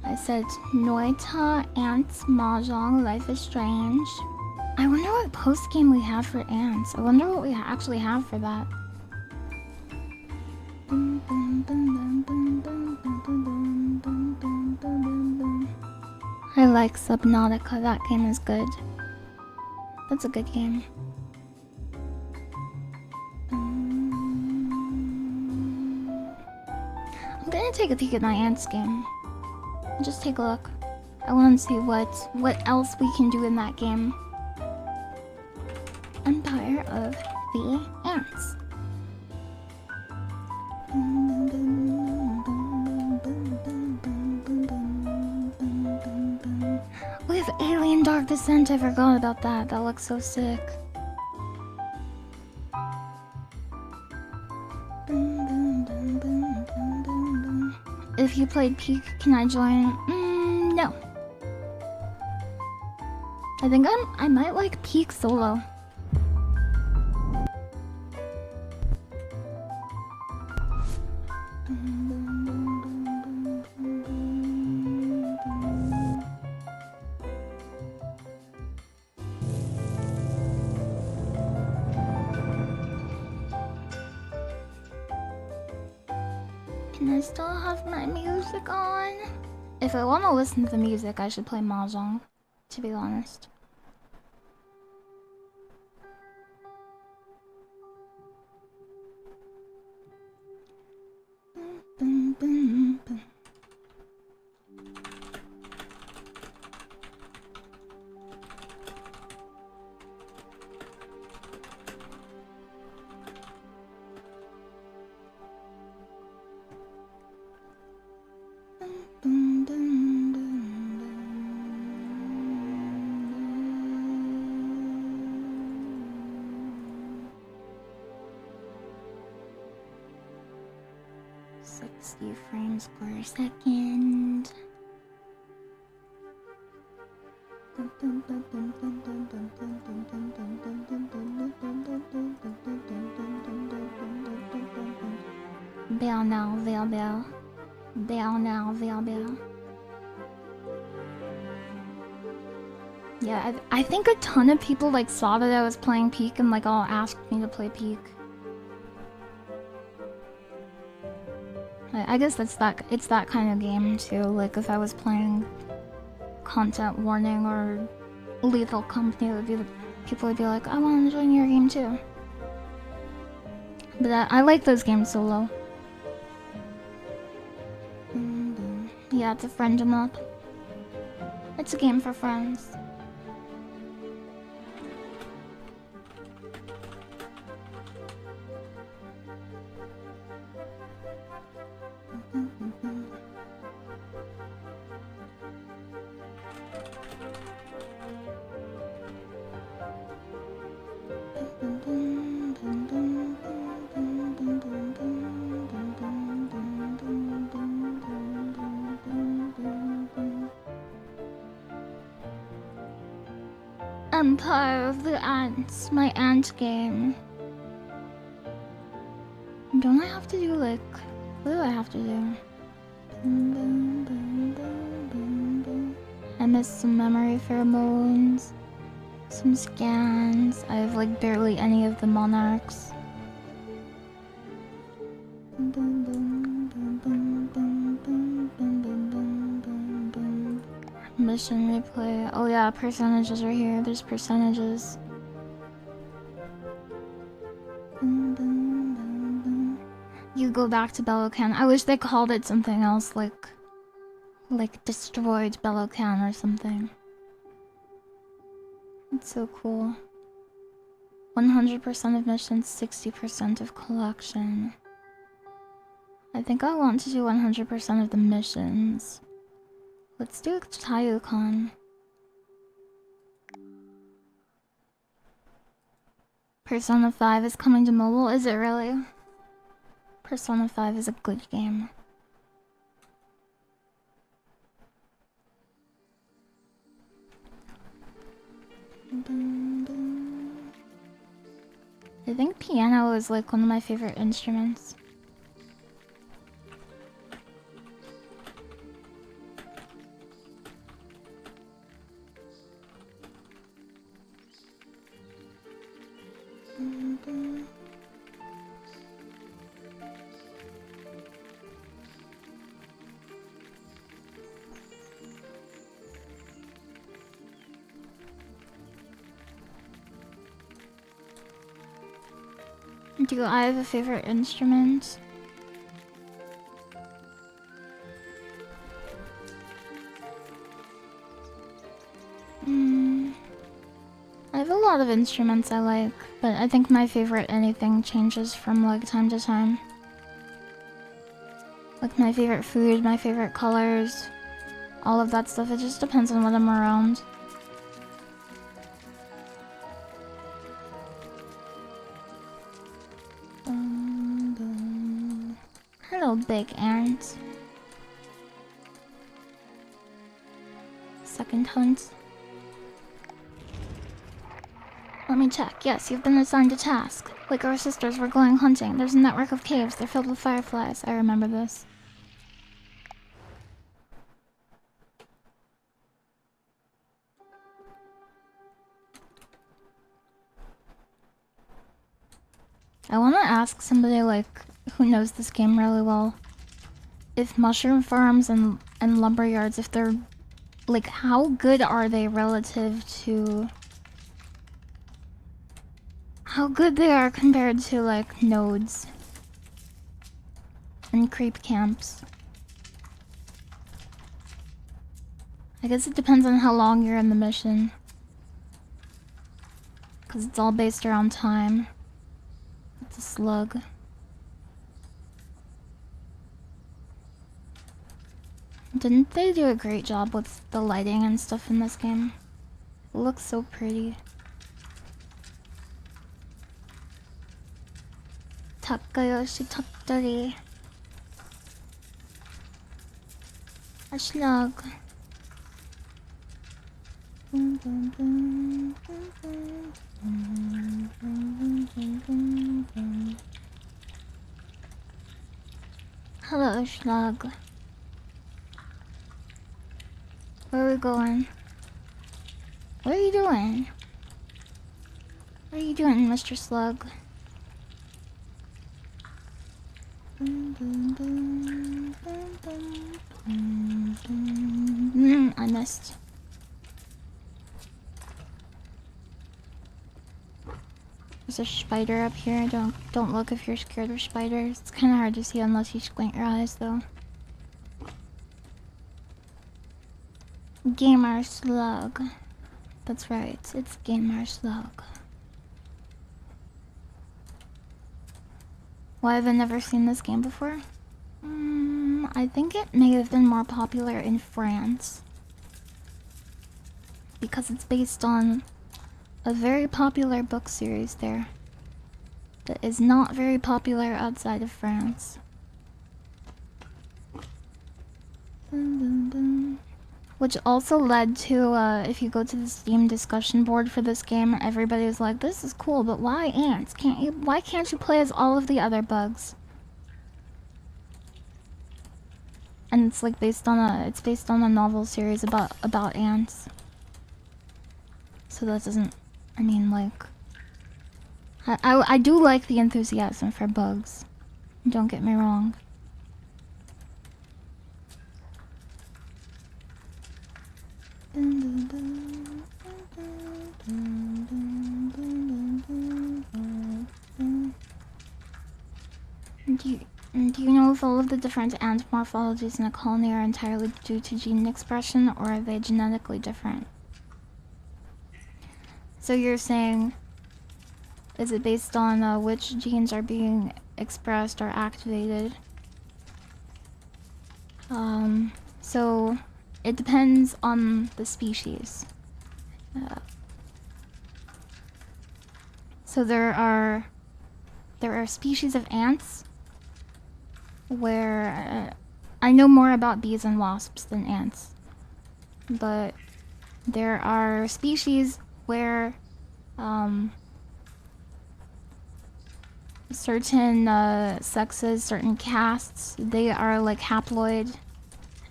I said Noita, Ants, Mahjong, Life is Strange. I wonder what post game we have for Ants. I wonder what we actually have for that. I like Subnautica. That game is good. That's a good game. I'm gonna take a peek at my Ants game. Just take a look. I want to see what else we can do in that game. Empire of the Ants. We have Alien Dark Descent. I forgot about that. That looks so sick. If you played Peak, can I join? No. I think I might like Peak solo. Can I still have my music on? If I want to listen to the music, I should play mahjong, to be honest. Frames per second. Bell now, bell bell. Bell now, bell bell. Yeah, I think a ton of people like saw that I was playing Peak and like all asked me to play Peak. I guess it's that kind of game too. Like if I was playing Content Warning or Lethal Company, people would be like, I want to join your game too. But I like those games solo. Yeah, it's a friend em up. It's a game for friends. Empire of the Ants, my ant game. Don't I have to do like... What do I have to do? I missed some memory pheromones, some scans. I have like barely any of the monarchs. Mission replay. Oh yeah, percentages are here. There's percentages. You go back to Bellocan. I wish they called it something else, like destroyed Bellocan or something. It's so cool. 100% of missions, 60% of collection. I think I want to do 100% of the missions. Let's do Tayukan. Persona 5 is coming to mobile, is it really? Persona 5 is a good game. I think piano is like one of my favorite instruments. Do I have a favorite instrument? I have a lot of instruments I like, but I think my favorite anything changes from like time to time. Like my favorite food, my favorite colors, all of that stuff, it just depends on what I'm around. Hello, big ant. Second hunt. Let me check. Yes, you've been assigned a task. Like our sisters, we're going hunting. There's a network of caves. They're filled with fireflies. I remember this. I want to ask somebody like who knows this game really well, if mushroom farms and lumber yards, if they're like, how good are they relative to how good they are compared to like nodes and creep camps. I guess it depends on how long you're in the mission, because it's all based around time. It's a slug. Didn't they do a great job with the lighting and stuff in this game? It looks so pretty. Takayoshi Tottori. A slug. Hello, slug. Where are we going? What are you doing? What are you doing, Mr. Slug? I missed. There's a spider up here. Don't look if you're scared of spiders. It's kind of hard to see unless you squint your eyes, though. Gamer Slug. That's right, it's Gamer Slug. Why have I never seen this game before? I think it may have been more popular in France. Because it's based on a very popular book series there. That is not very popular outside of France. Which also led to, if you go to the Steam discussion board for this game, everybody was like, this is cool, but why ants? Why can't you play as all of the other bugs? And it's like based on a novel series about ants. So that doesn't, I mean, like, I do like the enthusiasm for bugs. Don't get me wrong. Do you know if all of the different ant morphologies in a colony are entirely due to gene expression, or are they genetically different? So you're saying, is it based on which genes are being expressed or activated? So it depends on the species. So there are species of ants where I know more about bees and wasps than ants, but there are species where certain sexes, certain castes, they are like haploid,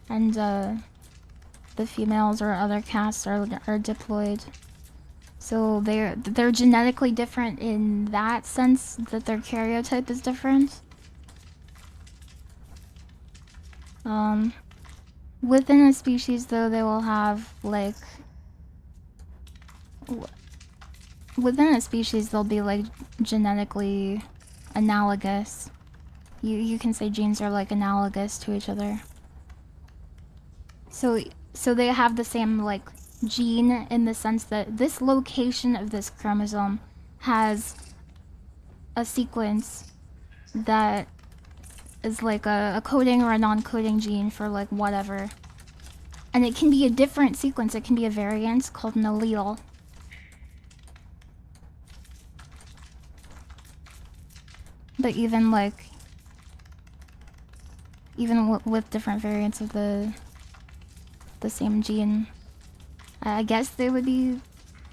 and the females or other castes are diploid. So they're genetically different in that sense, that their karyotype is different. Within a species, though, they will have, like... Within a species, they'll be, like, genetically analogous. You can say genes are, like, analogous to each other. So they have the same, like, gene in the sense that this location of this chromosome has a sequence that is like a coding or a non-coding gene for like whatever. And it can be a different sequence, it can be a variant called an allele. But even like, even with different variants of the same gene, I guess they would be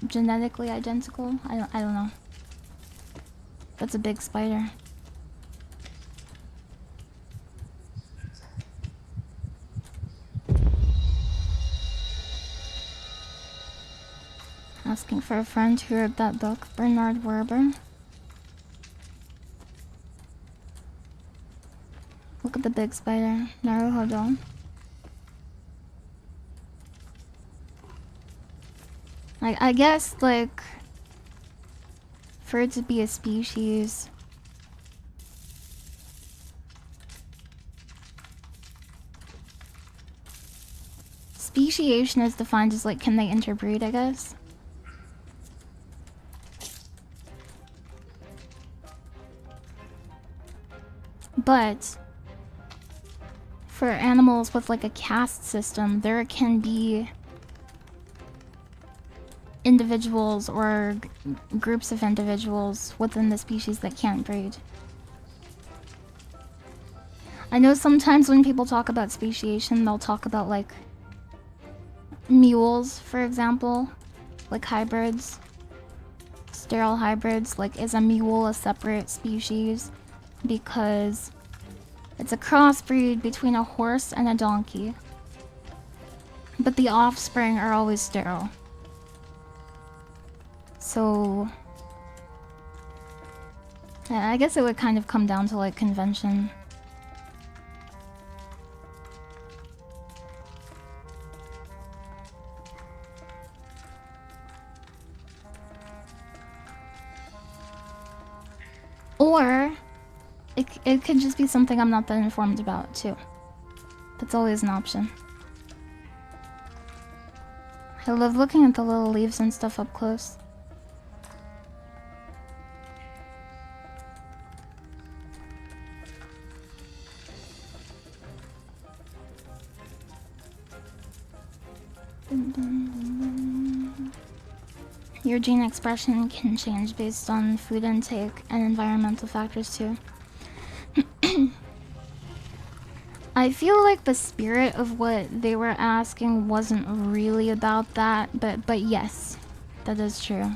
genetically identical. I don't know. That's a big spider. Asking for a friend who read that book, Bernard Werber. Look at the big spider, Naruhodo. I guess, like, for it to be a species, speciation is defined as, like, can they interbreed, I guess? But for animals with, like, a caste system, there can be individuals or groups of individuals within the species that can't breed. I know sometimes when people talk about speciation, they'll talk about, like, mules, for example, like hybrids, sterile hybrids. Like, is a mule a separate species because it's a crossbreed between a horse and a donkey, but the offspring are always sterile? So I guess it would kind of come down to, like, convention. Or it could just be something I'm not that informed about, too. That's always an option. I love looking at the little leaves and stuff up close. Your gene expression can change based on food intake and environmental factors too. I feel like the spirit of what they were asking wasn't really about that, but yes, that is true.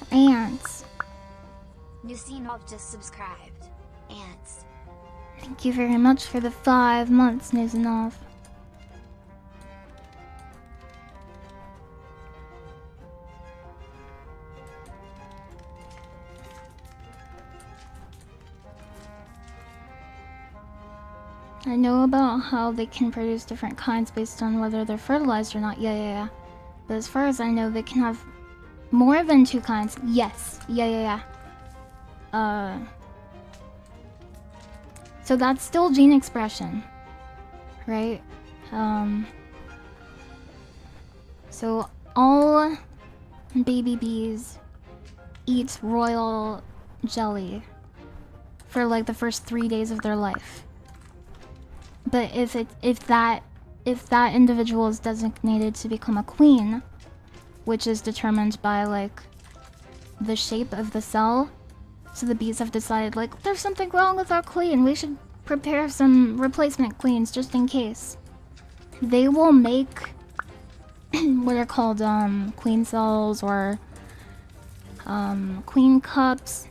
Ants. Nusinov just subscribed. Ants. Thank you very much for the 5 months, Nizanov. I know about how they can produce different kinds based on whether they're fertilized or not. Yeah. But as far as I know, they can have more than 2 kinds. Yes. Yeah. So that's still gene expression, right? So all baby bees eat royal jelly for like the first 3 days of their life. But if that individual is designated to become a queen, which is determined by like the shape of the cell, so the bees have decided like there's something wrong with our queen, we should prepare some replacement queens just in case. They will make what are called queen cells or queen cups,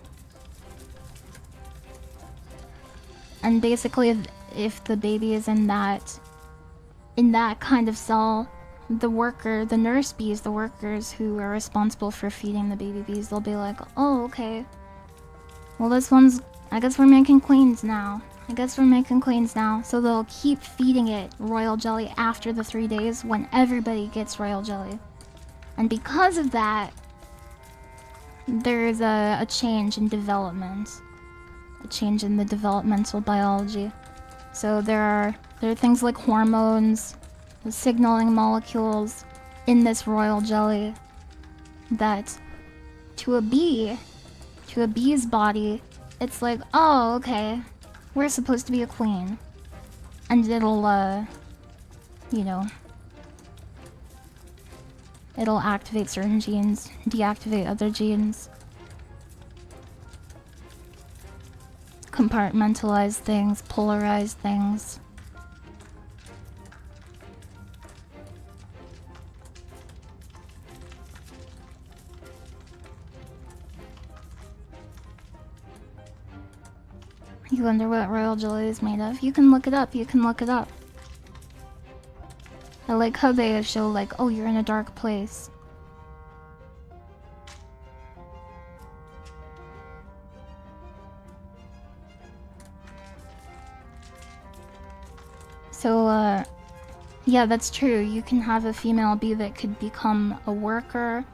and basically if the baby is in that kind of cell, the nurse bees, the workers who are responsible for feeding the baby bees, they'll be like, oh, okay, well this one's, I guess we're making queens now. So they'll keep feeding it royal jelly after the 3 days when everybody gets royal jelly. And because of that, there's a change in development. A change in the developmental biology. So there are things like hormones, signaling molecules in this royal jelly that to a bee's body, it's like, oh, okay, we're supposed to be a queen. And it'll, it'll activate certain genes, deactivate other genes. Compartmentalize things, polarize things. You wonder what royal jelly is made of? You can look it up, I like how they show like, oh, you're in a dark place. So, yeah, that's true. You can have a female bee that could become a worker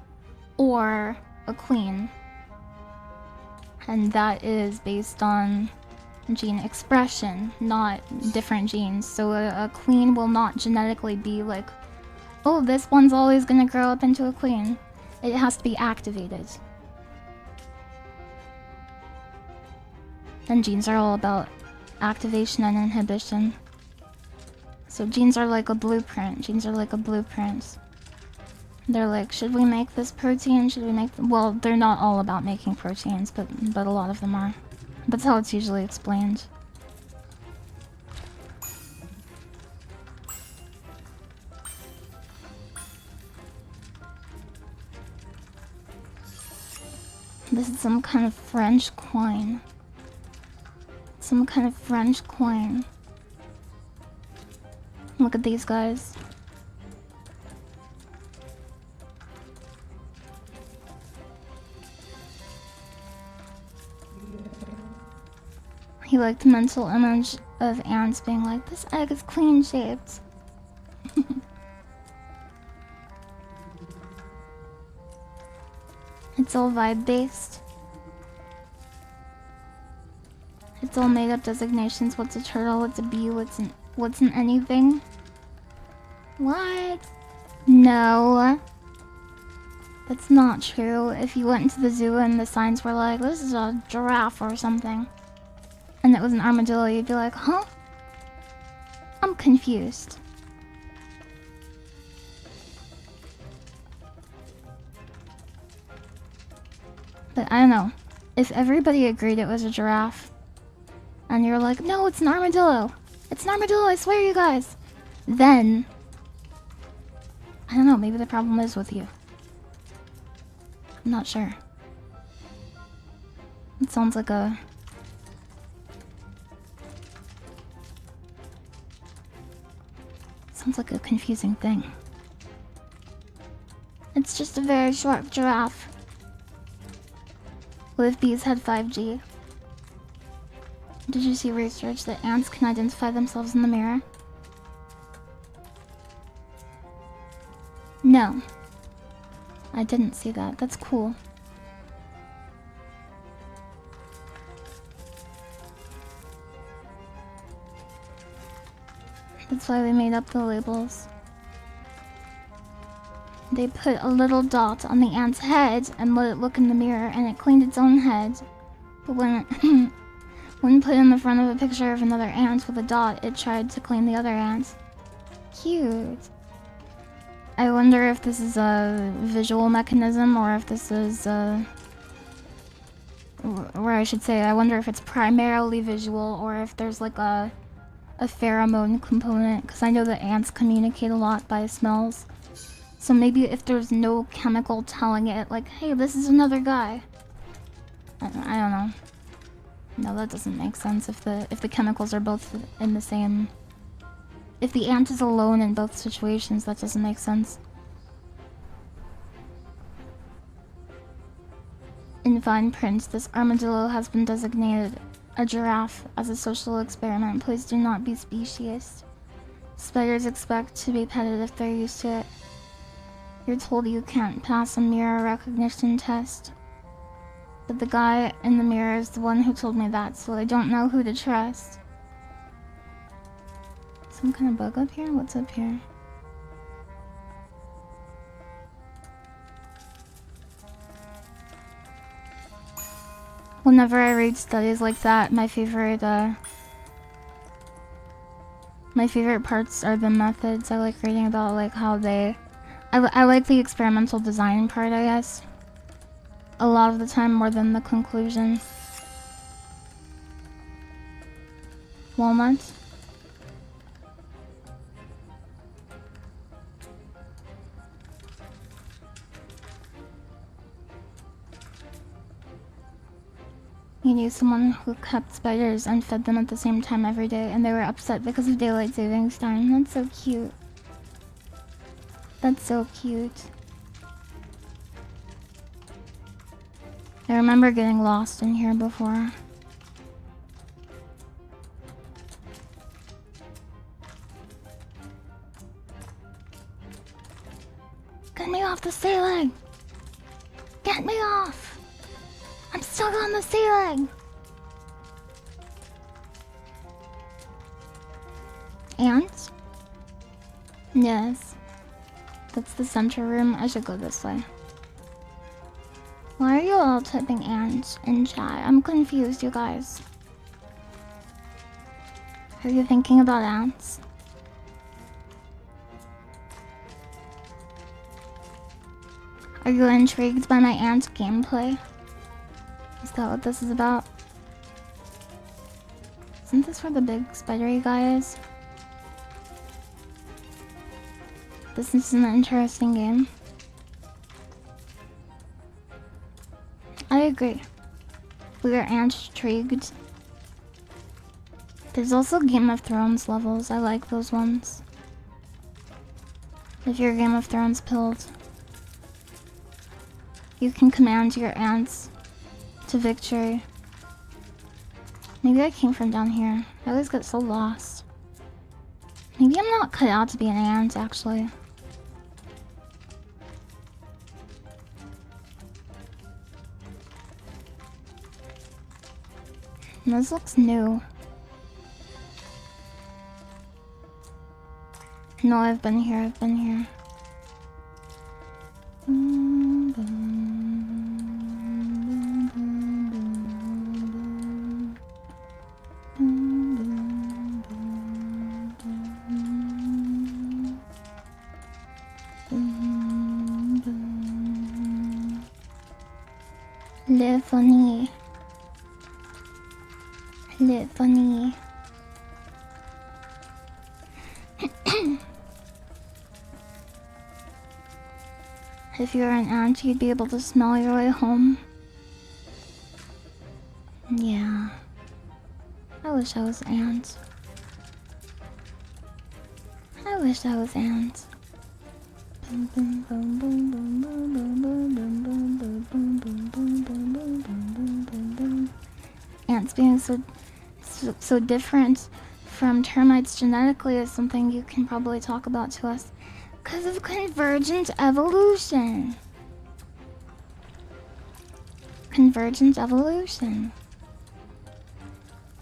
or a queen. And that is based on gene expression, not different genes. So a queen will not genetically be like, oh, this one's always gonna grow up into a queen. It has to be activated. And genes are all about activation and inhibition. So genes are like a blueprint. They're like, should we make this protein? Well, they're not all about making proteins, but a lot of them are. That's how it's usually explained. This is some kind of French coin. Look at these guys. He liked the mental image of ants being like, this egg is clean shaped. It's all vibe based. It's all made up designations. What's a turtle? What's a bee? What's an anything? What? No. That's not true. If you went into the zoo and the signs were like, this is a giraffe or something, and it was an armadillo, you'd be like, huh? I'm confused. But I don't know. If everybody agreed it was a giraffe, and you're like, no, it's an armadillo. It's an armadillo, I swear, you guys. Then, I don't know, maybe the problem is with you. I'm not sure. It sounds like a... sounds like a confusing thing. It's just a very short giraffe. What if bees had 5G? Did you see research that ants can identify themselves in the mirror? No. I didn't see that. That's cool. That's why they made up the labels. They put a little dot on the ant's head and let it look in the mirror, and it cleaned its own head. But when put in the front of a picture of another ant with a dot, it tried to clean the other ant. Cute. I wonder if this is a visual mechanism, or if this is or I should say, I wonder if it's primarily visual, or if there's like a pheromone component, because I know that ants communicate a lot by smells. So maybe if there's no chemical telling it, like, hey, this is another guy. I don't know. No, that doesn't make sense if the chemicals are both in the same... If the ant is alone in both situations, that doesn't make sense. In fine print, this armadillo has been designated a giraffe as a social experiment. Please do not be speciesist. Spiders expect to be petted if they're used to it. You're told you can't pass a mirror recognition test. But the guy in the mirror is the one who told me that, so I don't know who to trust. Some kind of bug up here? What's up here? Whenever I read studies like that, my favorite parts are the methods. I like reading about like how they... I like the experimental design part, I guess. A lot of the time more than the conclusion. Walnut. You knew someone who kept spiders and fed them at the same time every day, and they were upset because of daylight savings time. That's so cute. That's so cute. I remember getting lost in here before. Get me off the ceiling! Get me off! I'm stuck on the ceiling! Ants? Yes. That's the center room. I should go this way. Why are you all typing ants in chat? I'm confused, you guys. Are you thinking about ants? Are you intrigued by my ant gameplay? Is that what this is about? Isn't this where the big spidery guy is? This is an interesting game. I agree. We are intrigued. There's also Game of Thrones levels. I like those ones. If you're Game of Thrones pilled, you can command your ants to victory. Maybe I came from down here. I always get so lost. Maybe I'm not cut out to be an ant, actually. This looks new. No, I've been here. Le funny. If you're an ant, you'd be able to smell your way home. Yeah. I wish I was ant. Ants being so different from termites genetically is something you can probably talk about to us. Because of convergent evolution.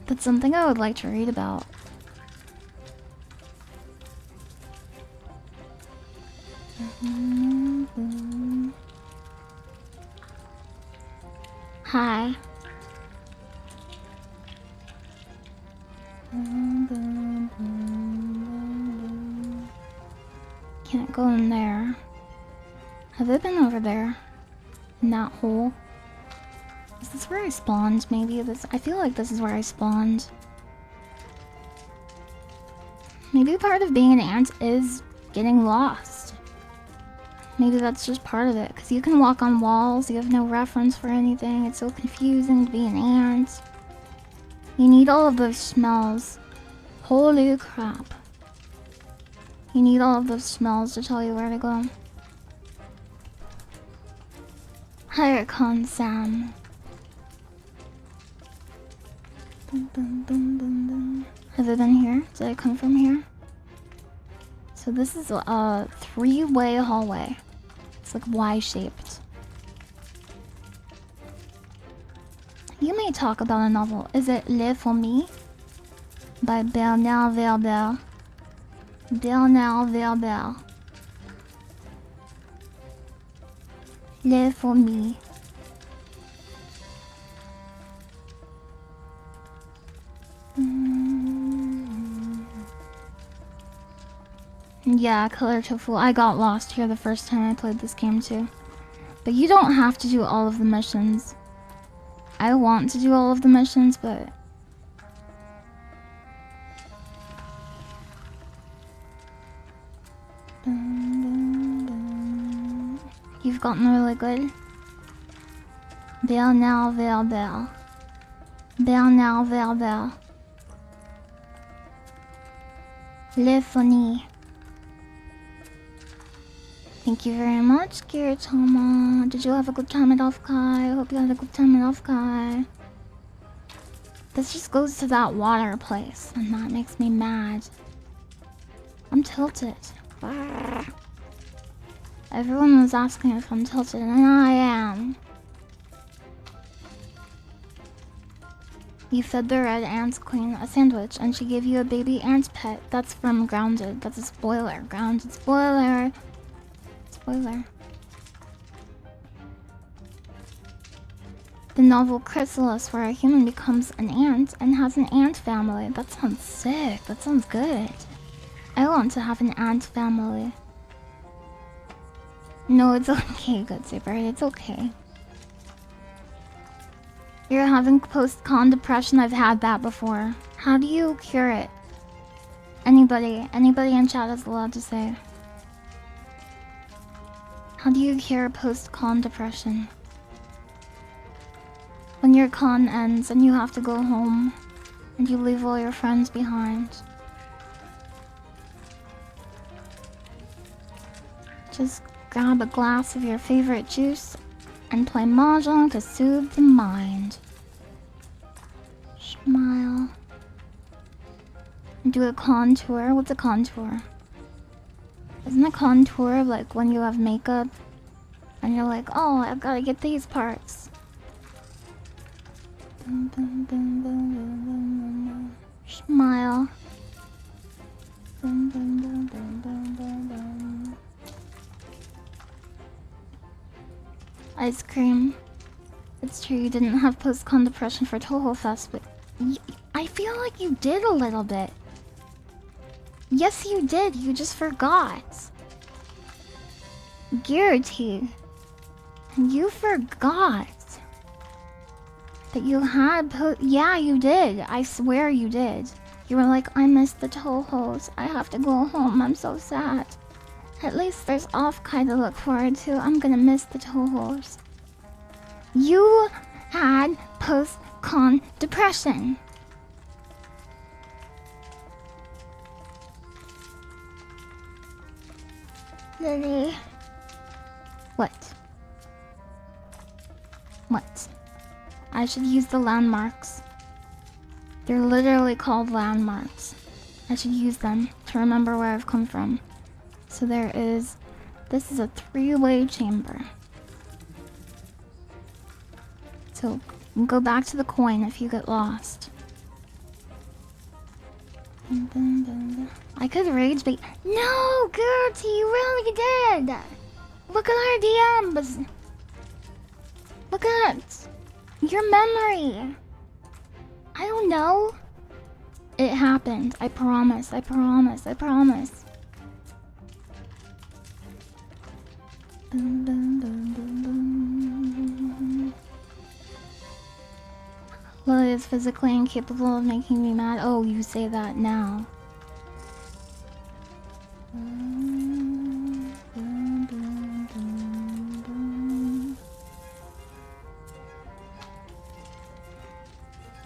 That's something I would like to read about. Hi. Can't go in there. Have I been over there? In that hole? Is this where I spawned? Maybe this. I feel like this is where I spawned. Maybe part of being an ant is getting lost. Maybe that's just part of it. Because you can walk on walls, you have no reference for anything. It's so confusing to be an ant. You need all of those smells. Holy crap. You need all of those smells to tell you where to go. Hire Con Sam. Have I been here? Did I come from here? So this is a three-way hallway. It's like Y-shaped. You may talk about a novel. Is it Le Famille? By Bernard Werber. Le Famille. Yeah, Color Tofu. I got lost here the first time I played this game too. But you don't have to do all of the missions. I want to do all of the missions, but... You've gotten really good. Bernard Werber. Le Funny. Thank you very much, Kiritama. Did you have a good time at Offkai? I hope you had a good time at Offkai. This just goes to that water place, and that makes me mad. I'm tilted. Everyone was asking if I'm tilted, and I am. You fed the red ant queen a sandwich, and she gave you a baby ant pet. That's from Grounded. That's a spoiler. Grounded spoiler. Spoiler. The novel Chrysalis, where a human becomes an ant and has an ant family. That sounds sick. That sounds good. I want to have an ant family. No, it's okay, Good Saber. It's okay. You're having post-con depression. I've had that before. How do you cure it? Anybody in chat is allowed to say. How do you cure post-con depression? When your con ends and you have to go home and you leave all your friends behind. Just grab a glass of your favorite juice and play mahjong to soothe the mind. Smile. Do a contour. What's a contour? Isn't a contour like when you have makeup and you're like, oh, I've got to get these parts. Smile. Ice cream. It's true you didn't have post-con depression for Toho Fest, but I feel like you did a little bit. Yes, you did. You just forgot. Guarantee. You forgot that you had yeah, you did. I swear you did. You were like, I miss the Tohos. I have to go home. I'm so sad. At least there's off-kai to look forward to. I'm gonna miss the Tohos. You had post-con depression. Lily. What? What? I should use the landmarks. They're literally called landmarks. I should use them to remember where I've come from. So there is... This is a 3-way chamber. So go back to the coin if you get lost. I could rage bait. No, Gertie, you really did. Look at our DMs. Look at your memory. I don't know. It happened. I promise. I promise. I promise. Lily is physically incapable of making me mad. Oh, you say that now.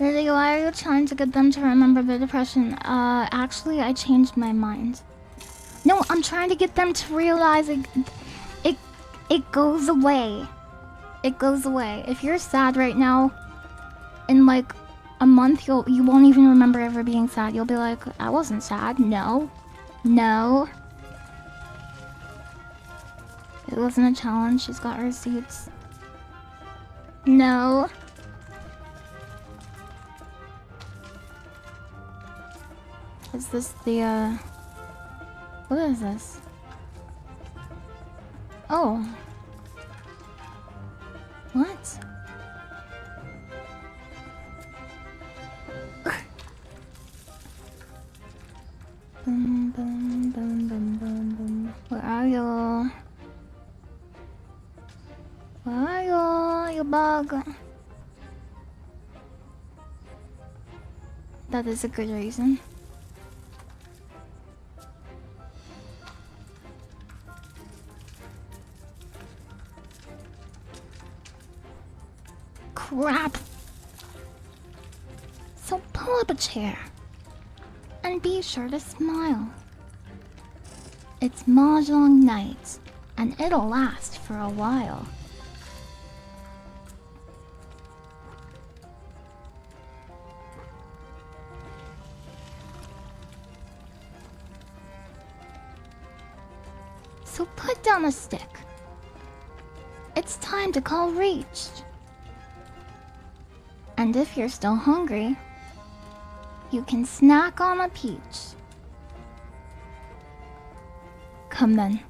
Lily, why are you trying to get them to remember the depression? Actually, I changed my mind. No, I'm trying to get them to realize it goes away. It goes away. If you're sad right now, in like a month, you won't even remember ever being sad. You'll be like, I wasn't sad. No. No. It wasn't a challenge. She's got receipts. No. Is this the, what is this? Oh. What? Bum, bum, bum, bum, bum, bum. Where are you? Where are you, you bug? That is a good reason. Crap! So pull up a chair. And be sure to smile. It's mahjong night, and it'll last for a while. So put down a stick. It's time to call Riichi. And if you're still hungry, you can snack on a peach. Come then.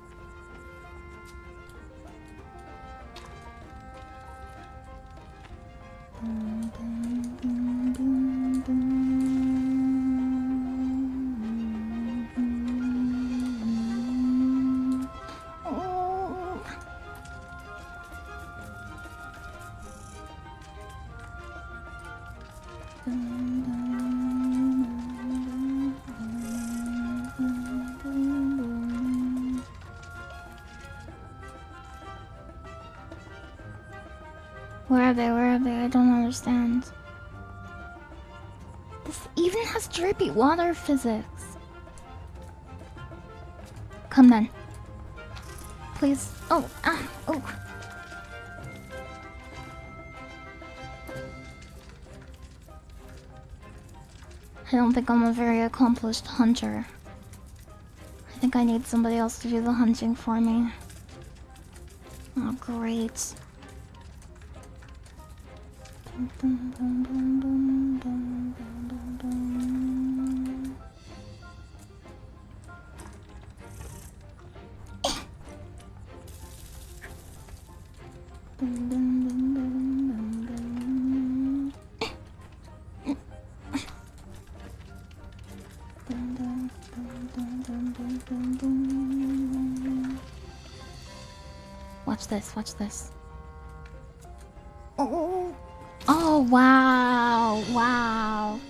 Where are they? Where are they? I don't understand. This even has drippy water physics. Come then. Please. Oh, oh. I don't think I'm a very accomplished hunter. I think I need somebody else to do the hunting for me. Oh, great. Watch this, watch this. Oh, oh wow, wow.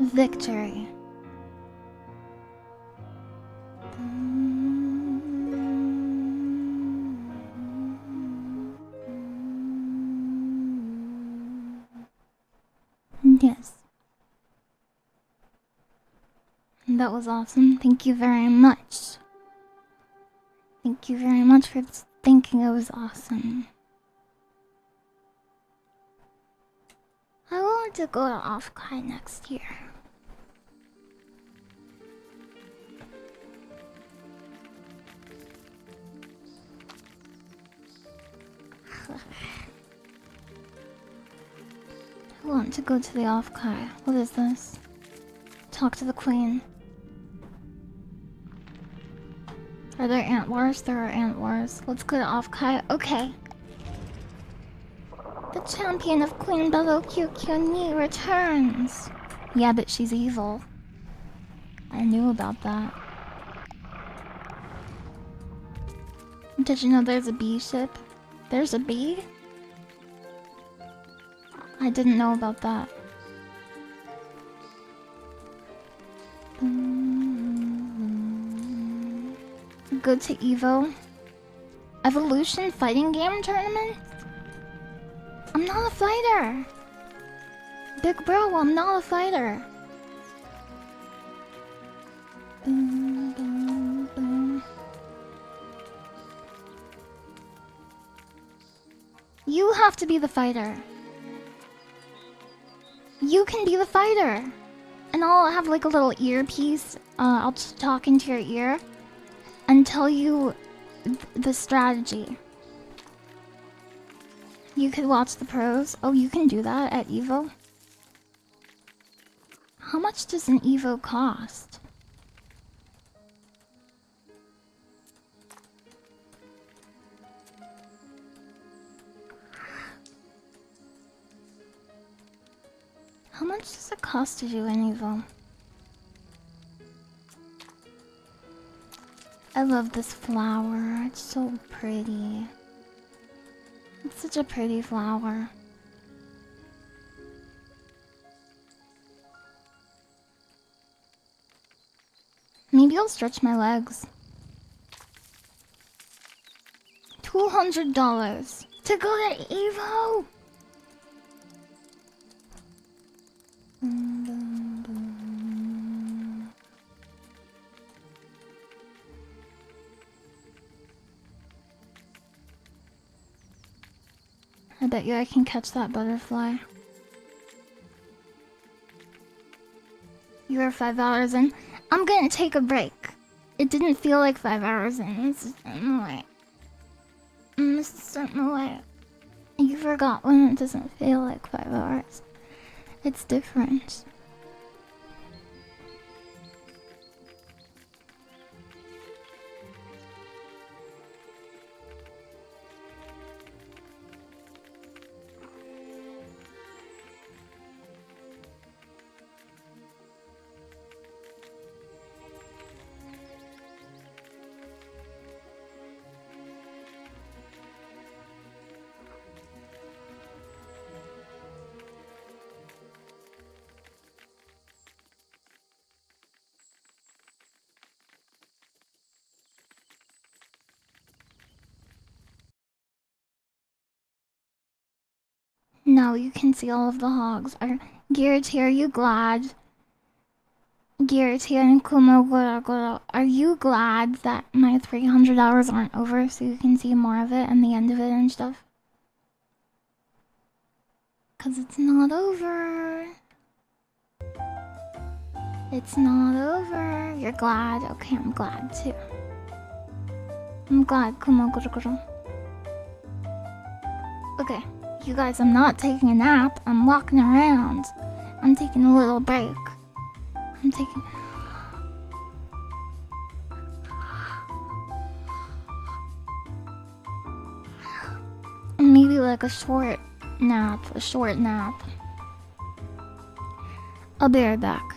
Victory. Yes. That was awesome. Thank you very much. Thank you very much for thinking it was awesome. I want to go to Off-Kai next year. I want to go to the Off-Kai. What is this? Talk to the queen. Are there antlers? There are antlers. Let's go to Off-Kai. Okay. The champion of Queen Bello QQ returns. Yeah, but she's evil. I knew about that. Did you know there's a bee ship? There's a bee? I didn't know about that. Go to Evo. Evolution fighting game tournament? I'm not a fighter. Big bro, I'm not a fighter. You have to be the fighter. You can be the fighter. And I'll have like a little earpiece. I'll just talk into your ear and tell you the strategy. You could watch the pros. Oh, you can do that at Evo? How much does an Evo cost? How much does it cost to do an Evo? I love this flower. It's so pretty. It's such a pretty flower. Maybe I'll stretch my legs. $200 to go to Evo! I bet you I can catch that butterfly. You are 5 hours in. I'm gonna take a break. It didn't feel like 5 hours in. It's just starting late. It's starting late. You forgot when it doesn't feel like 5 hours. It's different. Now you can see all of the hogs. Are you glad? Girati and Kumogoragoro, are you glad that my 300 hours aren't over so you can see more of it and the end of it and stuff? Cause it's not over. It's not over. You're glad? Okay, I'm glad too. I'm glad. Okay, you guys, I'm not taking a nap. I'm walking around. I'm taking a little break. I'm taking... Maybe like a short nap. I'll be right back.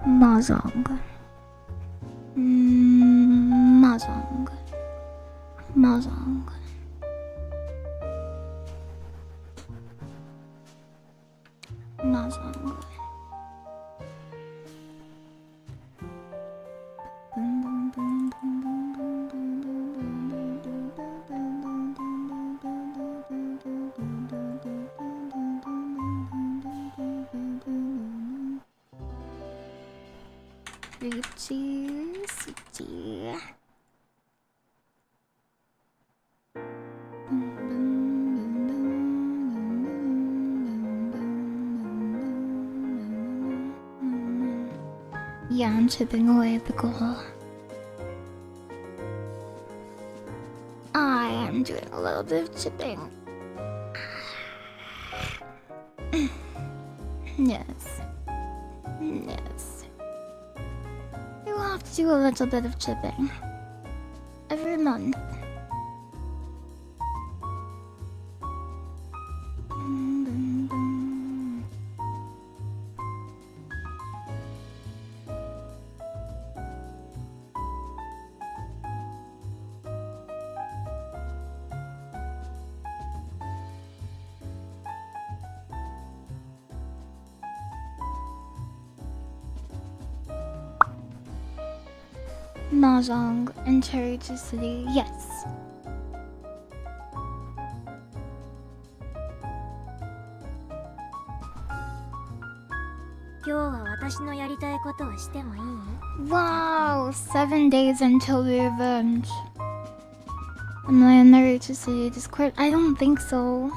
mahjong, mahjong, mahjong, mahjong. Riichi City. Yeah, I'm chipping away at the goal. I am doing a little bit of chipping. Yes. Yes. You will have to do a little bit of chipping every month. Mahjong and Riichi City, yes. Wow, 7 days until the revenge. Am I in the Riichi City Discord? I don't think so.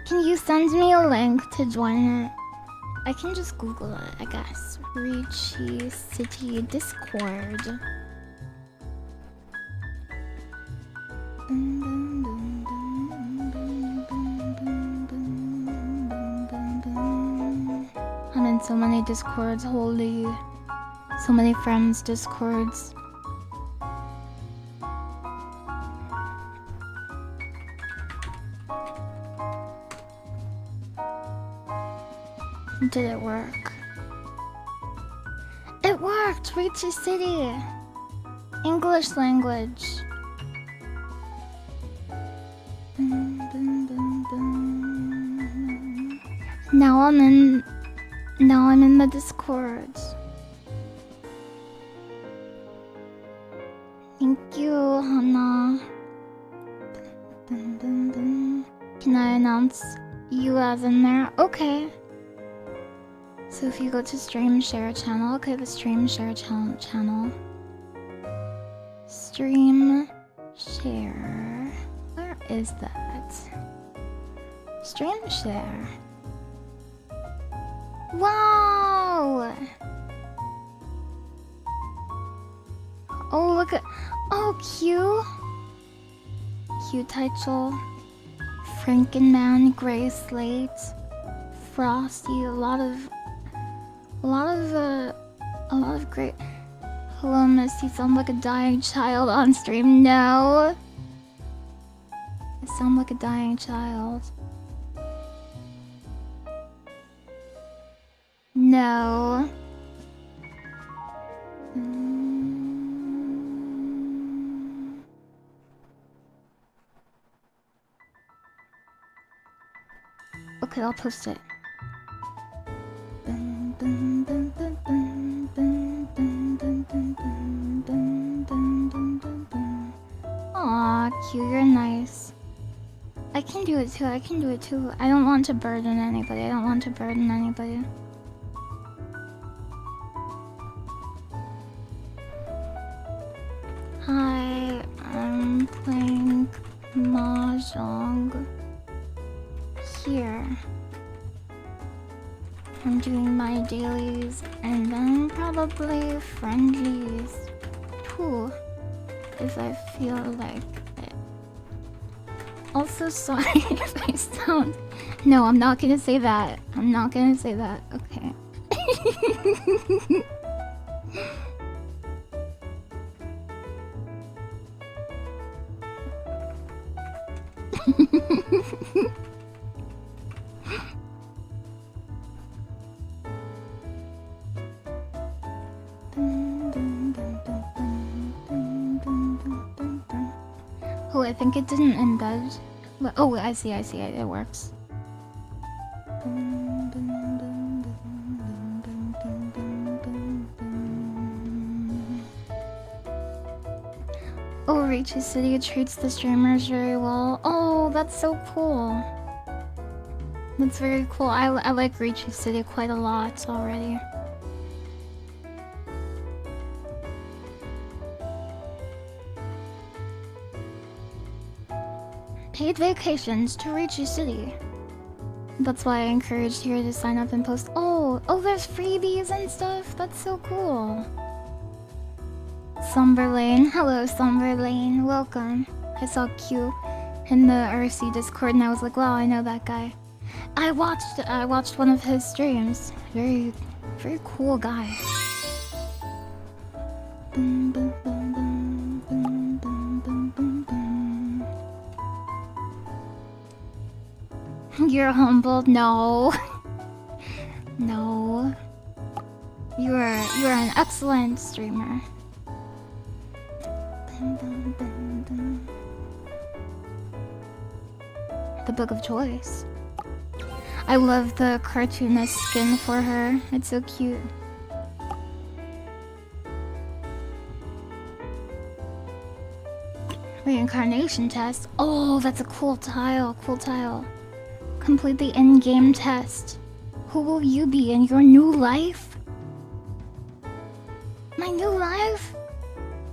Can you send me a link to join it? I can just Google it, I guess. Riichi City Discord. I'm in so many discords, holy. So many friends discords. Did it work? It worked! Riichi City! English language. Now I'm in the Discord. Thank you, Hannah. Can I announce you as in there? Okay. So if you go to stream share channel, okay, the stream share channel. Stream share. Where is that? Stream share. Wow! Oh, look at. Oh, Q. Q title. Frankenman, Gray Slate, Frosty. A lot of great. Hello, Miss. You sound like a dying child on stream. No. I sound like a dying child. No. Okay, I'll post it. Aw, Q, you're nice. I can do it too, I can do it too. I don't want to burden anybody, I don't want to burden anybody. Hi, I'm playing mahjong here. I'm doing my dailies and then probably friendlies too, if I feel like it. Also, sorry if I sound... No, I'm not gonna say that. I'm not gonna say that. Okay. I think it didn't embed. But, oh, I see, it works. Oh, Riichi City treats the streamers very well. Oh, that's so cool. That's very cool. I like Riichi City quite a lot already. Paid vacations to Riichi City. That's why I encouraged you to sign up and post. Oh, there's freebies and stuff. That's so cool. Somberlane. Hello, Somberlane. Welcome. I saw Q in the RC Discord and I was like, wow, I know that guy. I watched one of his streams. Very cool guy. You're humbled? No. No. You are an excellent streamer. The book of choice. I love the cartoonist skin for her. It's so cute. Reincarnation test. Oh, that's a cool tile. Cool tile. Complete the in-game test. Who will you be in your new life? My new life?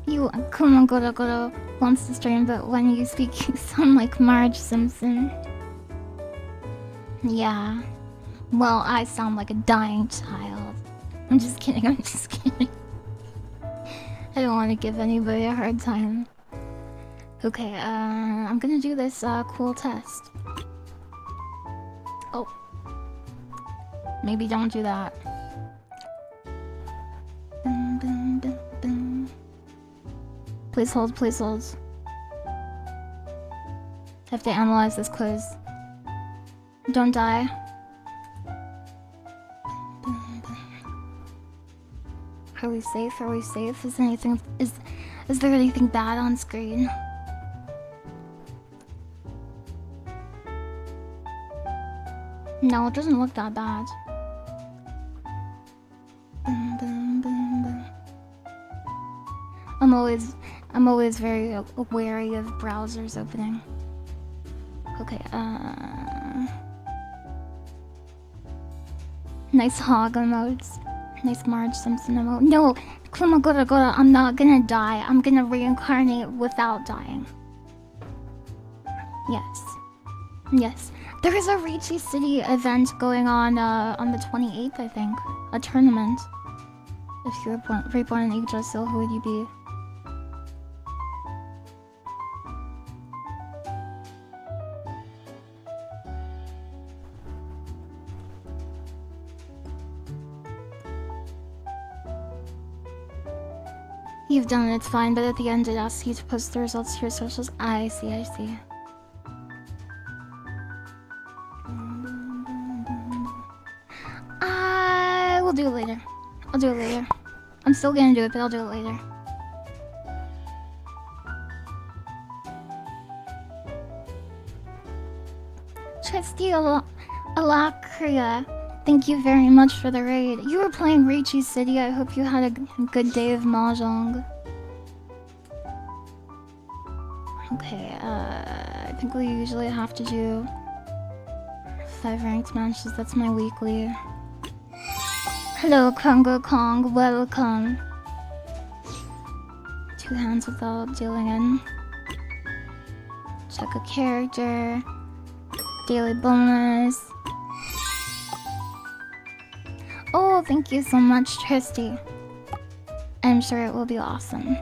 You, Kumagoro wants to stream, but when you speak, you sound like Marge Simpson. Yeah. Well, I sound like a dying child. I'm just kidding, I'm just kidding. I don't want to give anybody a hard time. Okay, I'm gonna do this cool test. Oh. Maybe don't do that. Please hold, please hold. I have to analyze this quiz. Don't die. Are we safe? Are we safe? Is there anything bad on screen? No, it doesn't look that bad. I'm always very wary of browsers opening. Okay, nice hog emotes. Nice Marge Simpson emote. No, Kumagoro, I'm not gonna die. I'm gonna reincarnate without dying. Yes. Yes. There is a Riichi City event going on the 28th, I think. A tournament. If you're reborn in Yggdrasil, who would you be? You've done it, it's fine, but at the end it asks you to post the results to your socials. I see, I see. I will do it later. I'll do it later. I'm still gonna do it, but I'll do it later. Trusty Alakria, thank you very much for the raid. You were playing Riichi City. I hope you had a good day of mahjong. Okay, I think we usually have to do 5 ranked matches. That's my weekly. Hello, Congo Kong. Welcome. 2 hands without dealing in. Check a character. Daily bonus. Oh, thank you so much, Tristy. I'm sure it will be awesome.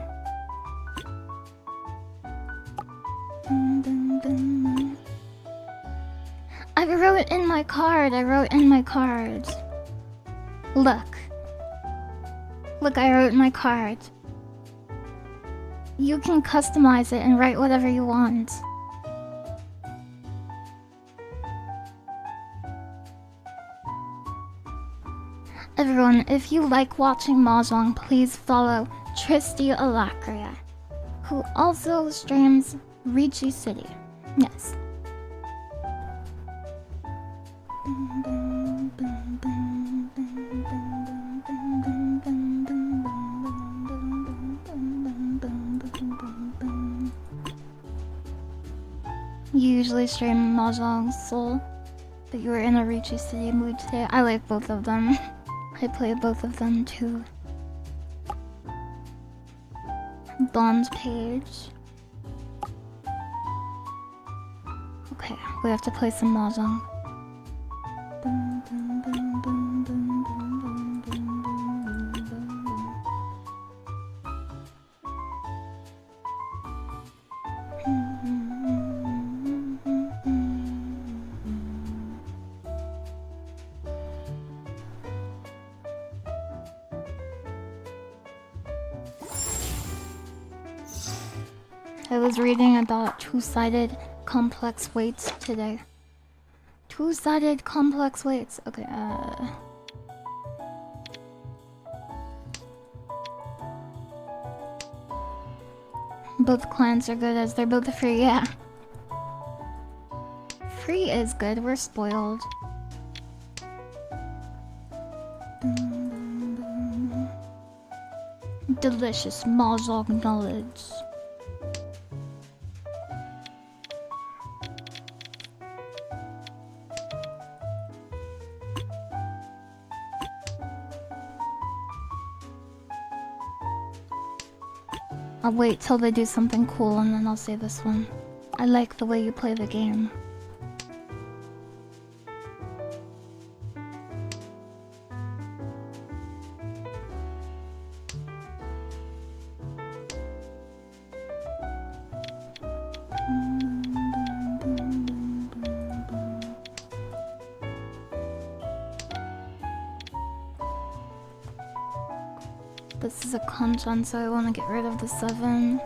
I wrote in my card. Look. Look, I wrote in my card. You can customize it and write whatever you want. Everyone, if you like watching mahjong, please follow Tristy Alakria, who also streams Riichi City. Yes. You usually stream mahjong Soul, but you were in a Riichi City mood today. I like both of them. I play both of them too. Bond page. Okay, we have to play some mahjong. I was reading about two-sided complex weights today. Two-sided complex weights. Okay, both clients are good as they're both free, yeah. Free is good, we're spoiled. Delicious mahjong knowledge. I'll wait till they do something cool and then I'll say this one. I like the way you play the game. This is a kanchan, so I want to get rid of the 7.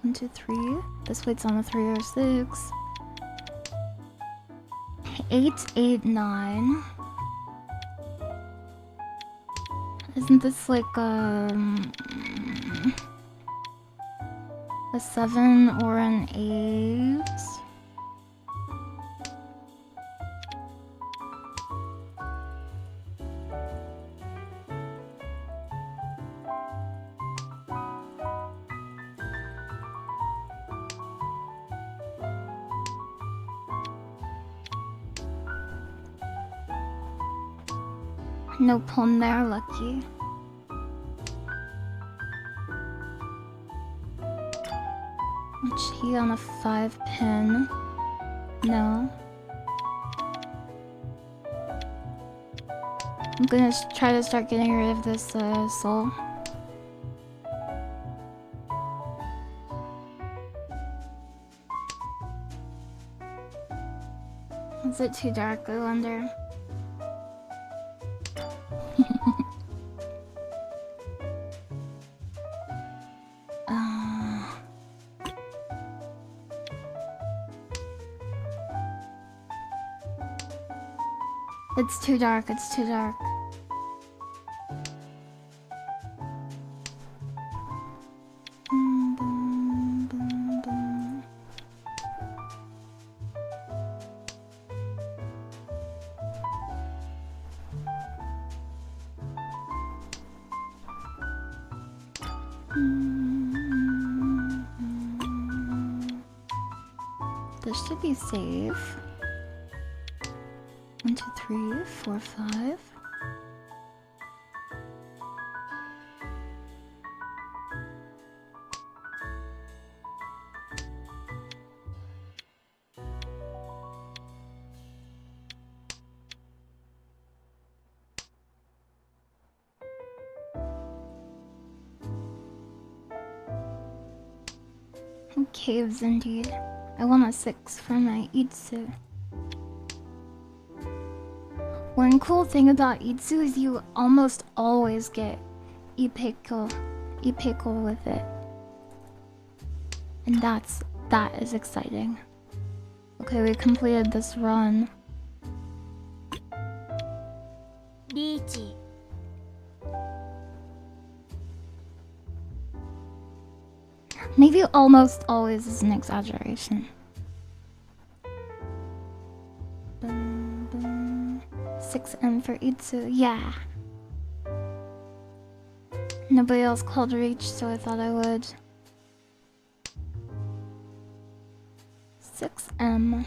1, 2, 3. This waits on a 3 or 6. 8, 8, 9. Isn't this like a 7 or an 8? No pawn there, lucky. He on a 5 pin. No. I'm gonna try to start getting rid of this soul. Is it too dark, I wonder? It's too dark, it's too dark. This should be safe. 1, 2, 3, 4, 5. Caves indeed. I want a 6 for my Itsu. One cool thing about Itsu is you almost always get Ipeko with it. And that is exciting. Okay, we completed this run. Riichi. Maybe almost always is an exaggeration. 6M for Itsu, yeah. Nobody else called Riichi, so I thought I would. 6M.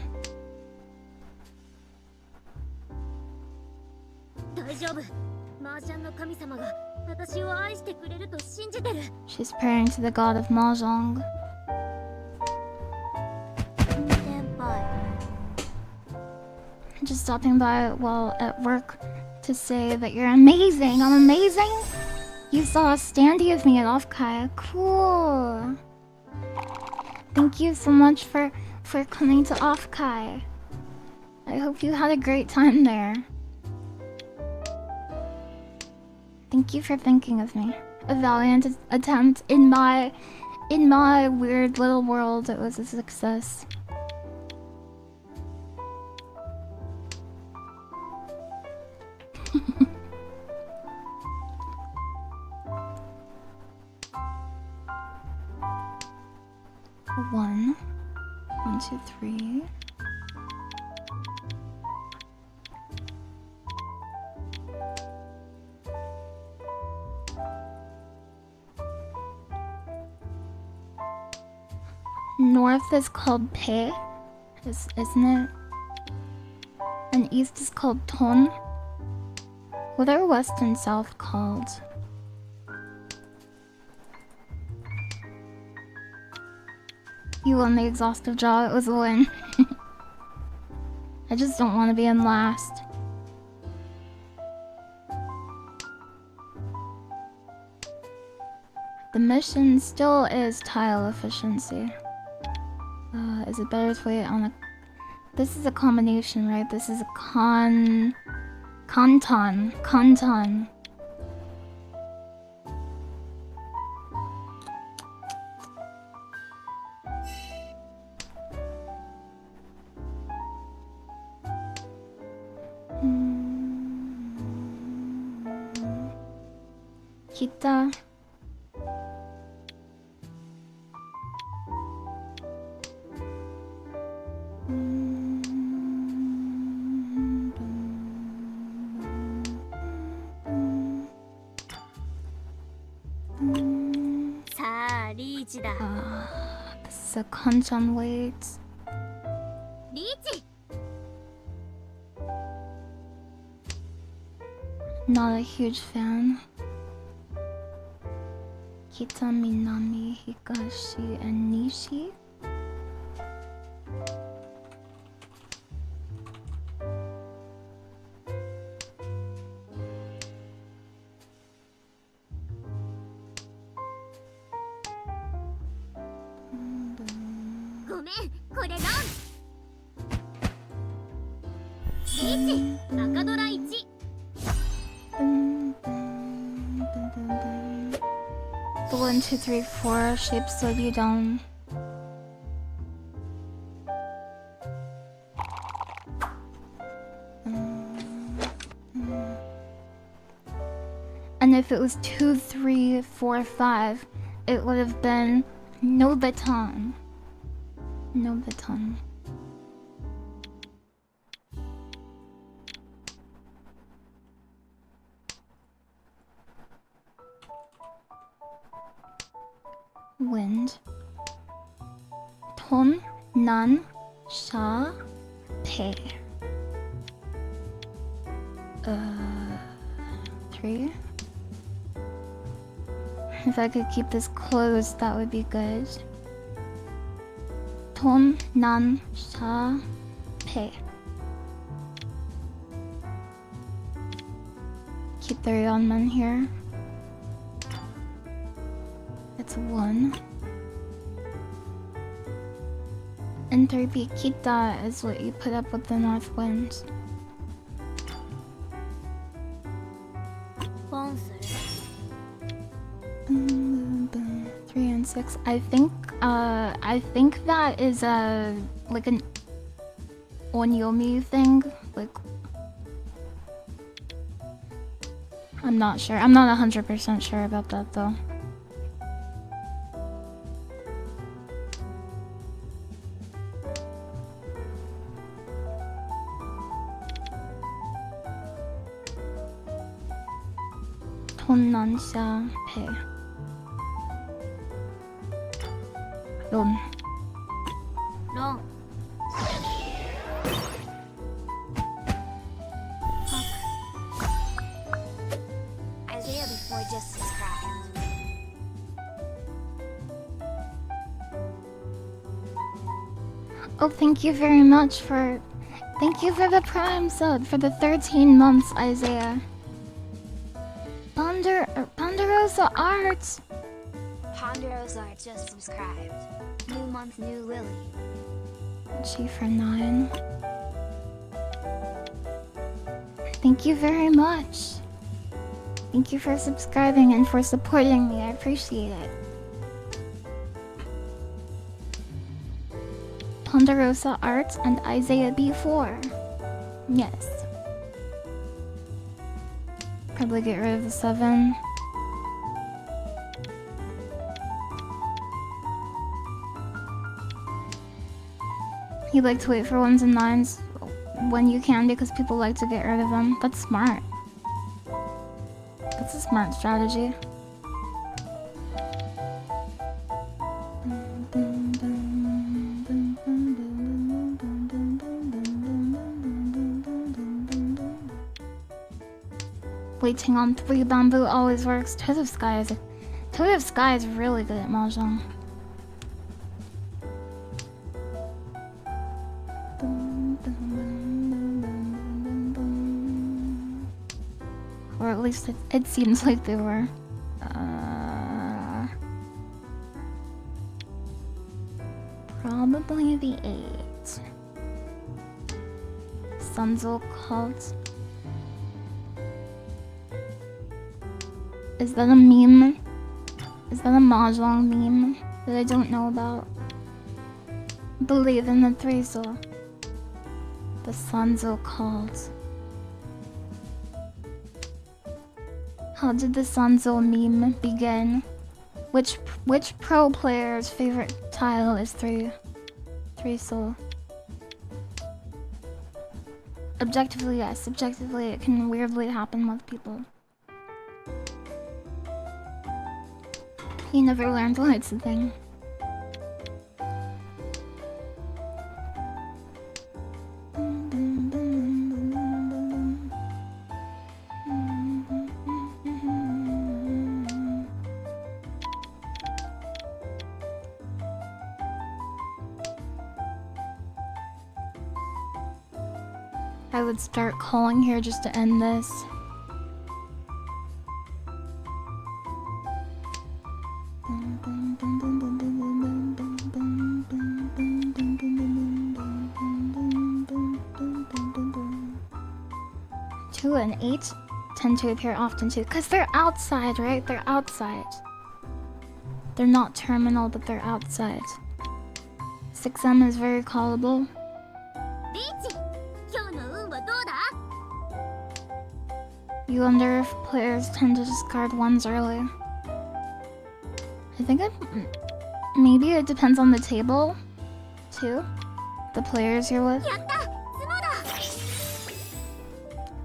大丈夫。麻雀の神様が私を愛してくれると信じてる。 She's praying to the god of mahjong. 先輩。 Just stopping by while at work to say that you're amazing. I'm amazing. You saw a standee of me at Offkai. Cool. Thank you so much for coming to Offkai. I hope you had a great time there. Thank you for thinking of me. A valiant attempt in my weird little world. It was a success. One, 2, 3. North is called Pe, isn't it? And east is called Ton. What are west and south called? You won the exhaustive draw, it was a win. I just don't want to be in last. The mission still is tile efficiency. Is it better to wait on a... This is a combination, right? This is a Kanton. Kita. This is a Kanchan wait. Riichi! Not a huge fan. Kita, Minami, Hikashi, and Nishi. The 1, 2, 3, 4 shapes slow you down. And if it was 2, 3, 4, 5, it would have been no baton. No baton. Wind. Ton, nan, sha, pe. 3. If I could keep this closed, that would be good. Ton, nan, sha, pe. Keep the Ryonman here. It's 1. And 3B Kita is what you put up with the north wind. 3 and 6. I think that is like an onyomi thing. Like, I'm not sure. I'm not 100% sure about that though. 돈 난샤 배. 론. 롱. Isaiah before just subscribed. Oh, thank you very much for... Thank you for the Prime sub for the 13 months, Isaiah. Ponderosa Arts. Ponderosa just subscribed. New month, new Lily. G for 9. Thank you very much. Thank you for subscribing and for supporting me. I appreciate it. Ponderosa Arts and Isaiah B4. Yes. Probably get rid of the 7. You like to wait for 1s and 9s when you can because people like to get rid of them. That's smart. That's a smart strategy. Waiting on 3 bamboo always works. Toad of Sky is really good at mahjong. Or at least it seems like they were. Probably the 8. Sunzel Cult. Is that a meme? Is that a mahjong meme that I don't know about? Believe in the threesel. The Sunzel Cult. How did the Sunzel meme begin? Which pro player's favorite tile is threesel? Objectively, yes. Subjectively, it can weirdly happen with people. He never learned why it's a thing. I would start calling here just to end this. Two and 8 tend to appear often too, because they're outside, right? They're outside. They're not terminal, but they're outside. 6M is very callable. Riichi, 今日の運はどうだ? You wonder if players tend to discard 1s early. I think maybe it depends on the table, too. The players you're with. やった、角だ.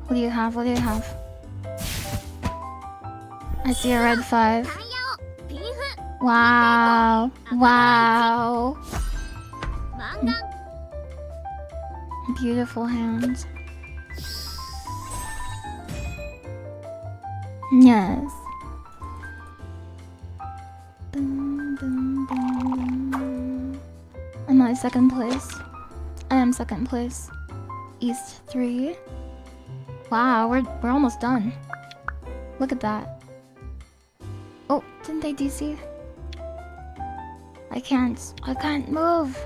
What do you have? What do you have? I see a red 5. タイヤをピンフ Wow. Wow. マンガン Beautiful hands. Yes. Am I second place? I am second place. East 3. Wow, we're almost done. Look at that. Oh, didn't they DC? I can't move.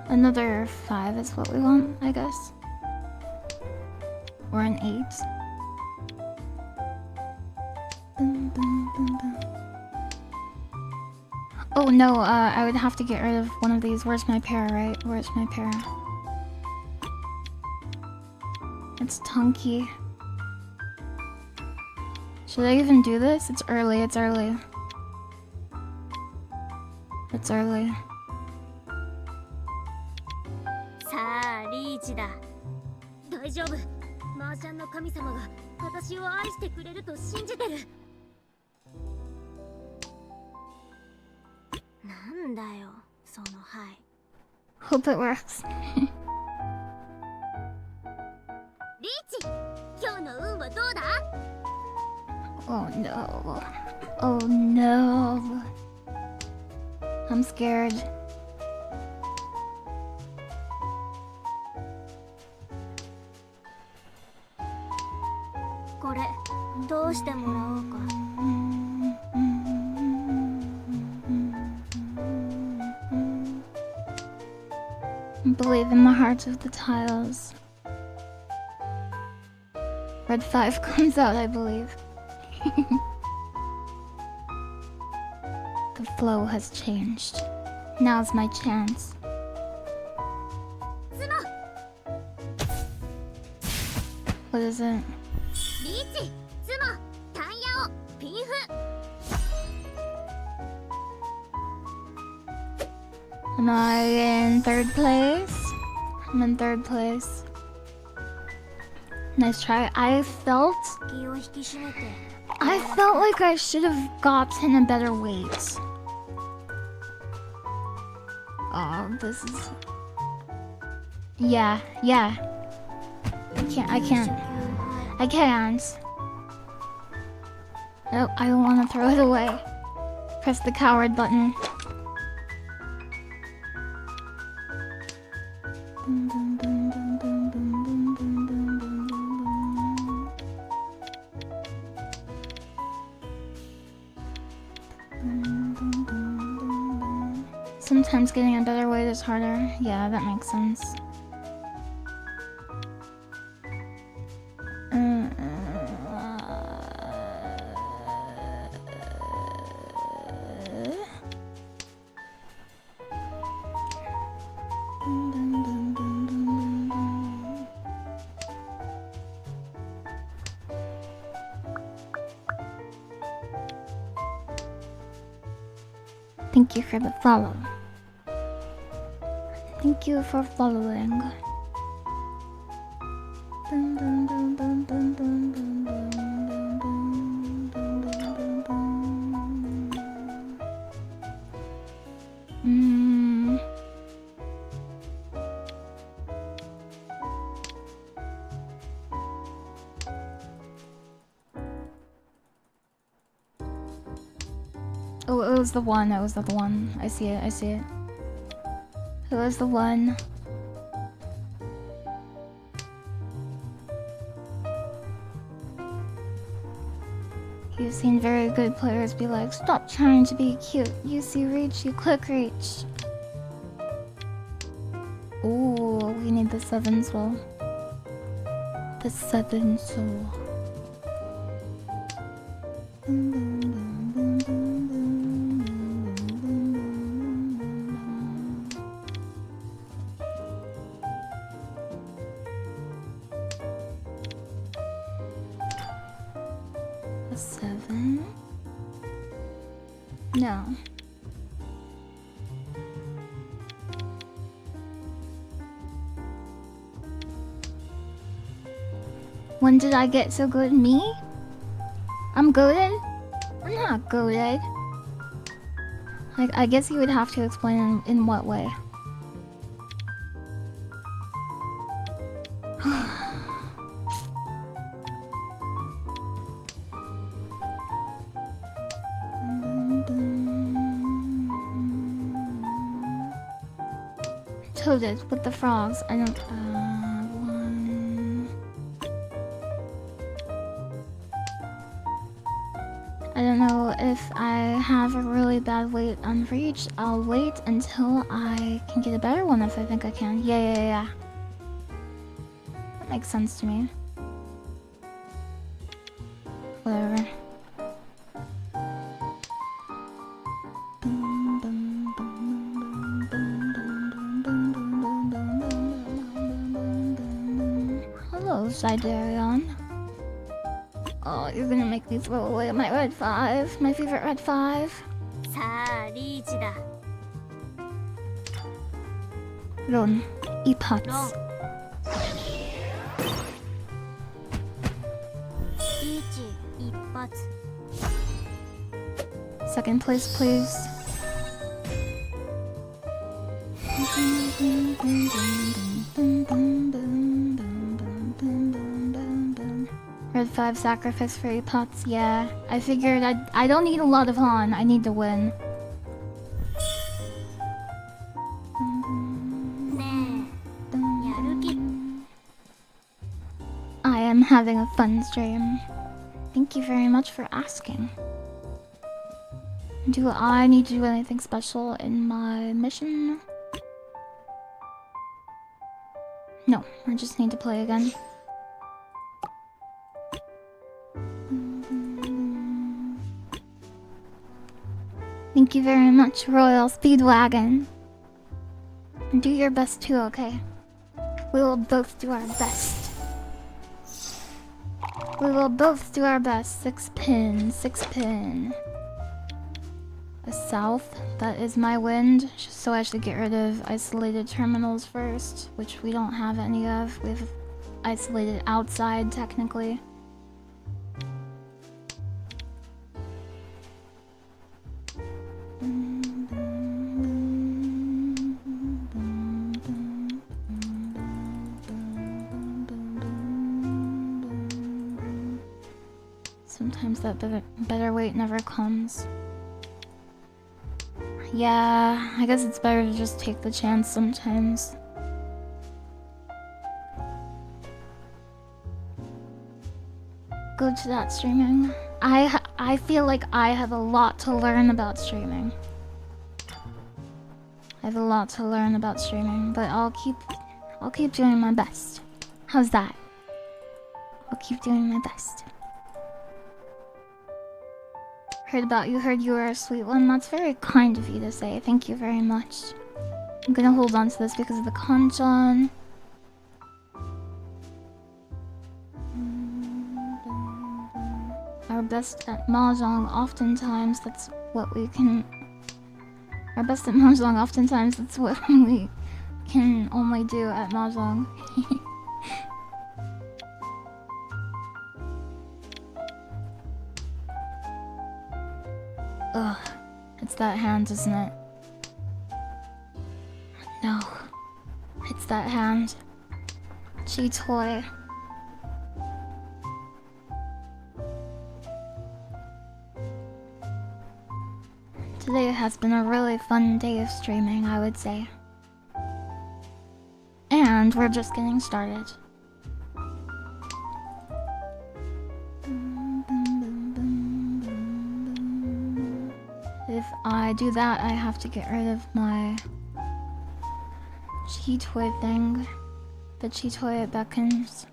Another 5 is what we want, I guess. Or an 8. Oh no, I would have to get rid of one of these. Where's my pair, right? Where's my pair? It's Tunky. Should I even do this? It's early, it's early. It's early. さあリーチだ。大丈夫。麻雀の神様が私を愛してくれると信じてる。なんだよそのはい。 Hope it works. リーチ、今日の運はどうだ？ Oh no. Oh no. I'm scared. これどうしてもらおうか。 Believe in the hearts of the tiles. Red 5 comes out, I believe. The flow has changed. Now's my chance. 角 What is it? リーチ、角、タンヤオ、ピンフ。 Am I in third place? I'm in third place. Nice try. I felt like I should have gotten a better weight. Oh, this is... Yeah. I can't. Oh, I don't want to throw it away. Press the coward button. Sometimes getting a better weight is harder. Yeah, that makes sense. Thank you for the follow. Thank you for following. Oh, it was the one. It was the one. I see it. It was the one. You've seen very good players be like, stop trying to be cute. You see reach, you click reach. Ooh, we need the 7 soul. The 7 soul. A 7? No. When did I get so good? Me? I'm goated? I'm not goated. I guess you would have to explain in what way. Toaded with the frogs. I don't. One. I don't know if I have a really bad weight on reach. I'll wait until I can get a better one if I think I can. Yeah. That makes sense to me. Whatever. Hello, Siderion. Oh, you're gonna make me throw away my red 5. My favorite red 5. さあリーチだ。Ron. E-pots. リーチ一発 Second place, please. Red 5 sacrifice for 8 pots. Yeah, I figured I don't need a lot of Han. I need to win. ねえやる気 I am having a fun stream. Thank you very much for asking. Do I need to do anything special in my mission? No, I just need to play again. Thank you very much, Royal Speedwagon. Do your best too, okay? We will both do our best. We will both do our best. 6 pin, 6 pin. A south, that is my wind. So I should get rid of isolated terminals first, which we don't have any of. We have isolated outside, technically. Sometimes that better weight never comes. Yeah, I guess it's better to just take the chance sometimes. Go to that streaming. I feel like I have a lot to learn about streaming. I have a lot to learn about streaming, but I'll keep doing my best. How's that? I'll keep doing my best. Heard you were a sweet one. That's very kind of you to say. Thank you very much. I'm gonna hold on to this because of the kanchan. Our best at mahjong, oftentimes that's what we can... Our best at mahjong, oftentimes that's what we can only do at mahjong. Ugh, it's that hand, isn't it? No, it's that hand. G-toy. Today has been a really fun day of streaming, I would say. And we're just getting started. If I do that, I have to get rid of my chi-toy thing. The chi-toy it beckons.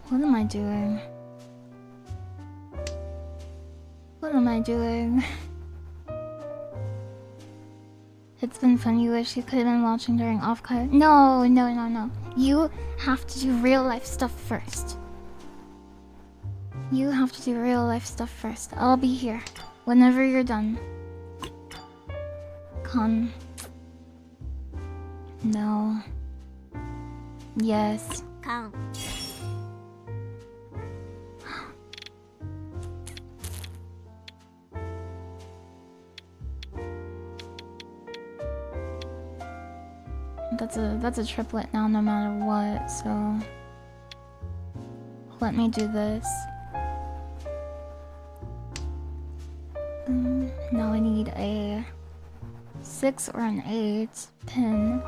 What am I doing? What am I doing? It's been fun. You wish you could have been watching during off-cut. No. You have to do real life stuff first. You have to do real life stuff first. I'll be here whenever you're done. Con. No. Yes. Con. That's a triplet now, no matter what, so... Let me do this. Now I need a 6 or an 8 pin.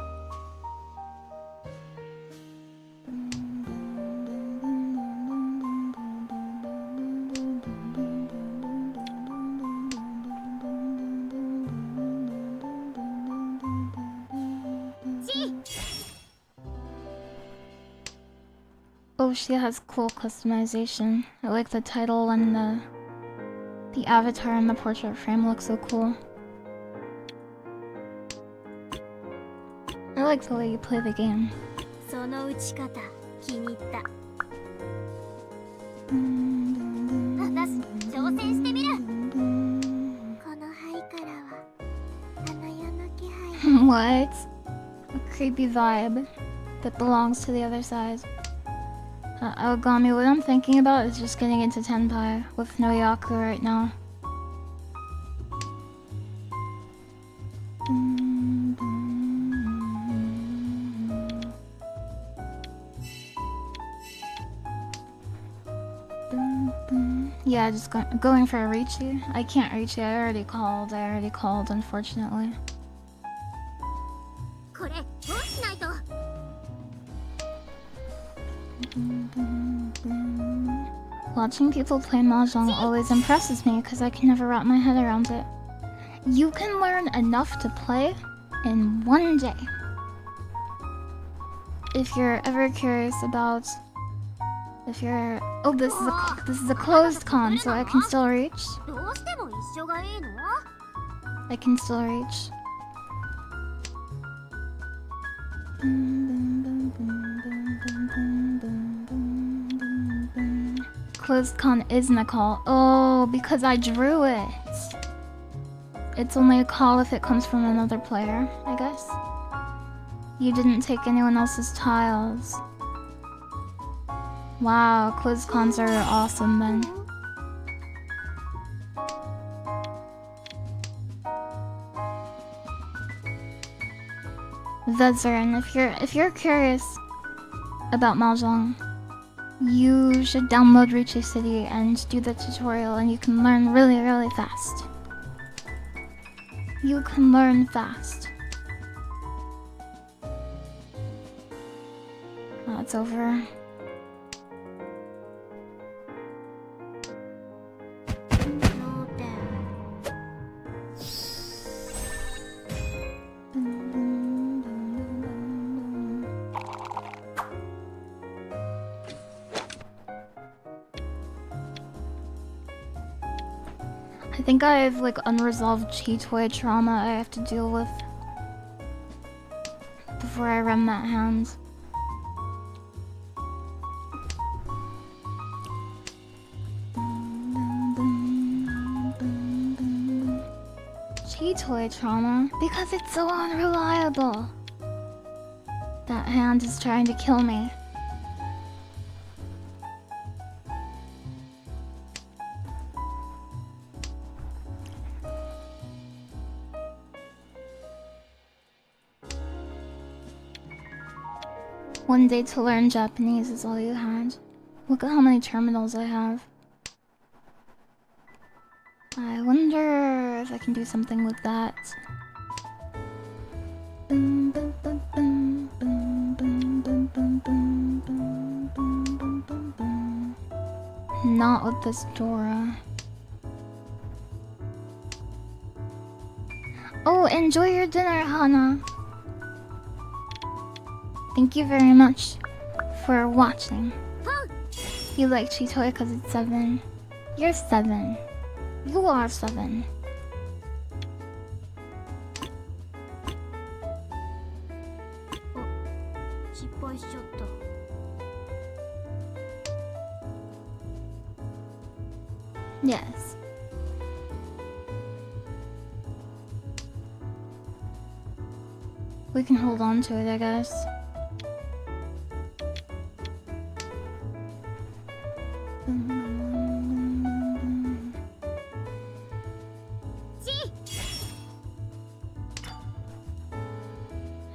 Oh, she has cool customization. I like the title and the avatar and the portrait frame look so cool. I like the way you play the game. その打ち方気に入った。私挑戦してみる。この灰からはあの世の気配。What? A creepy vibe that belongs to the other side. Ogami, what I'm thinking about is just getting into Tenpai with no Yaku right now. Yeah, just going for a Riichi. I can't Riichi, I already called, unfortunately. これどうしないと。Watching people play mahjong always impresses me because I can never wrap my head around it. You can learn enough to play in one day. If you're ever curious about, oh, this is a closed con, so I can still reach. どうしても一緒がいいの？ I can still reach. Closed con isn't a call. Oh, because I drew it. It's only a call if it comes from another player, I guess. You didn't take anyone else's tiles. Wow, closed cons are awesome then. Veteran, if you're curious about mahjong, you should download Riichi City and do the tutorial, and you can learn really, really fast. You can learn fast. Oh, it's over. I think I have like unresolved chi toy trauma I have to deal with before I run that hand. Chi toy trauma? Because it's so unreliable. That hand is trying to kill me. One day to learn Japanese is all you had. Look at how many terminals I have. I wonder if I can do something with that. Not with this Dora. Oh, enjoy your dinner, Hana. Thank you very much for watching. You like Chitoy because it's 7. You're 7. You are 7. Yes. We can hold on to it, I guess.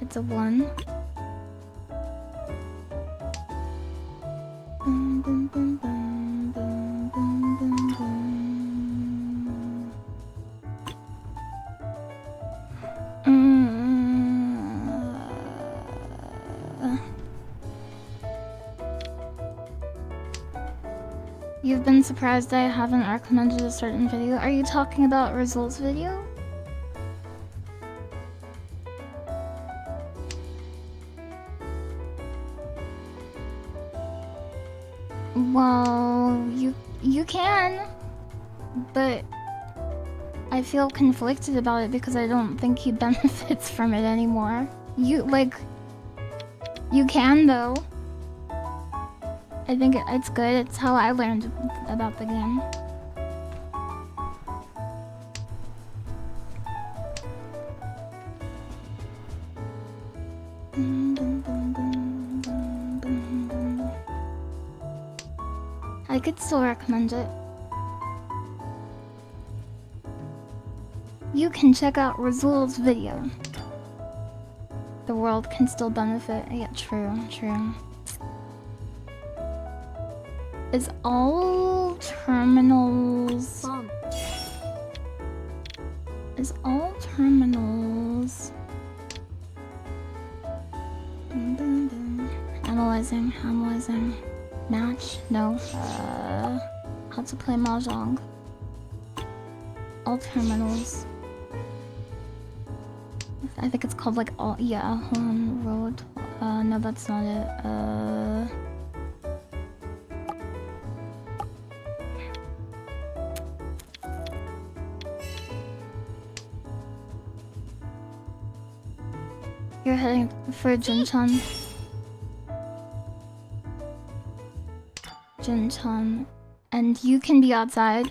It's a 1. You've been surprised I haven't recommended a certain video. Are you talking about results video? Well, you can, but I feel conflicted about it because I don't think he benefits from it anymore. You can though. I think it's good. It's how I learned about the game. I could still recommend it. You can check out Razul's video. The world can still benefit. Yeah, true. Is all terminals... Analyzing. Match? No. How to play mahjong. All terminals. I think it's called like all... Yeah, Home Road. No, that's not it. You're heading for Jinchan. And you can be outside.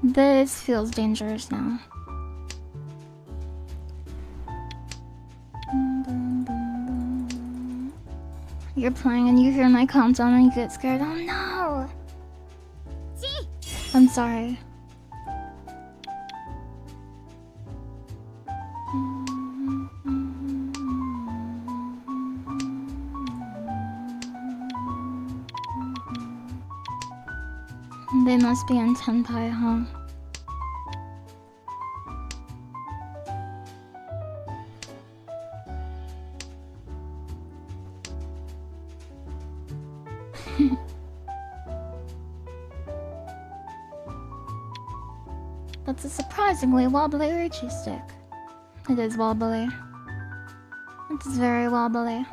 This feels dangerous now. You're playing and you hear my countdown and you get scared. Oh no! I'm sorry. They must be in Tenpai, huh? That's a surprisingly wobbly Riichi stick. It is wobbly. It's very wobbly.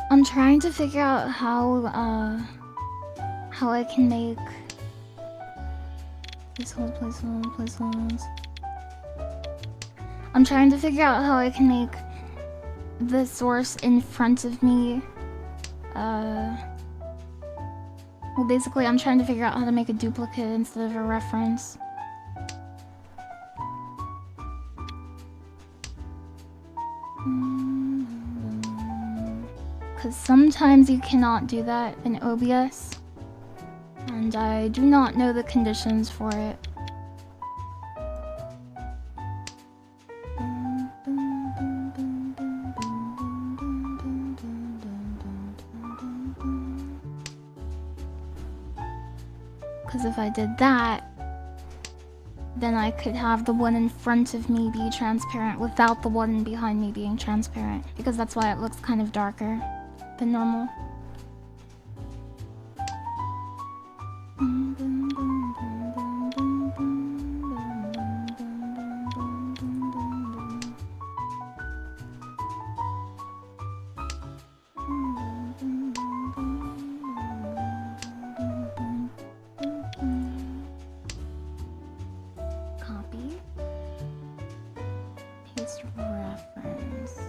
I'm trying to figure out how I can make place holds. I'm trying to figure out how I can make the source in front of me. Well, basically, I'm trying to figure out how to make a duplicate instead of a reference. Because sometimes you cannot do that in OBS, and I do not know the conditions for it. Because if I did that, then I could have the one in front of me be transparent without the one behind me being transparent, because that's why it looks kind of darker than normal. Copy. Paste reference.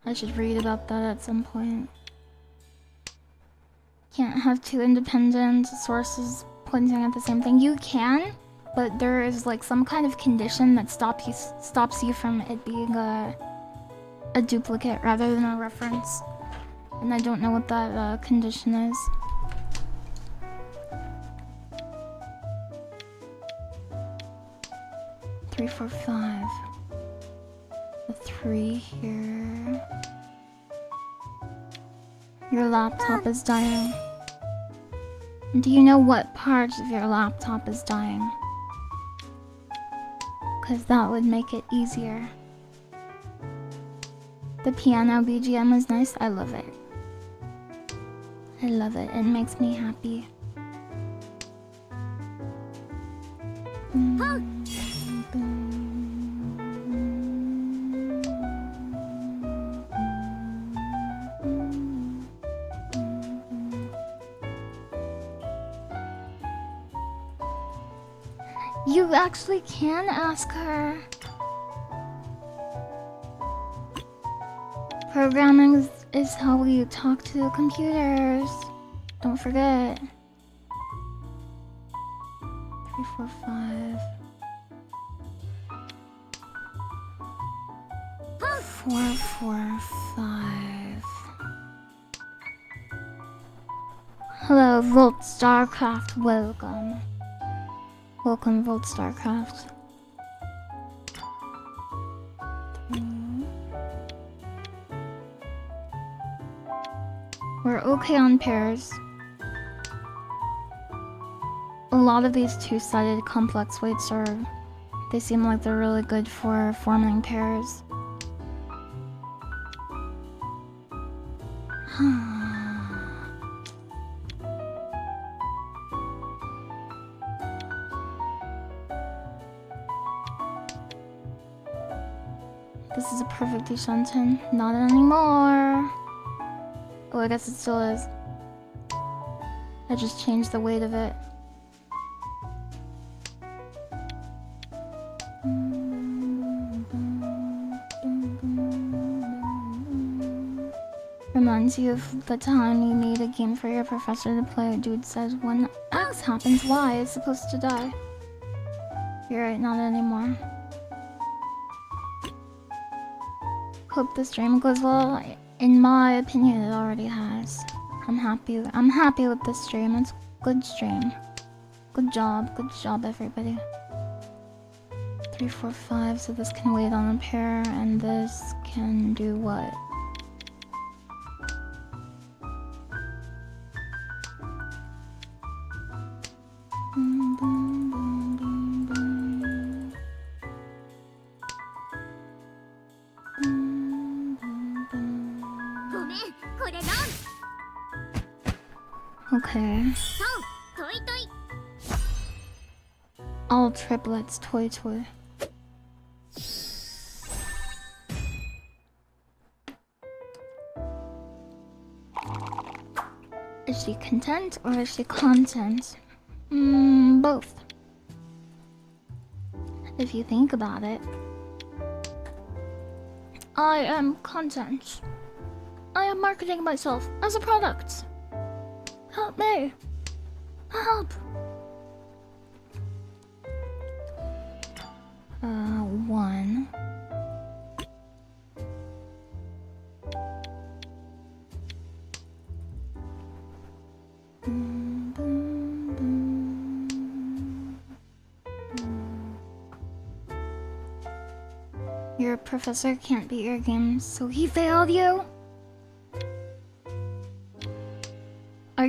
I should read about that at some point. Can't have two independent sources pointing at the same thing. You can, but there is like some kind of condition that stops you from it being a duplicate rather than a reference. And I don't know what that condition is. Three, four, five. The 3 here. Your laptop is dying. Do you know what part of your laptop is dying? Because that would make it easier. The piano BGM is nice. I love it. I love it. It makes me happy. You actually can ask her. Programming is how we talk to computers. Don't forget. 3, 4, 5. 4, 4, 5. Hello, Volt Starcraft. Welcome. Welcome, Volt Starcraft. 3. We're okay on pairs. A lot of these two-sided complex weights they seem like they're really good for forming pairs. This is a perfect Dushanten. Not anymore. Oh, I guess it still is. I just changed the weight of it. Reminds you of the time you made a game for your professor to play. Dude says when X happens, Y is supposed to die. You're right, not anymore. Hope the stream goes well. In my opinion, it already has. I'm happy with this stream. It's a good stream. Good job, everybody. 3, 4, 5. So this can wait on a pair, and this can do what? Okay. All triplets, toy. Is she content or is she content? Both. If you think about it. I am content. I am marketing myself as a product. Help me. Help. 1. Your professor can't beat your games, so he failed you? Are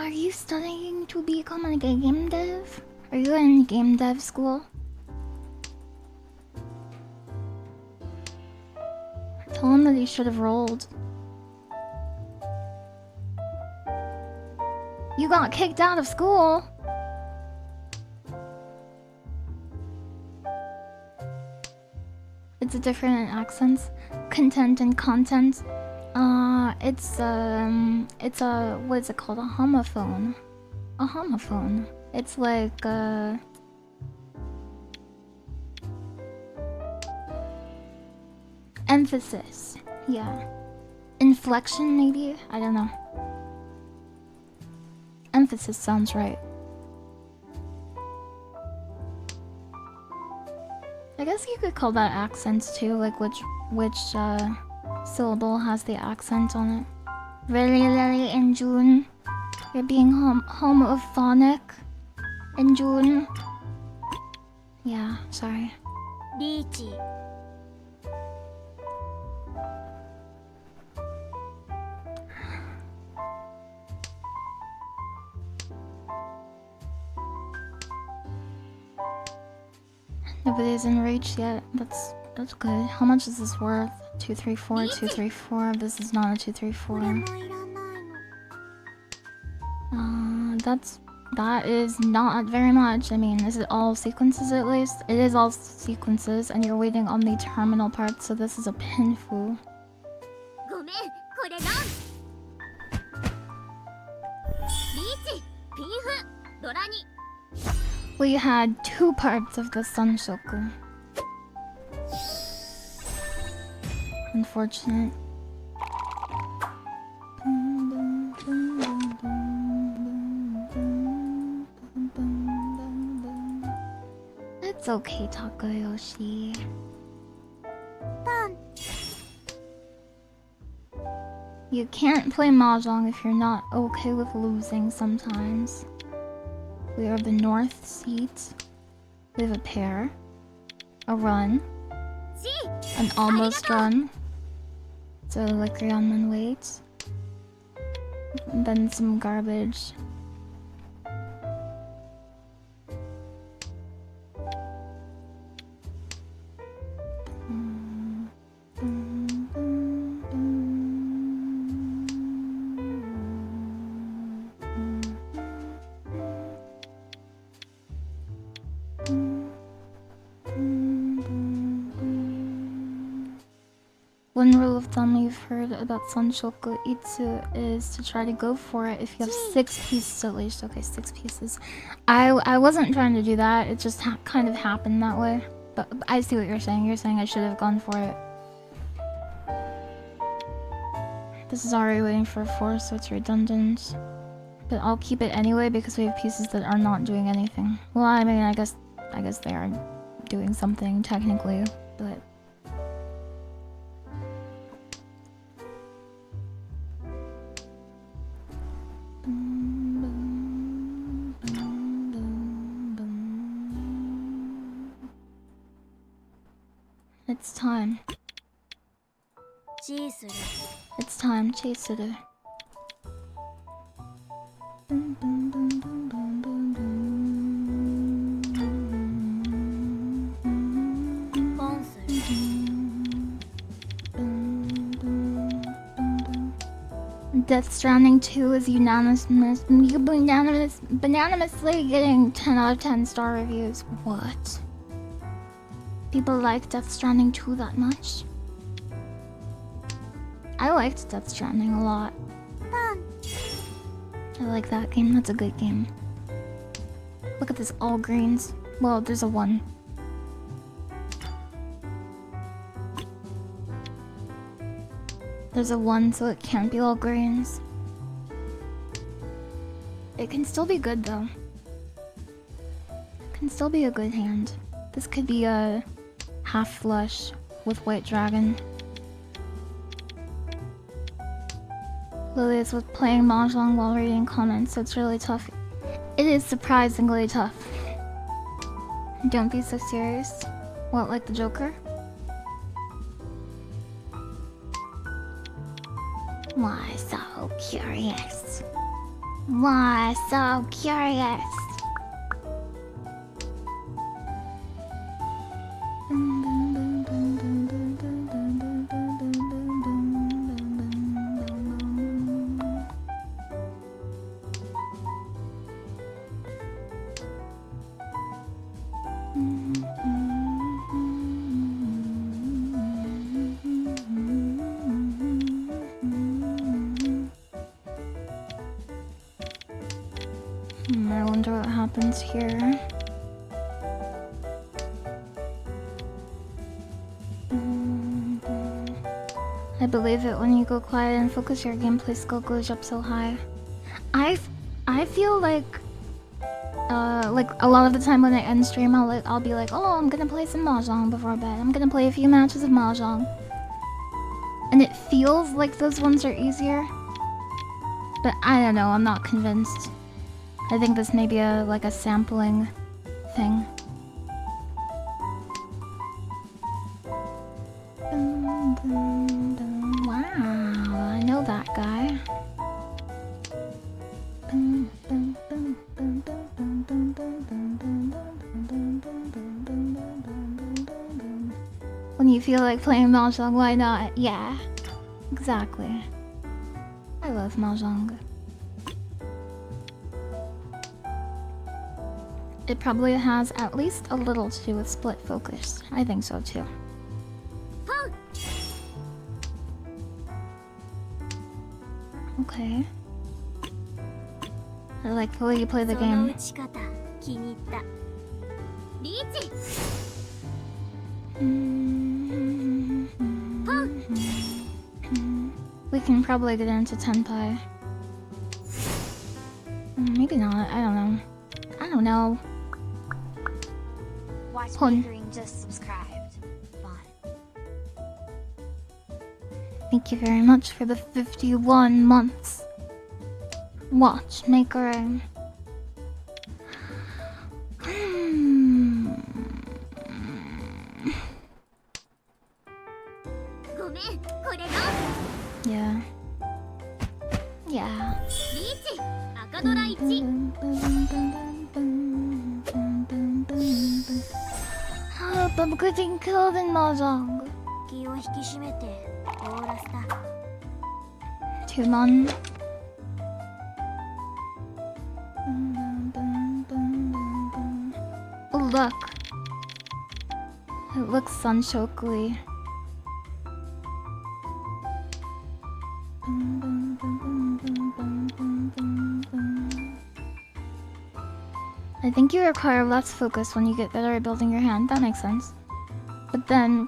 you studying to become a game dev? Are you in game dev school? Tell him somebody should have rolled. You got kicked out of school. It's a different accents, content and content. It's a what is it called? A homophone. A homophone. It's like emphasis. Yeah. Inflection maybe? I don't know. Emphasis sounds right. I guess you could call that accents too, like which syllable has the accent on it. Really in June. You're being homophonic in June. Yeah, sorry. Riichi. Nobody's in reach yet. That's good. How much is this worth? 234, 234. This is not a 234. That is not very much. I mean, is it all sequences at least? It is all sequences, and you're waiting on the terminal part, so this is a pinfu. We had 2 parts of the Sunshoku. Unfortunate. It's okay, Takayoshi. You can't play mahjong if you're not okay with losing sometimes. We are the north seat. We have a pair. A run. An almost run. So like Ryeonman waits. And then some garbage. One rule of thumb you've heard about Sanshoku Itsu is to try to go for it if you have 6 pieces at least. Okay, 6 pieces. I wasn't trying to do that. It just kind of happened that way. But I see what you're saying. You're saying I should have gone for it. This is already waiting for a 4, so it's redundant. But I'll keep it anyway because we have pieces that are not doing anything. Well, I mean, I guess they are doing something technically, but. It's time. It's time, Chisuru. Death Stranding 2 is unanimously getting 10 out of 10 star reviews. What? People like Death Stranding 2 that much? I liked Death Stranding a lot. I like that game, that's a good game. Look at this, all greens. Well, there's a 1. There's a 1, so it can't be all greens. It can still be good though. It can still be a good hand. This could be a half flush with White Dragon. Lily is with playing mahjong while reading comments, so it's really tough. It is surprisingly tough. Don't be so serious. What, like the Joker? Why so curious? Why so curious? wonder what happens here. I believe it when you go quiet and focus, your gameplay skill goes up so high. I feel like a lot of the time when I end stream, I'll be like, oh, I'm gonna play some mahjong before bed. I'm gonna play a few matches of mahjong, and it feels like those ones are easier. But I don't know. I'm not convinced. I think this may be a sampling thing. Wow, I know that guy. When you feel like playing mahjong, why not? Yeah, exactly. I love mahjong. It probably has at least a little to do with split focus. I think so too. Okay. I like the way you play the game. We can probably get into Tenpai. Maybe not. I don't know. I don't know. Watchmakering just subscribed. Fun. Thank you very much for the 51 months. Watchmakering. Yeah. Yeah. I'm getting killed in mahjong. 2 months. Oh look. It looks sunchokely. I think you require less focus when you get better at building your hand. That makes sense. But then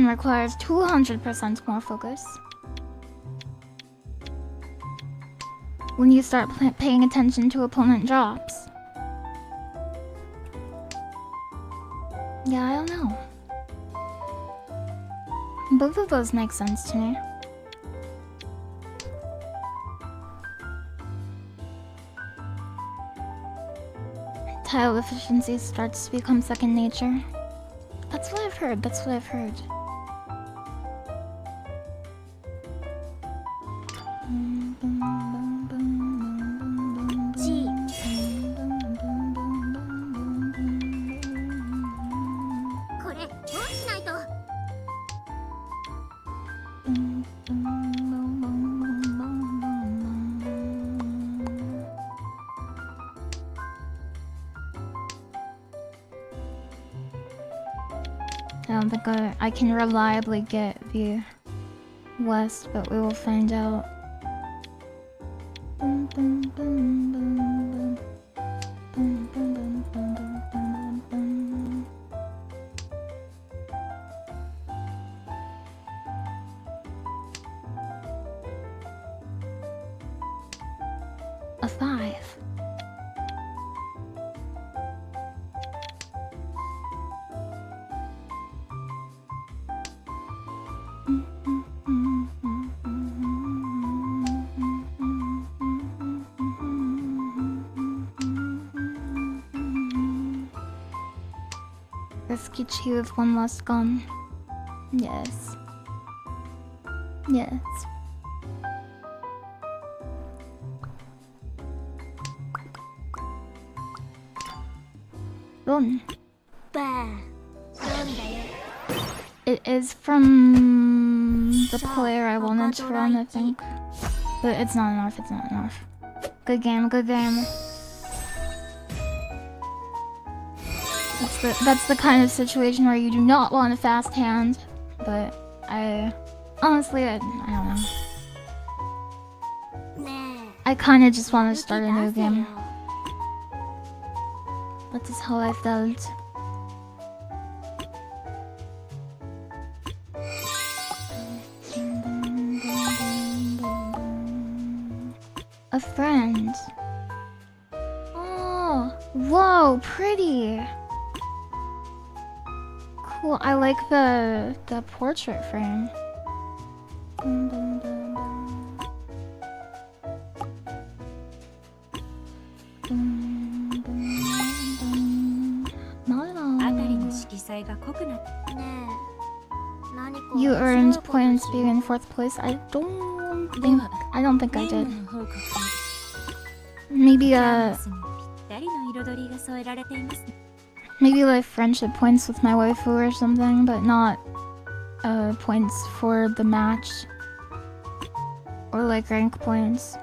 requires 200% more focus when you start paying attention to opponent drops. Yeah, I don't know. Both of those make sense to me. Tile efficiency starts to become second nature. That's what I've heard. That's what I've heard. I don't think I can reliably get the west, but we will find out. A 5. Riichi with one last gun. Yes. Yes. Run. It is from the player I wanted to run, I think. But it's not enough, it's not enough. Good game, good game. That's the kind of situation where you do not want a fast hand. But honestly, I don't know. I kinda just want to start a new game. That is how I felt. A friend. Oh, whoa, pretty. Cool. I like the portrait frame. Not at all. あたりの色彩が濃くなってねえ。何か You 面白い earned こと points し being in fourth place. I don't think I メ did. モの方角に Maybe キャンバスにぴったりの彩りが添えられていますね。 maybe like friendship points with my waifu or something, but not points for the match or like rank points.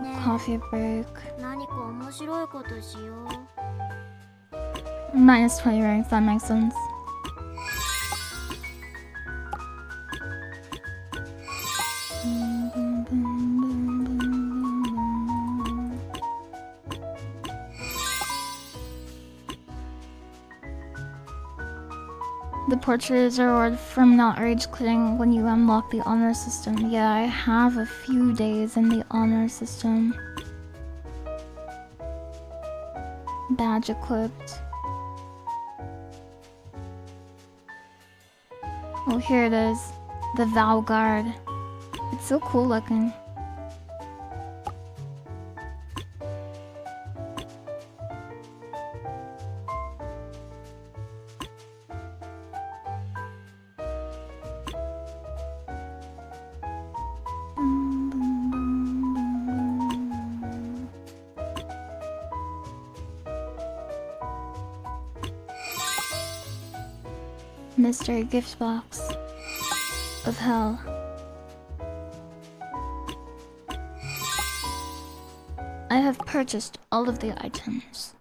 ね Coffee break. え、何か面白いことしよう。 Minus 20 ranks, that makes sense. The portrait is a reward from not rage quitting when you unlock the honor system. Yeah, I have a few days in the honor system. Badge equipped. Oh, here it is. The Vow Guard. It's so cool looking. Mystery gift box of hell. I have purchased all of the items.